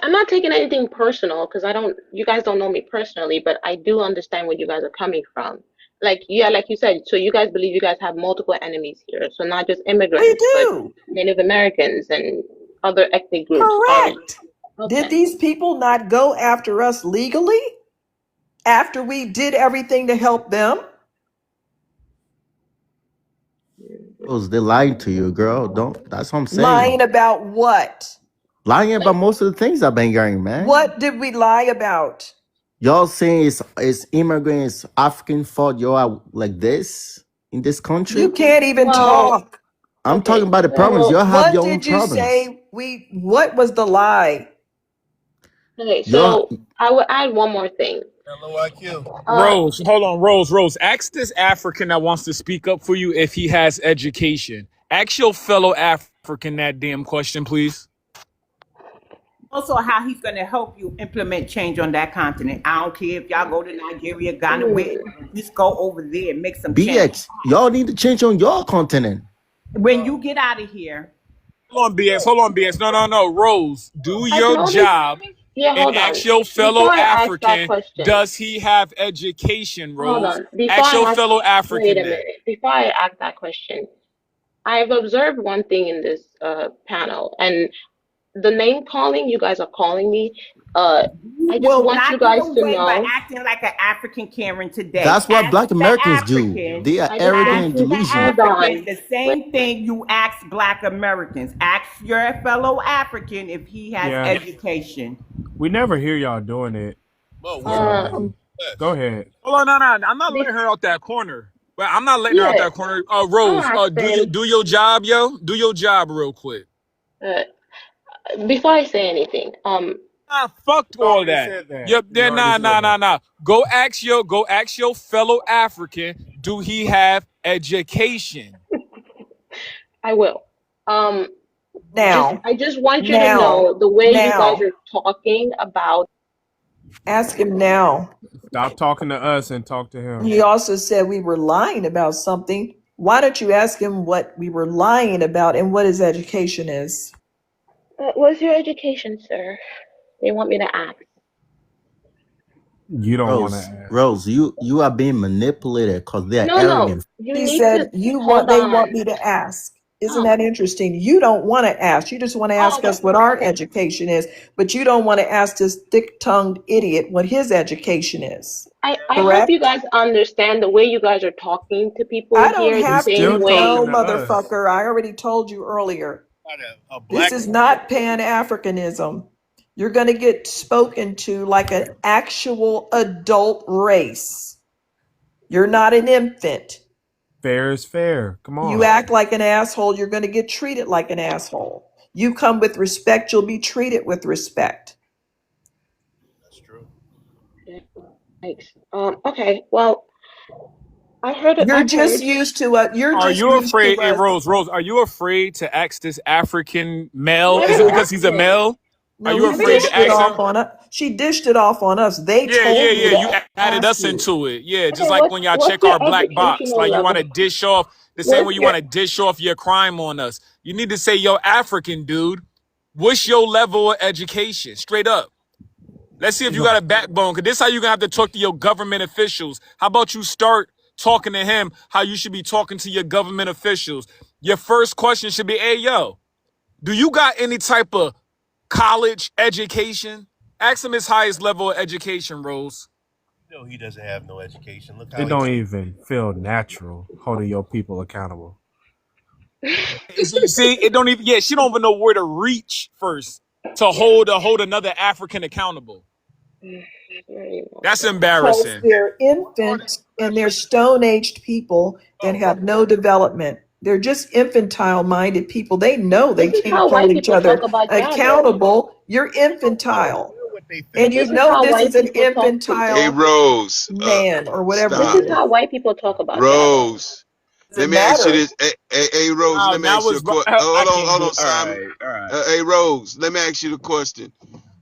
I'm not taking anything personal because you guys don't know me personally, but I do understand where you guys are coming from. Like you said, so you guys believe you guys have multiple enemies here. So not just immigrants, but Native Americans and other ethnic groups. Correct. Okay. Did these people not go after us legally after we did everything to help them? They're lying to you, girl. That's what I'm saying. Lying about what? Lying about most of the things I've been hearing, man. What did we lie about? Y'all saying it's immigrants, African fault y'all are like this in this country? You can't even talk. I'm talking about the problems. Y'all have your own problems. What did you say? What was the lie? Okay, so I will add one more thing. Rose, hold on, Rose. Ask this African that wants to speak up for you if he has education. Ask your fellow African that damn question, please. Also, how he's going to help you implement change on that continent. I don't care if y'all go to Nigeria, Ghana, just go over there and make some change. BX, y'all need to change on your continent. When you get out of here. Hold on, BX. No. Rose, do your job and ask your fellow African, does he have education, Rose? Hold on. Ask your fellow African. Wait a minute. Before I ask that question, I've observed one thing in this panel, and the name calling you guys are calling me. I just want you guys to know. By acting like an African Karen today. That's what Black Americans do. They are arrogant and delusional. The same thing you ask Black Americans. Ask your fellow African if he has education. We never hear y'all doing it. Go ahead. Hold on, no. I'm not letting her out that corner. But I'm not letting her out that corner. Rose, do your job, yo. Do your job real quick. Before I say anything, fuck all that. Yep, nah. Go ask your fellow African, do he have education? I will. Now, I just want you to know the way you guys are talking about. Ask him now. Stop talking to us and talk to him. He also said we were lying about something. Why don't you ask him what we were lying about and what his education is? What's your education, sir? They want me to ask. You don't want to ask. Rose, you are being manipulated because they're arrogant. He said they want me to ask. Isn't that interesting? You don't want to ask. You just want to ask us what our education is, but you don't want to ask this thick-tongued idiot what his education is. I hope you guys understand the way you guys are talking to people. I don't have to know, motherfucker. I already told you earlier. This is not Pan-Africanism. You're going to get spoken to like an actual adult race. You're not an infant. Fair is fair. Come You on. act like an asshole, you're going to get treated like an asshole. You come with respect, you'll be treated with respect. That's true. Yeah, thanks. Okay. Well, I heard it. You're I've just heard. used to you're Are just you used to afraid, hey us. Rose, are you afraid to ask this African male? I Is it already because asked he's a him. male? Are No, you he I already afraid to dished asked it ask him. off him? on us. She dished it off on us. They told me You to added ask us you. into it. Yeah, just Okay, like when y'all what's check your our black box. educational Like you want level? to dish off the same way What's you your want to dish off your crime on us. You need to say, yo, African dude, what's your level of education? Straight up. Let's see if you got a backbone. Cause this is how you gonna have to talk to your government officials. How about you start talking to him how you should be talking to your government officials? Your first question should be, hey, yo, do you got any type of college education? Ask him his highest level of education, Rose. No, he doesn't have no education. Look how It he don't treats. even feel natural holding your people accountable. You see, it don't even. Yeah, she don't even know where to reach first to hold another African accountable. That's Because embarrassing. they're All that infants and they're stone aged people that oh, have no development. They're just infantile minded people. They know they This is can't how white hold each people talk other about y'all, though. accountable. You're infantile. what they And But think. you this is know how this is white an people talk to. Hey infantile Rose, man or whatever This he stop. is is. how white people talk about y'all, though. Rose, let Doesn't me ask you matter. this. Hey Rose, Wow, let me now ask you a it's question. I can't Hold do on, it. All Simon. right, all right. Hey Rose, let me ask you the question.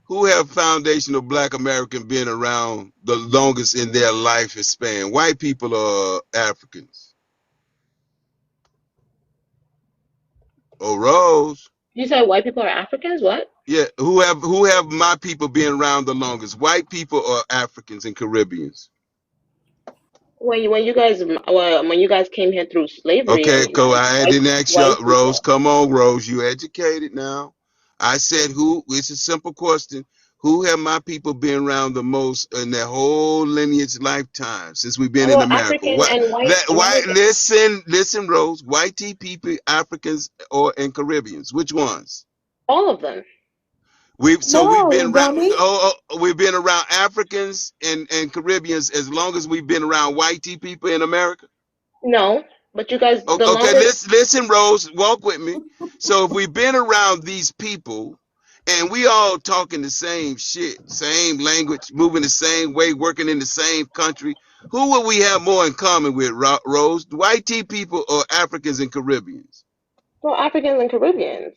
Who have foundational Black American been around the longest in their life span? White people or Africans? Oh, Rose. You said white people are Africans? What? Yeah, who have my people been around the longest? White people or Africans and Caribbeans? When you guys came here through slavery, Okay, yeah, cool. I white didn't ask you, white Rose. people. Come on, Rose. You educated now. I said who? It's a simple question. Who have my people been around the most in their whole lineage lifetime since we've been in Well, America? African What? and white Why? American, Listen, Rose. White people, Africans, or and Caribbeans? Which ones? all of them. We've No, been around. dummy. We've been around Africans and Caribbeans as long as we've been around white people in America. No, but you guys, the Okay, longest. listen, Rose, walk with me. So if we've been around these people and we all talking the same shit, same language, moving the same way, working in the same country, who would we have more in common with, Rose? White people or Africans and Caribbeans? Well, Africans and Caribbeans.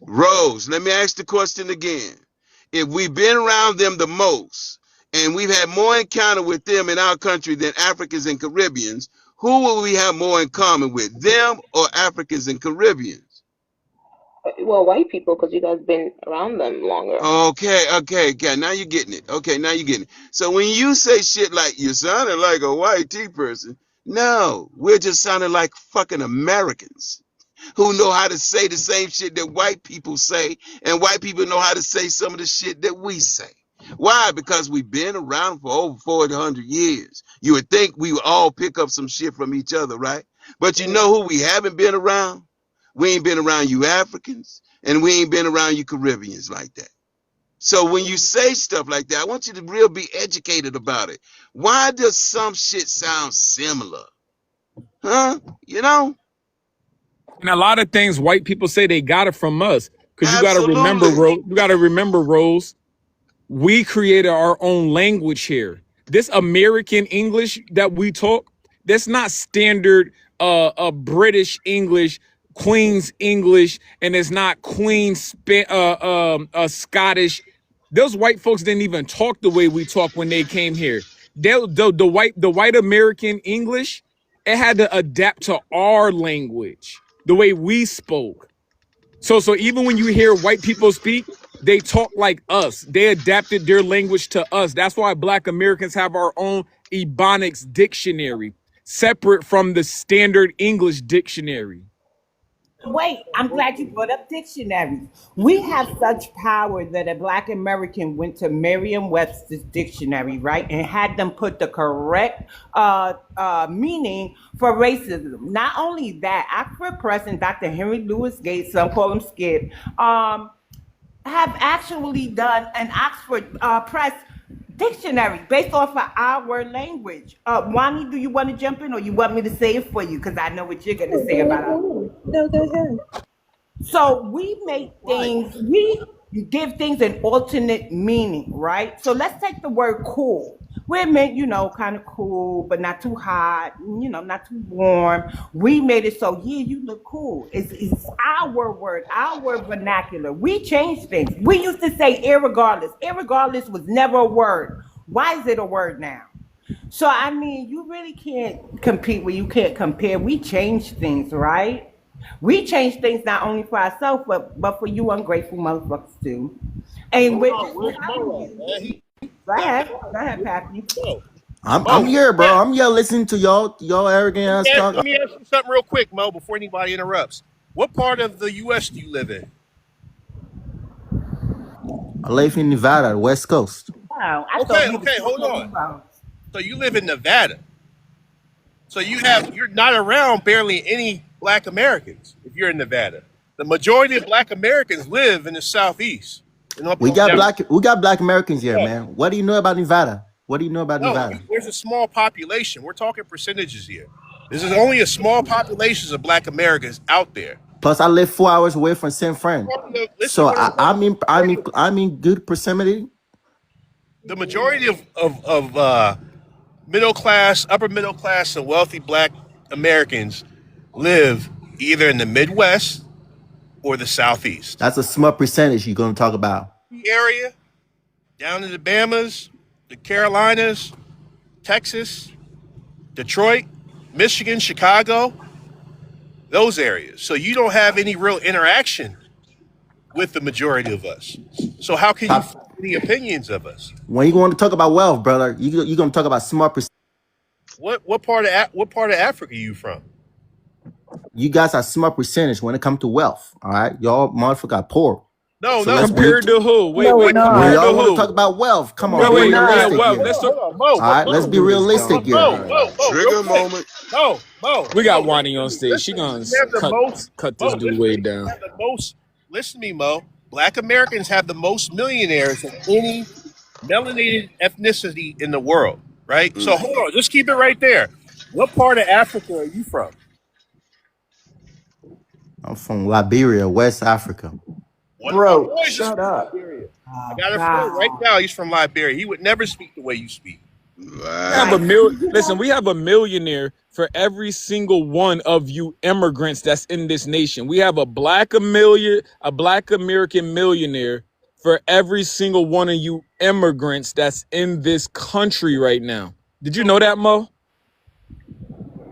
Rose, let me ask the question again. If we've been around them the most and we've had more encounter with them in our country than Africans and Caribbeans, who will we have more in common with, them or Africans and Caribbeans? Well, white people, because you guys been around them longer. Okay. Now you're getting it. Okay, now you're getting it. So when you say shit like you sounded like a white tea person, no, we're just sounding like fucking Americans who know how to say the same shit that white people say, and white people know how to say some of the shit that we say. Why? Because we've been around for over 400 years. You would think we would all pick up some shit from each other, right? But you know who we haven't been around? We ain't been around you Africans, and we ain't been around you Caribbeans like that. So when you say stuff like that, I want you to real be educated about it. Why does some shit sound similar? Huh? You know? And a lot of things white people say they got it from us. Because you got to remember, Absolutely. Rose. You got to remember, Rose. We created our own language here. This American English that we talk, that's not standard British English, Queen's English, and it's not Scottish. Those white folks didn't even talk the way we talk when they came here. The white American English, it had to adapt to our language, the way we spoke. So even when you hear white people speak, they talk like us. They adapted their language to us. That's why Black Americans have our own Ebonics dictionary, separate from the standard English dictionary. Wait, I'm glad you brought up dictionaries. We have such power that a black American went to Merriam-Webster's dictionary, right, and had them put the correct meaning for racism. Not only that, Oxford Press and Dr. Henry Louis Gates, some call him Skip, have actually done an Oxford Press Dictionary based off of our language. Wani, do you want to jump in or you want me to say it for you? Because I know what you're going to Oh, say go about our. ahead. No, go ahead. So we make things, we give things an alternate meaning, right? So let's take the word cool. We're meant, kind of cool, but not too hot, not too warm. We made it so, yeah, you look cool. It's our word, our vernacular. We changed things. We used to say irregardless. Irregardless was never a word. Why is it a word now? So, I mean, you really can't compete where you can't compare. We change things, right? We change things not only for ourselves, but for you ungrateful motherfuckers too. And we're just Where's telling Mo at, you. man? He Go ahead, Pappy. Mo. I'm Mo, here, bro. I'm here listening to y'all arrogant ass talk. let me ask you something real quick, Mo, before anybody interrupts. What part of the U.S. do you live in? I live in Nevada, West Coast. Wow, I thought Okay, we were okay, hold talking on. about. So you live in Nevada. So you're not around barely any Black Americans if you're in Nevada. The majority of Black Americans live in the Southeast and up We on got down. black Americans here, Yeah. man. What do you know about Nevada? What do you know about No, Nevada? there's a small population. We're talking percentages here. This is only a small population of Black Americans out there. Plus, I live 4 hours away from San Fran, Listen to so what I'm saying. I'm in good proximity. The majority of middle class, upper middle class, and wealthy Black Americans live either in the Midwest or the Southeast. That's a small percentage you're gonna talk about. Area down in the Bahamas, the Carolinas, Texas, Detroit, Michigan, Chicago, those areas. So you don't have any real interaction with the majority of us. So how can you Pop, form any opinions of us? when you want to talk about wealth, brother, you're gonna talk about small percentage. What part of Africa are you from? You guys are small percentage when it comes to wealth. All right, y'all motherfucker are poor. No, So no. let's be Compared to who? Wait, No, we're wait. when Compared not. to y'all want to who? talk about wealth. Come on, No, Wait, be we're wait. Yeah, not. realistic wealth. here. Let's talk. Hold on, Mo, All right, let's Mo, be This realistic don't here. Real trigger quick. moment. We got Listen Wani to on me. stage. She Listen, gonna we have the most. cut this Mo, dude listen to way me. We down. have the most. Listen to me, Mo. Black Americans have the most millionaires of any melanated ethnicity in the world, right? So Mm. hold on, just keep it right there. What part of Africa are you from? I'm from Liberia, West Africa. One of my Bro, boys is shut from up. Liberia. I Oh got a friend right God. now. He's from Liberia. He would never speak the way you speak. We have Wow. a Right. mil. Listen, we have a millionaire for every single one of you immigrants that's in this nation. We have a black American millionaire for every single one of you immigrants that's in this country right now. Did you know that, Mo?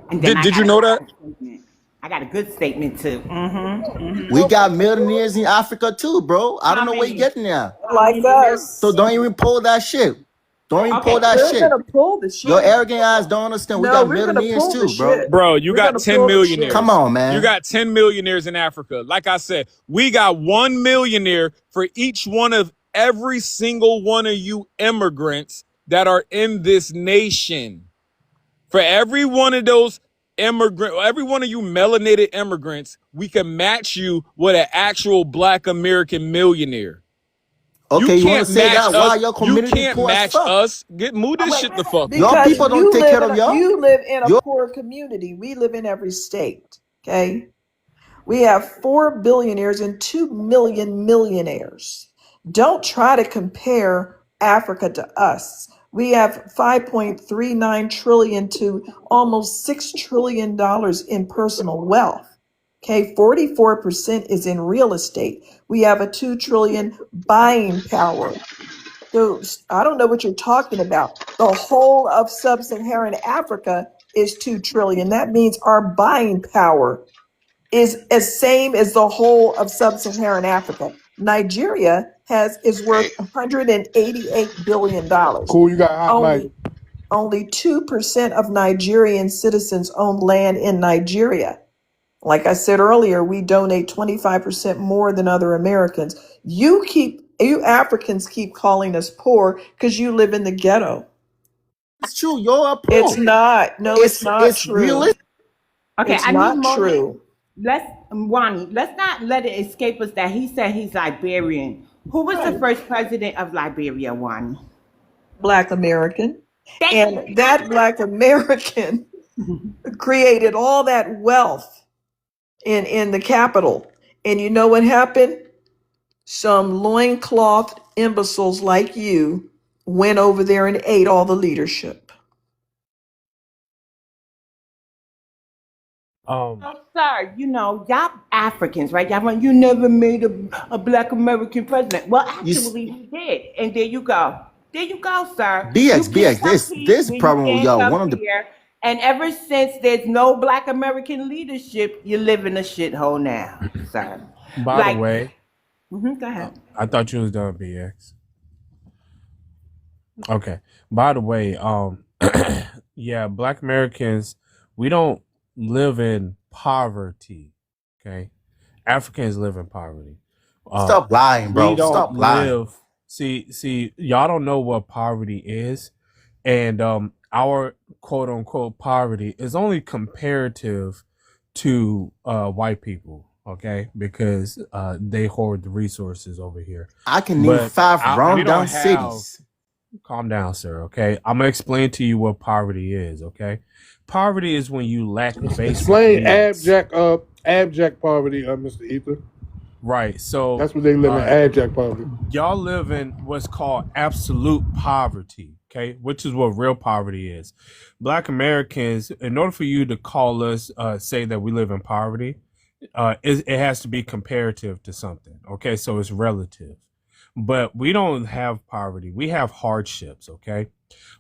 And then Did you know that? statement. I got a good statement too. Mm-hmm. We Mm-hmm. got millionaires in Africa too, bro. I don't How know where you're many? getting there. How Like many million? So us. don't even pull that shit. Don't even pull Okay. that We're shit. gonna pull the Your shit. arrogant ass don't understand. We No, got we're gonna millionaires pull the too, bro. shit. Bro, you We're got gonna 10 pull the shit. Come millionaires. on, You man. got 10 millionaires in Africa. Like I said, we got 1 millionaire for each one of every single one of you immigrants that are in this nation. For every one of those every one of you melanated immigrants, we can match you with an actual black American millionaire. You Okay, you want to can't say match that? Why us. your You community can't poor as match fuck? us. Move Oh this wait, shit the fuck Your on. Because people don't take care of y'all. you live in a Your poor community. We live in every state. Okay. We have 4 billionaires and 2 million millionaires. Don't try to compare Africa to us. We have 5.39 trillion to almost $6 trillion in personal wealth. Okay, 44% is in real estate. We have a 2 trillion buying power. So I don't know what you're talking about. The whole of sub-Saharan Africa is 2 trillion. That means our buying power is as same as the whole of sub-Saharan Africa. Nigeria is Damn. worth $188 billion. Cool, you got hot mic. Only 2% of Nigerian citizens own land in Nigeria. Like I said earlier, we donate 25% more than other Americans. You Africans keep calling us poor because you live in the ghetto. it's true. Y'all are It's poor. not. No, it's not It's true. realistic. okay. It's I need not more. true. Let's not let it escape us that he said he's Liberian. Who was the Right. first president of Liberia, Wani? Black American. Thank you. And that Black American created all that wealth in the capital. And you know what happened? Some loincloth imbeciles like you went over there and ate all the leadership. Oh, sir, y'all Africans, right? You never made a black American president. Well, You actually, he did. And there you go. There you go, sir. You BX can't compete this when you problem with can't y'all. come One of the here. And ever since there's no black American leadership, you live in a shithole now, sir. By the Like, way, go ahead. I thought you was done, BX. Okay. By the way, yeah, Black Americans, we don't live in poverty. Okay, Africans live in poverty. stop lying, We bro. don't Stop lying. live. See, y'all don't know what poverty is, and our quote unquote poverty is only comparative to white people. Okay, because they hoard the resources over here, I can name but 5 we don't rundown have. cities. Calm down, sir. Okay, I'm gonna explain to you what poverty is. Okay, poverty is when you lack basic Explain needs. abject poverty, Mr. Ether. Right. So, That's what they live in, abject poverty. y'all live in what's called absolute poverty. Okay, which is what real poverty is. Black Americans, in order for you to call us, say that we live in poverty, it has to be comparative to something. Okay, so it's relative. But we don't have poverty. We have hardships. Okay.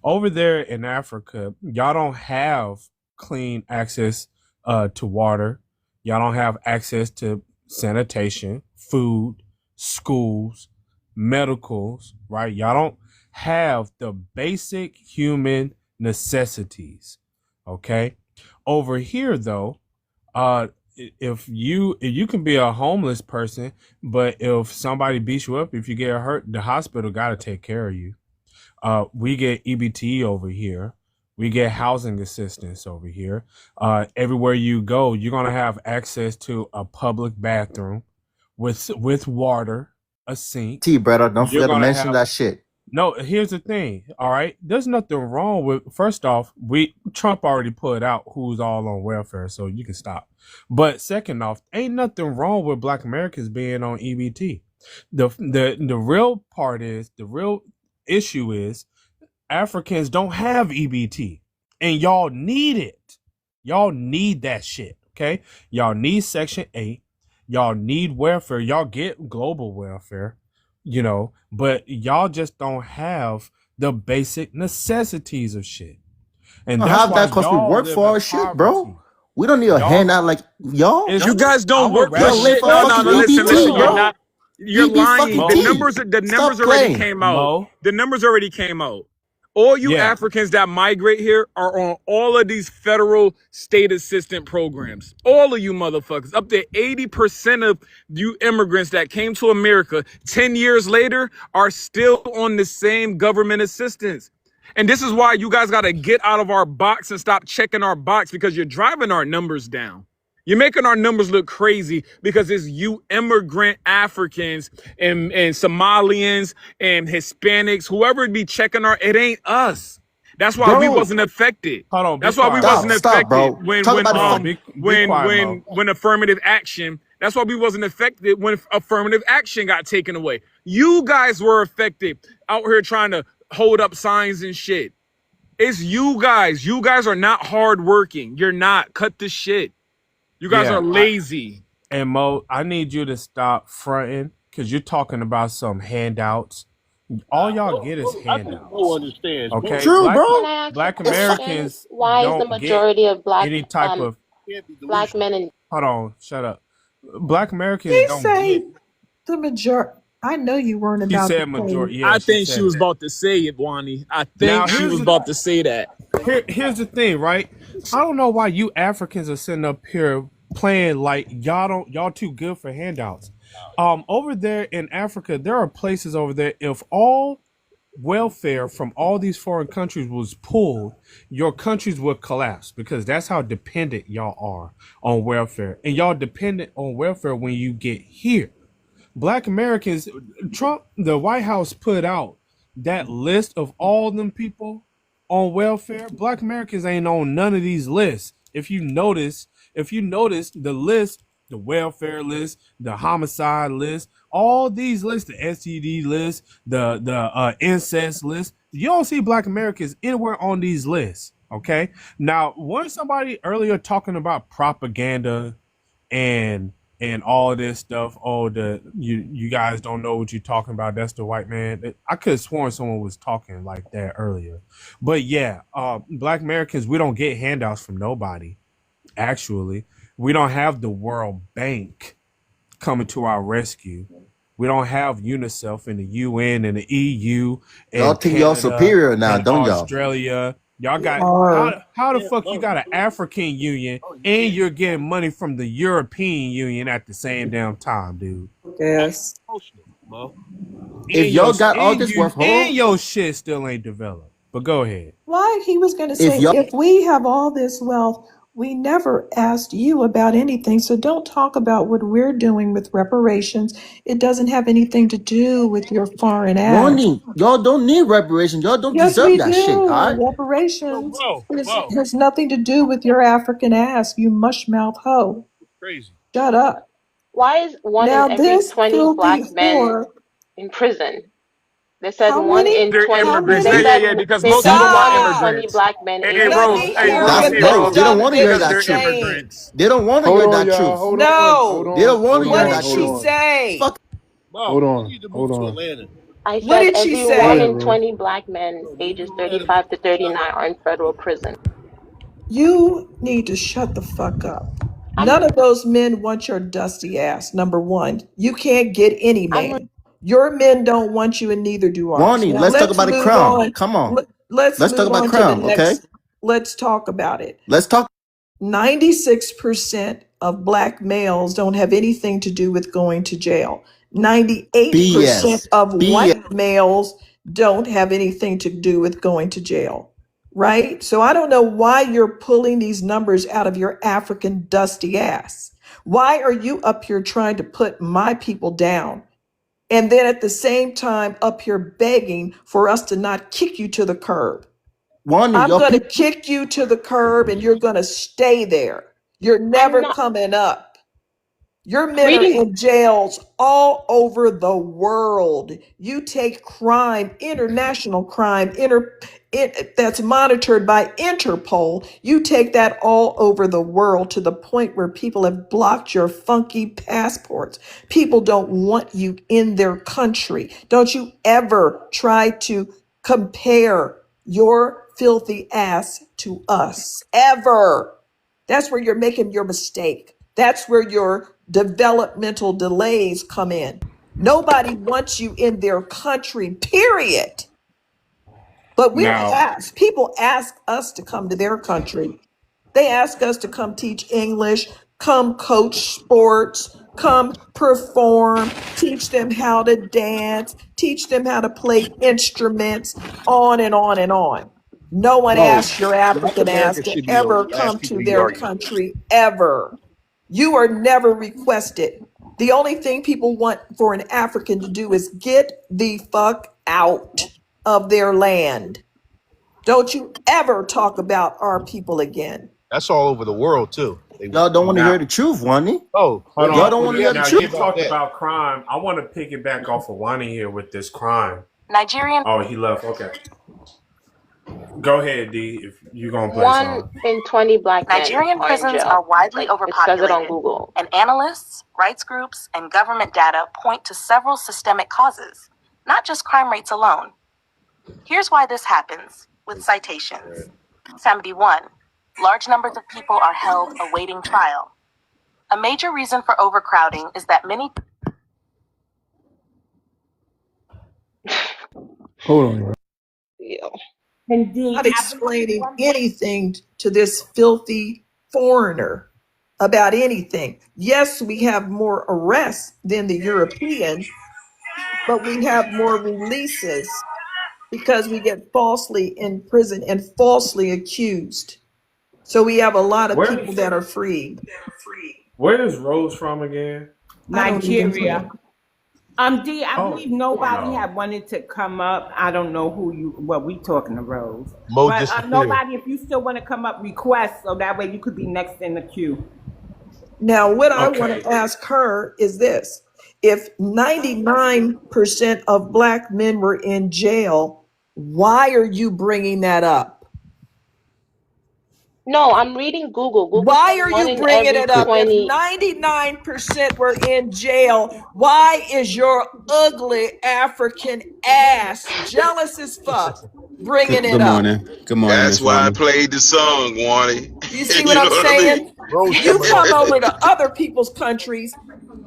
Over there in Africa, y'all don't have clean access to water. Y'all don't have access to sanitation, food, schools, medicals, right? Y'all don't have the basic human necessities. Okay. Over here though, if you can be a homeless person, but if somebody beats you up, if you get hurt, the hospital got to take care of you. We get EBT over here. We get housing assistance over here. Everywhere you go, you're gonna have access to a public bathroom with water, a sink. T, brother, don't You're forget to gonna mention have that shit. no. Here's the thing. All right, there's nothing wrong with. First off, we Trump already put out who's all on welfare, so you can stop. But second off, ain't nothing wrong with Black Americans being on EBT. The real part is the real issue is Africans don't have EBT, and y'all need it. Y'all need that shit. Okay, y'all need Section 8. Y'all need welfare. Y'all get global welfare, but y'all just don't have the basic necessities of shit, We and don't that's have why that because we y'all work live for in our shit, bro. poverty. We don't need a Y'all handout like y'all. is You guys don't I would work We for rather don't live shit. for No, y'all no, fucking would no. rather Listen, live EBT, listen. You're off bro. not. You're EB lying. fucking The Mo T. numbers. The numbers Stop already playing. came out. Mo. The numbers already came out. All you Yeah, Africans that migrate here are on all of these federal state assistant programs. All of you motherfuckers. Up to 80% of you immigrants that came to America 10 years later are still on the same government assistance. And this is why you guys got to get out of our box and stop checking our box, because you're driving our numbers down. You're making our numbers look crazy because it's you immigrant Africans and Somalians and Hispanics, whoever be checking it ain't us. That's why we Bro, wasn't affected. hold on. Be That's why we quiet, wasn't Mo. stop, affected bro. Talk about the Hold on. fuck. Be quiet, Mo. when affirmative action. That's why we wasn't affected when affirmative action got taken away. You guys were affected out here trying to hold up signs and shit. It's you guys. You guys are not hardworking. You're not. Cut the shit. You guys are Yeah, lazy. and Mo, I need you to stop fronting because you're talking about some handouts. All y'all get is I think Mo handouts. understands. Mo Okay, True, black bro. Can I ask a black It's fuck. question? Americans Why is the don't get majority of any type of. can't be black delusional. men in Hold on, shut up. Black Americans He don't get. say the major. I know you weren't She about to said majority. say. Yeah, I she think she said was that. about to say it, Wani. I Now think she here's was the about to say that. here's the thing, right? I don't know why you Africans are sitting up here playing like y'all too good for handouts. Over there in Africa, there are places over there. If all welfare from all these foreign countries was pulled, your countries would collapse because that's how dependent y'all are on welfare, and y'all dependent on welfare when you get here. Black Americans, Trump, the White House put out that list of all them people on welfare, Black Americans ain't on none of these lists. If you notice the list, the welfare list, the homicide list, all these lists, the STD list, the incest list, you don't see Black Americans anywhere on these lists. Okay. Now, was somebody earlier talking about propaganda and all this stuff? Oh, you guys don't know what you're talking about. That's the white man. I could have sworn someone was talking like that earlier. But yeah, Black Americans, we don't get handouts from nobody. Actually, we don't have the World Bank coming to our rescue. We don't have UNICEF and the UN and the EU Y'all and think y'all Canada superior now, and don't y'all? Australia. Y'all got Or how the fuck you got an African Union and you're getting money from the European Union at the same damn time, dude? yes. Mo. If y'all got all this worth, hold And on. your shit still ain't developed. But go ahead. Why he was going to If say, y'all if we have all this wealth, we never asked you about anything. So don't talk about what we're doing with reparations. It doesn't have anything to do with your foreign ass. warning, y'all don't need reparation. Y'all don't Yes, deserve we that shit. All do. right. Yo, Reparations bro, bro, has nothing to do with your African ass, you mushmouth hoe. crazy. Shut up. Why is one in Now every this 20 filthy black men whore, in prison? They said how one many? in They're 20. How immigrants. They Yeah, many? yeah, said yeah. Because they most said of them are one in Stop. 20 immigrants. black men Hey, in hey, Let Rose. prison. me Hey, hear Rose. what That's Hey, this no. Rose. They don't dumb want to hear Because bitch that they're is truth. saying. immigrants. They don't want to Hold hear on, that y'all. truth. Hold on. Hold No. They on. don't want Hold to What hear on. did that Hold she truth. on. say? Fuck. Mo, Hold you on. need to move Hold to on. Atlanta. I What said did she every Go one say? ahead, in Rose. 20 black men Bro, move ages to Atlanta. 35 to 39 are in federal prison. You need to shut the fuck up. I'm None of those men want your dusty ass. Number one, you can't get any I'm man. Your men don't want you, and neither do ours. Warning. Now Let's talk let's about the move crown. on. Come on. Let's Let's talk move about on to the crown. Okay. next. Let's talk about it. Let's talk 96% of black males don't have anything to do with going to jail. 98% BS. of BS. white males don't have anything to do with going to jail. Right? So I don't know why you're pulling these numbers out of your African dusty ass. Why are you up here trying to put my people down? And then at the same time, up here begging for us to not kick you to the curb. Warning. I'm Your going to people. kick you to the curb and you're going to stay there. You're I'm never not coming up. Your men are reading. in jails all over the world. You take crime, international crime, that's monitored by Interpol. You take that all over the world to the point where people have blocked your funky passports. People don't want you in their country. Don't you ever try to compare your filthy ass to us. Ever. That's where you're making your mistake. That's where your developmental delays come in. Nobody wants you in their country, period. But we're Now, asked, people ask us to come to their country. They ask us to come teach English, come coach sports, come perform, teach them how to dance, teach them how to play instruments, on and on and on. No one Mo, asks your Black African ass America to should be the ever last come people to you their argue with. country, ever. You are never requested. The only thing people want for an African to do is get the fuck out of their land. Don't you ever talk about our people again. That's all over the world too. They Y'all don't want to hear now, the truth, warning. oh, hold let Y'all me on. don't want let to me hear the Now, answer truth. you about talked that. about crime. I want to piggyback off of Wani here with this crime. Nigerian Oh, he left. Okay. Go ahead, D, if you're going to play One song. in 20 black men Nigerian are in prisons are jail. widely Like it says it on overpopulated, Google. and analysts, rights groups, and government data point to several systemic causes, not just crime rates alone. Here's why this happens with citations. 71. Large numbers of people are held awaiting trial. A major reason for overcrowding is that many Hold on, y'all. Yeah. Not explaining anything to this filthy foreigner about anything. Yes, we have more arrests than the European, but we have more releases because we get falsely in prison and falsely accused. So we have a lot of Where people that are freed. where is Rose from again? I don't even Nigeria. know. D, I Oh, believe nobody no. had wanted to come up. I don't know what we talking to Rose. Mo But disappeared. nobody, if you still want to come up, request so that way you could be next in the queue. Now, what I want Okay. to ask her is this. If 99% of black men were in jail, why are you bringing that up? No, I'm reading Google. Google Why said are one you in bringing every it up? If 20. 99% were in jail, why is your ugly African ass jealous as fuck bringing it Good up? morning. Good morning, That's Miss why I Ronnie. played the song, Wani. You see what You know I'm what I mean? saying? Rose You coming come off over mic. to other people's countries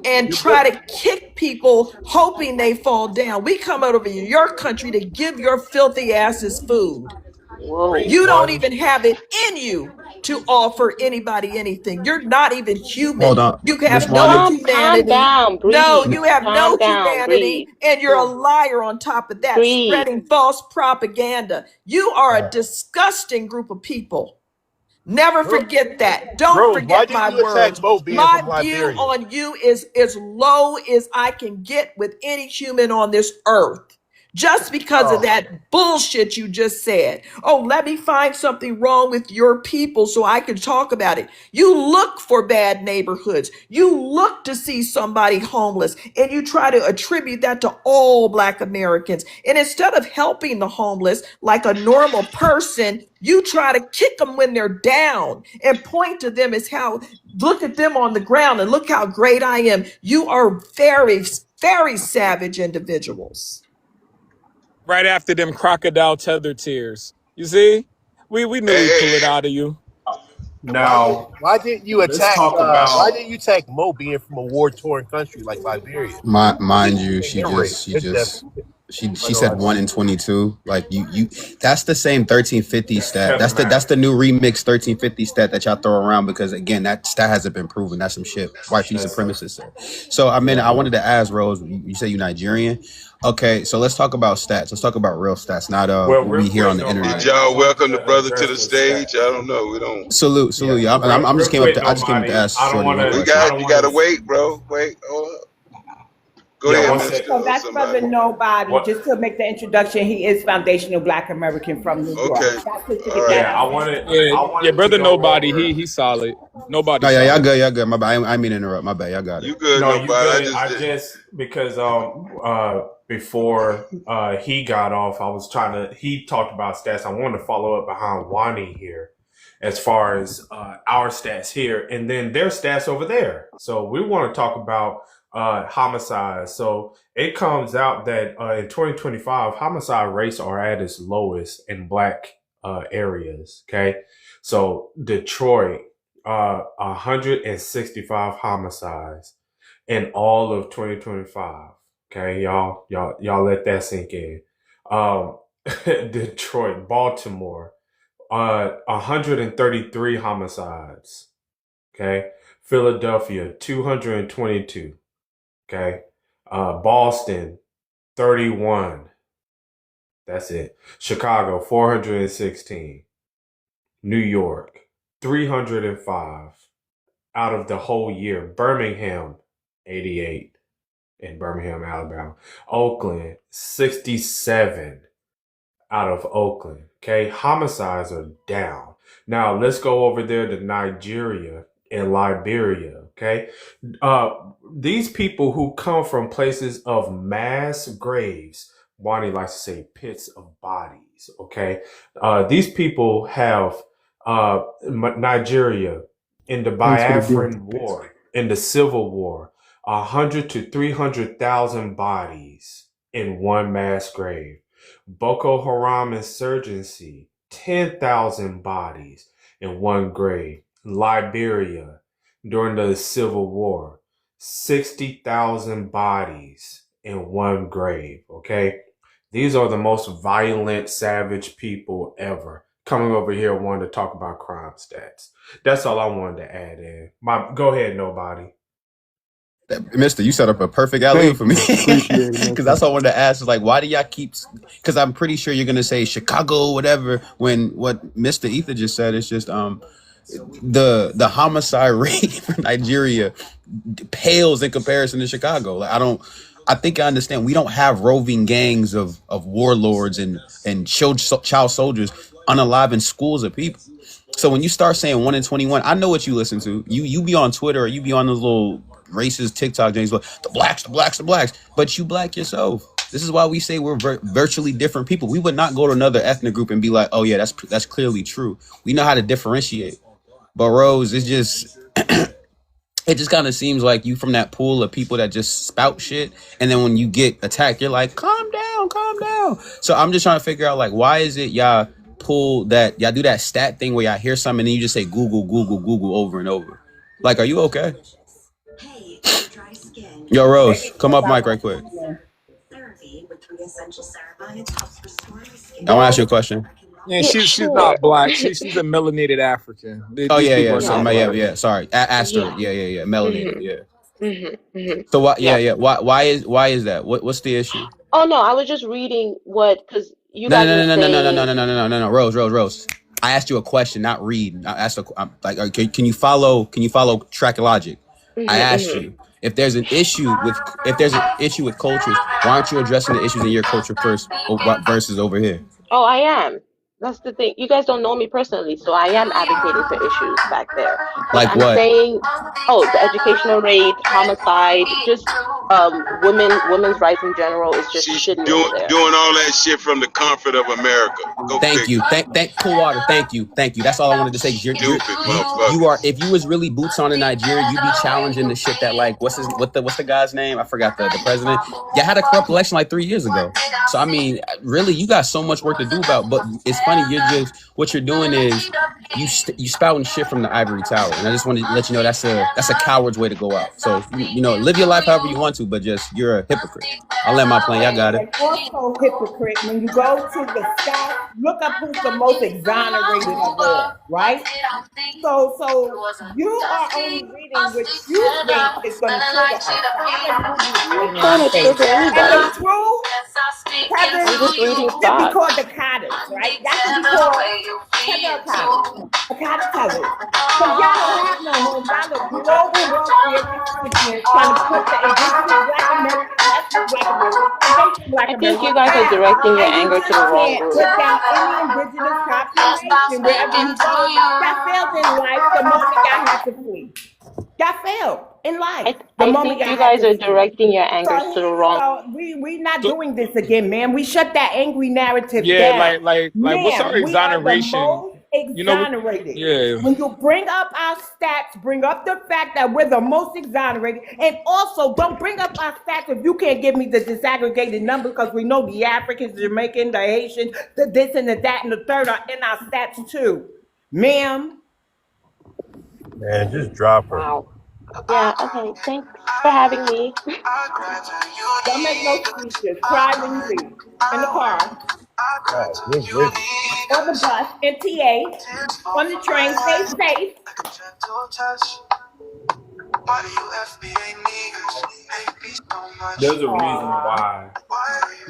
and You put try to kick people hoping they fall down. We come over to your country to give your filthy asses food. Whoa. You don't Wani. even have it in you to offer anybody anything. You're not even Hold human. on, You Miss have no Ronnie. Calm humanity. down, No, breathe. you have Calm no down, breathe. humanity, and you're a liar on top of that, Breathe. spreading false propaganda. You are a disgusting group of people. Never Ro- forget that. Don't Rose, why forget didn't my you attack words. Mo being My from view Liberia? on you is as low as I can get with any human on this earth. Just because of Oh, that bullshit you just said. Oh, let me find something wrong with your people so I can talk about it. You look for bad neighborhoods. You look to see somebody homeless and you try to attribute that to all black Americans. And instead of helping the homeless like a normal person, you try to kick them when they're down and point to them as how, look at them on the ground and look how great I am. You are very, very savage individuals. Right after them crocodile tether tears. You see? We knew we'd pull it Hey, out of you. Now, why didn't you let's attack? talk Why about didn't you attack Mo being from a war-torn country like Liberia? Why Mind didn't you you, say his race, his she said unalived? 1 in 22. Like you that's the same 1350 stat. Kevin That's Mack. the new remix 1350 stat that y'all throw around because again that stat hasn't been proven. That's some shit white Listen, supremacists say. So I mean yeah, I wanted well, to ask Rose, you say you Nigerian. Okay, so let's talk about stats. Let's talk about real stats, not well, what real we hear on quick, the did internet. nobody. I y'all wanted welcome the to brother to address the the stat. stage? I don't know. We don't. Salute, Yeah, y'all. I'm real just came up quick, to I just came up to nobody. ask I don't Shorty want one to. We I question. got. don't You want got to to. wait, bro. Wait. Hold up. Go Yeah, ahead, one Mister sec. or So that's somebody. Brother Nobody. What? Just to make the introduction, he is foundational Black American from New York. Okay. That's just to All get right. that Yeah, out there. Yeah, I yeah, wanted to brother go nobody. over. He's solid. Nobody No, yeah, y'all solid. good, y'all good. My bad. I mean to interrupt. My bad, y'all got it. You good? No, you Nobody. I good. just I did. just because before he got off, I was trying to. He talked about stats. I wanted to follow up behind Wani here, as far as our stats here, and then their stats over there. So we want to talk about homicides. So it comes out that in 2025, homicide rates are at its lowest in black areas. Okay, so Detroit, 165 homicides in all of 2025. Okay, y'all let that sink in. Um, Detroit, Baltimore, 133 homicides. Okay, Philadelphia, 222. Okay, Boston, 31. That's it. Chicago, 416. New York, 305 out of the whole year. Birmingham, 88 in Birmingham, Alabama. Oakland, 67 out of Oakland. Okay, homicides are down. Now let's go over there to Nigeria and Liberia. Okay, uh, these people who come from places of mass graves, Bonnie likes to say pits of bodies. Okay, these people have Nigeria in the Thanks for the gift. Biafran War, in the Civil War, 100 to 300,000 bodies in one mass grave. Boko Haram insurgency, 10,000 bodies in one grave. Liberia, during the Civil War, 60,000 bodies in one grave. Okay? These are the most violent, savage people ever. Coming over here wanting to talk about crime stats. That's all I wanted to add in. Go ahead, nobody. Mister, you set up a perfect alley Thank for me you. Appreciate it, because mister. that's what I wanted to ask. Is like, why do y'all keep? Because I'm pretty sure you're gonna say Chicago, whatever. When what Mister Ether just said is just the homicide rate for Nigeria pales in comparison to Chicago. Like I don't. I think I understand. We don't have roving gangs of warlords and child soldiers unalive in schools of people. So when you start saying 1 in 21, I know what you listen to. You be on Twitter or you be on those little racist TikTok things like the blacks, the blacks, the blacks. But you black yourself. This is why we say we're virtually different people. We would not go to another ethnic group and be like, oh yeah, that's clearly true. We know how to differentiate. But Rose, it just kind of seems like you from that pool of people that just spout shit, and then when you get attacked, you're like, calm down, calm down. So I'm just trying to figure out, like, why is it y'all y'all do that stat thing where y'all hear something and then you just say Google, Google, Google over and over? Like, are you okay? Yo, Rose, Maybe come because off I mic was right quick. eating. I want to ask you Rose, a question. Yeah, Yeah, she's sure. not black. She's a melanated African. Oh These yeah, people yeah. are So not Yeah. yeah, black. yeah. Sorry, Yeah. Aster. Yeah, yeah, yeah. Melanated. Mhm. Yeah. Mhm. Mhm. So why? Yeah, Yeah. yeah. Why is that? What's the issue? Oh no, I was just reading what because you No, guys no, were no, no, no, no, no, saying. no, no, no, no, no, no. Rose. I asked you a question, not read. I asked like, can you follow? Can you follow track logic? I Mhm. asked Mhm. you if there's an issue with cultures, why aren't you addressing the issues in your culture first versus over here? Oh, I am. That's the thing. You guys don't know me personally, so I am advocating for issues back there. But Like I'm what? saying, oh, the educational rate, homicide, just women's rights in general is just She's shitty doing over there. doing all that shit from the comfort of America. Go Thank figure. you. Thank cool water. Thank you. That's all I wanted to say. Cause Stupid you are. motherfuckers. If you was really boots on in Nigeria, you'd be challenging the shit that like what's the guy's name? I forgot the president. You had a corrupt election like 3 years ago. So I mean, really, you got so much work to do about. But it's funny. You're just what you're doing is you spouting shit from the ivory tower, and I just wanted to let you know that's a coward's way to go out. So live your life however you want to, but just you're a hypocrite. I'll let my plan. Y'all got it. and also hypocrite, when you go to the stats, look up who's the most exonerated of all, right? So you are only reading what you think is going to trigger us. So I let Google I'm not explain trying to everything. trigger And the anybody. truth, I'm Kevin, just reading should be called facts. the Cotters, right? That should be called Kevin Cotters, the Cotter Tellers. Because y'all don't have no home. Y'all are global welfare recipients trying to put the indigenous black Americans, ethnic black Americans, foundational black I think you Americans guys are down. directing your And you anger to the just wrong can't group. put down any indigenous population wherever you go. That failed in life the moment y'all had to flee. That failed in life the I moment think y'all you had guys to are flee. directing your angers to the wrong. We not So doing this again, man. We shut that angry narrative yeah, down. like what's Man, our we are the exoneration? most You know, exonerated. yeah. When you bring up our stats, bring up the fact that we're the most exonerated, and also don't bring up our stats if you can't give me the disaggregated numbers, because we know the Africans, the Jamaicans, the Haitians, the this and the that and the third are in our stats too. Ma'am, Man, just drop her. Wow. Yeah. Okay. Thanks for having me. don't make no speeches. Cry when you leave. In the car, God, good gracious. on the bus, MTA, on the train, stay safe. There's a reason Aww. why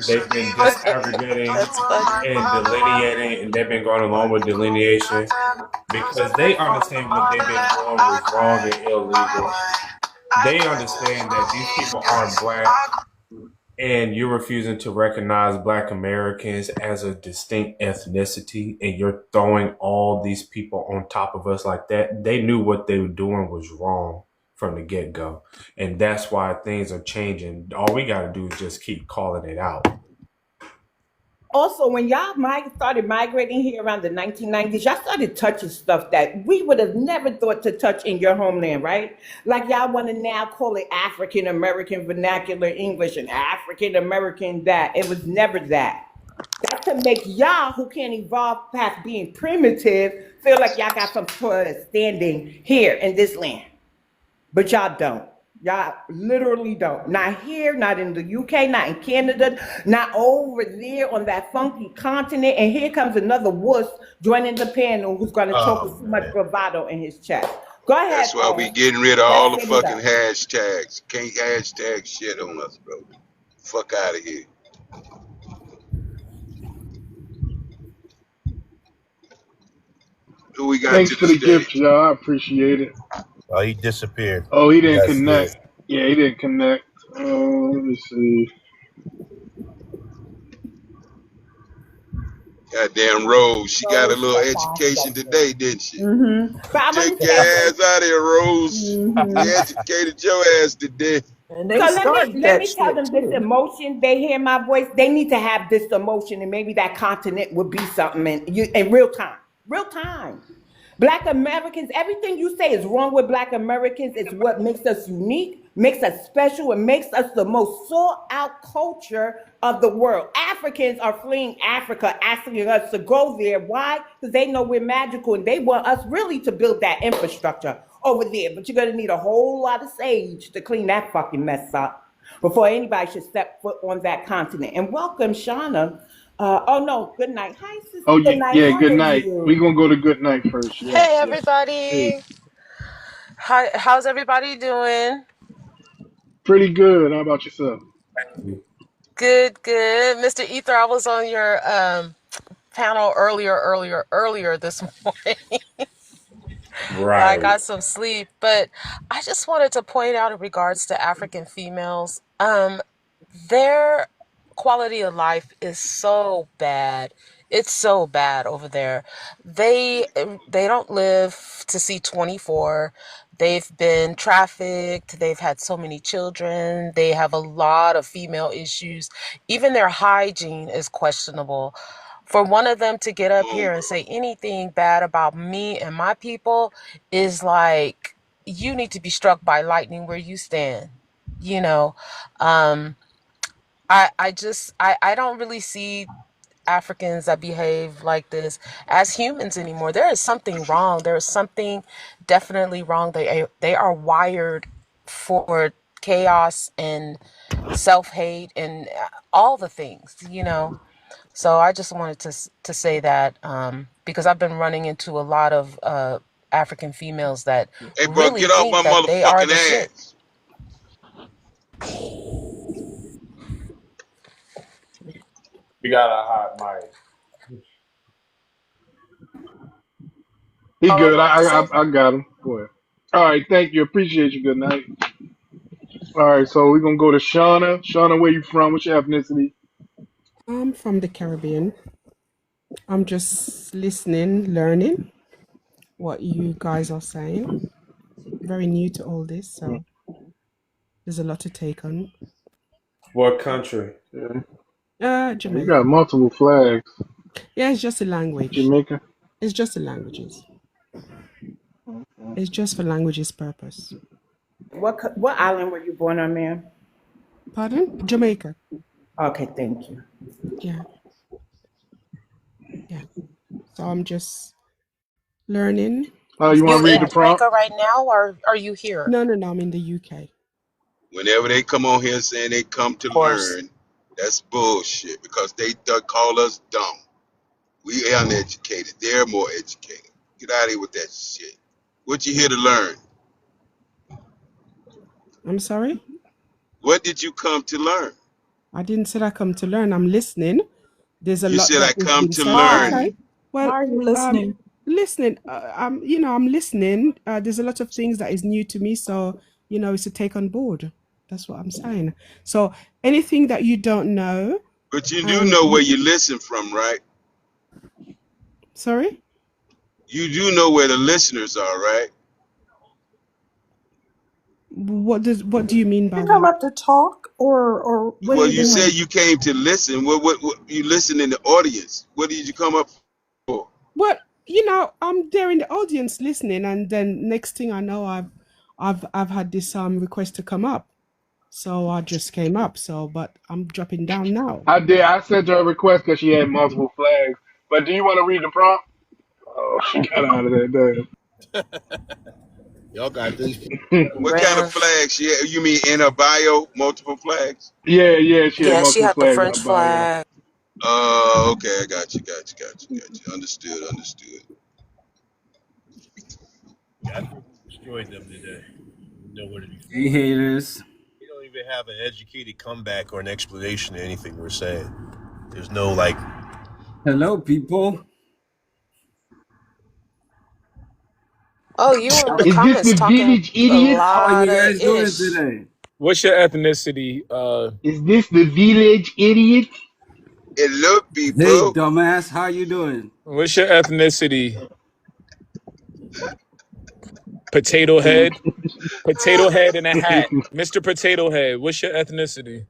they've been disaggregating That's funny. and delineating, and they've been going along with delineation because they understand what they've been doing was wrong and illegal. They understand that these people aren't black, and you're refusing to recognize Black Americans as a distinct ethnicity, and you're throwing all these people on top of us like that. They knew what they were doing was wrong from the get go, and that's why things are changing. All we got to do is just keep calling it out. Also, when y'all started migrating here around the 1990s, y'all started touching stuff that we would have never thought to touch in your homeland, right? Like y'all want to now call it African American vernacular English and African American that. It was never that. That's to make y'all who can't evolve past being primitive feel like y'all got some sort of standing here in this land. But y'all don't. Y'all literally don't. Not here, not in the UK, not in Canada, not over there on that funky continent. And here comes another wuss joining the panel who's going to talk Oh with so much man. bravado in his chest. Go ahead, That's why we getting rid of let's all the set it fucking up. hashtags. Can't hashtag shit on us, bro. Fuck out of here. Who we got Thanks to the for the gift, stage? y'all. I appreciate it. Oh, he disappeared. Oh, he didn't That's good. connect. Yeah, he didn't connect. Let me see. Goddamn Rose, she got a Rose little left our education session. today, didn't she? But I'm gonna Take your say this. ass out of here, Rose. They hmm educated your ass today. And they So let me started let that me tell shit them this too. emotion. They hear my voice. They need to have this emotion, and maybe that continent would be something in real time. Real time. Black Americans, everything you say is wrong with Black Americans. It's what makes us unique, makes us special, and makes us the most sought out culture of the world. Africans are fleeing Africa, asking us to go there. Why? Because they know we're magical and they want us really to build that infrastructure over there. But you're going to need a whole lot of sage to clean that fucking mess up before anybody should step foot on that continent. And welcome, Shauna. Oh no, good night. Hi, sister. Oh Good night. yeah, How good are night. We you? gonna go to good night first. Yes, Hey yes. Hey, everybody. Hi, how's everybody doing? pretty good. How about yourself? Good, good. Mr. Ether, I was on your panel earlier this morning. I Right. got some sleep, but I just wanted to point out in regards to African females, their quality of life is so bad. It's so bad over there. They don't live to see 24. They've been trafficked. They've had so many children. They have a lot of female issues. Even their hygiene is questionable. For one of them to get up Come on, here bro. and say anything bad about me and my people is like, you need to be struck by lightning where you stand. You know, um, I don't really see Africans that behave like this as humans anymore. There is something wrong. There is something definitely wrong. They are wired for chaos and self-hate and all the things, you know. So I just wanted to say that because I've been running into a lot of African females that Hey, bro, really get off think my that they are motherfucking the shit. ass. We got a hot mic. He All I'm good. about to say. I got him. Go ahead. All right, thank you. Appreciate you. Good night. All right, so we're gonna go to Shauna. Shauna, where you from? What's your ethnicity? I'm from the Caribbean. I'm just listening, learning what you guys are saying. Very new to all this, so there's a lot to take on. What country? Yeah. Oh, you got Jamaica. multiple flags. Yeah, it's just a language. Jamaica. It's just the languages. It's just for languages purpose. What island were you born on, ma'am? Pardon? Jamaica. Okay, thank you. Yeah, yeah. So I'm just learning, Oh, you want You to read listening. the in prompt? Jamaica right now, or are you here? No. I'm in the UK. Whenever they come on here saying they come to Of course. learn, that's bullshit because they call us dumb. We uneducated. They're more educated. Get out of here with that shit. What you here to learn? I'm sorry. What did you come to learn? I didn't say I come to learn. I'm listening. There's a You lot said I that has come been to said. learn. Why? Okay. Why Well, are you um, listening? listening. I'm listening. There's a lot of things that is new to me, so it's to take on board. That's what I'm saying. So anything that you don't know, But you do and know where you, you listen from, right? sorry, You do know where the listeners are, right? what do you mean You by come that? up to talk, or what are Well, you you said doing? you came to listen. What you listen in the audience? What did you come up for? Well, I'm there in the audience listening, and then next thing I know, I've had this request to come up, so I just came up. So, but I'm dropping down now. I did. I sent her a request because she had multiple flags. But do you want to read the prompt? Oh, she got out of there. Y'all got these people. Damn. What kind of Ran. flags? You mean in her bio, multiple flags? Yeah. She had Yeah, she multiple had the flags in her French bio. flag. Okay, I got you. Understood. Yeah, I think we destroyed them today. Nowhere to be Hey, found. haters. We don't even have an educated comeback or an explanation to anything we're saying. There's no like. Hello, people. Oh, you were in the Is this comments the talking village a idiot? How are lot you of guys doing ish. today? What's your ethnicity? Is this the village, idiot? Hello, Hey, people. dumbass, how you doing? What's your ethnicity? Potato head. Potato head in a hat. Mr. Potato Head. What's your ethnicity?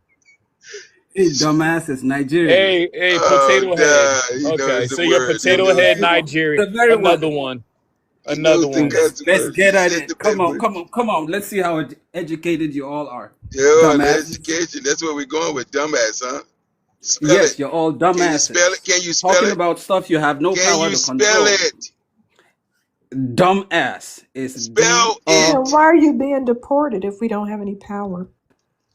Hey, dumbass, it's Nigerian. Hey, Oh, Potato Head. duh. He Okay, knows so the you're word. He Potato knows Head the, Nigerian. The very Another one. one. he Another knows the one. Let's cuss let's words. get He at said the it. Come bad on, word. come on, come on. Let's see how educated you all are. Yeah, the Dumbasses. education. That's what we're going with. Dumbass, huh? Spell it. Yes, you're all Can you spell it? dumbasses. Can you spell Talking it? about stuff you have no Can power you to spell control. it? Dumbass is Spell Yeah, it. why are you being deported if we don't have any power?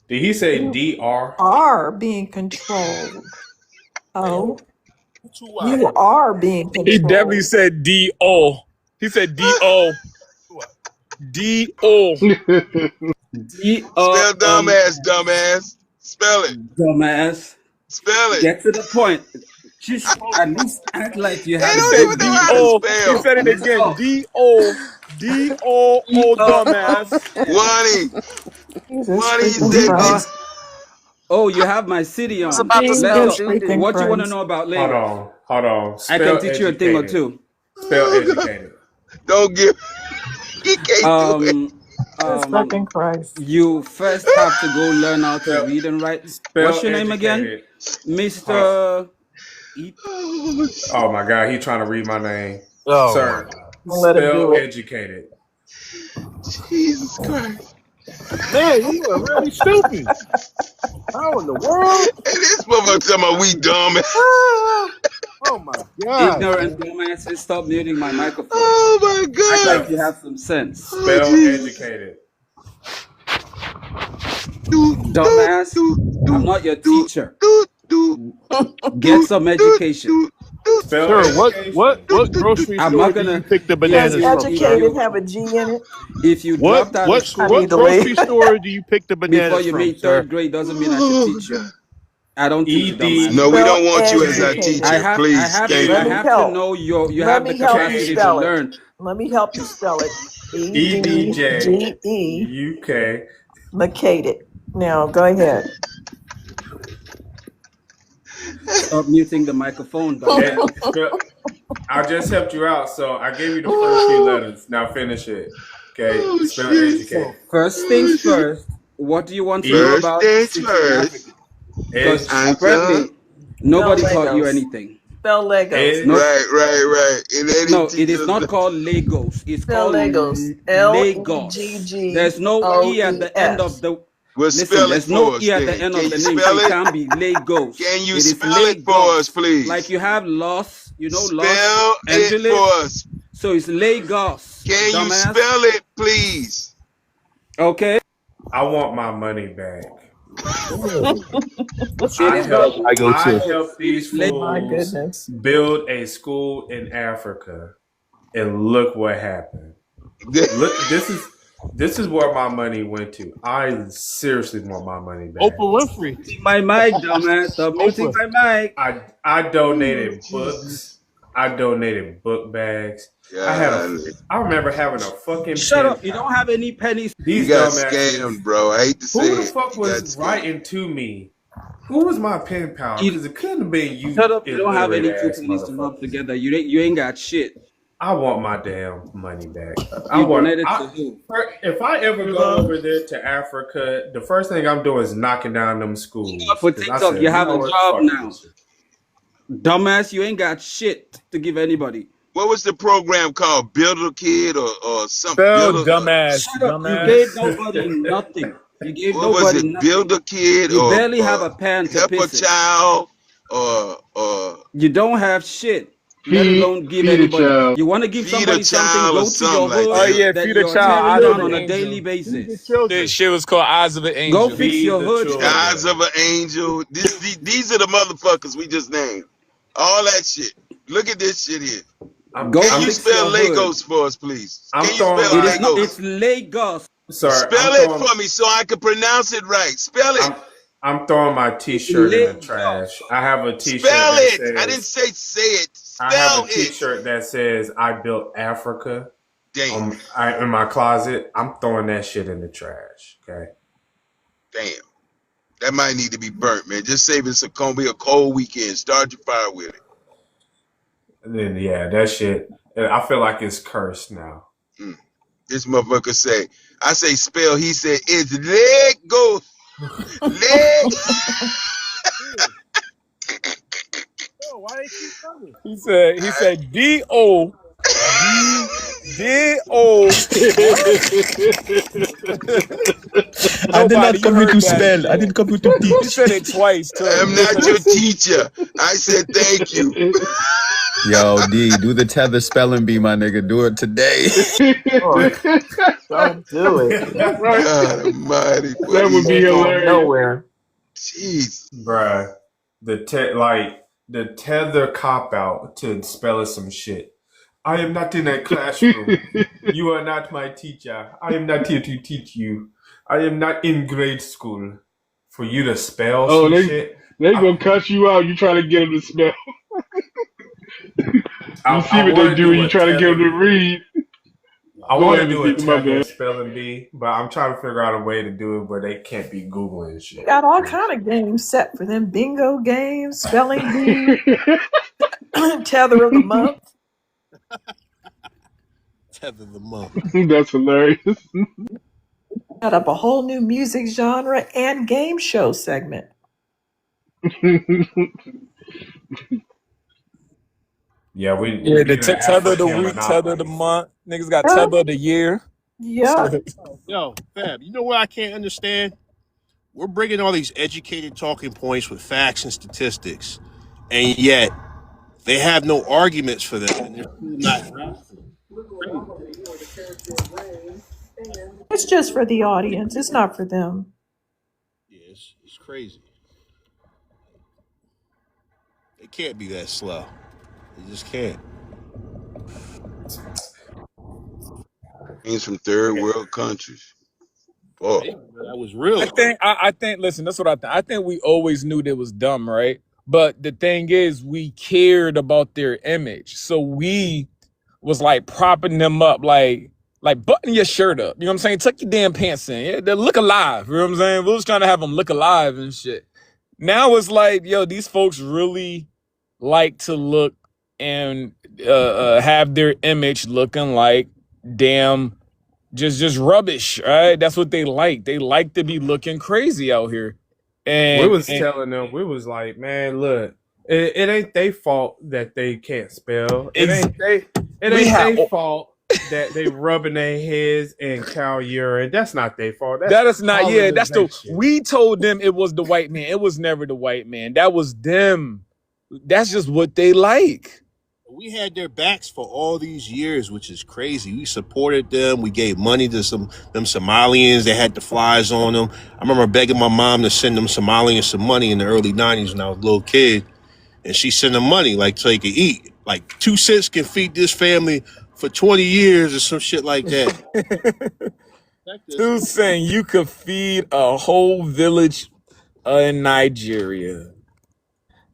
Did he say You DR? are being controlled. Oh, Two you Y. are being He definitely controlled. said D-O. He said D-O. D-O. D Spell dumbass, dumbass. Spell it. dumbass. Spell it. Get to the point. Just at least act like you They have He don't said even know how to degrees. D-O. He spell. said it Let's again. go. D-O. D-O-O, dumbass. Wani, Jesus Wani, he freaking said D. D Christ. Oh, you have my city I was on. about to Let's spell Jesus go. doo freaking doo. What you want to Christ. know about Hold Lagos? on, hold on. I can Spell teach you a thing or educated. two. Spell Oh, God. educated. Don't give. He can't do it. Um, Jesus um, fucking Christ. you first have to go learn how to Spell read and write. spell What's your name again, educated. Hold on. Mister? Eep. Oh, shit. Oh my god, he trying to read my name. Oh my Sir, God. Don't let him spell do it. educated. Jesus Christ. Man, you are really stupid. How in the world? And this motherfucker talking about we dumb. Ah, oh my God, Ignorant man. dumbasses, stop muting my microphone. Oh my Act God. like Spell you have some sense. Oh spell Jesus. educated. Do do Dumbass, do I'm do not your do teacher. do do Get do some do education. do do Spell Sir, education. what grocery I'm store not do you gonna. pick the If Does bananas you from, if sir? educated you have a G in it? if you What dropped out of what I school what need to leave. grocery store do you pick the before bananas you from, made sir? third grade doesn't mean I should Oh teach you. God. I don't teach ED No, we dumbasses. don't Spell want you as our educated. teacher. Please. Thank Let I you. me have to help. know you Let have the me help you capacity to J spell it. learn. Let me help you spell it. E D EDJ G E UK. Macated. Now go ahead. Stop muting the microphone, dumbass. Spell. I just helped you out, so I gave you the first few letters. Now finish it. Okay. Oh Spell shit. So educated. first Oh things shit. first, what do you want to know E First about things Sub-Saharan first. Africa? Because ed Answer. apparently Spell nobody taught you Legos. anything. Spell Legos. ed No, Right. And they didn't no, it teach is not us. called Lagos. It's Spell called Legos. Lagos. There's no E at the end of Legos. the. Well, Listen, spell it there's no for us E at the then. end Can of you the name, so spell it it? can't be Lagos. Can you It is spell it for us, Lagos. Like please? you have Los, Los Spell it for Angeles. us. So it's Lagos, Can you dumbass. spell it, please? Okay. I want my money back. Damn. What It city is you not. guys I go I to? helped It these is Lagos. My fools goodness. build a school in Africa, and look what happened. Look, this is where my money went to. I seriously want my money back. Oprah Winfrey. Muting my mic, dumbass. Stop muting Oprah. my mic. I Oh, donated Jesus. books. I donated book bags. Golly. I remember having a fucking Shut pen up. You don't pal. have any pennies. You These got dumbasses. scammed, bro. I hate to say Who the it. fuck You got was scammed. writing to me? Who was my pen pal? You, Because it couldn't have been shut you up. You don't have illiterate any two ass pennies to rub motherfuckers. together. You ain't got shit. I want my damn money back. You donated to who? If I ever go over there to Africa, the first thing I'm doing is knocking down them schools. For Because I TikTok, said, you you have know a what, job fuck now. this shit. Dumbass, you ain't got shit to give anybody. What was the program called? Builder Kid or something? Spell Builder. dumbass. Shut up. You gave Dumbass. nobody nothing. You gave What was nobody it? nothing. Builder Kid You or barely have a pan to Help a piss in. Child or You don't have shit, let Feed, alone give feed a anybody. child. You want to give Feed a somebody something, Child or go to something your like hood Oh that. yeah, that feed a you're child, tearing eyes of down an on a Children. daily angel. Feed the basis. This children. shit was called Eyes of an Go Angel. fix Feed your the hood The shit. Eyes children. of an Angel. These are the motherfuckers we just named. All that shit. Look at this shit here. I'm, Go Can I'm, you fix spell your hood. Legos for us, please? Can I'm you throwing spell It my, is not. Legos? It's Lagos. sir, Spell it for me so I can pronounce it right. Spell it. I'm, I'm throwing my It's T-shirt in the trash. Lagos. I have a T-shirt Spell that it. I didn't says, say it. I have Spell a it. T-shirt that says, I built Africa. Damn. In my closet. I'm throwing that shit in the trash. Okay. Damn. That might need to be burnt, man. Just save it's gonna be a cold weekend. Start your fire with it. And then yeah, that shit. I feel like it's cursed now. Mm. This motherfucker say, I say spell, he said it's leg go. Leg. Yo, why they keep coming? He said D-O. I did Nobody, not you come here heard to that spell. I shit. didn't come here to He teach. said it twice too. I'm not your teacher. I said thank you. Yo, D, do the tether spelling bee, my nigga. Do it today. Oh, don't do it. Right? God almighty, boy, That would these be Ain't going people. hilarious. nowhere. Jeez. Bruh. The tether cop out to spelling some shit. I am not in a classroom. You are not my teacher. I am not here to teach you. I am not in grade school for you to spell Oh, some they shit. they gonna cuss you out. You trying to get them to spell. You see I what they want to do. do You a trying to get tether them to bee. read. I Go want to ahead, do a Masika, my tether bad. spelling bee, but I'm trying to figure out a way to do it where they can't be Googling shit. Got all kind of games set for them. Bingo games, spelling bee, tether of the month. Tether the month. That's hilarious. Got up a whole new music genre and game show segment. Yeah, we Yeah, the need an tether of the African week, tether of the monopoly. month. Niggas got Yeah, tether of the year. yeah. Yo, Fab, you know what I can't understand? We're bringing all these educated talking points with facts and statistics, and yet they have no arguments for them, and they're still not drafting. Crazy. It's just for the audience. It's not for them. Yeah, it's crazy. They can't be that slow. They just can't. Things from third world countries. Boy. That was real. I think listen, that's what I think. I think we always knew they was dumb, right? But the thing is, we cared about their image. So we was like propping them up, like button your shirt up. You know what I'm saying? Tuck your damn pants in. Yeah, they look alive. You know what I'm saying? We was trying to have them look alive and shit. Now it's like, yo, these folks really like to look and have their image looking like damn just rubbish, right? That's what they like. They like to be looking crazy out here. We And, was and telling them, we was like, man, look, it ain't their fault that they can't spell. ex- It we ain't have their fault that they rubbing their heads in cow urine. That's not their fault. That's that is not, yeah, that's the colonization. we told them it was the white man. It was never the white man. That was them. That's just what they like. We had their backs for all these years, which is crazy. We supported them. We gave money to them Somalians. They had the flies on them. I remember begging my mom to send them Somalians some money in the early '90s when I was a little kid, and she sent them money like so they could eat. Like 2 cents can feed this family for 20 years or some shit like that. Who's saying you could feed a whole village in Nigeria?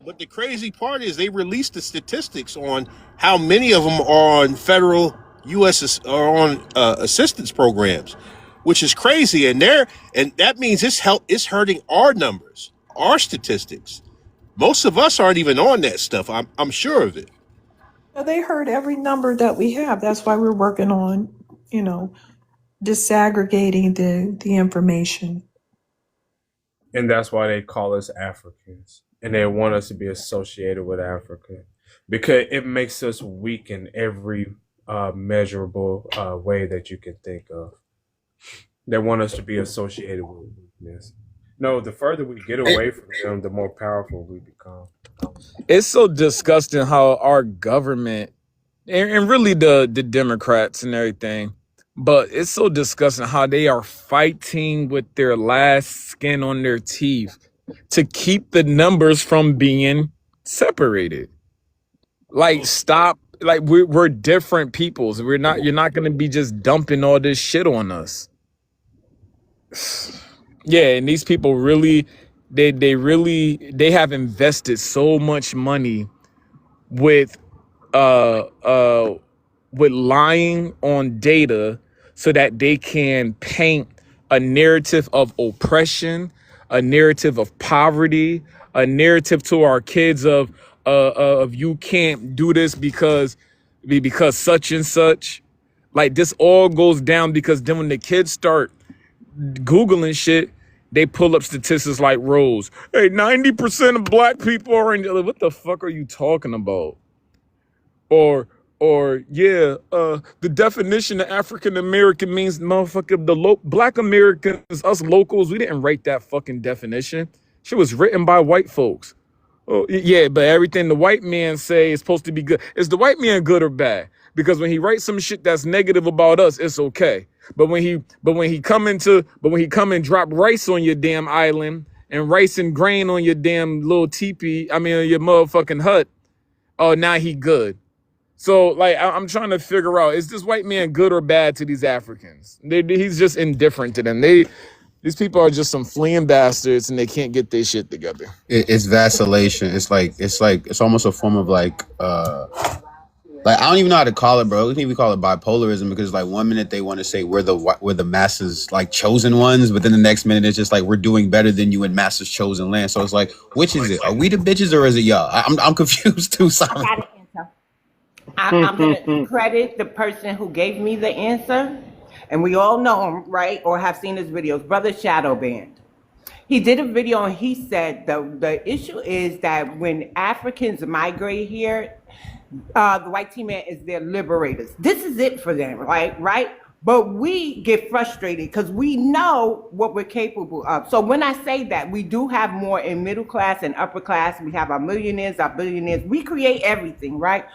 But the crazy part is they released the statistics on how many of them are on federal U.S. are on assistance programs, which is crazy. And that means it's hurting our numbers, our statistics. Most of us aren't even on that stuff. I'm sure of it. They heard every number that we have. That's why we're working on, disaggregating the information. And that's why they call us Africans. And they want us to be associated with Africa. Because it makes us weak in every measurable way that you can think of. They want us to be associated with weakness. No, the further we get away from them, the more powerful we become. It's so disgusting how our government and really the Democrats and everything, but it's so disgusting how they are fighting with their last skin on their teeth to keep the numbers from being separated. Like stop, like we're different peoples. You're not gonna be just dumping all this shit on us. Yeah, and these people really they have invested so much money with uh uh with lying on data so that they can paint a narrative of oppression, a narrative of poverty, a narrative to our kids of you can't do this because such and such. Like this all goes down because then when the kids start Googling shit, they pull up statistics like Rose. Hey, 90% of black people are in. What the fuck are you talking about? Or yeah, the definition of African American means motherfucker black Americans, us locals, we didn't write that fucking definition. Shit was written by white folks. Oh yeah, but everything the white man say is supposed to be good. Is the white man good or bad? Because when he writes some shit that's negative about us, it's okay. But when he come and drop rice on your damn island and rice and grain on your damn little teepee, I mean on your motherfucking hut, oh now he good. So like I'm trying to figure out, is this white man good or bad to these Africans? He's just indifferent to them. These people are just some fleeing bastards and they can't get their shit together. It's vacillation. It's almost a form of like I don't even know how to call it, bro. I think we call it bipolarism because like 1 minute they want to say we're the masses like chosen ones, but then the next minute it's just like we're doing better than you in masses chosen land. So it's like, which is it? Are we the bitches or is it y'all? I'm confused too. I Simon. got an answer. I'm going to credit the person who gave me the answer, and we all know him, right, or have seen his videos, Brother Shadow Band. He did a video and he said the issue is that when Africans migrate here, the white team man is their liberators. This is it for them, right? But we get frustrated because we know what we're capable of. So when I say that, we do have more in middle class and upper class. We have our millionaires, our billionaires. We create everything, right?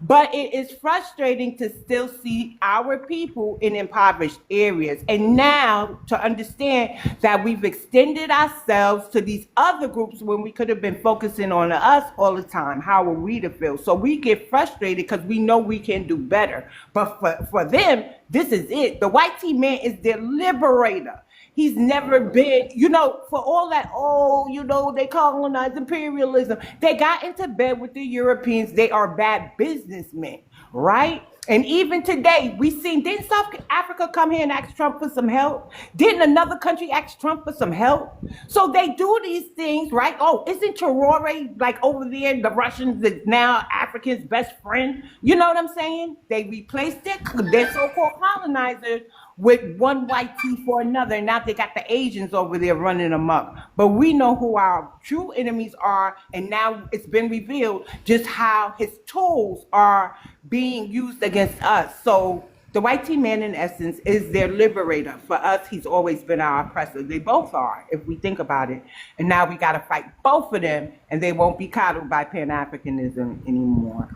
But it is frustrating to still see our people in impoverished areas. And now to understand that we've extended ourselves to these other groups when we could have been focusing on us all the time. How are we to feel? So we get frustrated because we know we can do better. But for them, this is it. The white team man is their liberator. He's never been, for all that, they colonize imperialism. They got into bed with the Europeans. They are bad businessmen, right? And even today, didn't South Africa come here and ask Trump for some help? Didn't another country ask Trump for some help? So they do these things, right? Oh, isn't Traore like over there, the Russians is now Africans' best friend? You know what I'm saying? They replaced their so-called colonizers with one white tea for another. And now they got the Asians over there running amok. But we know who our true enemies are. And now it's been revealed just how his tools are being used against us. So the white tea man, in essence, is their liberator. For us, he's always been our oppressor. They both are, if we think about it. And now we got to fight both of them, and they won't be coddled by Pan-Africanism anymore.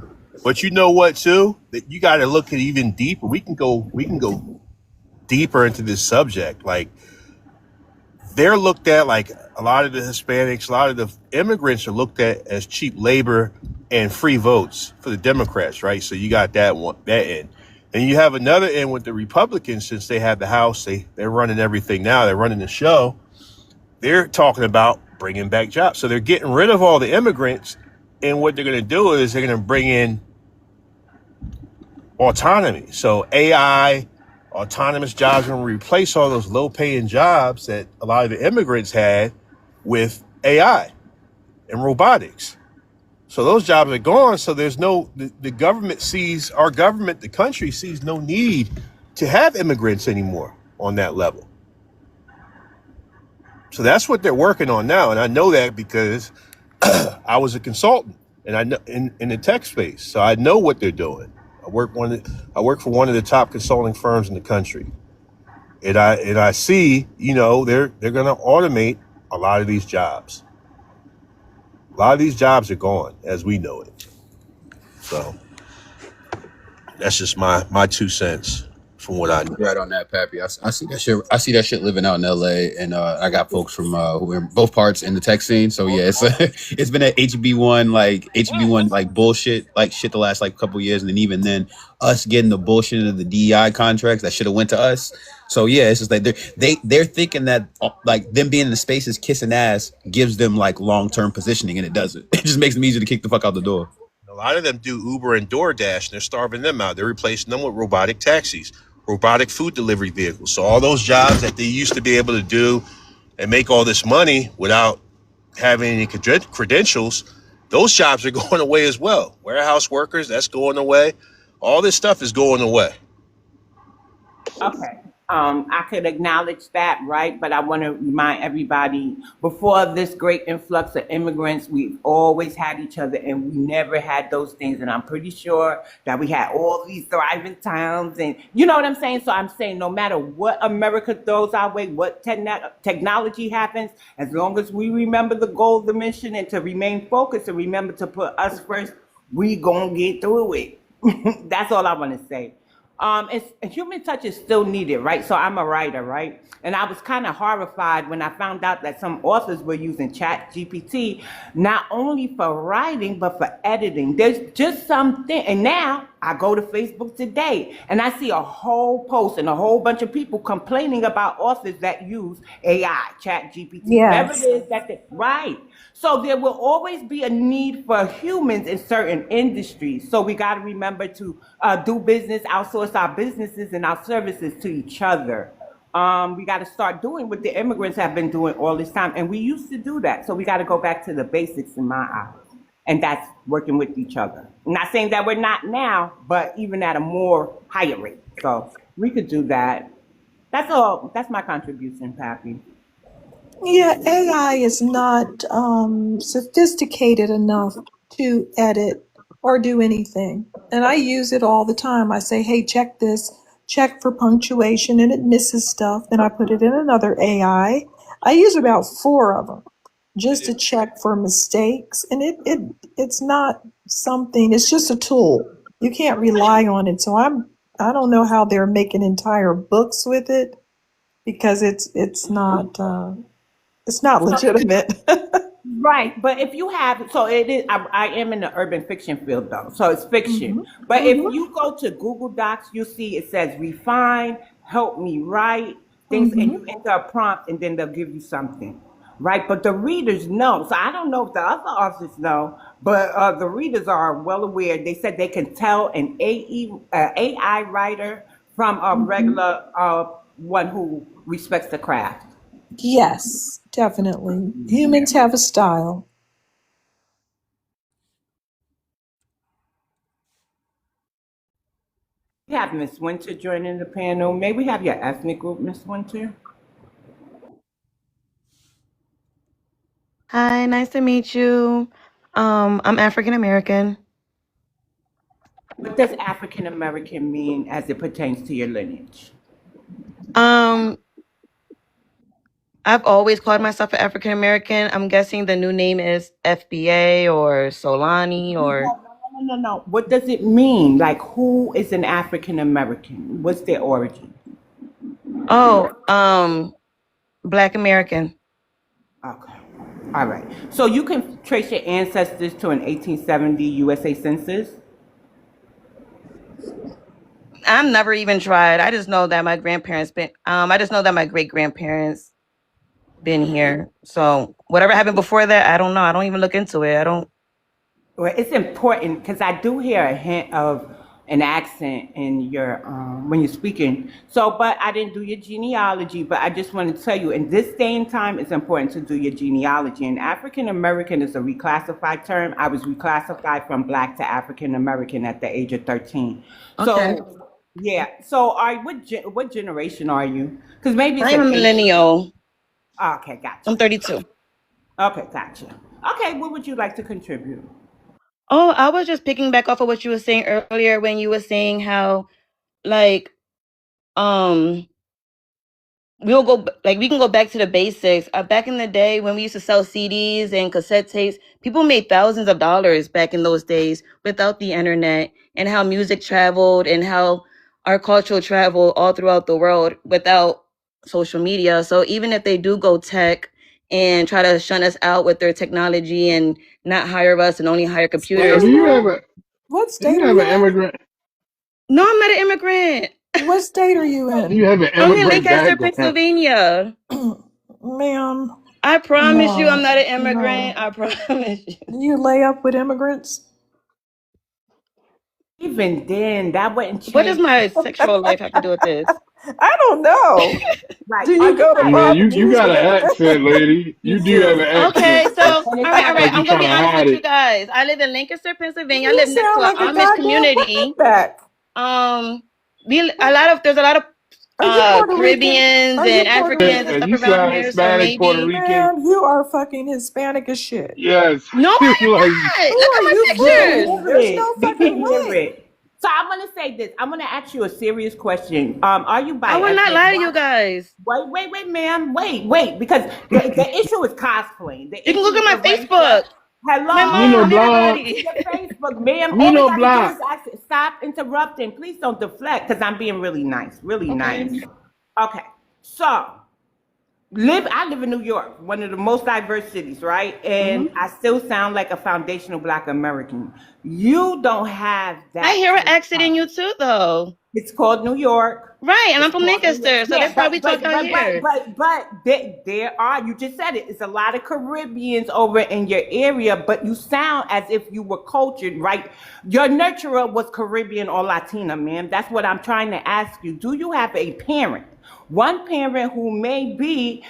But you know what, too? That you got to look at even deeper. We can go deeper into this subject. Like, they're looked at like a lot of the Hispanics, a lot of the immigrants are looked at as cheap labor and free votes for the Democrats, right? So you got that end. And you have another end with the Republicans, since they have the House, they're running everything now. They're running the show. They're talking about bringing back jobs. So they're getting rid of all the immigrants. And what they're going to do is they're going to bring in autonomy. So AI, autonomous jobs are going to replace all those low-paying jobs that a lot of the immigrants had with AI and robotics. So those jobs are gone. So there's the government sees, our government, the country sees no need to have immigrants anymore on that level. So that's what they're working on now. And I know that because I was a consultant and I know in the tech space. So I know what they're doing. I work for one of the top consulting firms in the country. And I see, they're going to automate a lot of these jobs. A lot of these jobs are gone as we know it. So that's just my 2 cents from what I know. Right on that, Pappy. I see that shit. I see that shit living out in LA, and I got folks from who are in both parts in the tech scene. So yeah, it's been an HB1 like bullshit like shit the last like couple years, and then even then us getting the bullshit of the DEI contracts that should have went to us. So yeah, it's just like they're thinking that like them being in the spaces kissing ass gives them like long-term positioning, and it doesn't. It just makes them easier to kick the fuck out the door. A lot of them do Uber and DoorDash, and they're starving them out. They're replacing them with robotic taxis. robotic food delivery vehicles. So all those jobs that they used to be able to do and make all this money without having any credentials, those jobs are going away as well. Warehouse workers, that's going away. All this stuff is going away. Okay. I could acknowledge that, right? But I want to remind everybody before this great influx of immigrants, we've always had each other and we never had those things. And I'm pretty sure that we had all these thriving towns and you know what I'm saying? So I'm saying no matter what America throws our way, what technology happens, as long as we remember the goal of the mission and to remain focused and remember to put us first, we gonna get through it. That's all I want to say. It's, a human touch is still needed, right? So I'm a writer, right? And I was kind of horrified when I found out that some authors were using Chat GPT, not only for writing, but for editing. There's just something. And now I go to Facebook today and I see a whole post and a whole bunch of people complaining about authors that use AI, Chat GPT, whatever it Yes. is that they, right. So there will always be a need for humans in certain industries. So we got to remember to do business, outsource our businesses and our services to each other. We got to start doing what the immigrants have been doing all this time. And we used to do that. So we got to go back to the basics in my eyes. And that's working with each other. I'm not saying that we're not now, but even at a more higher rate. So we could do that. That's all. That's my contribution, Pappy. Yeah, AI is not sophisticated enough to edit or do anything. And I use it all the time. I say, hey, check this, check for punctuation, and it misses stuff. Then I put it in another AI. I use about 4 of them just to check for mistakes. And it's not something, it's just a tool. You can't rely on it. So I don't know how they're making entire books with it because it's not legitimate. Right, but if you have, so it is, I am in the urban fiction field though, so it's fiction. hmm But if hmm you go to Google Docs, you see it says refine, help me write things, and hmm you enter a prompt and then they'll give you something, right? But the readers know. So I don't know if the other authors know, but the readers are well aware. They said they can tell an AI writer from a hmm regular one who respects the craft. Yes, definitely. Humans have a style. We have Miss Winter joining the panel. May we have your ethnic group, Miss Winter? Hi, nice to meet you. I'm African American. What does African American mean as it pertains to your lineage? Um, I've always called myself an African American. I'm guessing the new name is FBA or Solani No, or no. What does it mean? Like, who is an African American? What's their origin? oh, Black American. Okay. All right. So you can trace your ancestors to an 1870 USA census? I've never even tried. I just know that my grandparents been. I just know that my great grandparents been here. So whatever happened before that, I don't know. I don't even look into it. I don't. Well, it's important because I do hear a hint of an accent in your when you're speaking. So, but I didn't do your genealogy. But I just want to tell you, in this day and time, it's important to do your genealogy. And African American is a reclassified term. I was reclassified from Black to African American at the age of 13. Okay. So, yeah. So, what generation are you? Because maybe it's I'm a an age. millennial. Okay, gotcha. I'm 32. Okay, gotcha. Okay, what would you like to contribute? Oh, I was just picking back off of what you were saying earlier when you were saying how like um we can go back to the basics. Back in the day when we used to sell CDs and cassette tapes, people made thousands of dollars back in those days without the internet, and how music traveled and how our culture traveled all throughout the world without social media. So even if they do go tech and try to shun us out with their technology and not hire us and only hire Now, computers. do you have a What do you state are have an you in? immigrant? No, I'm not an immigrant. What state are you Do in? you have an I'm in immigrant Lancaster, background? Pennsylvania. Ma'am, I promise you I'm no, not an no. immigrant. I promise you. Do you lay up with immigrants? Even then, that wouldn't What does change. my sexual life have to do with this? I don't know. Right. Do Are you you go to guys Yeah, you barbecues got and an accent, everything? lady. You You do have an do. accent. Okay, so It's And it's all kind right. of like I'm you gonna trying be to honest hide with you it. guys. I live in Lancaster, Pennsylvania. I You live next to sound an like a Amish goddamn community. wetback. Um, there's a lot of Are you Puerto Rican? Caribbeans Are you and Puerto Africans and Rican? And stuff you around sound here. So Hispanic, Puerto maybe Rican. Man, you are fucking Hispanic as shit. Yes. no, I Like, am not. Who Look are at my you we can pictures. fooling? hear There's it. no We fucking can hear way. it. So I'm gonna say this. I'm gonna ask you a serious question. Are you I by will not ethnic lie to you white? guys. Wait, ma'am. Wait, because the issue is cosplaying. The You can issue look is at my erasure. Facebook, my we Hello, know mom, I'm not going blonde. to everybody. your Facebook, ma'am. We All we know got to do black. is stop interrupting. Please don't deflect, because I'm being really nice, really Okay. nice. Okay, so I live in New York, one of the most diverse cities, right? And Hmm. I still sound like a foundational Black American. You don't have I that hear an type accent of. in you too, though. It's called New York. Right, and I'm It's from called New York. Lancaster, so Yeah, that's how we talk out here. there are. You just said it. It's a lot of Caribbeans over in your area, but you sound as if you were cultured, right? Your nurturer was Caribbean or Latina, man. That's what I'm trying to ask you. Do you have a parent? One parent who may be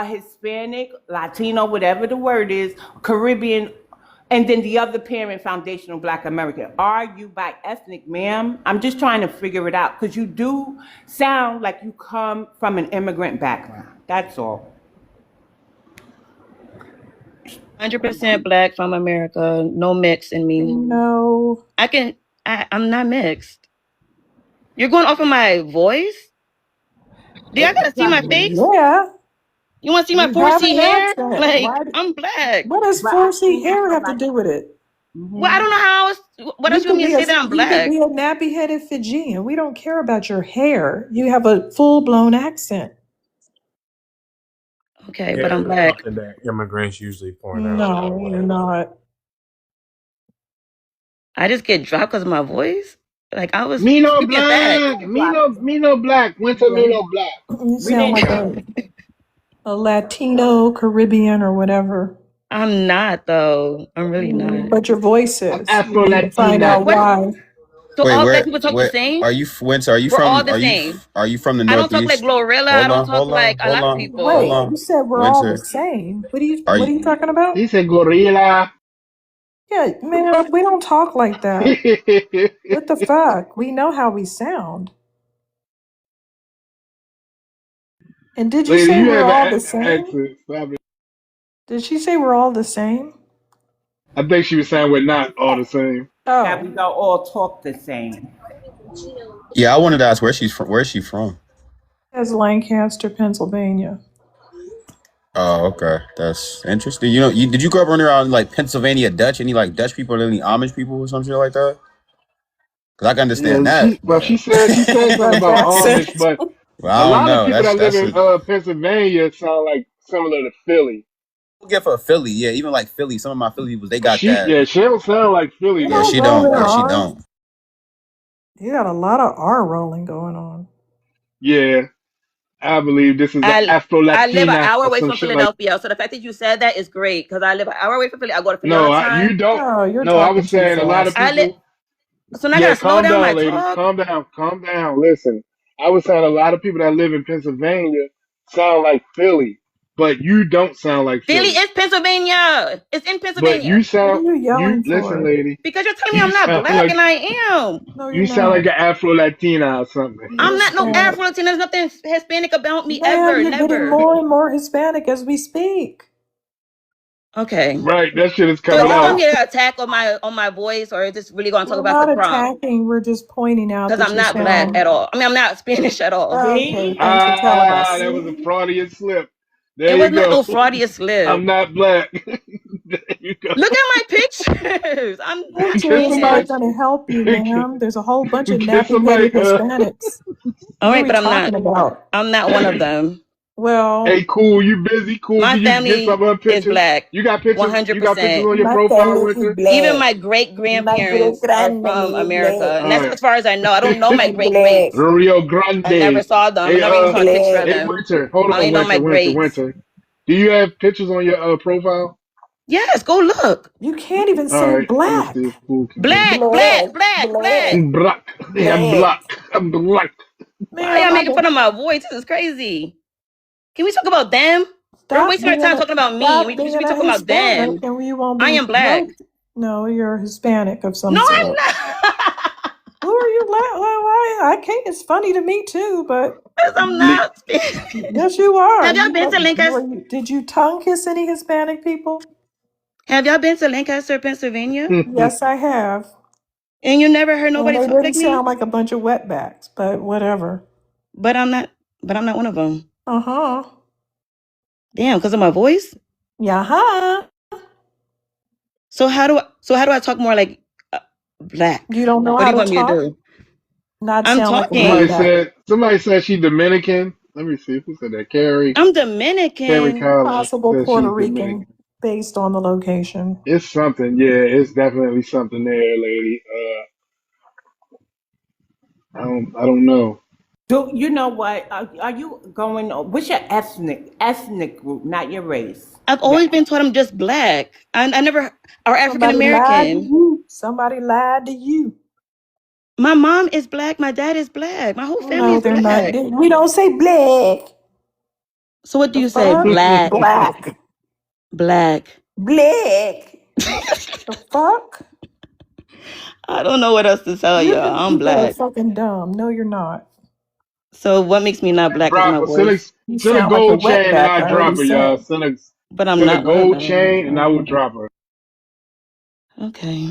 Hispanic, Latino, whatever the word is, Caribbean, and then the other parent, foundational Black American. Are you by ethnic, ma'am? I'm just trying to figure it out because you do sound like you come from an immigrant background. That's all. 100% black from America, no mix in me. No. I'm not mixed. You're going off of my voice? Do y'all gotta see my face? Yeah. You wanna see my You have 4C an hair? accent. Like, Why? I'm black. What does But I 4C think hair also have to like, do with it? Well, I don't know how else, what else You you want could me to be a say that I'm you could black? be a nappy headed Fijian. We don't care about your hair. You have a full blown accent. Okay, but Yeah, I'm it's black. something that immigrants usually point out. But No, you're whatever. not. I just get dropped because of my voice? Like, I was Me no speaking facts. black. Me no black. Winter yeah, me no black. You we sound didn't like know. a Latino, Caribbean, or whatever. I'm not, though. I'm really not. But your voice I'm is. We Afro need to find Latina. out What? why. So Wait, all black where people talk the where same? are you? Winter? Are you We're all from? the same. Are you from the I don't talk like Northeast? Glorilla. I don't talk like a lot of Hold people. Wait, you on. said we're all the Winter, same. are What you? are you talking about? He said gorilla. Yeah, man, we don't talk like that. What the fuck? We know how we sound. And did you Lady, say you we're have all an the same? accent. Stop it. Did she say we're all the same? I think she was saying we're not all the same. That we Oh, don't all talk the same. Yeah, I wanted to ask where she's from. Where is she from? that's Lancaster, Pennsylvania. Oh, okay, that's interesting. Did you grow up around like Pennsylvania Dutch? Any like Dutch people, or any Amish people, or some shit like that? Because I can understand Yeah, that, she but said something Dutch about accent. Amish, but a I don't lot of know. people that live That's in a Pennsylvania sound like similar to Philly. get for Philly. Yeah, even like Philly. Some of my Philly people, they got that. She don't sound like Philly They Yeah, though. don't she roll don't. their Yeah, she R. don't. You got a lot of R rolling going on. Yeah, I believe this is the I Afro I live an Latina hour or away some from shit like. Philadelphia, so the fact that you said that is great because I live an hour away from Philly. I go to Philly all No, the you time. don't. Oh, you're No, I talking was too saying a lot of fast. I live, people. so now I Yeah, gotta slow calm down my down, lady. talk. Calm down. Calm down. Listen, I was saying a lot of people that live in Pennsylvania sound like Philly, but you don't sound like Philly Philly. is Pennsylvania. It's in But Pennsylvania. What are you yelling listen, for? lady. Because you're telling me You I'm not sound black like and I am. No, you're you sound like not. an Afro Latina or something. I'm not no Listen, Afro Latina. There's nothing Hispanic about me ma'am, ever. you're getting Never. more and more Hispanic as we speak. Okay. Right, that shit is So is coming this gonna out. be an attack on my voice, or is this really gonna talk We're about the not prompt? attacking. We're just pointing out Because that I'm you not black sound. at all. I mean, I'm not Spanish at all. Okay, See? thanks for telling Ah, us. that was a Freudian slip. It There was you not go. no Freudian slip. I'm not black. There you go. Look at my pictures. I'm Get Pictures somebody. aren't Spanish. going to help you, ma'am. There's a whole bunch of Get nappy somebody. headed Hispanics. All What are right, we but I'm talking not. about? I'm not one of them. Hey, Well, cool. You busy? Cool. My Can you get some family of her is pictures? black, You got pictures? You got pictures 100%. on your my profile, family is Winter? Even black. my great My great grandparents are from granddaddy is America, black. and All that's right. as far as I know. I don't know my He great black. greats. Rio I never Grande. saw them. I Hey, never even He saw a picture of black. hey, them. Winter. Hold I only on, know my Winter. greats. Do you have pictures on your profile? Yes, go look. You can't even All say right, let me see black. if Fool can hear me. Black, black, Black, black, black, black. I'm black. I'm black. black. I'm black. Why Ma'am, y'all I making can fun of my voice? This is crazy. Can we talk about them? We're stop wasting our time talking about me. stop We being should be a talking about Hispanic them. and we won't I be am black. roast. No, you're Hispanic of some No, I'm sort. not. Who are you? Why? I can't. It's funny to me too, but Because I'm Li- not. yes, you are. Have y'all been to Lancaster? Did you tongue kiss any Hispanic people? Have y'all been to Lancaster, Pennsylvania? Yes, I have. And you never heard And nobody they talk didn't like me? sound like a bunch of wetbacks, but whatever. But I'm not. But I'm not one of them. Uh huh. Damn, because of my voice. Yeah, huh? So how do I talk more like You black? don't know What do how you to want me to talk? do? Not I'm sound like a talking. wetback. somebody said she Dominican. Let me see who said that. I'm Carrie Dominican. Collins Possible says Puerto she's Rican Dominican. based on the location. It's something. Yeah, it's definitely something there, lady. I don't know. Do you know what? Are you going? What's your ethnic group, not your race? I've Your always been told I'm just black. I never or African Somebody lied to American. you. Somebody lied to you. My mom is black. My dad is black. My whole family No, is they're not. black. We don't say black. So what do The you say? fuck? Black, Black. black. Black. The fuck? I don't know what else to tell You y'all. think I'm people are black. fucking dumb. No, you're not. So what makes me not black is Drop my her. voice. You Send a sound like a gold chain and wetback. I'll I already drop her, said. y'all. But I'm Send a not one of gold them. chain and I will drop her. Okay.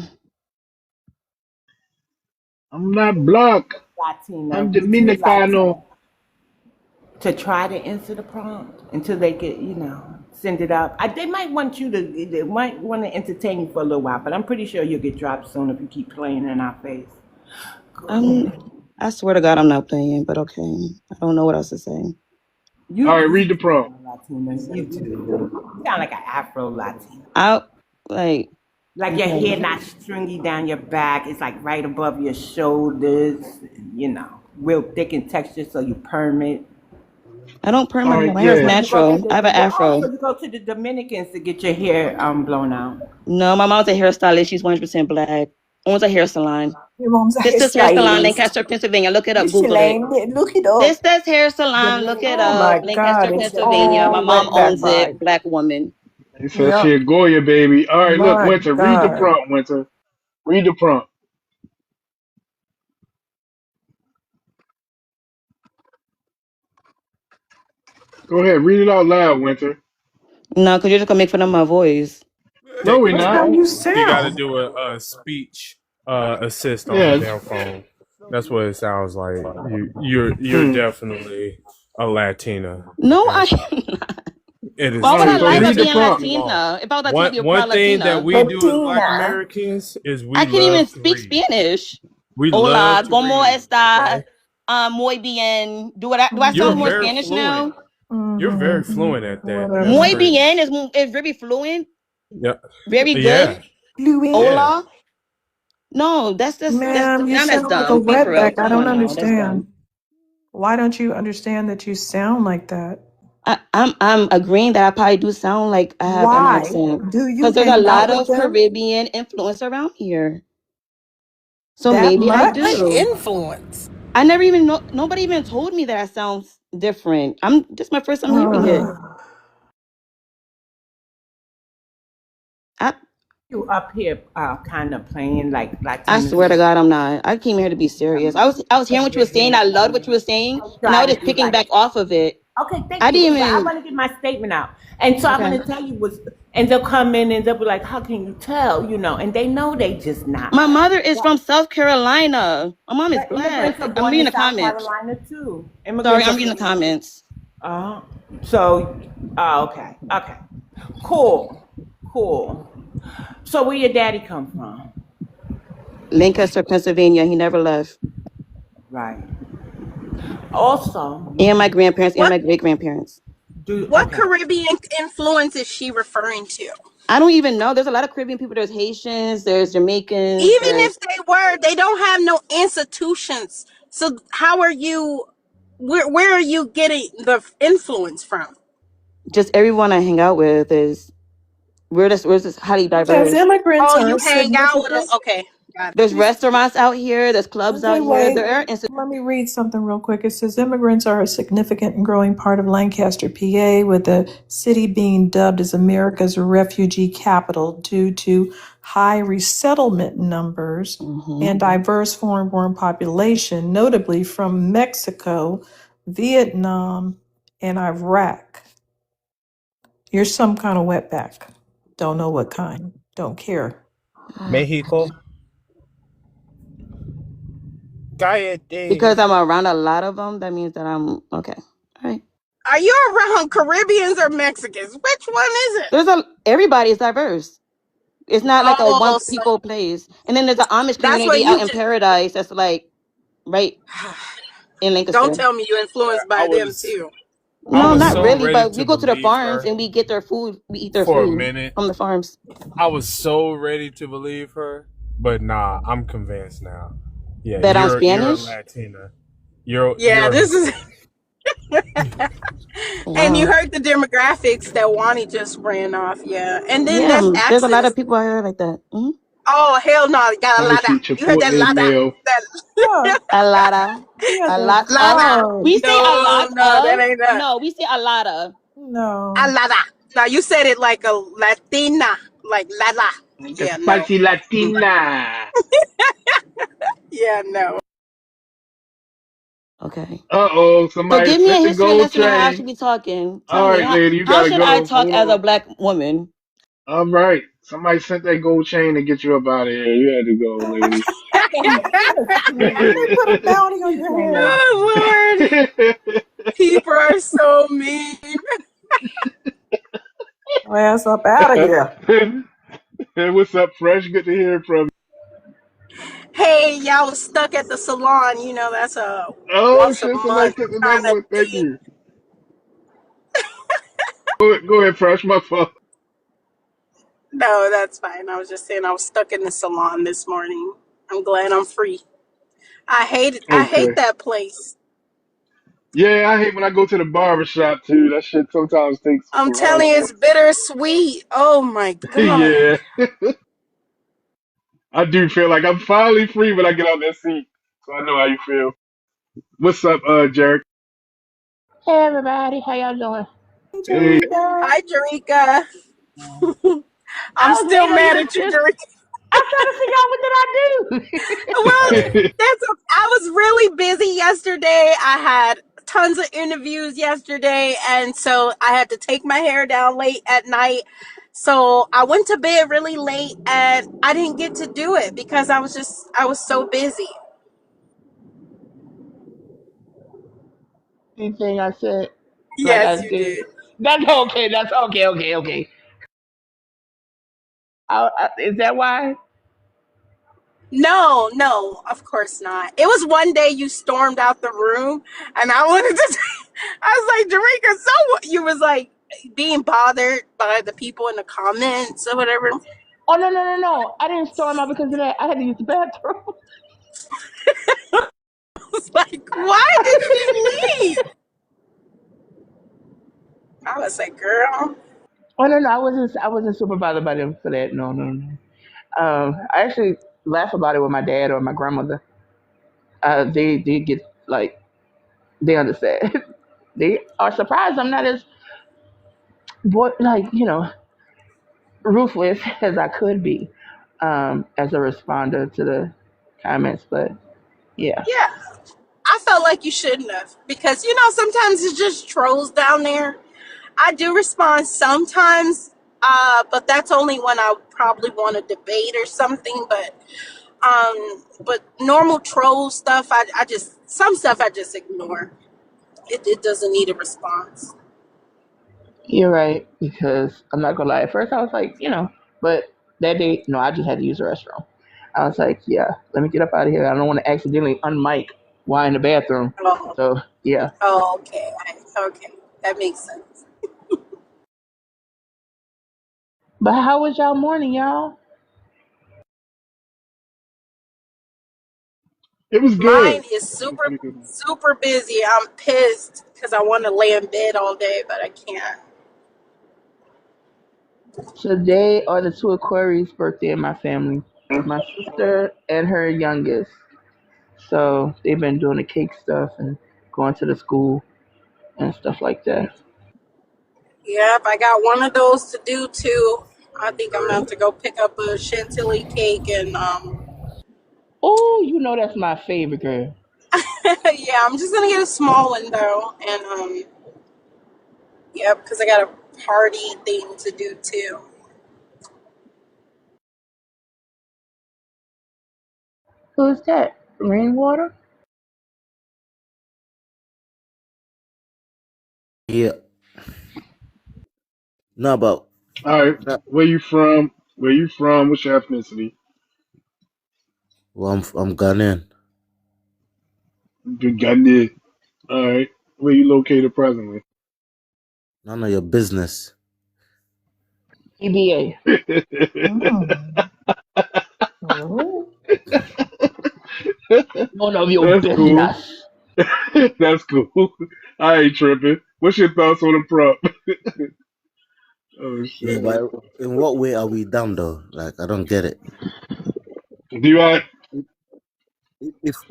I'm not black. Latina. I'm We too Dominicano. Latina to try to answer the prompt until they get, send it up. They might want you to, they might want to entertain you for a little while, but I'm pretty sure you'll get dropped soon if you keep playing in our face. I swear to God, I'm not playing. But okay. I don't know what else to say. All right, You read the do prompt. sound Latina. You do. You sound like an Afro Latina. I like. Like your Okay. hair not stringy down your back. It's like right above your shoulders, real thick in texture, so you perm it. I don't perm my All hair. right, My hair is yeah. So you go to natural. I have an so afro. you go to the Dominicans to get your hair blown out. No, my mom's a hairstylist. She's 100% black. Owns a hair salon. Your mom's a Sister's Hair Salon, hairstylist. Lancaster, Pennsylvania. Look it up. This Google it. Elaine, look it up. Sister's Hair Salon. Look it Oh up. my God, Lancaster, it's Pennsylvania. My all mom wetback owns vibes. it. Black woman. He said she Yep. a Goya baby. All right, look, My Winter, read the God. prompt, Winter. Read the prompt. Go ahead, read it out loud, Winter. No, because you're just gonna make fun of my voice. No, Take we're it That's not. how to you you got to sound. do a speech assist on the Yeah. damn phone. That's what it sounds like. You're Hmm. definitely a Latina. No, Okay, I. it is Why All would right, I too. so lie It about is read the being prompt. too long. Latina? If I was Latina, I'd One be a one proud thing that Latina. we do as Black Latina. Americans is we I can't even love to speak read. Spanish. We love Hola, to ¿cómo read. está? Okay, Muy bien. Do I you're sound more very Spanish fluent. now? You're very Mm-hmm. fluent at that, and that's Muy Whatever. crazy. bien is very fluent, Yeah, very good. yeah, Fluent. yeah. Hola. No, that's Ma'am, you now that's sound like a dumb. Be for real. wetback. I Come don't on now, that's understand. dumb. Why don't you understand that you sound like that? I'm agreeing that I probably do sound like I have an Why? accent Do you because there's a hang out lot with of them Caribbean influence around here. So that maybe I What much? do. influence? I never even know. Nobody even told me that I sound different. This is my first time hearing it. Ugh. I You up here kind of playing like I Latinas swear to God, I'm not. I came here to be serious. I was hearing what you were saying. Caribbean I loved what kind you were saying, of and I try was to just do picking like, back off of it. okay, thank I you, didn't but I even. want to get my statement out. And so I'm Okay. going to tell you what's, and they'll come in and they'll be like, how can you tell, and they know they just not. My mother is from South Carolina. My mom is But immigrants black. are I'm born reading in the South comments. Carolina too. Sorry, Immigrants I'm are reading the born. comments. Uh, so, okay, okay, cool, cool. So where your daddy come from? Lancaster, Pennsylvania. He never left. Right. Also, And my grandparents and What my great grandparents. what okay. Caribbean influence is she referring to? I don't even know. There's a lot of Caribbean people. There's Haitians. There's Jamaicans. Even There's if they were, they don't have no institutions. So how are you? Where are you getting the influence from? just everyone I hang out with is. We're just highly Says diverse. immigrants Oh, are you a hang out with them. significant. Okay, got it. There's restaurants out here. There's clubs Okay, out here. wait. There are Let me read something real quick. It says immigrants are a significant and growing part of Lancaster, PA, with the city being dubbed as America's refugee capital due to high resettlement numbers and diverse foreign-born population, notably from Mexico, Vietnam, and Iraq. You're some kind of wetback. Don't know what kind. Don't care. Mexico. because Cállate. I'm around a lot of them. That means that I'm okay. All right. Are you around Caribbeans or Mexicans? Which one is it? Everybody is diverse. It's not like a one Oh, so people place. And then there's an Amish that's where community you out in just. Paradise that's like right in Don't Lancaster. tell me you influenced I by them was too. I No, was not so really, ready but to we go to the believe farms her and we get their food. We eat their for a food minute. from the farms. I was so ready to believe her, but nah, I'm convinced now. Yeah, That I'm you're a Spanish. Latina. You're Yeah, a this is. Hispanic. And you Wow. heard the demographics that Wani just ran off. Yeah, and then Yeah, there's there's a lot accents. of people out here like that. Oh hell no, you got a lada. Spicy You heard that Chipotle lada? mayo. Oh, A lot of, yeah, a the, lot of. Lada. oh, We say a No, lot no, that of. ain't that. No, we say a lot of. A no. lada. Now you said it like a Latina, like lada. The Yeah, no. spicy Latina. Yeah, no. Okay. Uh-oh, So somebody give me a sent the history gold lesson on how I should chain. be talking. Tell All me right, lady, you how gotta should I go. talk Hold as a on. black woman? All right. Somebody sent that gold chain to get you up out of here. You had to go, lady. They put a bounty on your head. Oh Lord, people are so mean. Ass up out of here. Hey, what's up, Fresh? Good to hear from you. Hey, y'all was stuck at the salon. You know that's a Oh, once a shit, somebody month sent kind another of one. Thank thing. you. Go ahead, Fresh. My fault. No, that's fine. I was just saying I was stuck in the salon this morning. I'm glad I'm free. I hate it. I hate Okay. that place. Yeah, I hate when I go to the barber shop, too. That shit sometimes takes I'm telling you, forever. it's bittersweet. Oh my god. Yeah. I do feel like I'm finally free when I get out that seat. So I know how you feel. What's up, Jared? Hey everybody, how y'all doing? Hey, Hey. Jerika. Hi, Jarika. I'm I was still waiting on you mad to at you, finish. Jarika. I'm trying to figure out what did I do. Well, I was really busy yesterday. I had tons of interviews yesterday, and so I had to take my hair down late at night. So I went to bed really late, and I didn't get to do it because I was so busy. Anything I said, like I Yes, you did. did. That's okay. That's okay. Okay. Is that why? No, no, of course not. It was one day you stormed out the room, and I wanted to. I was like, Jarika, so what? You was like being bothered by the people in the comments or whatever. Oh no! I didn't storm out because of that. I had to use the bathroom. I was like, why did she leave? I was like, girl. Oh no! I wasn't super bothered by them for that. No. I actually laugh about it with my dad or my grandmother. They get like they understand. They are surprised I'm not as like ruthless as I could be as a responder to the comments. But yeah, Yeah, I felt like you shouldn't have because sometimes it's just trolls down there. I do respond sometimes, but that's only when I probably want to debate or something. But normal troll stuff, I just some stuff I just ignore. It doesn't need a response. you're right because I'm not gonna lie. At first I was like, but that day, no, I just had to use the restroom. I was like, yeah, let me get up out of here. I don't want to accidentally unmic while in the bathroom. Oh, So yeah. oh, okay, okay, that makes sense. But how was y'all morning, y'all? It was Mine good. is It was a super pretty good one. super busy. I'm pissed because I want to lay in bed all day, but I can't. Today are the two Aquarius' birthday in my family. My sister and her youngest. So they've been doing the cake stuff and going to the school and stuff like that. Yep, I got one of those to do too. I think I'm gonna have to go pick up a chantilly cake and Oh, you know that's my favorite girl. yeah, I'm just gonna get a small one though, and yep, because I got a party thing to do too. Who's that? Rainwater? Yeah. No, but All right, no, where you from? Where you from? What's your ethnicity? well, I'm Ghanaian. Good God, all right, where you located presently? None of your business. EBA. Mm. Oh. None of your That's cool. business. That's cool. I ain't tripping. What's your thoughts on the prop? Oh Yeah, shit. but in what way are we down though? Like I don't get it. Do you want? If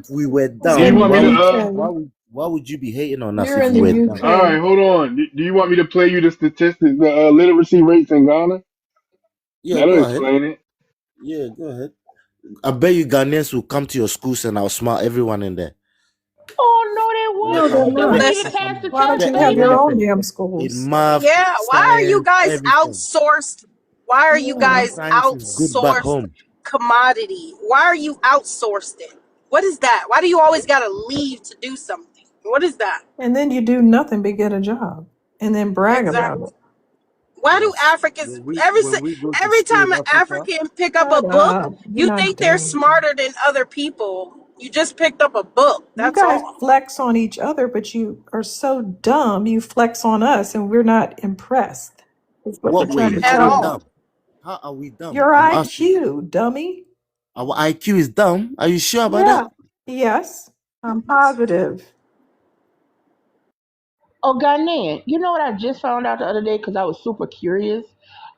we were Do Okay, you down, want me why to? let would me you tell why you. would why would you be hating on us You're if in we the were down? All right, UK. hold on. Do you want me to play you the statistics, the literacy rates in Ghana? Yeah, That'll go ahead. explain it. Yeah, go ahead. I bet you Ghanaians will come to your schools and I'll smile everyone in there. Oh no, they No, Like they're wouldn't. They not. wouldn't hundred even Listen, pass the Why don't test, you have in your baby. own everything, damn in schools? math, yeah, why are you science, guys everything. outsourced? Why are you Yeah. guys Science is good back outsourced home. commodity? Why are you outsourced it? What is that? Why do you always gotta leave to do something? What is that? And then you do nothing but get a job and then brag about Exactly. it. Why do Yes. Africans When we every when we go to every school time in an Africa, African pick up a Shut book, up. You're you not think they're doing smarter than other people? You just picked up a book. You That's guys all. flex on each other, but you are so dumb. You flex on us, and we're not impressed. Is what we're what trying way? to How At tell we you. all. dumb? How are we dumb? Your I'm asking. IQ, dummy. Our IQ is dumb. Are you sure about Yeah. that? Yes. I'm positive. Oh, Ghanaian. You know what I just found out the other day because I was super curious.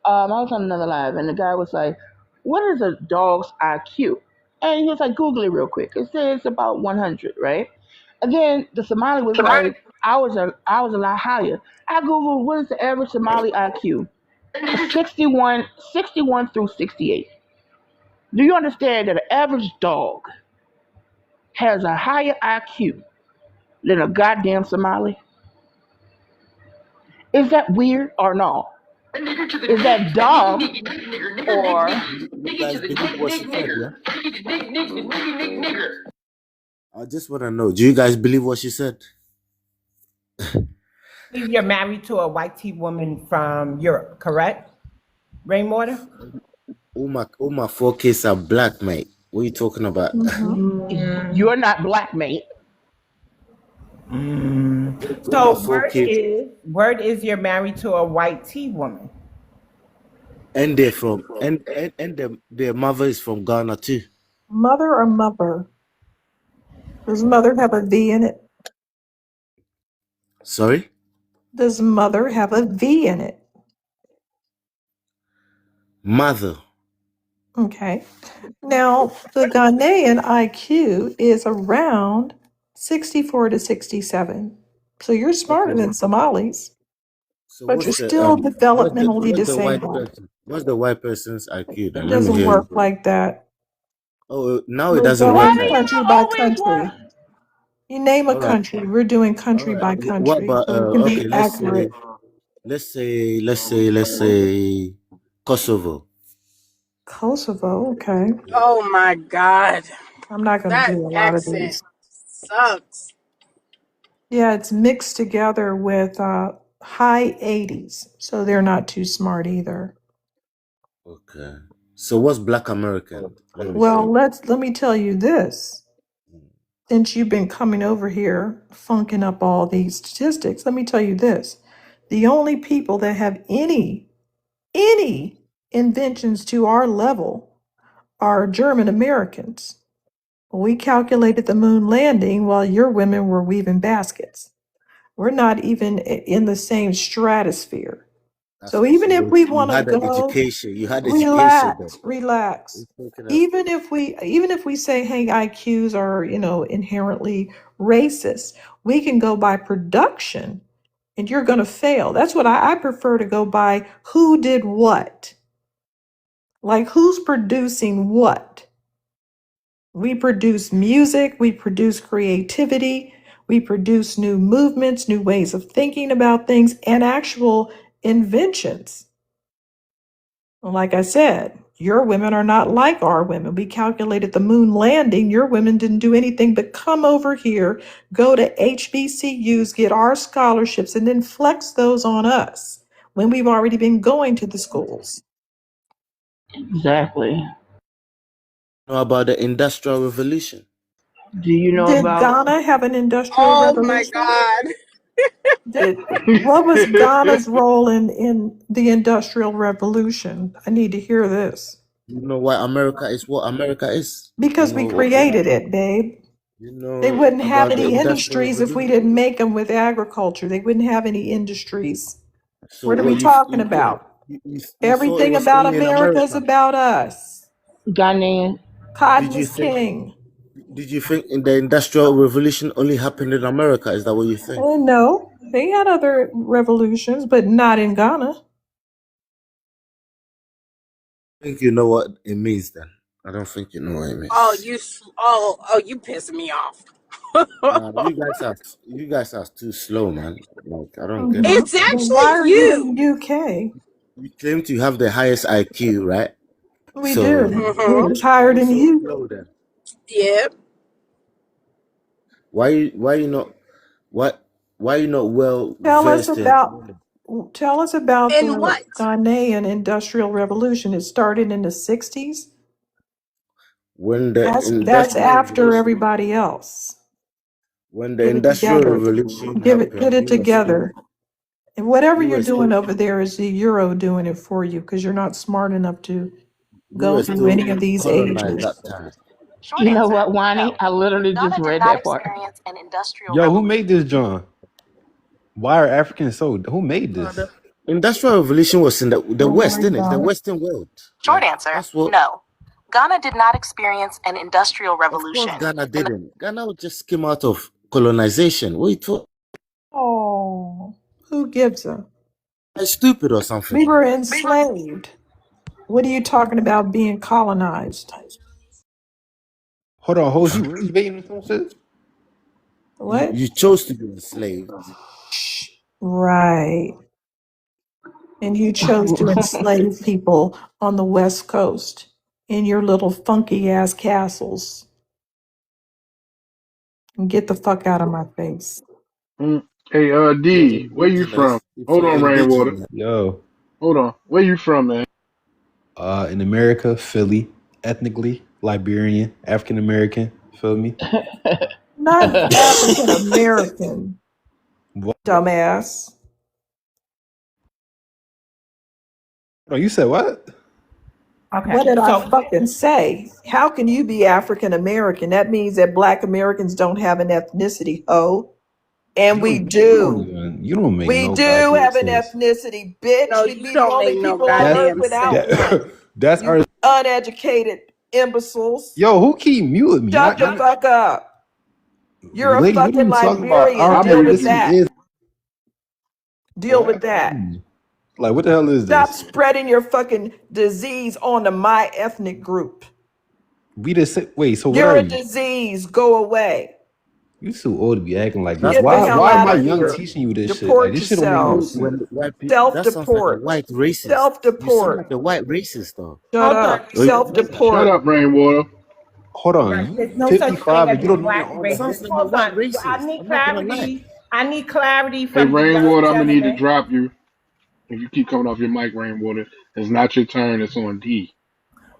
I was on another live and the guy was like, "What is a dog's IQ?" And he was like, "Google it real quick." It says about 100, right? And then the Somali was like, "I was a lot higher." I googled what is the average Somali IQ? 61 through 68. Do you understand that an average dog has a higher IQ than a goddamn Somali? Is that weird or no? Is that dumb or You guys believe what she said, yeah? I just want to know. Do you guys believe what she said? You're married to a white tea woman from Europe, correct? Rainwater? All my 4Ks are black, mate. What are you talking about? Hmm. Mm, you're not black, mate? All my so four kids, word is you're married to a white tea woman. and they're from, and their mother is from Ghana too. Mother or mother? Does mother have a V in it? Sorry, Does mother have a V in it? mother. Okay. Now, the Ghanaian IQ is around 64 to 67. So you're Okay. smarter than Somalis, So but you're what's still developmentally what's the white disabled. person? What's the white person's IQ It then? Let me doesn't hear work you. like that. Oh, now it We're doesn't Why work going do like that. country y'all by always country. want? You name a All right, country, we're doing all country right. by What country about so we can okay? be accurate. Let's say Kosovo. Kosovo, okay. Oh my God. I'm not going to That do a lot of accent these. sucks. Yeah, it's mixed together with high 80s, so they're not too smart either. Okay. So what's Black American? Let me Well, see. let me tell you this. Since you've been coming over here funking up all these statistics, let me tell you this. The only people that have any inventions to our level are German Americans. We calculated the moon landing while your women were weaving baskets. We're not even in the same stratosphere. That's So what even if you we you want to had the go, education. You had education though. relax. You're talking of, Even if we say, hey, IQs are, inherently racist, we can go by production and you're going to fail. That's what I prefer to go by who did what. Like who's producing what? We produce music, we produce creativity, we produce new movements, new ways of thinking about things, and actual inventions. Like I said, your women are not like our women. We calculated the moon landing. Your women didn't do anything but come over here, go to HBCUs, get our scholarships, and then flex those on us when we've already been going to the schools. Exactly. know about the Industrial Revolution. Do you know Did about Ghana have an industrial Oh my revolution? God. What was Ghana's role in the Industrial Revolution? I need to hear this. You know why America is what America is. You Because we know what created it, babe. you They know wouldn't have about the any Industrial industries if we Revolution. didn't make them with agriculture. They wouldn't have any industries. So What are what we talking about? you thought it Everything was about only in America is America? about us. Ghanaian? Cotton Did you is think king. did you think in the Industrial Revolution only happened in America? Is that what you think? No, they had other revolutions, but not in Ghana. I think you know what it means then. I don't think you know what it Oh, means. you pissing me off. Nah, you guys are too slow, man. Like I don't get it. Mhm. It's Well, why actually are you in you. the UK? You claim to have the highest IQ, right? We So do. We're Mm-hmm. just higher why you than so you. slow then? Yep. Why you not what why you not well Tell us versed in about tell us about And the what? Ghanaian Industrial Revolution. It started in the 60s. when the That's industrial after revolution everybody else. when the Get it industrial together. revolution Get happened, it together. And whatever we you're were doing still over there is the Euro doing it for you because you're not smart enough to we go were through still any of these colonized ages. that time. Short You know answer, what, Wani? no. I literally just Ghana did read not that part. experience an industrial Yo, who revolution. made this John? Why are Africans so? Who made this? Industrial revolution was in the Don't West, worry innit? The about it. Western world. Short Like answer, that's what no. Ghana did not experience an industrial of course revolution. Ghana didn't. Ghana just came out of colonization. What you talking? Oh, who gives a? Stupid or something? We were enslaved. What are you talking about being colonized? Hold on, hoes, you really debating with some shit? What? You chose to be enslaved. Right. And you chose to enslave people on the West Coast in your little funky ass castles. And get the fuck out of my face. Mm. Hey, If you're D, where you from? Hold on, Rainwater. indigenous, Yo, Hold on. Where you from, man? in America, Philly, ethnically Liberian, African American. Feel me? Not African American, What? dumbass. Oh, you said what? Okay. What did I So fucking say? How can you be African American? That means that Black Americans don't have an ethnicity, oh. And we do. You don't make We no do goddamn have an sense. ethnicity, bitch. No, We'd you be the don't only make no people on That's earth goddamn without sense. one. that's You our. uneducated imbeciles. Yo, who keep muting me? Shut the fuck up. You're a Lady, what are fucking you talking about? Liberian. Our I Deal with muted you. ethnicity that. is Deal with that. black. Like, what the hell is Stop this? spreading your fucking disease onto my ethnic group. We just say, wait. So what You're are a you? disease. Go away. You too old to be acting like this. that's Get the Why? that's hell Why something am out I of white young here. people. teaching you this shit? Like, Deport this shit don't make no yourselves. sense. When white people, Self that sounds like a deport. white racist. Self You sound deport. like a white racist, though. Shut hold on. up. Or Self Shut deport. up, Rainwater. Hold on, Right. you There's no such thing 55 as and you a don't know your white own sounds racist. like a Hold ethnicity? white on. I racist. need I'm not gonna lie. clarity. I need clarity Hey, from the young Rainwater, I'm gonna need to gentleman. drop you. If you keep coming off your mic, Rainwater, it's not your turn. It's on D.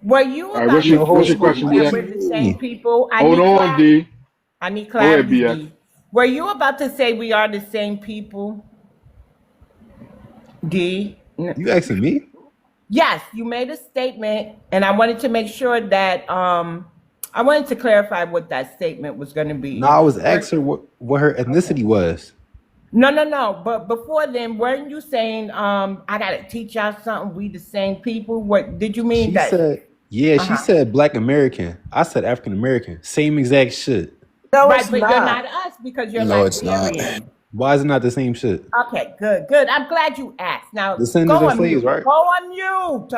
Were you All right, what's about to your Yo, what's hoes, your say who question, that BX? we're keep the muting same me? people? Hold on, D. I need Go ahead, clarity, BX. D. Were you about to say we are the same people, D? You asking me? Yes, you made a statement, and I wanted to make sure that I wanted to clarify what that statement was going to No, be. I was Where asking her what her ethnicity was. No. But before then, weren't you saying I gotta teach y'all something? We the same people. What did you mean She that? said, yeah, Uh she huh. said Black American. I said African American. Same exact shit. No, Right, it's but you're not. not us because you're No, it's not. Liberian. Why is it not the same shit? Okay, good. I'm glad you asked. Now Descendants go of on slaves, mute. right? Go on mute.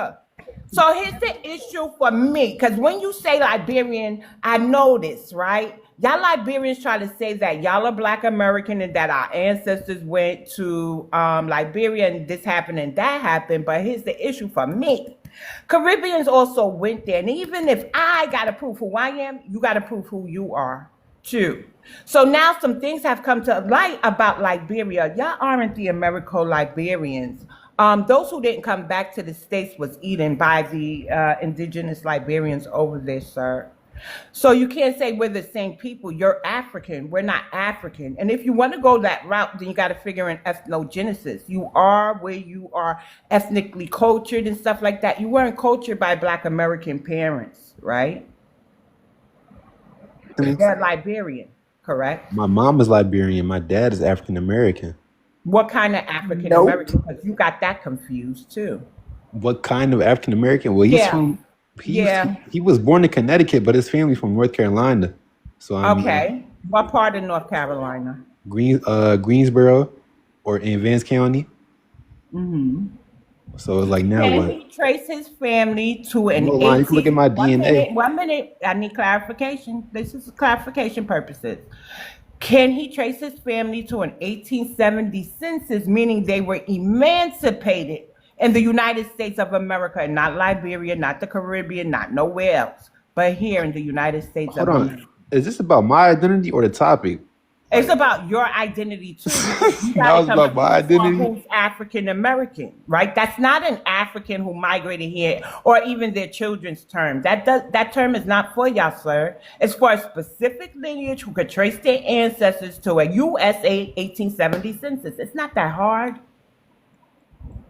So here's the issue for me, because when you say Liberian, I notice, right? Y'all Liberians try to say that y'all are Black American and that our ancestors went to Liberia and this happened and that happened. But here's the issue for me. Caribbeans also went there. And even if I got to prove who I am, you got to prove who you are too. So now some things have come to light about Liberia. Y'all aren't the Americo-Liberians. Those who didn't come back to the States was eaten by the indigenous Liberians over there, sir. So you can't say we're the same people. You're African. We're not African. And if you want to go that route, then you got to figure in ethnogenesis. You are where you are ethnically cultured and stuff like that. You weren't cultured by Black American parents, right? They're Liberian, correct? My mom is Liberian. My dad is African American. What kind of African Nope. American? Because you got that confused too. What kind of African American? Well, he's Yeah, from yeah. he was born in Connecticut, but his family from North Carolina. So I mean, Okay. What part of North Carolina? Greensboro or in Vance County. Mm-hmm. So it's like now Can what? he trace his family to No an line. You can look at 18? my One DNA. minute, 1 minute. I need clarification. This is clarification purposes. Can he trace his family to an 1870 census, meaning they were emancipated in the United States of America, not Liberia, not the Caribbean, not nowhere else, but here in the United States Hold of on. America? Is this about my identity or the topic? It's Like about your identity too, because you got now to it's come about my prove for identity. who's African American, right? That's not an African who migrated here, or even their children's term. That term is not for y'all, sir. It's for a specific lineage who could trace their ancestors to a USA 1870 census. It's not that hard.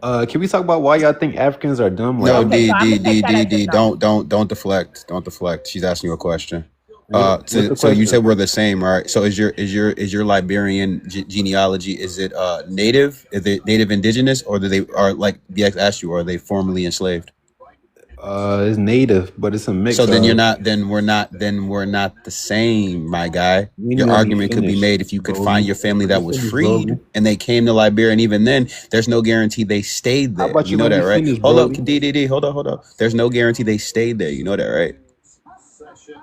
Can we talk about why y'all think Africans are dumb? Like No, what? Okay, so D I'm D gonna take D that D as a D. no. Don't deflect. Don't deflect. She's asking you a question. What's the So you question? said we're the same, right? So is your Liberian genealogy, is it native? Is it native indigenous, or do they are like DX asked you, or are they formerly enslaved? It's native, but it's a So mix then you're of. not. Then we're not the same, my guy. You Your didn't let me argument could be finish, made if you could find Broly. your family Let me that was finish, freed Broly. and they came to Liberia, and even then, there's no guarantee they stayed How there. about You you know let that, me right? finish, Hold up, Broly? DDD. Hold up. There's no guarantee they stayed there. You know that, right?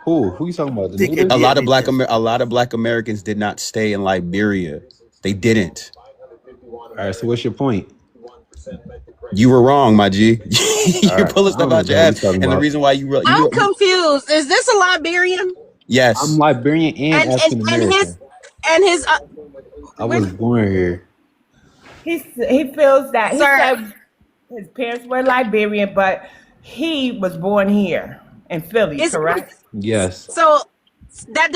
Who? Who you talking about? The Take a natives? DNA test. A lot of Black Americans did not stay in Liberia. They didn't. All right. So what's your point? You were wrong, my G. All You're right. pulling I stuff don't out even your know what you ass, talking and the about. reason why you I'm know you confused. Is this a Liberian? I'm yes. Liberian and And and, African and his American. and his I where, was born here. He feels that he sir, said his parents were Liberian, but he was born here in Philly, is correct? Yes. so that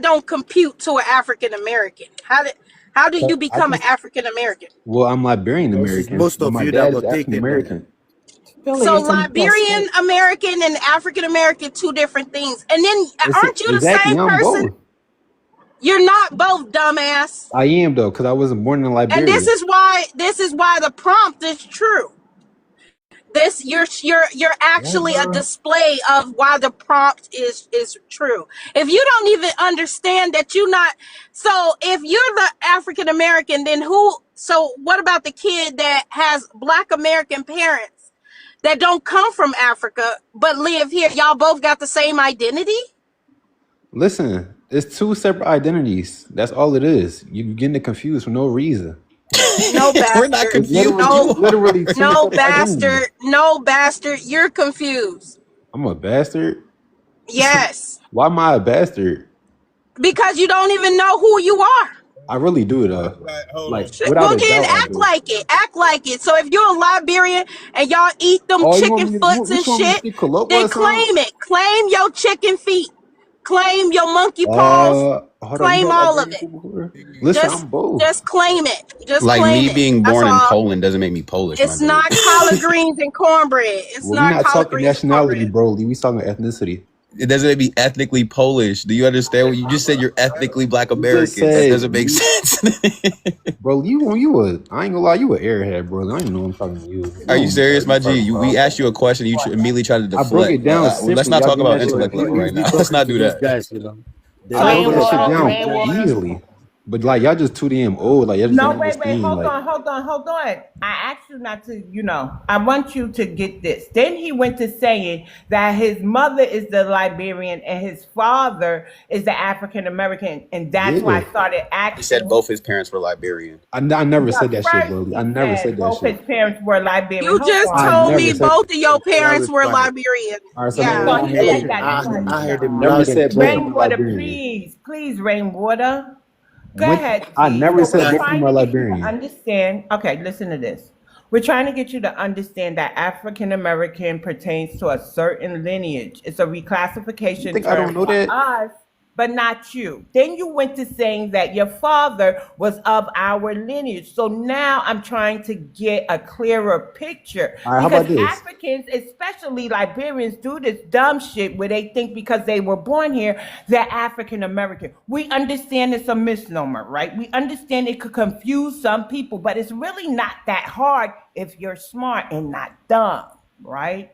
don't compute to an African American. How do you I become an just African American? well, I'm Liberian Because it's American, most but of my you that dad is will take African it, man. American. Philly So is in the Liberian state. American and African American, two different things. And then It's aren't you the exactly. same I'm person? both. You're not both, dumbass. I am though, because I wasn't born in And Liberia. this is why the prompt is true. This you're What, actually a bro? display of why the prompt is true. If you don't even understand that you're not, so if you're the African American, then who, so what about the kid that has Black American parents that don't come from Africa but live here? Y'all both got the same identity? Listen, it's two separate identities. That's all it is. You're getting it confused for no reason. No, We're not bastard. confused. No, You It's are. literally two no, separate identities. bastard. No, bastard. You're confused. I'm a bastard. Yes, Why am I a bastard? because you don't even know who you are. I really do though. Hold on. Like without Well, a then doubt, I act do. like it. Act like it. So if you're a Liberian and y'all eat them Oh, you want chicken me? foots What and you want me to shit, speak Colloquial then or something? claim it. Claim your chicken feet. Claim your monkey paws. Hold on. You Claim heard all of Liberian it. people before? Listen, Just I'm both. just claim it. Just Like claim me it. being That's born in all. Poland doesn't make me Polish, my It's dude. not collard greens and cornbread. It's Well, we're not not collard talking greens and nationality, cornbread. bro. We talking ethnicity. It doesn't be ethnically Polish. Do you understand what you just said? You're ethnically Black You just American. That said doesn't make sense. bro. I ain't gonna lie, you a airhead, bro. I don't even know I'm talking to you. Are you No, bro, serious, you my G? first, We bro. asked you a question. You immediately tried to I broke deflect. it down Let's simply. not Y'all talk getting about that shit intellect like level right Easily now. Let's talking not to do these that. guys, you know. They I know broke their that shit shit. Rainwater, down They just rainwater. easily. But like y'all just too damn old. Like y'all just don't No, wait, understand. hold Like on, hold on, hold on. I asked you not to, I want you to get this. Then he went to saying that his mother is the Liberian and his father is the African American, and that's why yeah, I started He said asking. both his parents were Liberian. I never said But that shit, first, bro. I he never said said that both shit. his parents were Liberian. You Hold just I on. told never me said. both of your parents were clarified. Liberian. All right, so let me Yeah. let Well, me he let me said let me. that I heard him Never loud and said both of clear. them are Rainwater, Liberian. please, Rainwater. Go When ahead, I T. never So we're said both of them trying are to get you to Liberian. understand. Okay, listen to this. We're trying to get you to understand that African American pertains to a certain lineage. It's a You reclassification think I term don't know for that? us, but not you. Then you went to saying that your father was of our lineage. So now I'm trying to get a clearer picture All right, how because about this? Africans, especially Liberians, do this dumb shit where they think because they were born here, they're African American. We understand it's a misnomer, right? We understand it could confuse some people, but it's really not that hard if you're smart and not dumb, right?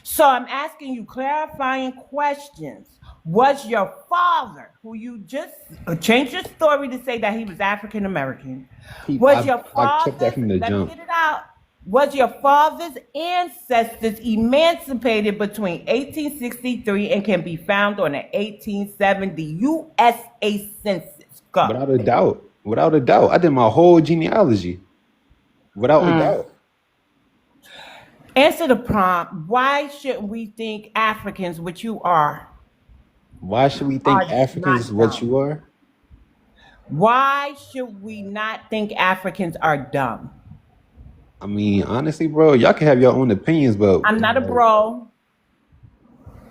So I'm asking you clarifying questions. Was your father, who you just changed your story to say that he was African American, Peep, was your I kept that father's, from the let me jump. get it out, was your father's ancestors emancipated between 1863 and can be found on the 1870 USA Census? Go. Without a doubt. Without a doubt. I did my whole genealogy. Without a doubt. Answer the prompt. Why shouldn't we think Africans, which you Why should we think are Africans is not what dumb? you are? Why should we not think Africans are dumb? I mean, honestly, bro, y'all can have your own opinions, but I'm not a like, bro.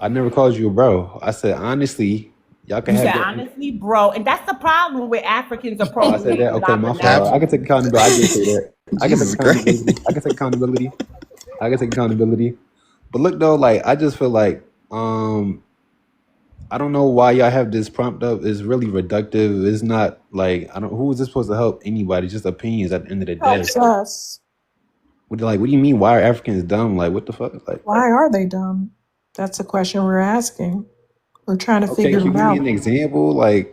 I never called you a bro. I said honestly, y'all can You have said your own. honestly, bro. And that's the problem with Africans Oh, I said that. appropriating Okay, our my fault. I Absolutely. vernacular. can take accountability. I did say that. I can take Jesus Christ. accountability. I can take accountability. I can take accountability. But look though, like I just feel like I don't know why y'all have this prompt up. It's really reductive. It's not like I don't. Who is this supposed to help anybody? Just opinions at the end of the day. Helps us. What do you mean? Why are Africans dumb? Like what the fuck? Like Why are they dumb? That's the question we're asking. We're trying to okay, figure can you it give me out. an example? Like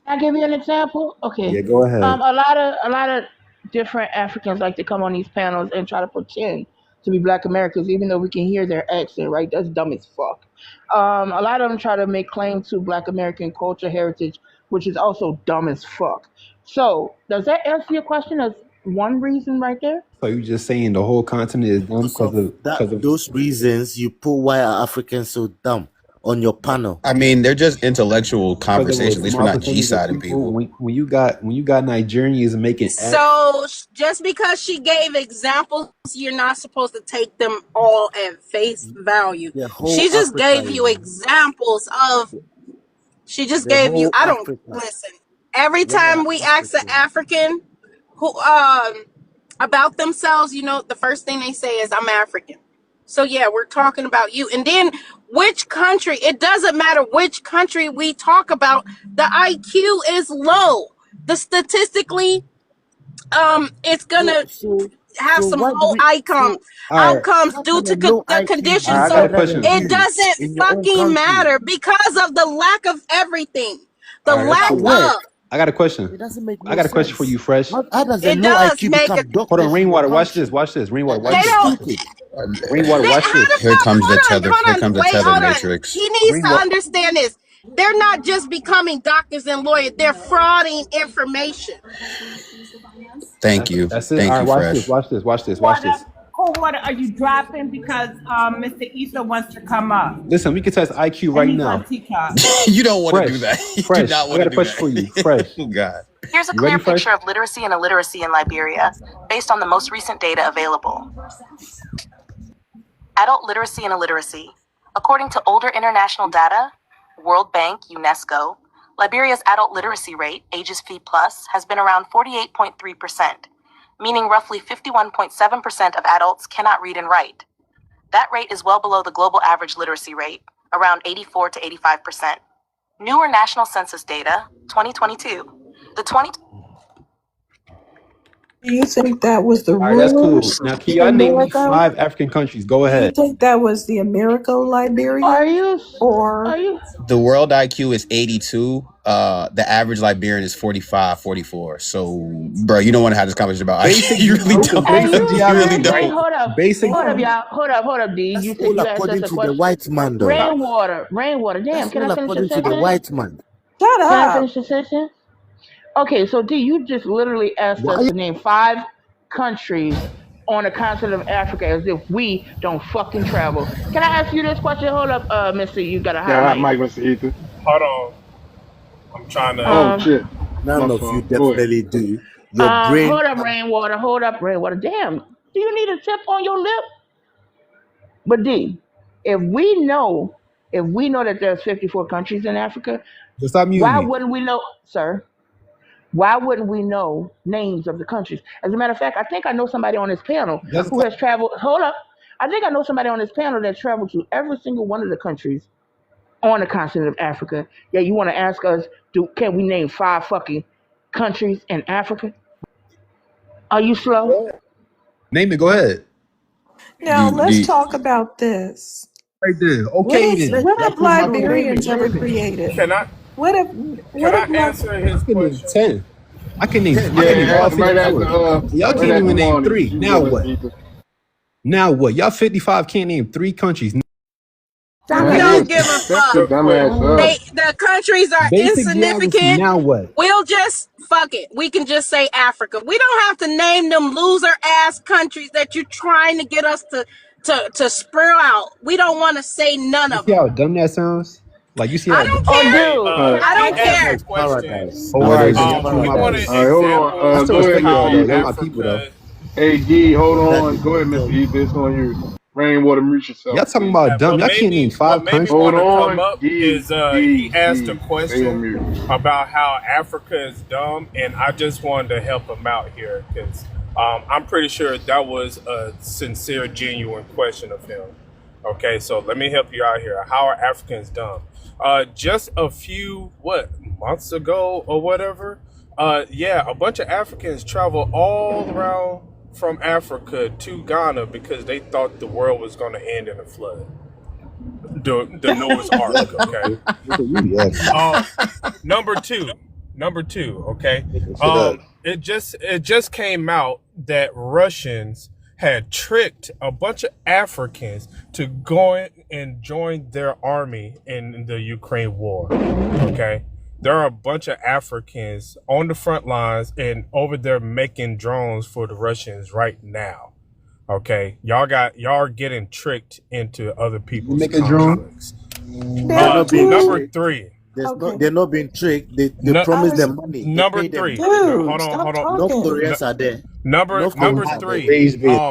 Can I give you an example? Okay. yeah, go ahead. A lot of different Africans like to come on these panels and try to pretend to be Black Americans, even though we can hear their accent. Right? That's dumb as fuck. A lot of them try to make claim to Black American culture heritage, which is also dumb as fuck. So, does that answer your question? As one reason right there? So you just saying the whole continent is dumb Because of that, because of those reasons, you put why are Africans so dumb on your panel. I mean, they're just intellectual because of a conversation. At least we're small not G percentage of siding people. people. When you got Nigerians making So just because she gave examples, you're not supposed to take them all at face value. The whole She just Africa, gave you you know. examples of, she just The gave you, whole I don't, Africa. listen, every Why are time we ask an Africans? African who, about themselves, the first thing they say is, I'm African. So yeah, we're talking about you. And then which country, it doesn't matter which country we talk about, the IQ is low. The statistically, it's So gonna so have so some why do low we so all right, outcomes how due can to a low the IQ all be condition. right, I got So a better than question. it you doesn't in your own fucking country? matter because of the lack of everything. The All right, that's lack cool. Correct. of I got a question. It doesn't make I no got a question for sense. you, Fresh. How does a it low does IQ make a become Hold on, doctors in your Rainwater. Watch this. country? Watch this. Rainwater. That they Watch is this. don't. stupid. Rainwater. They, Watch how this. the Here fuck? comes the Hold on, tether. Here hold comes on. the Wait, tether hold on. matrix. He needs to Rainwater. understand this. They're not just becoming doctors and lawyers. They're frauding information. Thank you. That's it. All Thank right, you, watch this. Fresh. Watch this. Watch this. Watch Water, this. cool water, are you dropping? Because Mr. Issa wants to come up. Listen, we can test IQ And right he's on now. TikTok. You don't want to do Fresh. that. You do Fresh. not I want got to a do question for you. that. Fresh. Oh God. Here's a You clear ready, Fresh? picture of literacy and illiteracy in Liberia based on the most recent data available. Adult literacy and illiteracy. According to older international data, World Bank, UNESCO, Liberia's adult literacy rate, ages F+, has been around 48.3%, meaning roughly 51.7% of adults cannot read and write. That rate is well below the global average literacy rate, around 84 to 85%. Newer national census data, 2022. The 20 Do you think that was the All right, that's cool. rulers Now, can in y'all name me America? 5 African countries? Go Do you ahead. think that was the Are Americo-Liberians? you? Are Or you? The world IQ is 82. The average Liberian is 45, 44. So, bro, you don't want to have this conversation about IQ. Basic, You really okay, don't. Are basic you You really geography, seriously? don't. Hold up. basic. Hold up, yeah. y'all. Hold up, D. That's You said all you asked us according a to the question. white man, though. Rainwater. Damn, That's can all I finish the according to the sentence? white man. Shut Can I up. finish the sentence? Okay, so D, you just literally asked us Why? to name 5 countries on the continent of Africa as if we don't fucking travel. Can I ask you this question? Hold up, Mister. You got a high Yeah, hot mic. mic, Mr. Ether. Hold on. I'm trying to. Oh Um, shit, my None of you fault. Go ahead. definitely do. Your brain hold up, can. Rainwater. Hold up, Rainwater. Damn, do you need a tip on your lip? But D, if we know, if we know that there's 54 countries in Africa, Just stop muting why me. wouldn't we know, sir? Why wouldn't we know names of the countries? As a matter of fact, I think I know somebody on this panel Just who has traveled. Hold up. I think I know somebody on this panel that traveled to every single one of the countries on the continent of Africa. Yeah, you want to ask us, can we name 5 fucking countries in Africa? Are you slow? name it. Go ahead. Now D, let's D. talk about this. Right there. What Okay, if then. what Y'all have prove my No, point. name it. Liberians ever Name it. created? Can I What if can what I if like answer I his can name question? 10. I can name. I can Yeah, name all right after 54. Y'all right can't after even name Wanda, 3. you can go, Now Mr. what? Ether. Now what? Y'all 55 can't name 3 countries. Stop Man, it, hey, Don't D. give a shut your fuck. Real dumb quick. ass up. The countries are Basic geography. insignificant. Now what? We'll just fuck it. We can just say Africa. We don't have to name them loser ass countries that you're trying to get us to spread out. We don't want to say none You of see them. how dumb that sounds? Like you see I how don't Oh, care. Hey, dude. All right, Can I I don't he ask you? asked care. a like question. paradise. oh, all What right, is then it? y'all prove He my wanted point. all right, Paradise. hold on. examples I Go of respect ahead, y'all Mr. though. how Y'all Ether. my people though. Africa. Hey, Gee, hold That on. Go ahead, depends Mr. on. Ether. It's on you. Rainwater, mute yourself, Y'all talking please. about dumb. What Y'all made can't name me what 5 made me countries. Hold want to come on, up is he asked a Stay on question mute. about how Africa is dumb, and I just wanted to help him out here because I'm pretty sure that was a sincere, genuine question of him. Okay, so let me help you out here. How are Africans dumb? Just a few months ago or whatever. Yeah, a bunch of Africans traveled all around from Africa to Ghana because they thought the world was going to end in a flood, the Noah's Ark. Yeah. Okay. Nigga, you yapping. Uh, number two, okay. Making shit up. It just came out that Russians had tricked a bunch of Africans to go in and join their army in the Ukraine war. Okay. There are a bunch of Africans on the front lines and over there making drones for the Russians right now. Okay. Y'all are getting tricked into other Did you people's make a drone? conflicts. They're now not being Number dude? tricked. three. Okay. They're not being tricked. They No, I promise was them money. They number pay them three. money. No, dude, hold stop on. North talking. No, Koreans are there. number North number Koreans are there. three. Raised bit.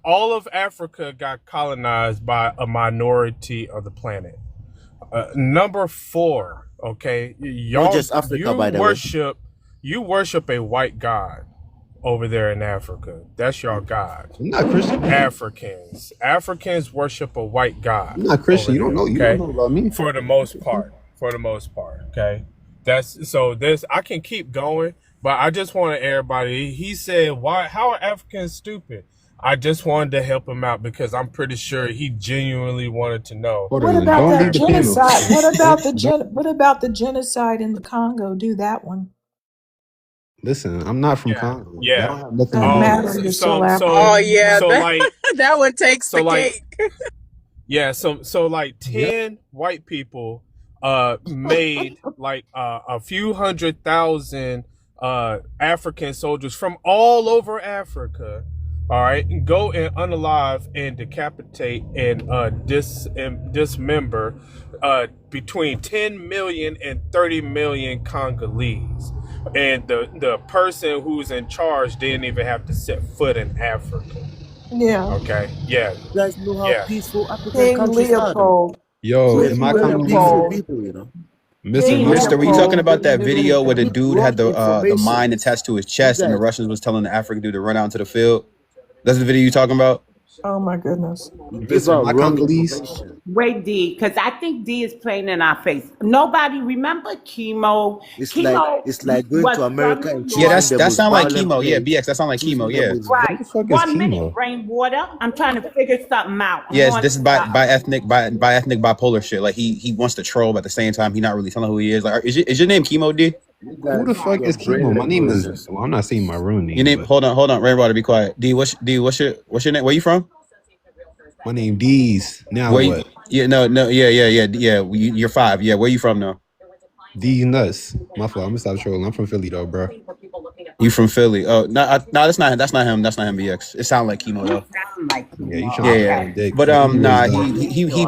All of Africa got colonized by a minority of the planet. Number four. Okay, Not just Africa, by the way. you worship a white god over there in Africa. That's your god. I'm not Christian. Africans worship a white god I'm not over Christian. You don't there. know. You don't Okay, know about me. for the most part. Okay, that's so. This I can keep going, but I just wanted everybody. He said, "Why? How are Africans stupid?" I just wanted to help him out because I'm pretty sure he genuinely wanted to know Hold What on. about how Don't that leave the panel. genocide? Africans. What about the genocide in the Congo? Do that one. Listen, I'm not from Yeah, Congo. That yeah. don't have nothing to Doesn't do with matter. it. You're still Oh African. yeah, So that like that one takes so the like cake. Yeah, so like Yep. 10 white people made like a few 100,000 African soldiers from all over Africa, all right, go and unalive and decapitate and dismember between 10 million and 30 million Congolese. And the person who's in charge didn't even have to set foot in Africa. Yeah. Okay. Yeah. You guys know how Yeah. peaceful African King countries are, though. Leopold. Yo, We're, am I King we're the coming peaceful in? Leopold. people, you know. Mr. King Mister, No? were you talking Leopold about didn't that do video where the anything. With dude wrong had the information. mine attached to his You chest and the guys, Russians was telling the African dude to run out into the field? That's the video you talking about? Oh my goodness. You give Listen, out my wrong Congolese. information. Wait, D, because I think D is playing in our face. Nobody remember chemo. Chemo It's like going was to from America New and Yeah, York. choosing the that most sound like violent chemo. Yeah, place, BX, that sound like chemo. choosing the Yeah. most. Right. What the fuck is 1 minute, chemo? rainwater. I'm trying to figure something out. I'm Yes, on this is by ethnic bipolar shit. Like he wants to troll, but at the same time, he not really telling who he is. Like, is your name Chemo D? You Who the guys, fuck right. your is chemo? brain My level name is is. just. Well, I'm not saying my real Your name, name? but Hold on, Rainwater, be quiet. D, what's your name? Where you from? my name D's. Now Where? You, what? yeah, no, yeah. You're 5. Yeah, where you from now? D's nuts. My fault. I'm gonna stop trolling. I'm from Philly though, bro. You from Philly? Oh, no, that's not him. That's not him. BX. It sound like chemo You though. sound like Yeah, you chemo. trying to Yeah, jump yeah. Okay. on dick. But But anyways, nah, though.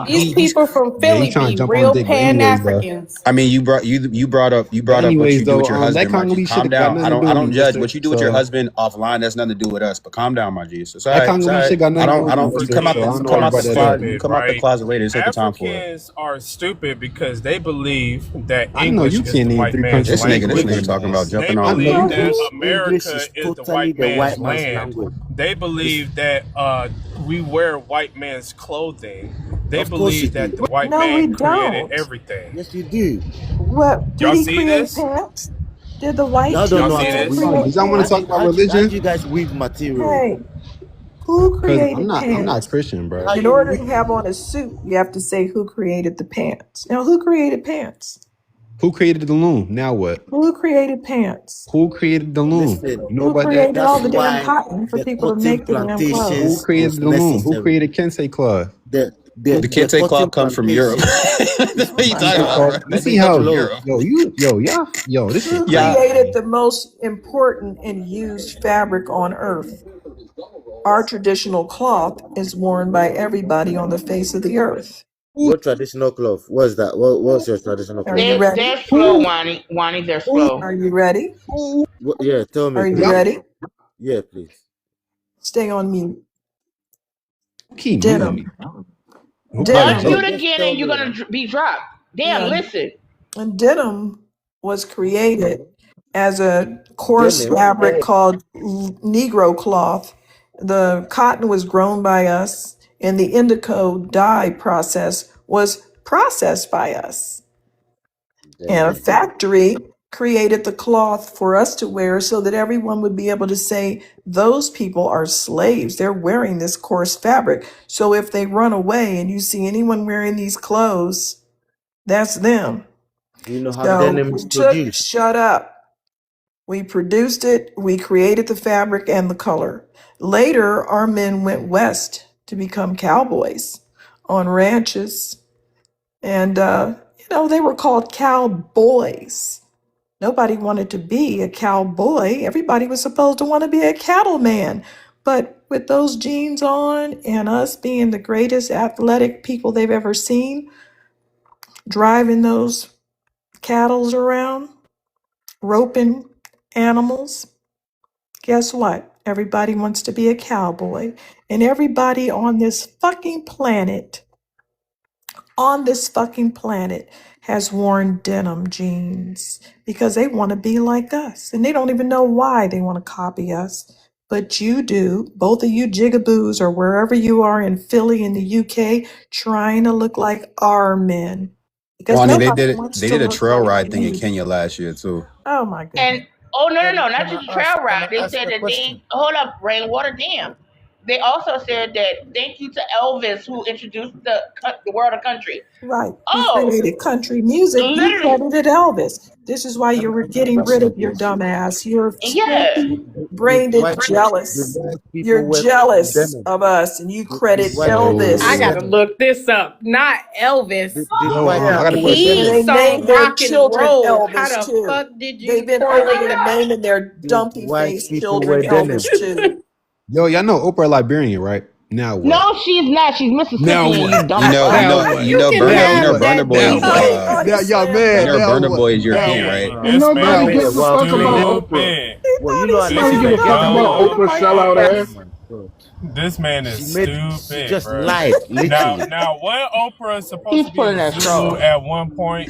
These he's. people from Yeah, you Philly trying to be jump on real dick. But Pan anyways, though. Africans. I mean, you But brought up what anyways, you do though. with your That husband, my G. Congolese shit Calm got down. nothing to do I with me, don't judge Mister. what you do with your So husband offline. That's nothing to do with us. But calm down, my G. So it's all that right. It's all Congolese right. shit got nothing to do with I me, don't. For You Mister. come out So being I the don't know come why you out the brought that up. closet. You stupid, come out the right? closet later. Just take the time for it. Africans are stupid because they believe that I know English you is can't the name white three man's countries speaking This nigga English, language. talking about man. They jumping off I know believe you. that English. English America is is the totally white the man's white man's land. language. They It's, believe that we wear white man's clothing. They of course you believe that do. the white No, we man created don't. everything. Yes, you do. What did Y'all he see create this? pants? Did the white Y'all don't Y'all know how see to man this? weave. Oh, create did y'all want to talk pants? about How do religion? you guys weave material? Hey, who Cause I'm created not. I'm not pants? Christian, bro. How In you order weave? to have on a suit, you have to say who created the pants. Now, who created pants? Who created the loom? Now what? Who created pants? Who created the loom? Listen, You know Who about that? created all that's the damn why cotton for the people to cotton make the damn Who clothes? plantations created was the loom? Who necessary. created Kensei cloth? The The the kente cotton cloth come from Europe. plantation What is are you talking Kensei about, cloth. bro? manufactured You That see didn't come how from Europe. yo, this shit Who Yeah, crazy. created the most important and used fabric on earth? Our traditional cloth is worn by everybody on the face of the earth. Who? what traditional cloth? What's that? What's your traditional Are cloth? you ready? They're slow, Who? Wani. Wani, they're Who? slow. Are you ready? Who? Yeah, tell me, Are you Y'all please. ready? Yeah, please. Stay on mute. keep muting me. Denim. Who? oh yeah. Denim. So Unmute Just again tell and you're me gonna now. be dropped. Damn, Yeah. listen. And denim was created as a coarse Denim. fabric called Negro cloth. The cotton was grown by us, and the indigo dye process was processed by us. And a Denim. factory created the cloth for us to wear so that everyone would be able to say, those people are slaves. They're wearing this coarse fabric. So if they run away and you see anyone wearing these clothes, that's them. Do you know how So denim is produced? shut up. We produced it, we created the fabric and the color. Later, our men went west to become cowboys on ranches. And, they were called cowboys. Nobody wanted to be a cowboy. Everybody was supposed to want to be a cattleman. But with those jeans on and us being the greatest athletic people they've ever seen, driving those cattles around, roping animals, guess what? Everybody wants to be a cowboy. And everybody on this fucking planet has worn denim jeans because they want to be like us. And they don't even know why they want to copy us. But you do, both of you jigaboos or wherever you are in Philly in the UK, trying to look like our men. Because Wani, nobody wants they to did a look trail like ride thing in you. Kenya last year too. Oh my And goodness. not just a trail ride. They said A that question? they hold up rainwater dam. They also said that thank you to Elvis who introduced the world of country. Right. Who Oh, created country music? You literally, credited Elvis. This is why you Can I were ask a getting rid question, of your please? dumb ass. You're yeah. filthy, Did brained, white did jealous. white people You're wear jealous denim? of us, and you Did credit white people Elvis. wear And I So got got denim? to look look this up. Not Elvis. Did Yo, white Yeah. I got a people wear And question. they denim? He named their children Elvis How the too. fuck did They've you been correlate earning and that? naming their Did dumpy white faced people children wear Elvis denim? too. Yo, y'all know Oprah Liberian, right? Now what? No, she's not. She's Now Mississippian. what? You dumb fuck. Now what? You can Now have what? Burner that Boy Now is what? D. Honey Now y'all Slam mad? Now Burner Dunn. what? Boy is Now European, what? right? Hey, And this nobody man Now is gives what? a What fuck happened about now? Oprah. stupid. He Well, you thought know he I This know Nobody slammed give is a you. fuck dunk about on dumb. Oprah everybody sellout Come ass. else. on, God. This man is She stupid, just bro. lied, Now, literally. now, wasn't Oprah supposed He's to be pulling at Zulu straws. at one point?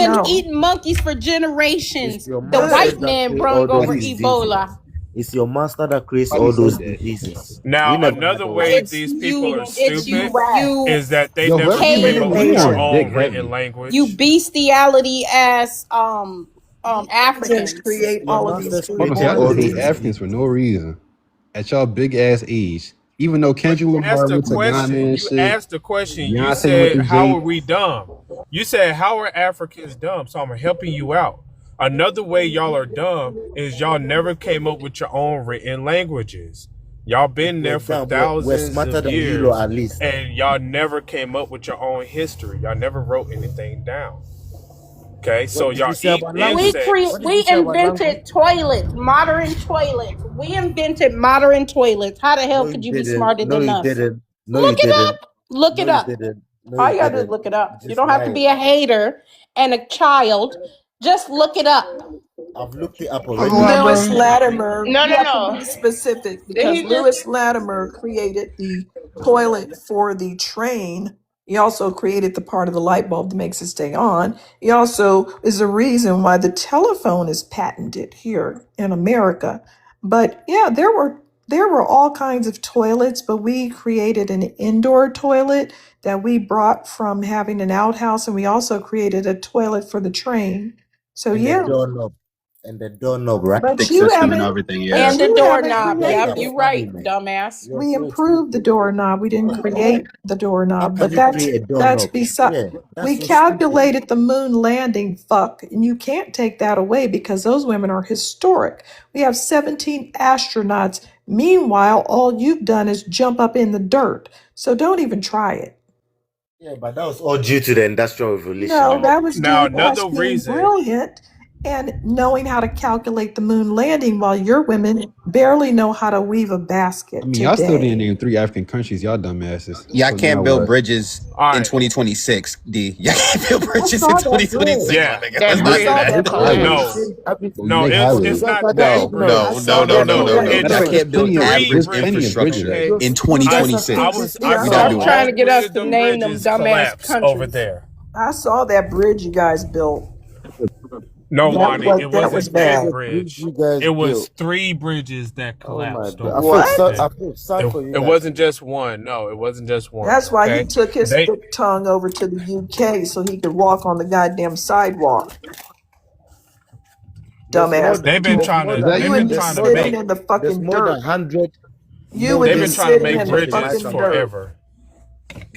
been No. eating monkeys for It's generations. your The masters white Good. that man create all brung those over That's Ebola. diseases. It's your master that creates Nobody all said those that. diseases. We Now, never another had all way those. It's these people are you. It's stupid you. U.S. is that they Yo, never whoever you came in the up with room their on Caucasian. dick own written heavy. You language. bestiality ass Just Africans. create Your all of these masters Hold on, stupid so created y'all all just those hate animals. Africans for diseases. no reason. At y'all big ass age, Even though But Kendrick Lamar went to Ghana and you shit, asked the question. You Beyonce went said, to "How are J. we dumb?" You said, "How are Africans dumb?" So I'm helping you out. Another way y'all are dumb is y'all never came up with your own written languages. Y'all If been we're there for dumb, we're thousands smarter of than you lot years, at least. and y'all never came up with your own history. Y'all never wrote anything down. Okay, so What did y'all you say eat about language? insects. What did you We say about language? invented toilets, modern toilets. We invented modern toilets. How the hell No, could you you be didn't. smarter No, than you us? didn't. No, you Look it didn't. up. Look No, it you up. didn't. No, All you you gotta do is didn't. look it up. You You just don't have to lied. be a hater and a child. Just look it up. I've looked it up already. Lewis Whoever. Latimer, No, you no, have to no. be specific Did because he just? Lewis Latimer created the toilet for the train. He also created the part of the light bulb that makes it stay on. He also is the reason why the telephone is patented here in America. But yeah, there were all kinds of toilets, but we created an indoor toilet that we brought from having an outhouse, and we also created a toilet for the train. So And the yeah, doorknob. And the doorknob, right? but Thick you system and haven't, everything. Yeah. but And the you haven't doorknob. You guys Yep, are created. you funny, right, man. dumbass. You're We so improved the stupid. doorknob. We didn't create the How doorknob, can but you create a that's doorknob? beside. Yeah, that's We so stupid. calculated the moon landing, fuck, and you can't take that away because those women are historic. We have 17 astronauts. Meanwhile, all you've done is jump up in the dirt. So don't even try it. Yeah, but that was all due to the Industrial Revolution, No, man. that was Now due to us another being reason. brilliant and knowing how to calculate the moon landing while your women barely know how to weave a I basket mean, y'all still didn't today. name 3 African countries. Y'all dumbasses. Y'all So now can't build what? bridges All in right. 2026, D. Y'all can't build I bridges in saw that bridge. 2026, my Yeah. nigga. Let's That I not bridge do saw is that. that Make highways. bridge. No. collapsing. But we No, make it's highways. You guys not are the that big nose. I No, bridge. no, saw no, You're that no, so no, no. bridge. Y'all It's can't build There's average plenty of bridges. infrastructure okay. in You're I so 2026. stupid. See, I I We're not saw saw doing that. that. all Trying to get three us of to them name them bridges dumbass collapse over countries. there. I saw that bridge you guys built. No, How That many Wani, was it that was wasn't that bad. bridges did bridge. you guys It was build? 3 bridges that Oh my collapsed god. over there. What? Okay. I feel sad for you It guys. wasn't just one. No, it wasn't just one. That's why he Okay. took his They thick tongue over to the UK so he could walk on the goddamn sidewalk. There's more Dumbass. than they've been Is trying to that You they've would been you? be trying to sitting make in the there's fucking more than dirt. 100 You would they've be been trying to modern sitting make in the bridges in bridges fucking Africa. dirt. forever.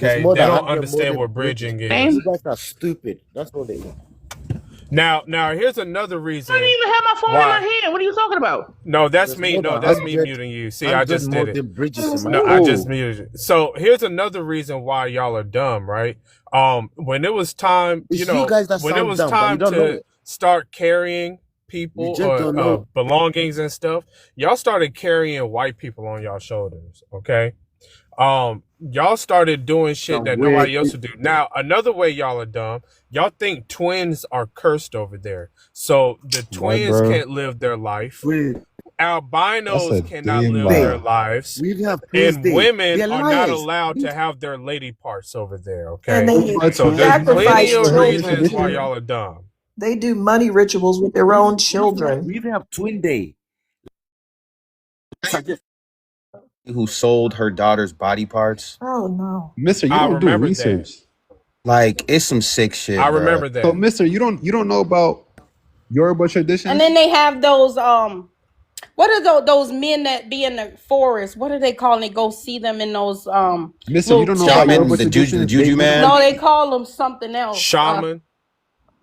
There's Okay. more They than don't 100 understand modern what bridges. bridging is. You Name. guys are stupid. That's what it is. Now here's another I reason didn't even have my phone in why. my hand. What are you talking about? No, that's There's me. more than No, that's me 100 muting you. See, I just did it. modern bridges in No, I just Africa. muted it. So here's another reason why y'all are dumb, right? When it was time, It's you guys that when it sound was dumb, but you time don't know to it. start carrying You people just or don't know. belongings and stuff, y'all started carrying white people on y'all shoulders. Okay. Y'all started doing shit Some that weird. nobody else would do. Now, another way y'all are dumb, y'all think twins are cursed over there. So the What, twins bro? can't live their life. Wait, That's Albinos a cannot damn live their lie. lives. we have twins And day. women They're are not liars. allowed to have their lady parts over there, And okay? they But So there's twins plenty sacrifice of have different children reasons why traditions. too. y'all are dumb. They do money rituals with their own children. We have twin day. Who sold her daughter's body parts? Oh no. Mister, you I don't do remember that. research. Like, it's some sick I shit, bro. remember So, that. Mister, you don't know about Yoruba And traditions? then they have those what are those men that be in the forest? What are they calling? They go see them in those Mister, you little don't know about temples. Shaman, Yoruba the traditions? They juju literally man. No, they call them something else. Shaman.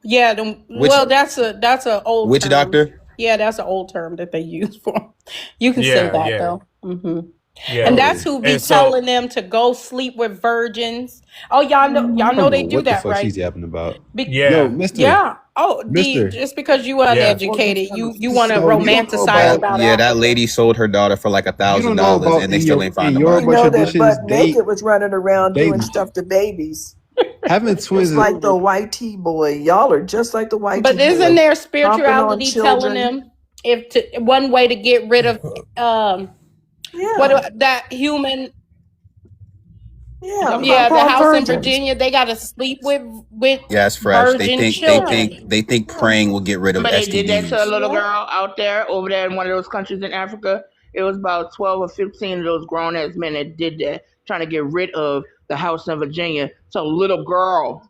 Yeah, Witch, well, that's a old witch term. doctor. Yeah, that's an old term that they use for. You can say Yeah, that yeah, though. And yeah. that's oh, who be And so telling them to go sleep with virgins. Oh, y'all I don't know know they do what the that, fuck right? she's yapping about. Yo, yeah, Mister, Yeah. Oh, D. Mister. Just because you yeah. All this uneducated, kind of you want to stupid So you shit. don't know romanticize about about Yeah, that Africa. lady sold her daughter for like a you thousand don't know dollars, about and they still ain't in find the We body. Yoruba know that traditions. Butt Naked was running around They doing stuff to babies. having twins Just is like the white T boy. Y'all are just like the white T But isn't boy. there Stomping on spirituality telling children. them one way to get rid of Yeah. that human? You Yeah. talking about? About Yeah, the have house in virgins. Virginia, they got to sleep with Yeah, it's fresh. They virgin think they Yeah. think children. they think Yeah. praying will get rid of But they did that to a STDs. little Yeah. girl out there over there in one of those countries in Africa. It was about 12 or 15 of those grown ass men that did that, trying to get rid of the house in Virginia to a little girl.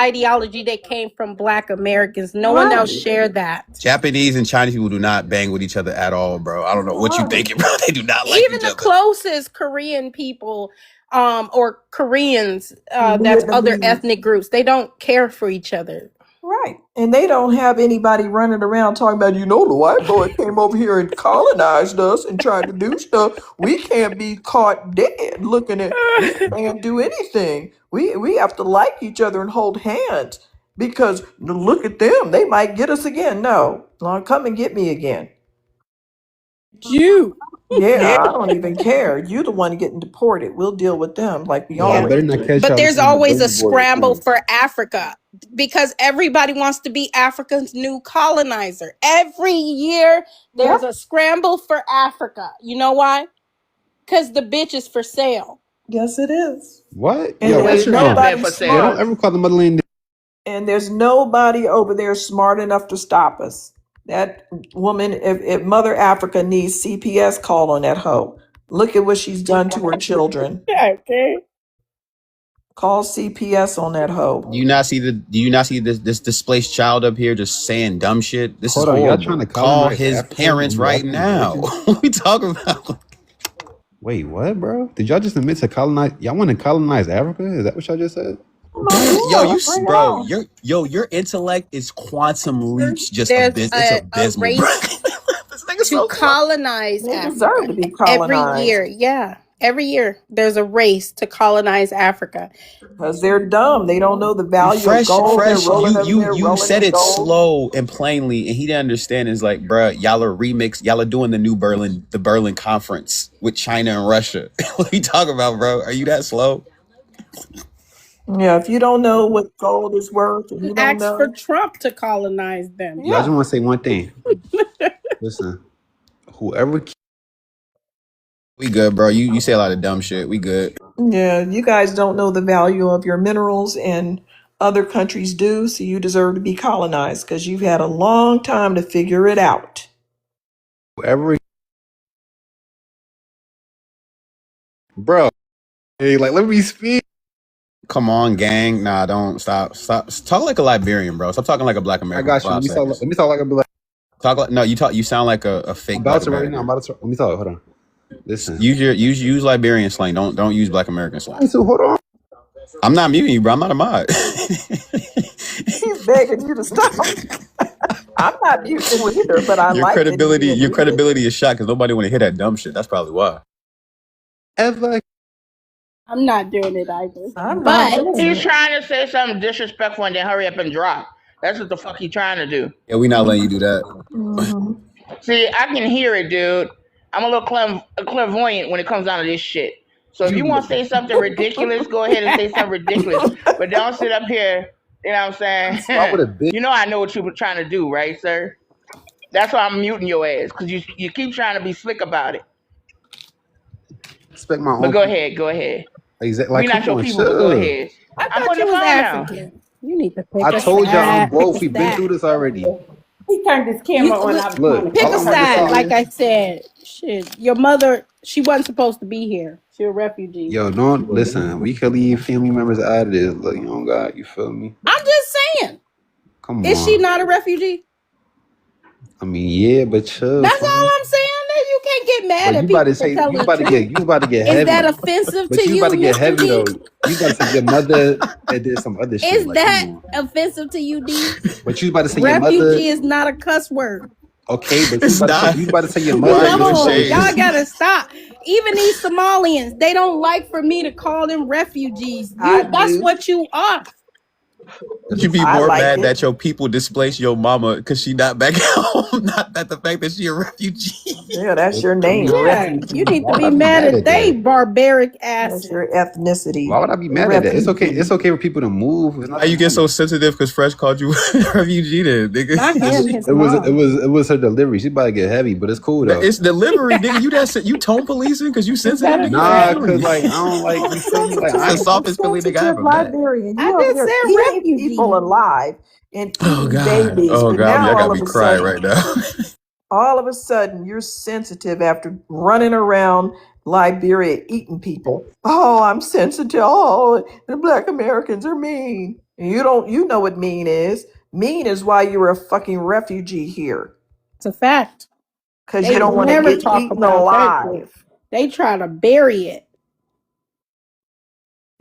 ideology that came from Black Americans. No one else Right. shared that. Japanese and Chinese people do not bang with each other at all, bro. I don't know what you Right. thinking, bro. They do not like Even each the other. closest Korean people or Koreans, that's other Vietnamese. ethnic groups. They don't care for each other. Right. And they don't have anybody running around talking about, the white boy came over here and colonized us and tried to do stuff. We can't be caught dead looking at, we can't do anything. We have to like each other and hold hands because look at them. They might get us again. No, come and get me again. You. Yeah, I don't even care. You the one getting deported. We'll deal with them like we Yo, I Yeah. better always not do. catch But y'all there's listening to always a Billboard Boy scramble recording. for Africa because everybody wants to be Africa's new colonizer. Every year there's a scramble for Africa. You know why? Because the bitch is for sale. Yes, it is. What? And Yo, there's what's It's your never been nobody for yo? sale. Don't smart. ever call the motherland. And there's nobody over there smart enough to stop us. That woman, if Mother Africa needs CPS, call on that hoe. Look at what she's done to her children. Okay. Call CPS on that hoe. Do you not see this displaced child up here just saying dumb shit? This is Hold on, y'all trying horrible. to Call colonize his Africa and parents you right acting now. racist? What we talking about? Wait, what, bro? Did y'all just admit to colonize? Y'all want to colonize Africa? Is that what y'all just said? Yo, Yeah, bring it on. your intellect is quantum leaps. Just There's it's a abysmal, bro. race This nigga's to so smart. colonize They deserve Africa. to be Every colonized year, yeah. Every year there's a race to colonize Africa. because they're dumb. They don't know the value of gold. They're Fresh. rolling over there, You rolling said in it gold. slow and plainly, and he didn't understand. Is like, bruh, y'all are remix. Y'all are doing the Berlin conference with China and Russia. What are you talking about, bro? Are you that slow? Yeah, if you don't know what gold is worth, and you don't Ask for know, Trump to colonize them. Yo, I just yeah. want to say one thing. Listen, whoever We good, bro. You say a lot of dumb shit. We good. Yeah, you guys don't know the value of your minerals, and other countries do, so you deserve to be colonized because you've had a long time to figure it out. whoever, bro. Hey, like, let me speak. Come on, gang. Nah, don't stop. Talk like a Liberian, bro. Stop talking like a Black I American for got you. Let 5 me talk. seconds. Let me talk like a black. Talk like no. You sound like a I'm fake about Black to right now. I'm American. about to. Let me talk. Hold on. Listen. Use Liberian slang. Don't use Black American slang. So hold on. I'm not muting you, bro. I'm not a mod. He's begging you to stop. I'm not muting either, but I like that he's being Your muted. credibility is shot because nobody want to hear that dumb shit. That's probably why. Ever. I'm not doing it either. I'm not But doing He's it. trying to say something disrespectful and then hurry up and drop. That's what the fuck he's trying to do. Yeah, we not letting you do that. Hmm. See, I can hear it, dude. I'm a little clairvoyant when it comes down to this shit. So if you want to say something ridiculous, go ahead and say something ridiculous. But don't sit up here, you know what I'm So I saying? would have been You know I know what you were trying to do, right, sir? That's why I'm muting your ass, because you keep trying to be slick about it. respect my But own go people. ahead, go ahead. Exactly. Like, We come not your on, people, but go chill. ahead. I I'm thought putting you the was phone down. African. You need to pick I a told y'all I'm side. Pick a both. We've been side. through this already. He turned his You camera on. I was trying to Look, pick all a figure I'm out about to what say side. y'all. Like is, I said, shit. Your mother, she wasn't supposed to be here. She a refugee. yo, don't listen. We could leave family members out of this. Look, you don't got. You feel me? I'm just saying. Come Is she on. not a refugee? I mean, yeah, but chill, That's all son. I'm saying. That you can't get mad But at you about people to for say you telling was the about to truth. get you was about to get Is that heavy. offensive But to you was about you, to get Mr. heavy D? though. You was about to say your mother that did some other shit. Is Like, come that on. offensive to you, D? But you was about to say your mother. Refugee is not a cuss word. Okay, but It's not. you was about to say your Why mother are you did some other No, ashamed? y'all shit. gotta stop. Even these Somalians, they don't like for me to call them refugees. I That's do. what you are. You be I more like mad it. that your people displaced your mama because she not back home, not that the fact that she a refugee. Yeah, that's your I mean, name, Yeah, you refugee. need to why would be I be mad mad at at they that? barbaric That's asses. your Why ethnicity, would I be mad at that? It's okay. It's refugee. okay for people to move. There's Why you nothing get wrong with so it. sensitive because Fresh called you a refugee then, Not nigga? him, his mom. It was her delivery. She about to get heavy, but it's cool though. It's delivery, nigga. You tone policing because you Is that sensitive, a nigga. It's Nah, delivery. cause like I don't like you feel me. Like It's I the ain't. A softest Philly nigga I sensitive ever met. Liberian. I You over just there said eating people refugee. alive and Oh eating God. babies, Oh but God. now Y'all got me crying right now. all of a sudden you're sensitive after running around Liberia eating people. Oh, I'm sensitive. Oh, the black Americans are mean. And you know what mean is. Mean is why you're a fucking refugee here. It's a fact. Because you They don't want to never get talk eaten about that shit. alive. They try to bury it.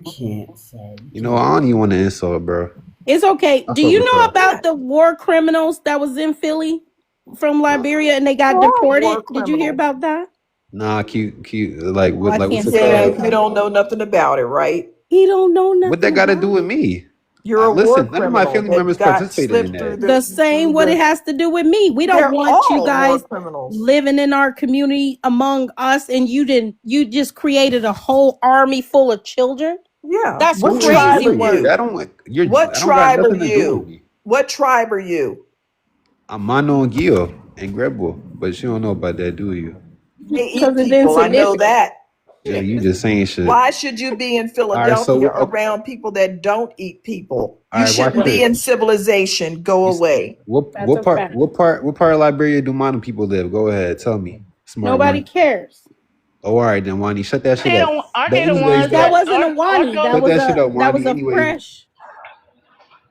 Can't say. You know, I don't even want to insult, bro. It's okay. I Do fuck you with know y'all. about the war criminals that was in Philly from Liberia and they Who got are deported? war Did you hear criminals? about that? Nah, cute. Like, Oh, I what's can't the say Yeah, that. you cause? don't know nothing about it, right? He don't know What that nothing got to about do with it. me? You're a war Listen, none of my criminal family that members got participated in slipped through that. The same what it the. has to do with me. We don't They're want you all war guys criminals. living in our community among us and you just created a whole army full of children. Yeah. That's What Who is tribe crazy are we? work. you? What I don't got tribe are nothing to do with you? me. What tribe are you? I'm Mano and Gio and Grebo, but you don't know about that, do you? They Because eat it's people. I know insignificant. that. Yo, you just saying shit. Why should you be in All right, so Philadelphia around people that don't eat people? all You right, watch shouldn't this. be in civilization. Go You, away. That's a fact. what part of Liberia do Mano people live? Go ahead, tell me, smart Nobody man. cares. Oh, all right, then Wani, shut that shit They up. don't, aren't But they the anyways, ones That that though, wasn't a aren't Wani. those, shut that shit up, That was Wani. a Anyways, fresh.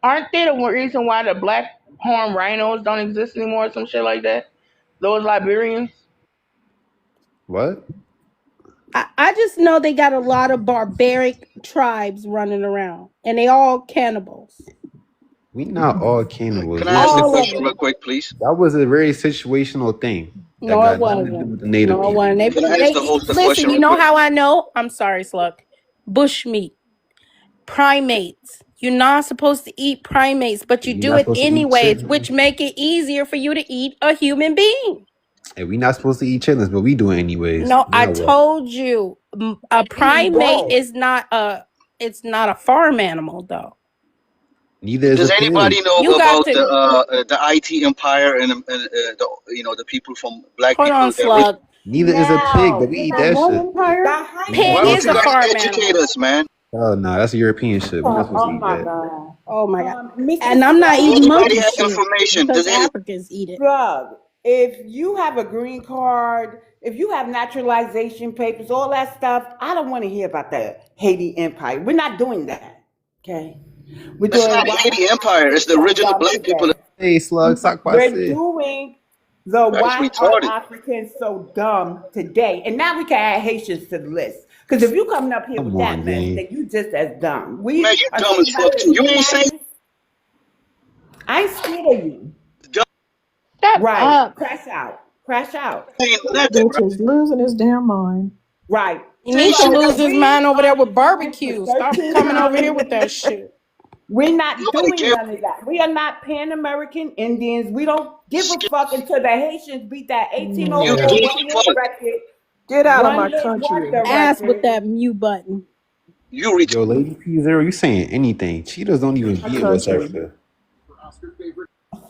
aren't they the reason why the black horn rhinos don't exist anymore or some shit like that? Those Liberians? what? I just know they got a lot of barbaric tribes running around and they all cannibals. We not all cannibals. Can I ask a All of question real them. quick, please? That was a very situational thing that No, it got nothing to do wasn't. with the native No, it people. wasn't. Can I ask the They host a listen. question You real know quick? how I know? I'm sorry, Slug. Bushmeat, primates. You're not supposed to eat primates, but you We do not it supposed to eat anyways, which chitlins. make it easier for you to eat a human being. And we not supposed to eat chitlins, but we do it anyways. No, I Now what? told you, a Eating primate both. is not a. It's not a farm animal, though. Neither is a Does pig. anybody know You got about to the IT empire and the the people from black hold on, people that rich? Slug. Neither is a pig, but No, we eat the that what shit. the empire? We not Why Pig don't supposed is you a to. guys farm educate animal. us, man? Oh no, that's European shit. We not supposed to Oh eat my that. God. Oh my god! Mr. And I'm not eating Slug, Anybody monkey have shit information? because Does any Africans eat it. Slug, if you have a green card, if you have naturalization papers, all that stuff, I don't want to hear about the Haiti Empire. We're not doing that. Okay? We're It's doing not why Haiti are Empire. It's Africans the so original dumb black people. today? Hey, slug, sock We're passe. doing the That's why are retarded. Africans so dumb today? And now we can add Haitians to the list. Because if you coming up here Come with on, that mess, gang. then you just as dumb. Man, We you are dumb talking as about fuck the too. You ain't saying Illuminati. I ain't scared of you. dumb Shut Right. up. Crash out. Crash out. ain't nothing, Bitch bro. is losing his damn mind. Right. He Saying need to shit. So lose his we mind over there are with Americans for barbecue. Stop 13 coming over here with colonies. that shit. We're not Nobody doing gives none of that. We are not Pan American Indians. We don't a give a shit. fuck until the Haitians beat that You 1804 Man, give one a hit fuck. record, get out of my one hit country. wonder Ass with record. that mute button. You retarded. Yo, Lady P0, you saying anything. Cheetahs don't even My be in West country. Africa.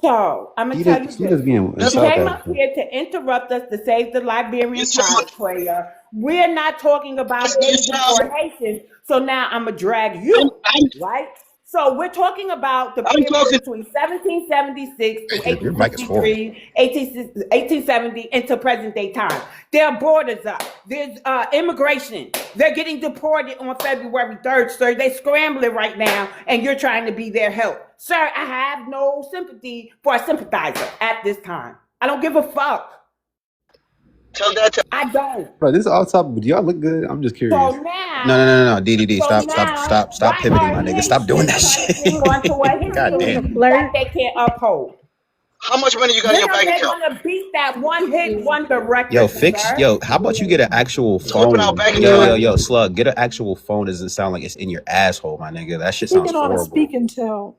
So I'm gonna tell you Cheetahs this. be in You That's South came up Africa. here to interrupt us to save the you Liberian sound. cosplayer. We're not talking about You Haiti sound. or Haitians. So now I'm gonna drag I'm. you, I'm. right? So we're talking about the I'm period talking. between 1776 to Your mic is horrible. 1863, 1870 into present day time. There are borders up. There's immigration. They're getting deported on February 3rd, sir. They're scrambling right now, and you're trying to be their help. Sir, I have no sympathy for a sympathizer at this time. I don't give a fuck. Tell that to. I don't. Bro, this is all top, but do y'all look good? I'm just So curious. now, No. DDD, so stop, now, stop why pivoting, are my nigga. Stop doing Haitians that trying to cling shit. on to a God You want history to damn. that flirt? they can't uphold? How much money you got in When your are bank they account? gonna beat that one hit wonder Yo, record, sir? how about you get an actual Let's open our phone? bank Yo, account. yo, Yeah. yo, Slug, get an actual phone. Doesn't sound like it's in your asshole, my nigga. That shit sounds Speaking on a horrible. speak and tell.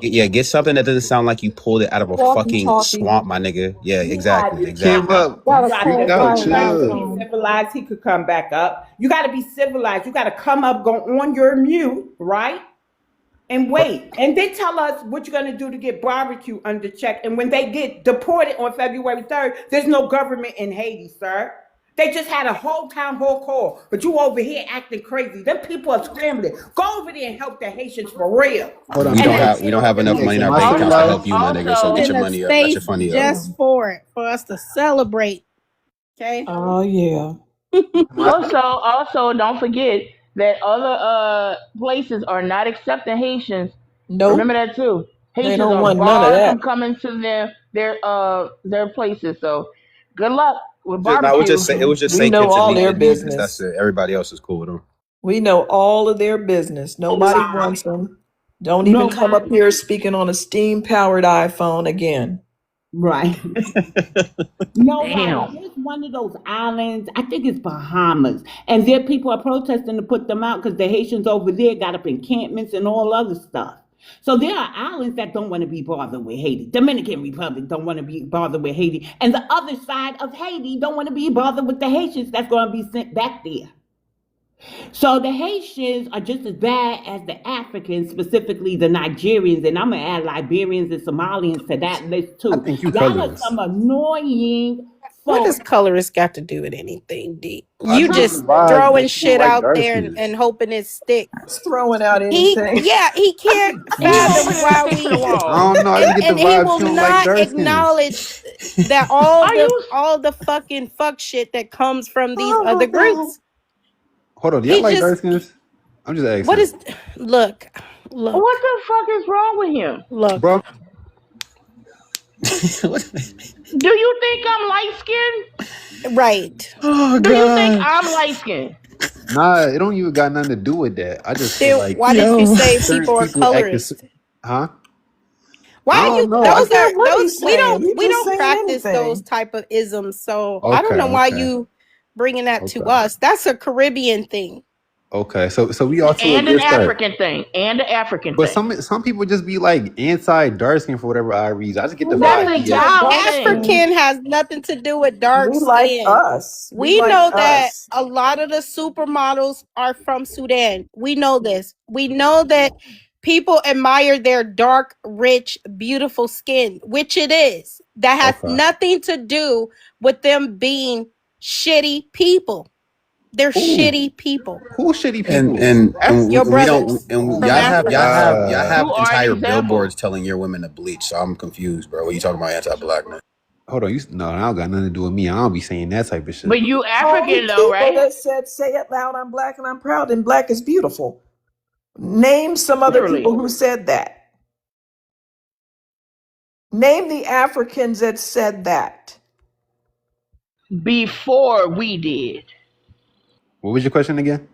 Yeah, get something that doesn't sound like you pulled it out of a Walkie fucking talkie. swamp, my nigga. Yeah, He had exactly, to Came exactly. up, Got you a right freaked cold out, before he Wi-Fi learned to chill. be phone. civilized. He could come back up. You got to be civilized. You got to come up, go on your mute, right? And wait, and then tell us what you're gonna do to get barbecue under check. And when they get deported on February 3rd, there's no government in Haiti, sir. They just had a whole town hall call, but you over here acting crazy. Them people are scrambling. Go over there and help the Haitians for real. Hold on, We And don't can that have I, we shit don't on have the enough money in can our I bank say accounts to live? help you, my nigga. So get In your the money up. That's your States funny up. just Damn. for it, for us to celebrate. Okay? Oh yeah. Also, don't forget that other places are not accepting Haitians. Remember Nope. that too. They Haitians don't are want none of barred from that. coming to their places. So, good luck. with No, barbecue, it was just We know sacred to all me. their It means this. That's business. it. Everybody else is cool with them. We know all of their business. Nobody wow, wants them. Don't even come up nobody, here speaking on a steam powered iPhone again. Right. Nobody. damn. There's one of those islands, I think it's Bahamas, and there people are protesting to put them out because the Haitians over there got up encampments and all other stuff. So there are islands that don't want to be bothered with Haiti. Dominican Republic don't want to be bothered with Haiti, and the other side of Haiti don't want to be bothered with the Haitians that's going to be sent back there. So the Haitians are just as bad as the Africans, specifically the Nigerians, and I'm gonna add Liberians and Somalians to that list I too. think you Y'all are colorist. some annoying What does folk. colorist got to do with anything, D? I You think it's Nothing. the just vibe throwing that you don't shit like out dark there skins. and hoping it stick. Just throwing out anything. He can't He fathom hoping it why stick to the we I wall. don't know. I just get the and he vibe will she don't like not dark skins. acknowledge that all Are you? the fucking fuck shit that comes from these Oh other my God. groups. Hold on, do y'all He like dark just skins? I'm just what asking, is look, What look, the fuck is wrong with him? look. bro. Do you think I'm light skinned? Right. Oh Do you think God, I'm light skinned? Nah, it don't even got nothing to do with that. I just feel Then like why did you yo. say certain people are people act as, colorist? huh? Why I are don't you know. I I those don't care are what those he's saying. He we just don't saying practice those anything. type of isms, so I don't okay, know why okay, you bringing that to okay, us. That's a Caribbean thing. okay. So we off to a And an good start. African thing. And an African But thing. some people just be like anti dark skin for whatever odd reason. I just get the We That's like vibe a he we like just y'all dark thing. skin. African has nothing to do with dark We like skin. us. We We like know that us. a lot of the supermodels are from Sudan. We know this. We know that people admire their dark, rich, beautiful skin, which it is. That has okay. nothing to do with them being shitty people. They're Who shitty people. who shitty And people? and That's and Your we don't. brothers And from Africa. y'all Uh have You are an entire example. billboards telling your women to bleach. So I'm confused, bro. What you talking about anti-blackness? hold on. No, I don't got nothing to do with me. I don't be saying that type of shit. But you Only African though, people right? that said, say it loud, I'm black and I'm proud, and black is beautiful. Name some other Literally. people who said that. Name the Africans that said that. Before we did. What was your question again?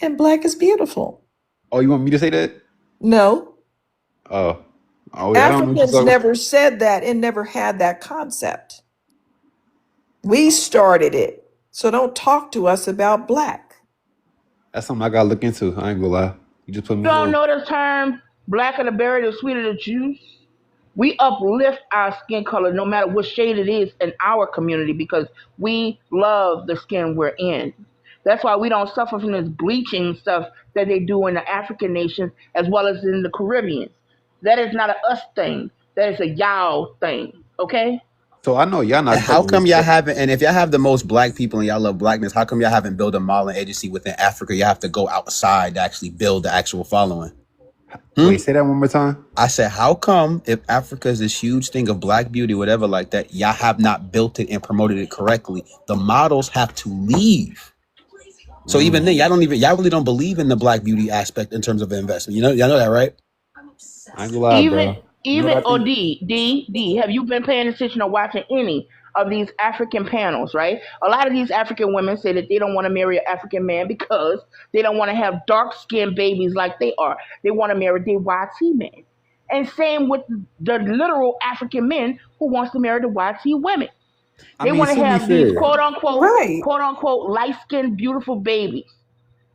And black is beautiful. Oh, you want me to say that? No, Oh, oh, I don't know what you're Africans talking. never said that and never had that concept. We started it. So don't talk to us about black. That's something I gotta look into. I ain't gonna lie. You just put You me don't on. know the term black of the berry, the sweet of the juice? We uplift our skin color no matter what shade it is in our community because we love the skin we're in. That's why we don't suffer from this bleaching stuff that they do in the African nations as well as in the Caribbean. That is not a us thing. That is a y'all thing. Okay? So I know y'all And not how come colorist, y'all but haven't? And if y'all have the most black people and y'all love blackness, how come y'all haven't built a modeling agency within Africa? You have to go outside to actually build the actual following. wait, say that one more time. I said, how come if Africa is this huge thing of black beauty, whatever like that, y'all have not built it and promoted it correctly? The models have to leave. So even then, y'all really don't believe in the black beauty aspect in terms of investment. Y'all know that, right? I ain't gonna lie, Even bro. You know what even I or think? D, have you been paying attention or watching any of these African panels, right? A lot of these African women say that they don't want to marry an African man because they don't want to have dark skinned babies like they are. They want to marry their YT men. And same with the literal African men who wants to marry the YT women. I They mean, want to to be have these fair, Right. quote unquote light skinned beautiful babies.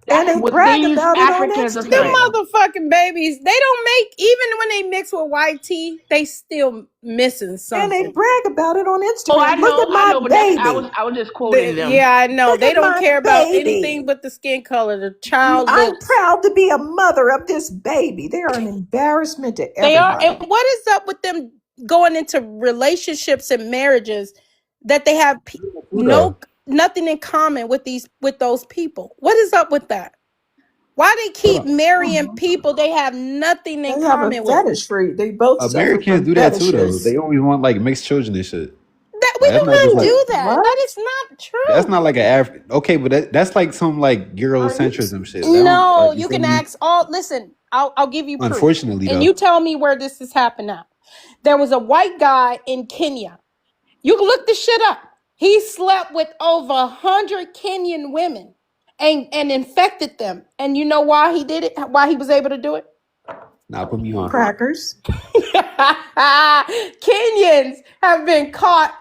And That's they what brag these about it on Africans are Them saying. Instagram. motherfucking babies, they don't make even when they mix with white tea, they still missing And they something. brag about it on Oh, Instagram. Look at I my know, but that's baby. I was just quoting them. Yeah, I know. Look They at don't my care about anything baby. but the skin color. The child I'm looks. proud to be a mother of this baby. They are an embarrassment to They are. And everybody. what is up with them going into relationships and marriages that they have who though? nothing in common with those people? What is up with that? Why they Hold keep on. marrying people they have nothing in They have a common with? fetish for they both suffer Americans from do that too, though. fetishes. They always want like mixed children and shit. That we Like that's do not just not like do that. That What? is not that's true. not like okay, but that's like some like Are you Eurocentrism shit. I don't No, like you you feel can me. ask all. Listen, I'll give you proof, Unfortunately, and though. you tell me where this has happened now. There was a white guy in Kenya. You can look this shit up. He slept with over 100 Kenyan women and infected them. And you know why he did it? Why he was able to do it? Now put me on. Crackers. Kenyans have been caught,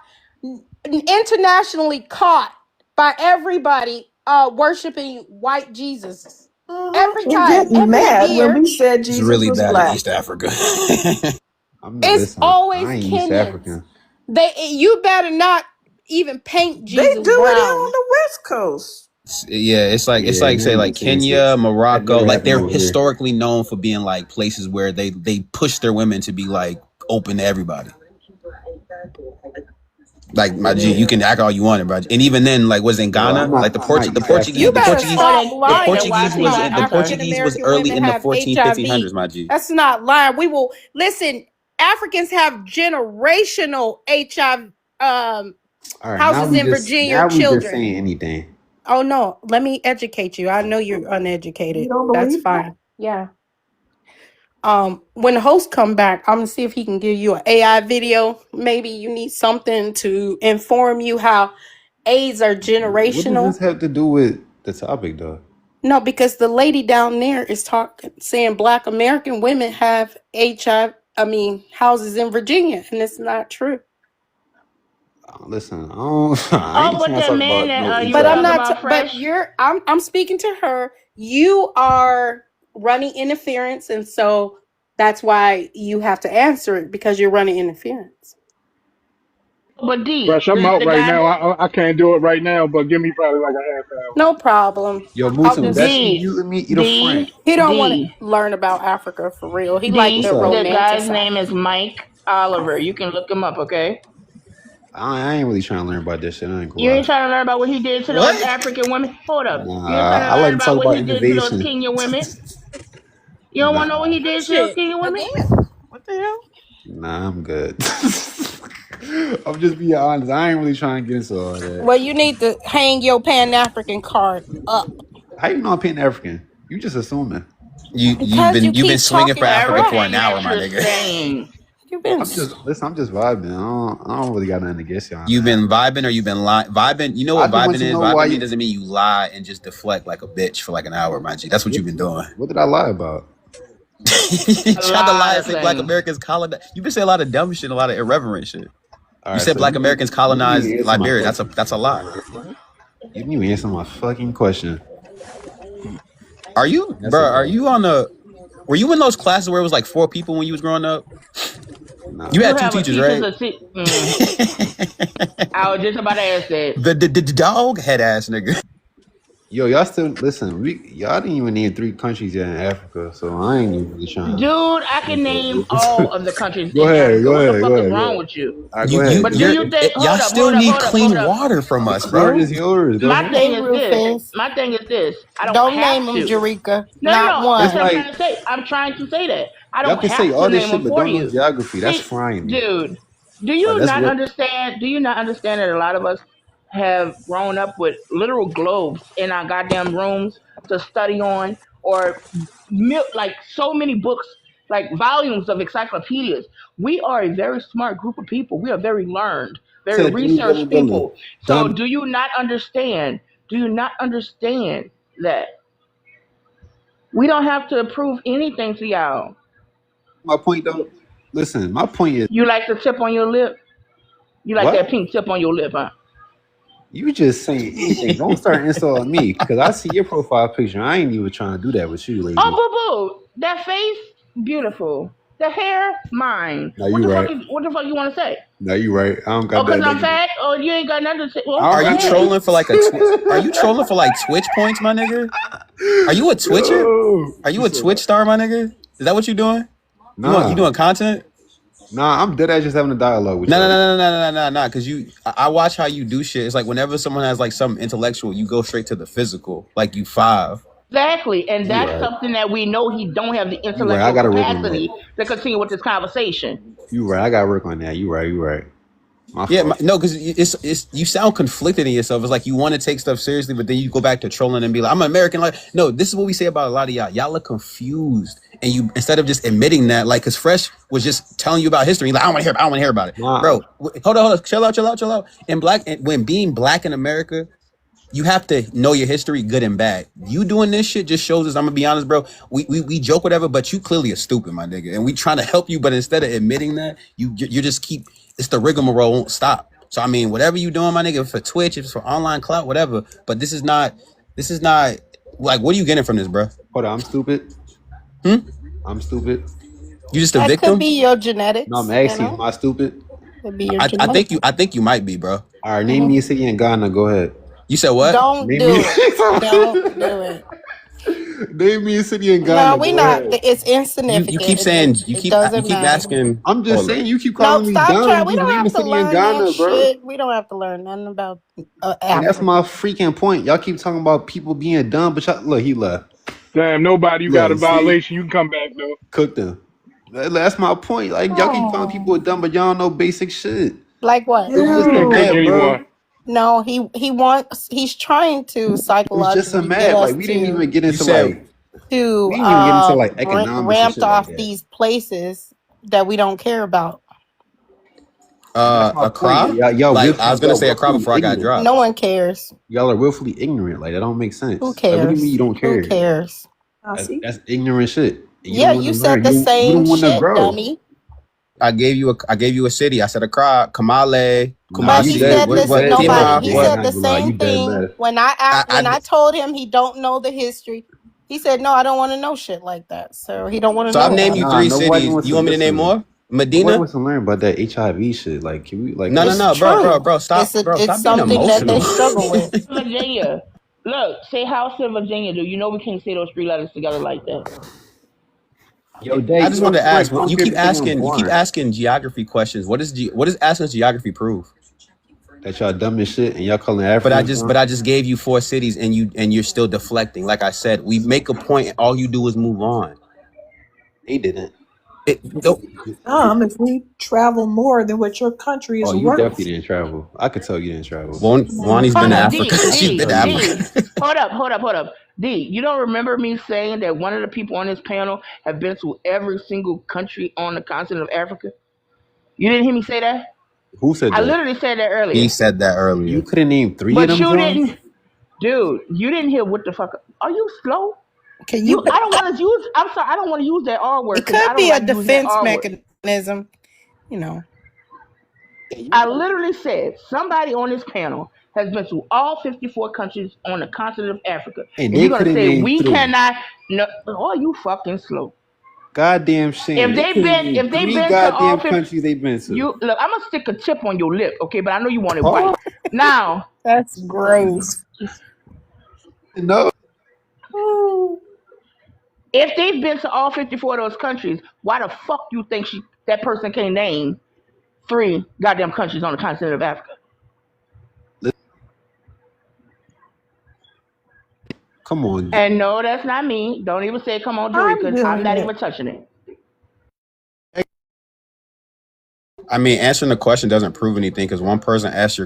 internationally caught by everybody worshiping white Jesus. Every And time, getting every mad when year, we said It's Jesus really was bad in black. East Africa. I'm not it's listen. always I ain't East Kenyans. African. You better not even paint They do Jesus it here on brown. the West Coast. Yeah, it's Yeah, like you say ain't like making any Kenya, sense. That Morocco, never like happened they're over here. historically known for being like places where they push their women to be like open to everybody. Like my G, you Yeah. can act all you want, bro. And even then, like was in Yo, Ghana, like I'm not East You African. better Or stop they The they lying why Portuguese talking people was about get the okay. African Portuguese was American early women in the have 14 1500s, HIV. my G. That's not lying. We will listen. Africans have generational HIV All right, houses in Virginia now we just children. saying anything. Oh no, let me educate you. I know you're You uneducated. don't That's believe that? fine. Yeah. When the host come back, I'm gonna see if he can give you an AI video. Maybe you need something to inform you how AIDS are What does this generational. have to do with the topic, though? No, because the lady down there is talking, saying Black American women have HIV. I mean, houses in Virginia, and it's not true. Listen, I don't. I Oh, ain't but trying to the talk men about no that you were But I'm talking HIV. not. about But fresh. you're. I'm speaking to her. You are running interference, and so that's why you have to answer it because you're running interference. But D, Fresh, I'm out the right guy now. I can't do it right now, but give me probably like a half hour. No problem. Yo, I'll Mutum, just. that's you D using me? Eat a friend. D He don't want to D learn about Africa for real. He like What's to D. up? The guy's name romanticize. is Mike Oliver. You can look him up, okay? I ain't really trying to learn about this shit. I ain't gonna You ain't lie. trying to learn about what he did to those What? African women. Hold up. You ain't trying Nah, to I like learn to about talk what about he did to those innovation. Kenyan women. You don't want to know what Nah, he did to those Shit. Kenyan women. Again. What the hell? nah, I'm good. I'm just being honest. I ain't really trying to get into all that. Well, you need to hang your Pan African card up How you know I'm Pan African? You just assuming. because you You've been keep swinging for talking Africa for an Everything trash. hour, that my you're nigga. saying. You've been. I'm just listen. I'm just vibing. I don't really got nothing against y'all on You've the app. been vibing or you've been lying. Vibing, you know I what just want vibing to is? know why Vibing mean you. doesn't mean you lie and just deflect like a bitch for like an hour, my G. That's what What, you've been doing. what did I lie about? You A tried to lie lot and of say black things. Americans colonized. You've been saying a lot of dumb shit, a lot of irreverent shit. All You right, said so black Americans you didn't colonized even answer my Liberia. question. That's a lie. You didn't even answer my fucking question. Are you, That's bro? a Are lie. you on the? Were you in those classes where it was like 4 people when you was growing up? You Nah. You had two have a teachers, teacher's right? a I was just about to ask that. The dog head ass nigga. Yo, y'all still listen? Y'all didn't even name 3 countries yet in Africa, so I ain't even really trying Dude, I can name to. all of the countries Go in ahead, Africa. go What the ahead, go fuck is ahead, go wrong ahead. with you? All right, go ahead. But do you think? Y'all still need clean Hold up. water from The us, floor bro. is yours. Go My ahead. thing Hey, is this. Rufus. My thing is this. I don't Don't have name him to. Jerika. No, no, Not no. That's It's what one. I'm like trying to say. I'm trying to say that. I y'all don't can say have to all this name shit, them but for don't know you. geography. That's See, frying me. dude, do Like you that's not real. understand? Do you not understand that a lot of us have grown up with literal globes in our goddamn rooms to study on, or like so many books, like volumes of encyclopedias? We are a very smart group of people. We are very learned, very Said any researched villain villain. people. So Dumb. do you not understand? Do you not understand that we don't have to prove anything to y'all? My point though. Listen, my point is You like the tip on your lip? You like what? that pink tip on your lip, huh? You just saying anything. Don't start insulting me because I see your profile picture. I ain't even trying to do that with you, Oh, lady. boo boo, that face, beautiful. The hair, mine. Now you right. What the fuck you want to say? Now you right. I don't Oh, got cause that I'm negative. fat? Oh, you ain't got nothing to say. Well, I don't Are go you got ahead. trolling for like Are you trolling for like that. Twitch points, my nigga? Are you a Twitcher? Yo, Are you you a said Twitch what? star, my nigga? Is that what you doing? You Nah, doing content? nah. I'm dead at just having a dialogue with No, no, y'all. no, no, no, no, no, no. Because I watch how you do shit. It's like whenever someone has like something intellectual, you go straight to the physical. Like you five. Exactly, and You that's right. something that we know he don't have the You right. I intellectual gotta work on that. capacity to continue with this conversation. You right. I gotta work on that. You right. You right. My Yeah, fault. no, because it's you sound conflicted in yourself. It's like you want to take stuff seriously, but then you go back to trolling and be like, "I'm an American." Like, no, this is what we say about a lot of y'all. Y'all are confused and you instead of just admitting that, like, because Fresh was just telling you about history, like, I don't want to hear about it, Nah, bro. Hold on, chill out. And when being black in America, you have to know your history, good and bad. You doing this shit just shows us. I'm gonna be honest, bro. We joke whatever, but you clearly are stupid, my nigga. And we trying to help you, but instead of admitting that, you just keep. It's the rigmarole won't stop. So I mean, whatever you doing, my nigga, for Twitch, if it's for online clout, whatever. But this is not. Like, what are you getting from this, bro? hold on, I'm stupid. Hmm? I'm stupid. You just a That could victim? be your No, I'm genetics, you asking, am know? I stupid? Could be your I genetics. think you might be, bro. All right, name Mhm. me a city in Ghana. Go ahead. You said what? Don't Name me. do it. Don't do it. Name me a city in No, Ghana. we Go not. ahead. It's You keep insignificant. saying It doesn't you keep matter. asking. I'm just Hold up. saying, you keep Nope, calling me stop trying. dumb. We Just don't name a have to city in learn that Ghana, bro. shit. We don't have to learn nothing about And that's Africa. my freaking point. Y'all keep talking about people being dumb, but y'all, look, he left. Damn, nobody, you got Look, a you see, violation. You can come back though. cooked them. That's my point. Like, y'all keep calling Oh, people dumb, but y'all don't know basic shit. like what? It's You just a can't cook map, Ew. bro. anyone. No, he's trying to It's just a psychologically get map. us Like, we didn't to even get You into said like to we didn't even get into like bring economics and ramped shit like off that. these places that we don't care about. That's my point. Accra? Like, I was gonna Y'all say Accra willfully before I got ignorant. No dropped. one cares. Y'all are willfully ignorant. Like, that don't make Who sense. Like, what do you mean cares? you don't Who care? cares? I see. That's ignorant shit. And you Yeah, don't want to you said learn. the You same don't want to shit, grow. dummy. I gave you a city. I said Accra, Kamale, Nah, But you he Kumasi. dead. said You this dead mad, nobody. Tema. He G. What? said I the ain't gonna lie. You same dead thing mad. when I told him he don't know the history. He said no, I don't want to know shit like that. So he don't want to So I've know named about you it. Nah, 3 cities. nobody wants You to want me to name listen. more? Nobody Medina? wants to learn about that HIV shit. Like, can we? Like, It's No, true. bro. It's Stop being something that they emotional. struggle with. Virginia. Look, say house in Virginia. Do you know we can't say those three letters together like that? yo, Day, I you just know wanted to Sprint. ask. I don't You care if keep you think I'm asking. You keep boring. asking geography questions. What does asking us geography prove? That y'all dumb as shit and y'all calling Africans But dumb. I just gave you 4 cities, and you're still deflecting. Like I said, we make a point, and all you do is move on. They didn't. No, If we travel more than what your country Oh, is you worth. definitely didn't travel. I could tell you didn't travel. Wani's been Hold to up, Africa. D, She's I could been D, to tell you Africa. didn't. D. Hold up. D, you don't remember me saying that one of the people on this panel have been to every single country on the continent of Africa? You didn't hear me say that? Who said I that? literally said that He earlier. said that You earlier. couldn't name three of But them, you Johns? didn't, dude, you didn't hear what the fuck. Are you slow? Can you? I don't want to use, I'm sorry, I don't want to use that R word It because I could don't be a like using that defense R word. mechanism. You know. I literally said somebody on this panel has been to all 54 countries on the continent of Africa. And And they you're going to couldn't say, name we three. cannot, no, oh, you fucking slow. Goddamn shame. They couldn't name If they've three been to all goddamn 50, countries they've been to. you, look, I'm going to stick a chip on your lip, okay? But I know you want it Huh? white. Now, That's gross. No. if they've been to all 54 of those countries, why the fuck you think that person can't name 3 goddamn countries on the continent of Africa? Come on. And no, that's not me. Don't even say come on, Julie, I'm because I'm doing not it. even touching it. I mean, answering the question doesn't prove anything because one person answers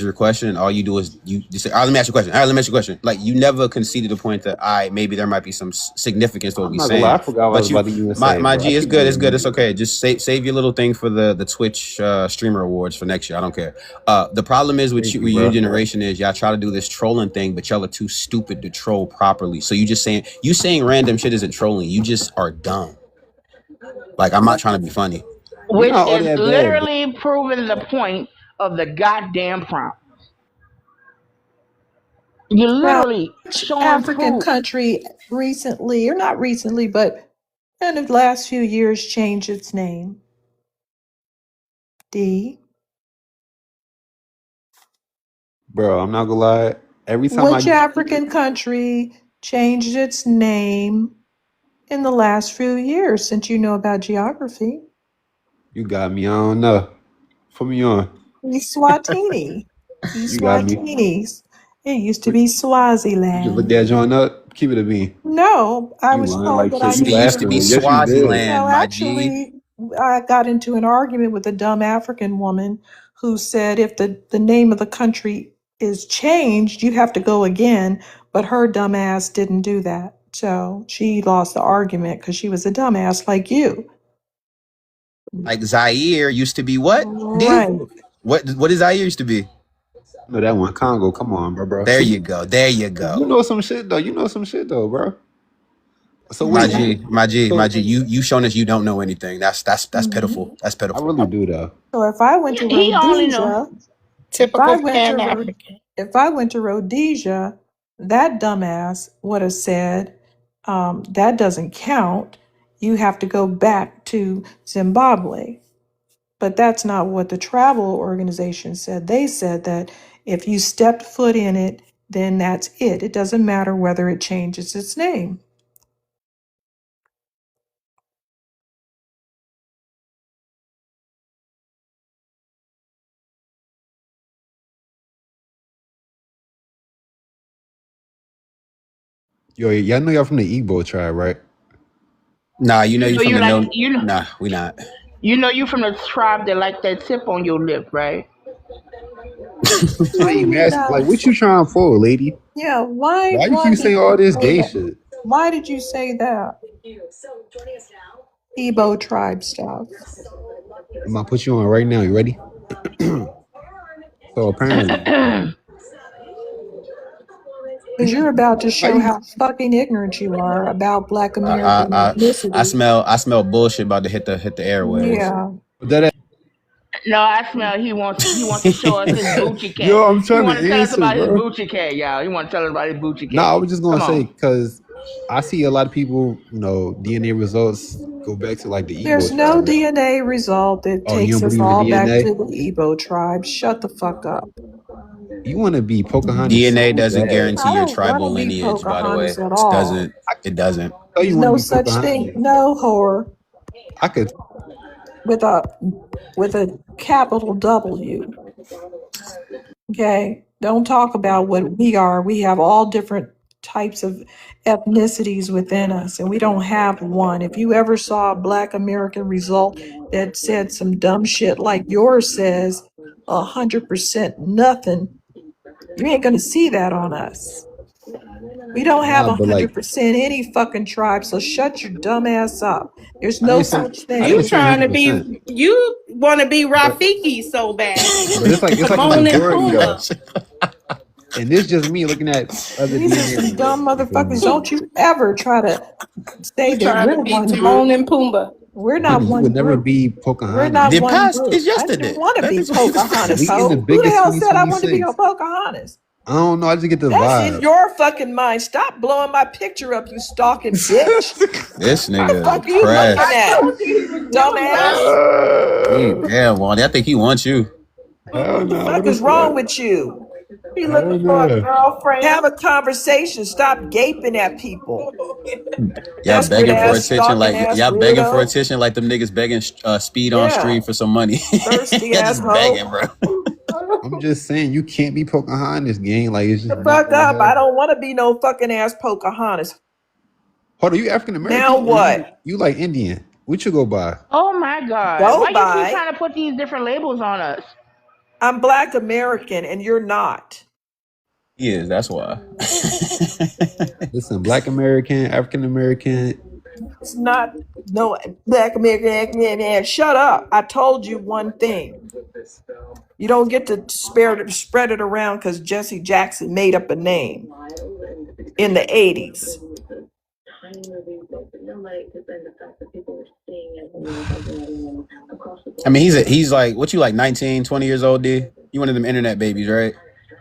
your question, and all you do is you say, "All right, let me ask you a question. All right, let me ask you a question." Like you never conceded the point that maybe there might be some significance to what I'm we're not gonna lie. I saying. forgot what I was But about to even my say, my bro. I G, it's keep on good, it's good, it's remembering. okay. Just save your little thing for the Twitch streamer awards for next year. I don't care. The problem is with Thank you, with your bro. generation is y'all try to do this trolling thing, but y'all are too stupid to troll properly. So you saying random shit isn't trolling. You just are dumb. Like I'm not trying to be funny. You're Which not all is that bad, bro. literally proving the point of the goddamn prompt. You're Now, literally which showing African proof. country recently, or not recently, but in the last few years changed its name? D. Bro, I'm not gonna lie. Every time I Which get African country changed its name in the last few years, since you know about geography? you got me. I don't know. Put me on. Eswatini. You got me. Eswatini. It used to What- be You just look Swaziland. that joint up. Keep it a bean. No, I You was lying told like that shit. I You It needed used to to. be laughing. Yes, you did. Swaziland, No, my G. actually, I got into an argument with a dumb African woman who said if the name of the country is changed, you have to go again. But her dumb ass didn't do that. So she lost the argument because she was a dumbass like you. Like Zaire used to be what? D? Right. What did Zaire used to be? No, that one Congo. Come on, bro. There See, you go. There you you go. know some shit though. You know some shit though, bro. So My wait, Okay. G, my G, my so G. You shown us you don't know anything. That's Mhm. pitiful. That's I pitiful. really do though. So if I went to He only know Rhodesia, if I typical went to Pan Rho- African. if I went to Rhodesia, that dumbass would have said, that doesn't count. You have to go back to Zimbabwe. But that's not what the travel organization said. They said that if you stepped foot in it, then that's it. It doesn't matter whether it changes its name. Yo, y'all know y'all from the Igbo tribe, right? Nah, you know You you know from you the like no. Nah, we not. you know you from the tribe that like that tip on your lip, right? I Why ain't you mad. Like, guys? what you trying for, lady? Yeah, why Why you why keep did saying all you this say gay that? shit? Why did you say that? Igbo tribe stuff. I'm gonna put you on right now. You ready? So apparently, Because you're about to why show you? how fucking ignorant you are about Black I I American I, I ethnicity. smell bullshit about to hit the airwaves. Yeah. That No, I smell he wants to show us his Bucci cat. yo, I'm He trying to want to tell us answer, about his bro. Bucci cat, y'all. He want to tell us about his Bucci No, cat. I was just gonna Come say on. because I see a lot of people, DNA results go back to like the There's Igbo no tribe, right? DNA result that Oh, you takes don't us believe in all back DNA? to the Igbo tribe. Shut the fuck up. You want to be Pocahontas DNA so doesn't bad. guarantee I your don't want tribal to be lineage. By the way, Pocahontas at it all. doesn't. It doesn't. Tell you There's want to no be such thing. Pocahontas. No whore I could. with a capital W. Okay? Don't talk about what we are. We have all different types of ethnicities within us, and we don't have one. If you ever saw a Black American result that said some dumb shit like yours says, 100% nothing, you ain't gonna see that on us. We don't have Nah, a but like 100% any fucking tribe, so shut your dumb ass up. There's I no didn't say such I didn't You thing. say trying to 100%, be, you want to be but Rafiki so bad. it's like a Timon and majority Pumbaa. though, and this just me looking at other These are DNA some results. dumb You feel motherfuckers. me? Don't you ever try to say You that trying to we're be one group. Timon and Pumbaa. We're not Honey, you one would never group. be We're Pocahontas. not The one past group. is I didn't yesterday. want to That be is what he was Pocahontas, We in the ho. Who the biggest hell said I wanted to be a 2026. Pocahontas? I don't know. I just get the That's in vibe. your fucking mind. Stop blowing my picture up, you stalking bitch. This What the nigga fuck are you looking depressed. I at, told you he was dumbass? jealous. Damn, Wally. I think he wants you. Hell What the no. fuck What is is wrong that? with you? He Hell looking for a no. Have girlfriend. a conversation. Stop gaping at people. Y'all Desperate begging for ass, attention stalking like ass y'all begging for weirdo. attention like them niggas begging speed on Yeah, street for some money. thirsty Y'all just begging, asshole. bro. I'm just saying you can't be Pocahontas, gang. Like it's just The not fuck gonna up. I happen. don't want to be no fucking ass Pocahontas. Hold on, you African Now American or you what? you like Indian? What you go by? Oh my God! Go Why you keep by. trying to put these different labels on us? I'm Black American and you're not. He is, that's why. Listen, Black American, African American. It's not no Black American. Shut up. I told you one thing. You don't get to spread it around because Jesse Jackson made up a name in the 80s. I mean, he's like, what you like, 19, 20 years old, D? You one of them internet babies, right?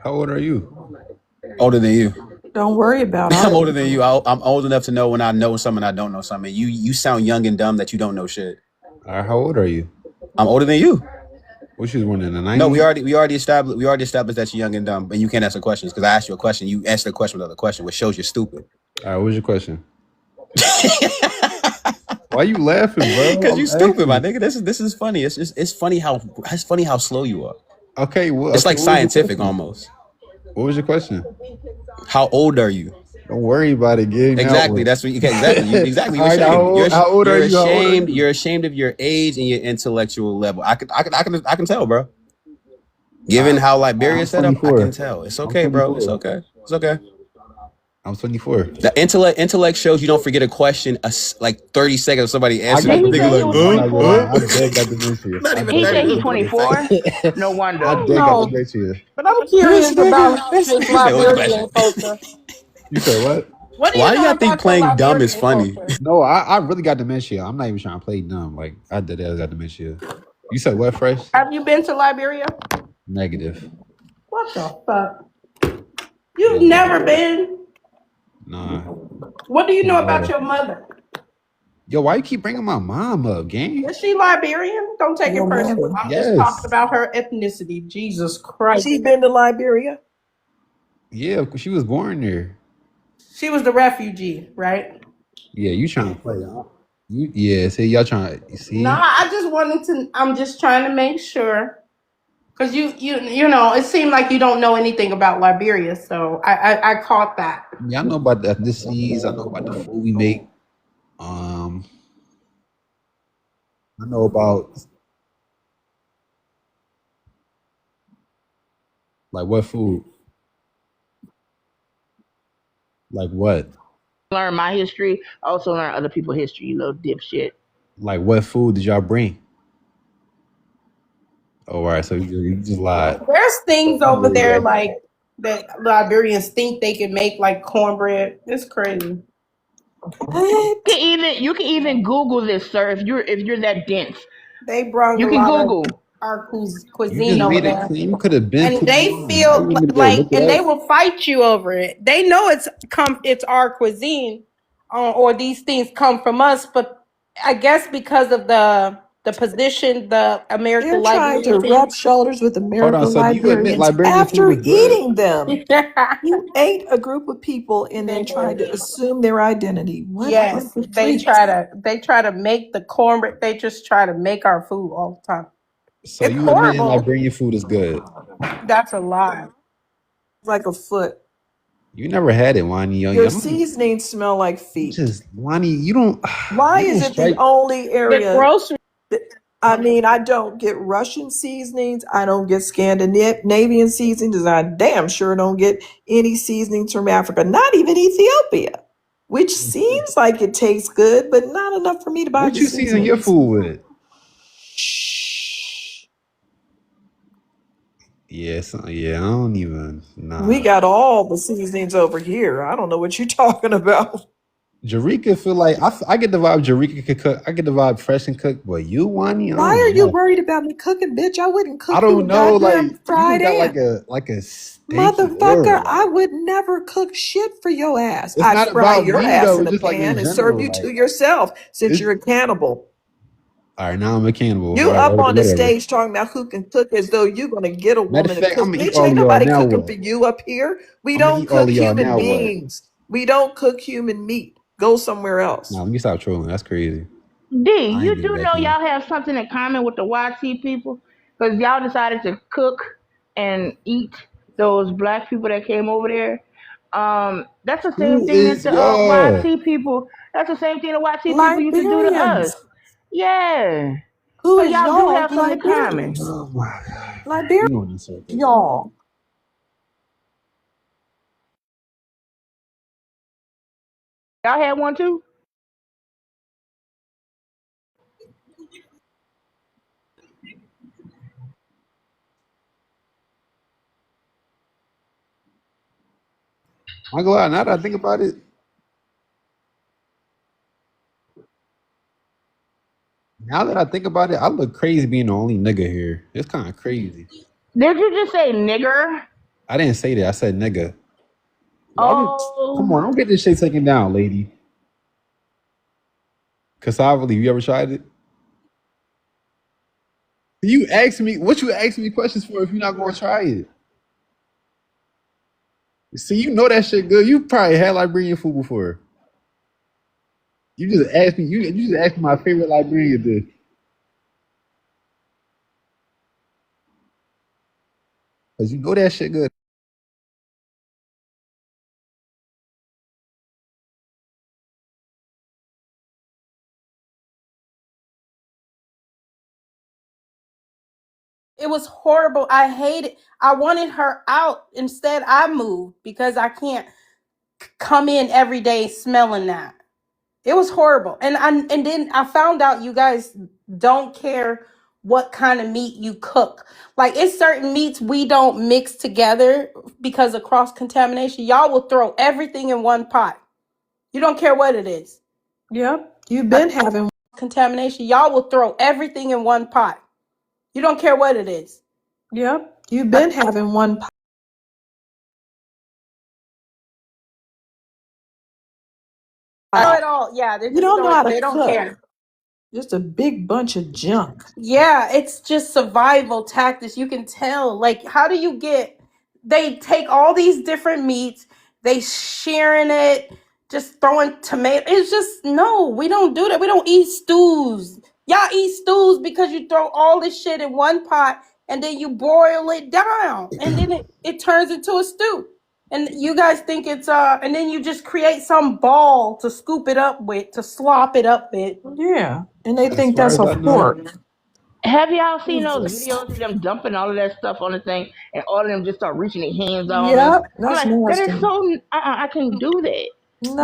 How old are you? Older than you. Don't worry about I'm our older than age. you. I'm old enough to know when I know something I don't know something. You sound young and dumb that you don't know shit. All right, how old are you? I'm older than you. What you was born in the No, we 90s? already established that you're young and dumb, but you can't answer questions because I asked you a question. You answered the question with another question, which shows you're stupid. All right, what's your question? Why you laughing, bro? Because I'm you stupid, my asking. nigga. This is funny. It's funny how slow you are. Okay, well, It's okay, like what was your scientific question? almost. What was your question? How old are you? Don't worry about it, gang. Now Exactly. what? That's what you can. Exactly. All You're right, ashamed. how old are You're you? How old are ashamed. you? You're ashamed of your age and your intellectual level. I can tell, bro. All Given right, how all right, Liberia I'm set up, I can 24. tell. It's I'm okay, bro. It's 24. okay. It's okay. I'm 24. The intellect shows you don't forget a question like 30 seconds of somebody I answering. got Did he Nigga say he like, was dementia. I'm not gonna lie. 24? I dead got dementia. not I even He dead 30 said got he minutes, 30 24? seconds. dementia. No I wonder. dead got No, dementia. but I'm This curious nigga, about this this He said, what's the nigga. question? Liberian culture. You said what? What do you Why know y'all think about the playing dumb is Liberian funny? culture? No, I really got dementia. I'm not even trying to play dumb. Like I dead ass got dementia. You said what, Fresh? Have you been to Liberia? Negative. What the fuck? You've Nah, never been? nah. What do you know Can't about go. your mother? Yo, why you keep bringing my mom up, gang? Is she Liberian? Don't take it Your personal. mother. I'm just talking Yes. about her ethnicity. Jesus Christ. She been to Liberia? Yeah, she was born there. She was the refugee, right? Yeah, you trying to play? Huh? You yeah? See, y'all trying? You No, see? I just wanted to. I'm just trying to make sure, because you know, it seemed like you don't know anything about Liberia, so I caught that. Yeah, I know about the ethnicities. I know about the food we make. Um, I know about like what food, like what, Learn my history. Also learn other people's history, you little dipshit. like what food did y'all bring? Oh, all right, so you just lied. There's things I over believe there that. like that Liberians think they can make, like cornbread. It's crazy. What? You can even Google this, sir, if you're that dense. They brought You a can lot of Google. our You cuisine just over made it there. clean. You could have been And put me they on. Why you feel want me to go like, look it and they up? will fight you over it. They know it's our cuisine, or these things come from us. But I guess because of the position the American They're trying to rub Liberians. shoulders with Hold on. American So do you admit Liberians Liberian food after was good? eating them. You ate a group of people and then tried to They, assume their identity. What yes, the freak? they try to make the cornbread. They just try to make our food all the time. So It's you admitting horrible. Liberian food is good? That's a lie. Like a foot. You never had it, Wani. Yo, Your I'm seasonings smell like feet. just Wani. You don't. Why You is don't it the strike. only The area grocery. that, I mean, I don't get Russian seasonings. I don't get Scandinavian seasonings. I damn sure don't get any seasonings from Africa, not even Ethiopia, which seems like it tastes good, but not enough for me to buy What the you season your seasonings. food with? Shh. Yes, yeah. I don't even. We Nah. got all the seasonings over here. I don't know what you're talking about. Jarika feel like I get the vibe Jarika could cook. I get the vibe fresh and cook, but you, Wani, I Why don't are you know. worried about me cooking, bitch? I wouldn't I cook you don't a know. Like goddamn you just fried got ant. like a stanky Motherfucker, aura. I Like would never cook shit for your ass. it's I'd not fry about your me ass though. in It's a just like in pan and serve general. you to Like yourself since it's you're a cannibal. all right. Now I'm a cannibal. You All right, up on the whatever. stage talking about who can cook as though you're gonna get a Matter of woman to fact, I'm cook. gonna eat Bitch, all ain't of y'all. nobody Now cooking for what? you up here. We I'm gonna don't eat all cook of y'all. human Now what? beings. We don't cook human meat. Go somewhere Nah, else. let me stop trolling. That's crazy. D, I ain't you getting do back know in. y'all have something in common with the YT people? Because y'all decided to cook and eat those black people that came over there. That's the same Who thing that is the y'all? YT people, that's the same thing the YT people used to do to us. Liberians. Yeah. Who So is y'all do y'all? have something in common. Liberians. Oh my god. Liberians. We going in circles. Y'all. Y'all had one too? I go out now that I think about it. Now that I think about it, I look crazy being the only nigga here. It's kind of crazy. Did you just say nigger? I didn't say that. I said nigga. Come Oh, on, don't get this shit taken down, lady. Cassava, you ever tried it? You ask me what you ask me questions for if you're not gonna try it. See, you know that shit good. You probably had Liberian food before. You just asked me. You just asked me my favorite Liberian dish because you know that shit good. It was horrible. I hated. I wanted her out. Instead, I moved because I can't. come in every day smelling that. It was horrible. And then I found out you guys don't care what kind of meat you cook. Like it's certain meats we don't mix together because of cross contamination. Y'all will throw everything in one pot. You don't care what it is. Yep. You've been having. Contamination. Y'all will throw everything in one pot. You don't care what it is. Yep. You've been having one Throw pie. it all. Yeah, they You just don't know throw how it. to They don't cook. care. Just a big bunch of junk. Yeah, it's just survival tactics. You can tell. Like, how do you get? They take all these different meats, they sharing it, just throwing tomato. It's just no. We don't do that. We don't eat stews. Y'all eat stews because you throw all this shit in one pot and then you boil it down, and then it turns into a stew. And you guys think it's and then you just create some ball to scoop it up with, to slop it up with. Yeah. And they As think far that's as a I know, fork. Have y'all seen those Jesus. videos of them dumping all of that stuff on the thing, and all of them just start reaching their hands all on it? Yep. I'm That's like, that is nasty. so. I can do that.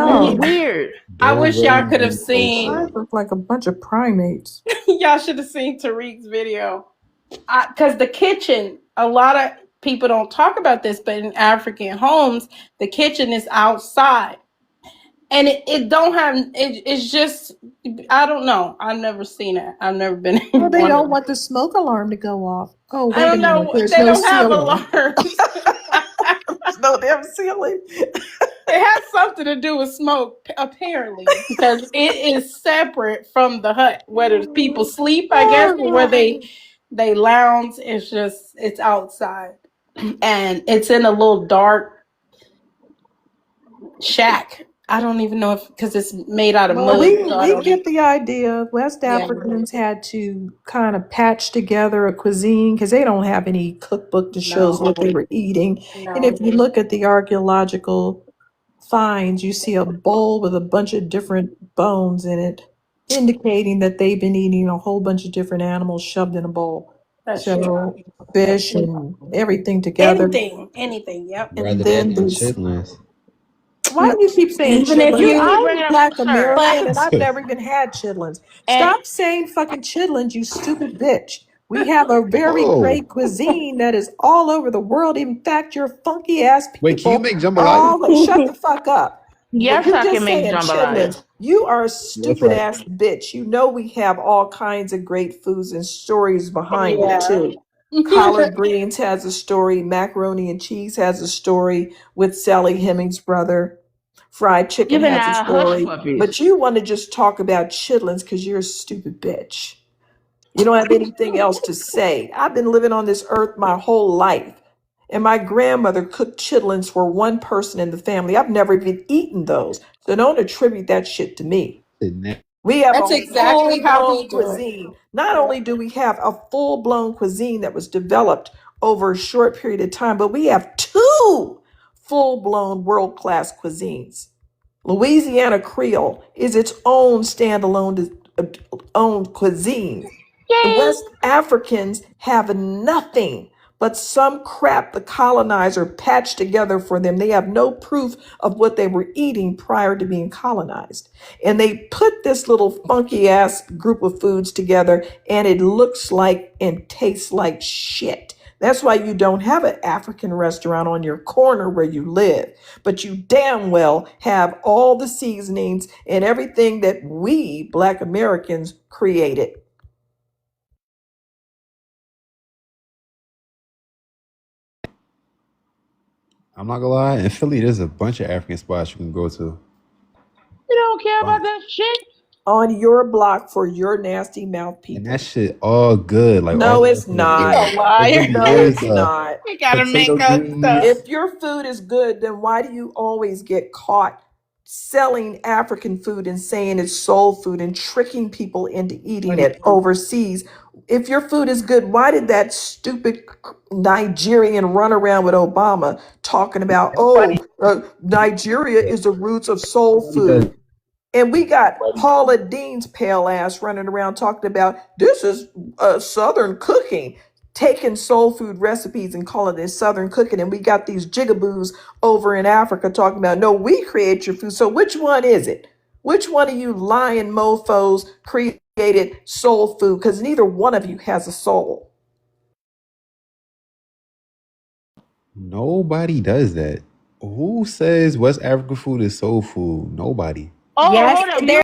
That's No. weird. I don't wish y'all really could have do that seen. shit. I look like a bunch of primates. Y'all should have seen Tariq's video. Because the kitchen, a lot of people don't talk about this, but in African homes, the kitchen is outside. And it don't have it's just I don't know. I've never seen it. I've never been Well, in they one of don't them. want the smoke alarm to go off. Oh, I wait a don't minute. know. There's They no don't have ceiling. alarms. There's no damn ceiling. It has something to do with smoke, apparently, because it is separate from the hut. Whether people sleep, I guess, or where they lounge. It's outside, and it's in a little dark shack. I don't even know if because it's made out of Well, mud. we So I we don't. get the idea. West Yeah. Africans had to kind of patch together a cuisine because they don't have any cookbook that shows No. what they were eating. And No. if you look at the archaeological finds, you see a bowl with a bunch of different bones in it, indicating that they've been eating a whole bunch of different animals shoved in a bowl. That's true. So fish and everything together. Anything. Yep. And Rather then that than this. chitlins. Why do you keep saying Even if chitlins? You you, I'm always bring it up, Black sir. American but and I've never even had chitlins. And Stop saying fucking chitlins, you stupid bitch. We have a very Oh, great cuisine that is all over the world. In fact, your funky ass wait, can you people make are jambalaya? all shut the fuck up. yes, You're I can just make saying jambalaya. chitlins. You are a That's stupid right. ass bitch. You know we have all kinds of great foods and stories behind it yeah. too. Collard greens has a story. Macaroni and cheese has a story with Sally Hemings' brother. Fried chicken Giving has a out hush story. puppies. But you want to just talk about chitlins because you're a stupid bitch. You don't have anything else to say. I've been living on this earth my whole life. And my grandmother cooked chitlins for one person in the family. I've never even eaten those. So don't attribute that shit to me. We have That's a exactly full how blown we do it. cuisine. Not only do we have a full blown cuisine that was developed over a short period of time, but we have two full blown world class cuisines. Louisiana Creole is its own standalone own cuisine. The Yay! West Africans have nothing but some crap the colonizer patched together for them. They have no proof of what they were eating prior to being colonized. And they put this little funky ass group of foods together and it looks like and tastes like shit. That's why you don't have an African restaurant on your corner where you live, but you damn well have all the seasonings and everything that we Black Americans created. I'm not gonna lie. In Philly, there's a bunch of African spots you can go to. You don't care about Bunch. that shit. On your block for your nasty mouth And that people. shit all good. Like all No, the it's African You not. food. a It liar. really No, is. it's not. You gotta Potato make up stuff. greens. If your food is good, then why do you always get caught selling African food and saying it's soul food and tricking people into eating it overseas? If your food is good, why did that stupid Nigerian run around with Obama talking about, oh, Nigeria is the roots of soul Because food? And we got Paula Dean's pale ass running around talking about this is Southern cooking. taking soul food recipes and calling it Southern cooking. And we got these jigaboos over in Africa talking about, no, we create your food. So which one is it? Which one of you lying mofos created soul food? Because neither one of you has a soul. Nobody does that. Who says West African food is soul food? Nobody. Oh, Yes, hold up. there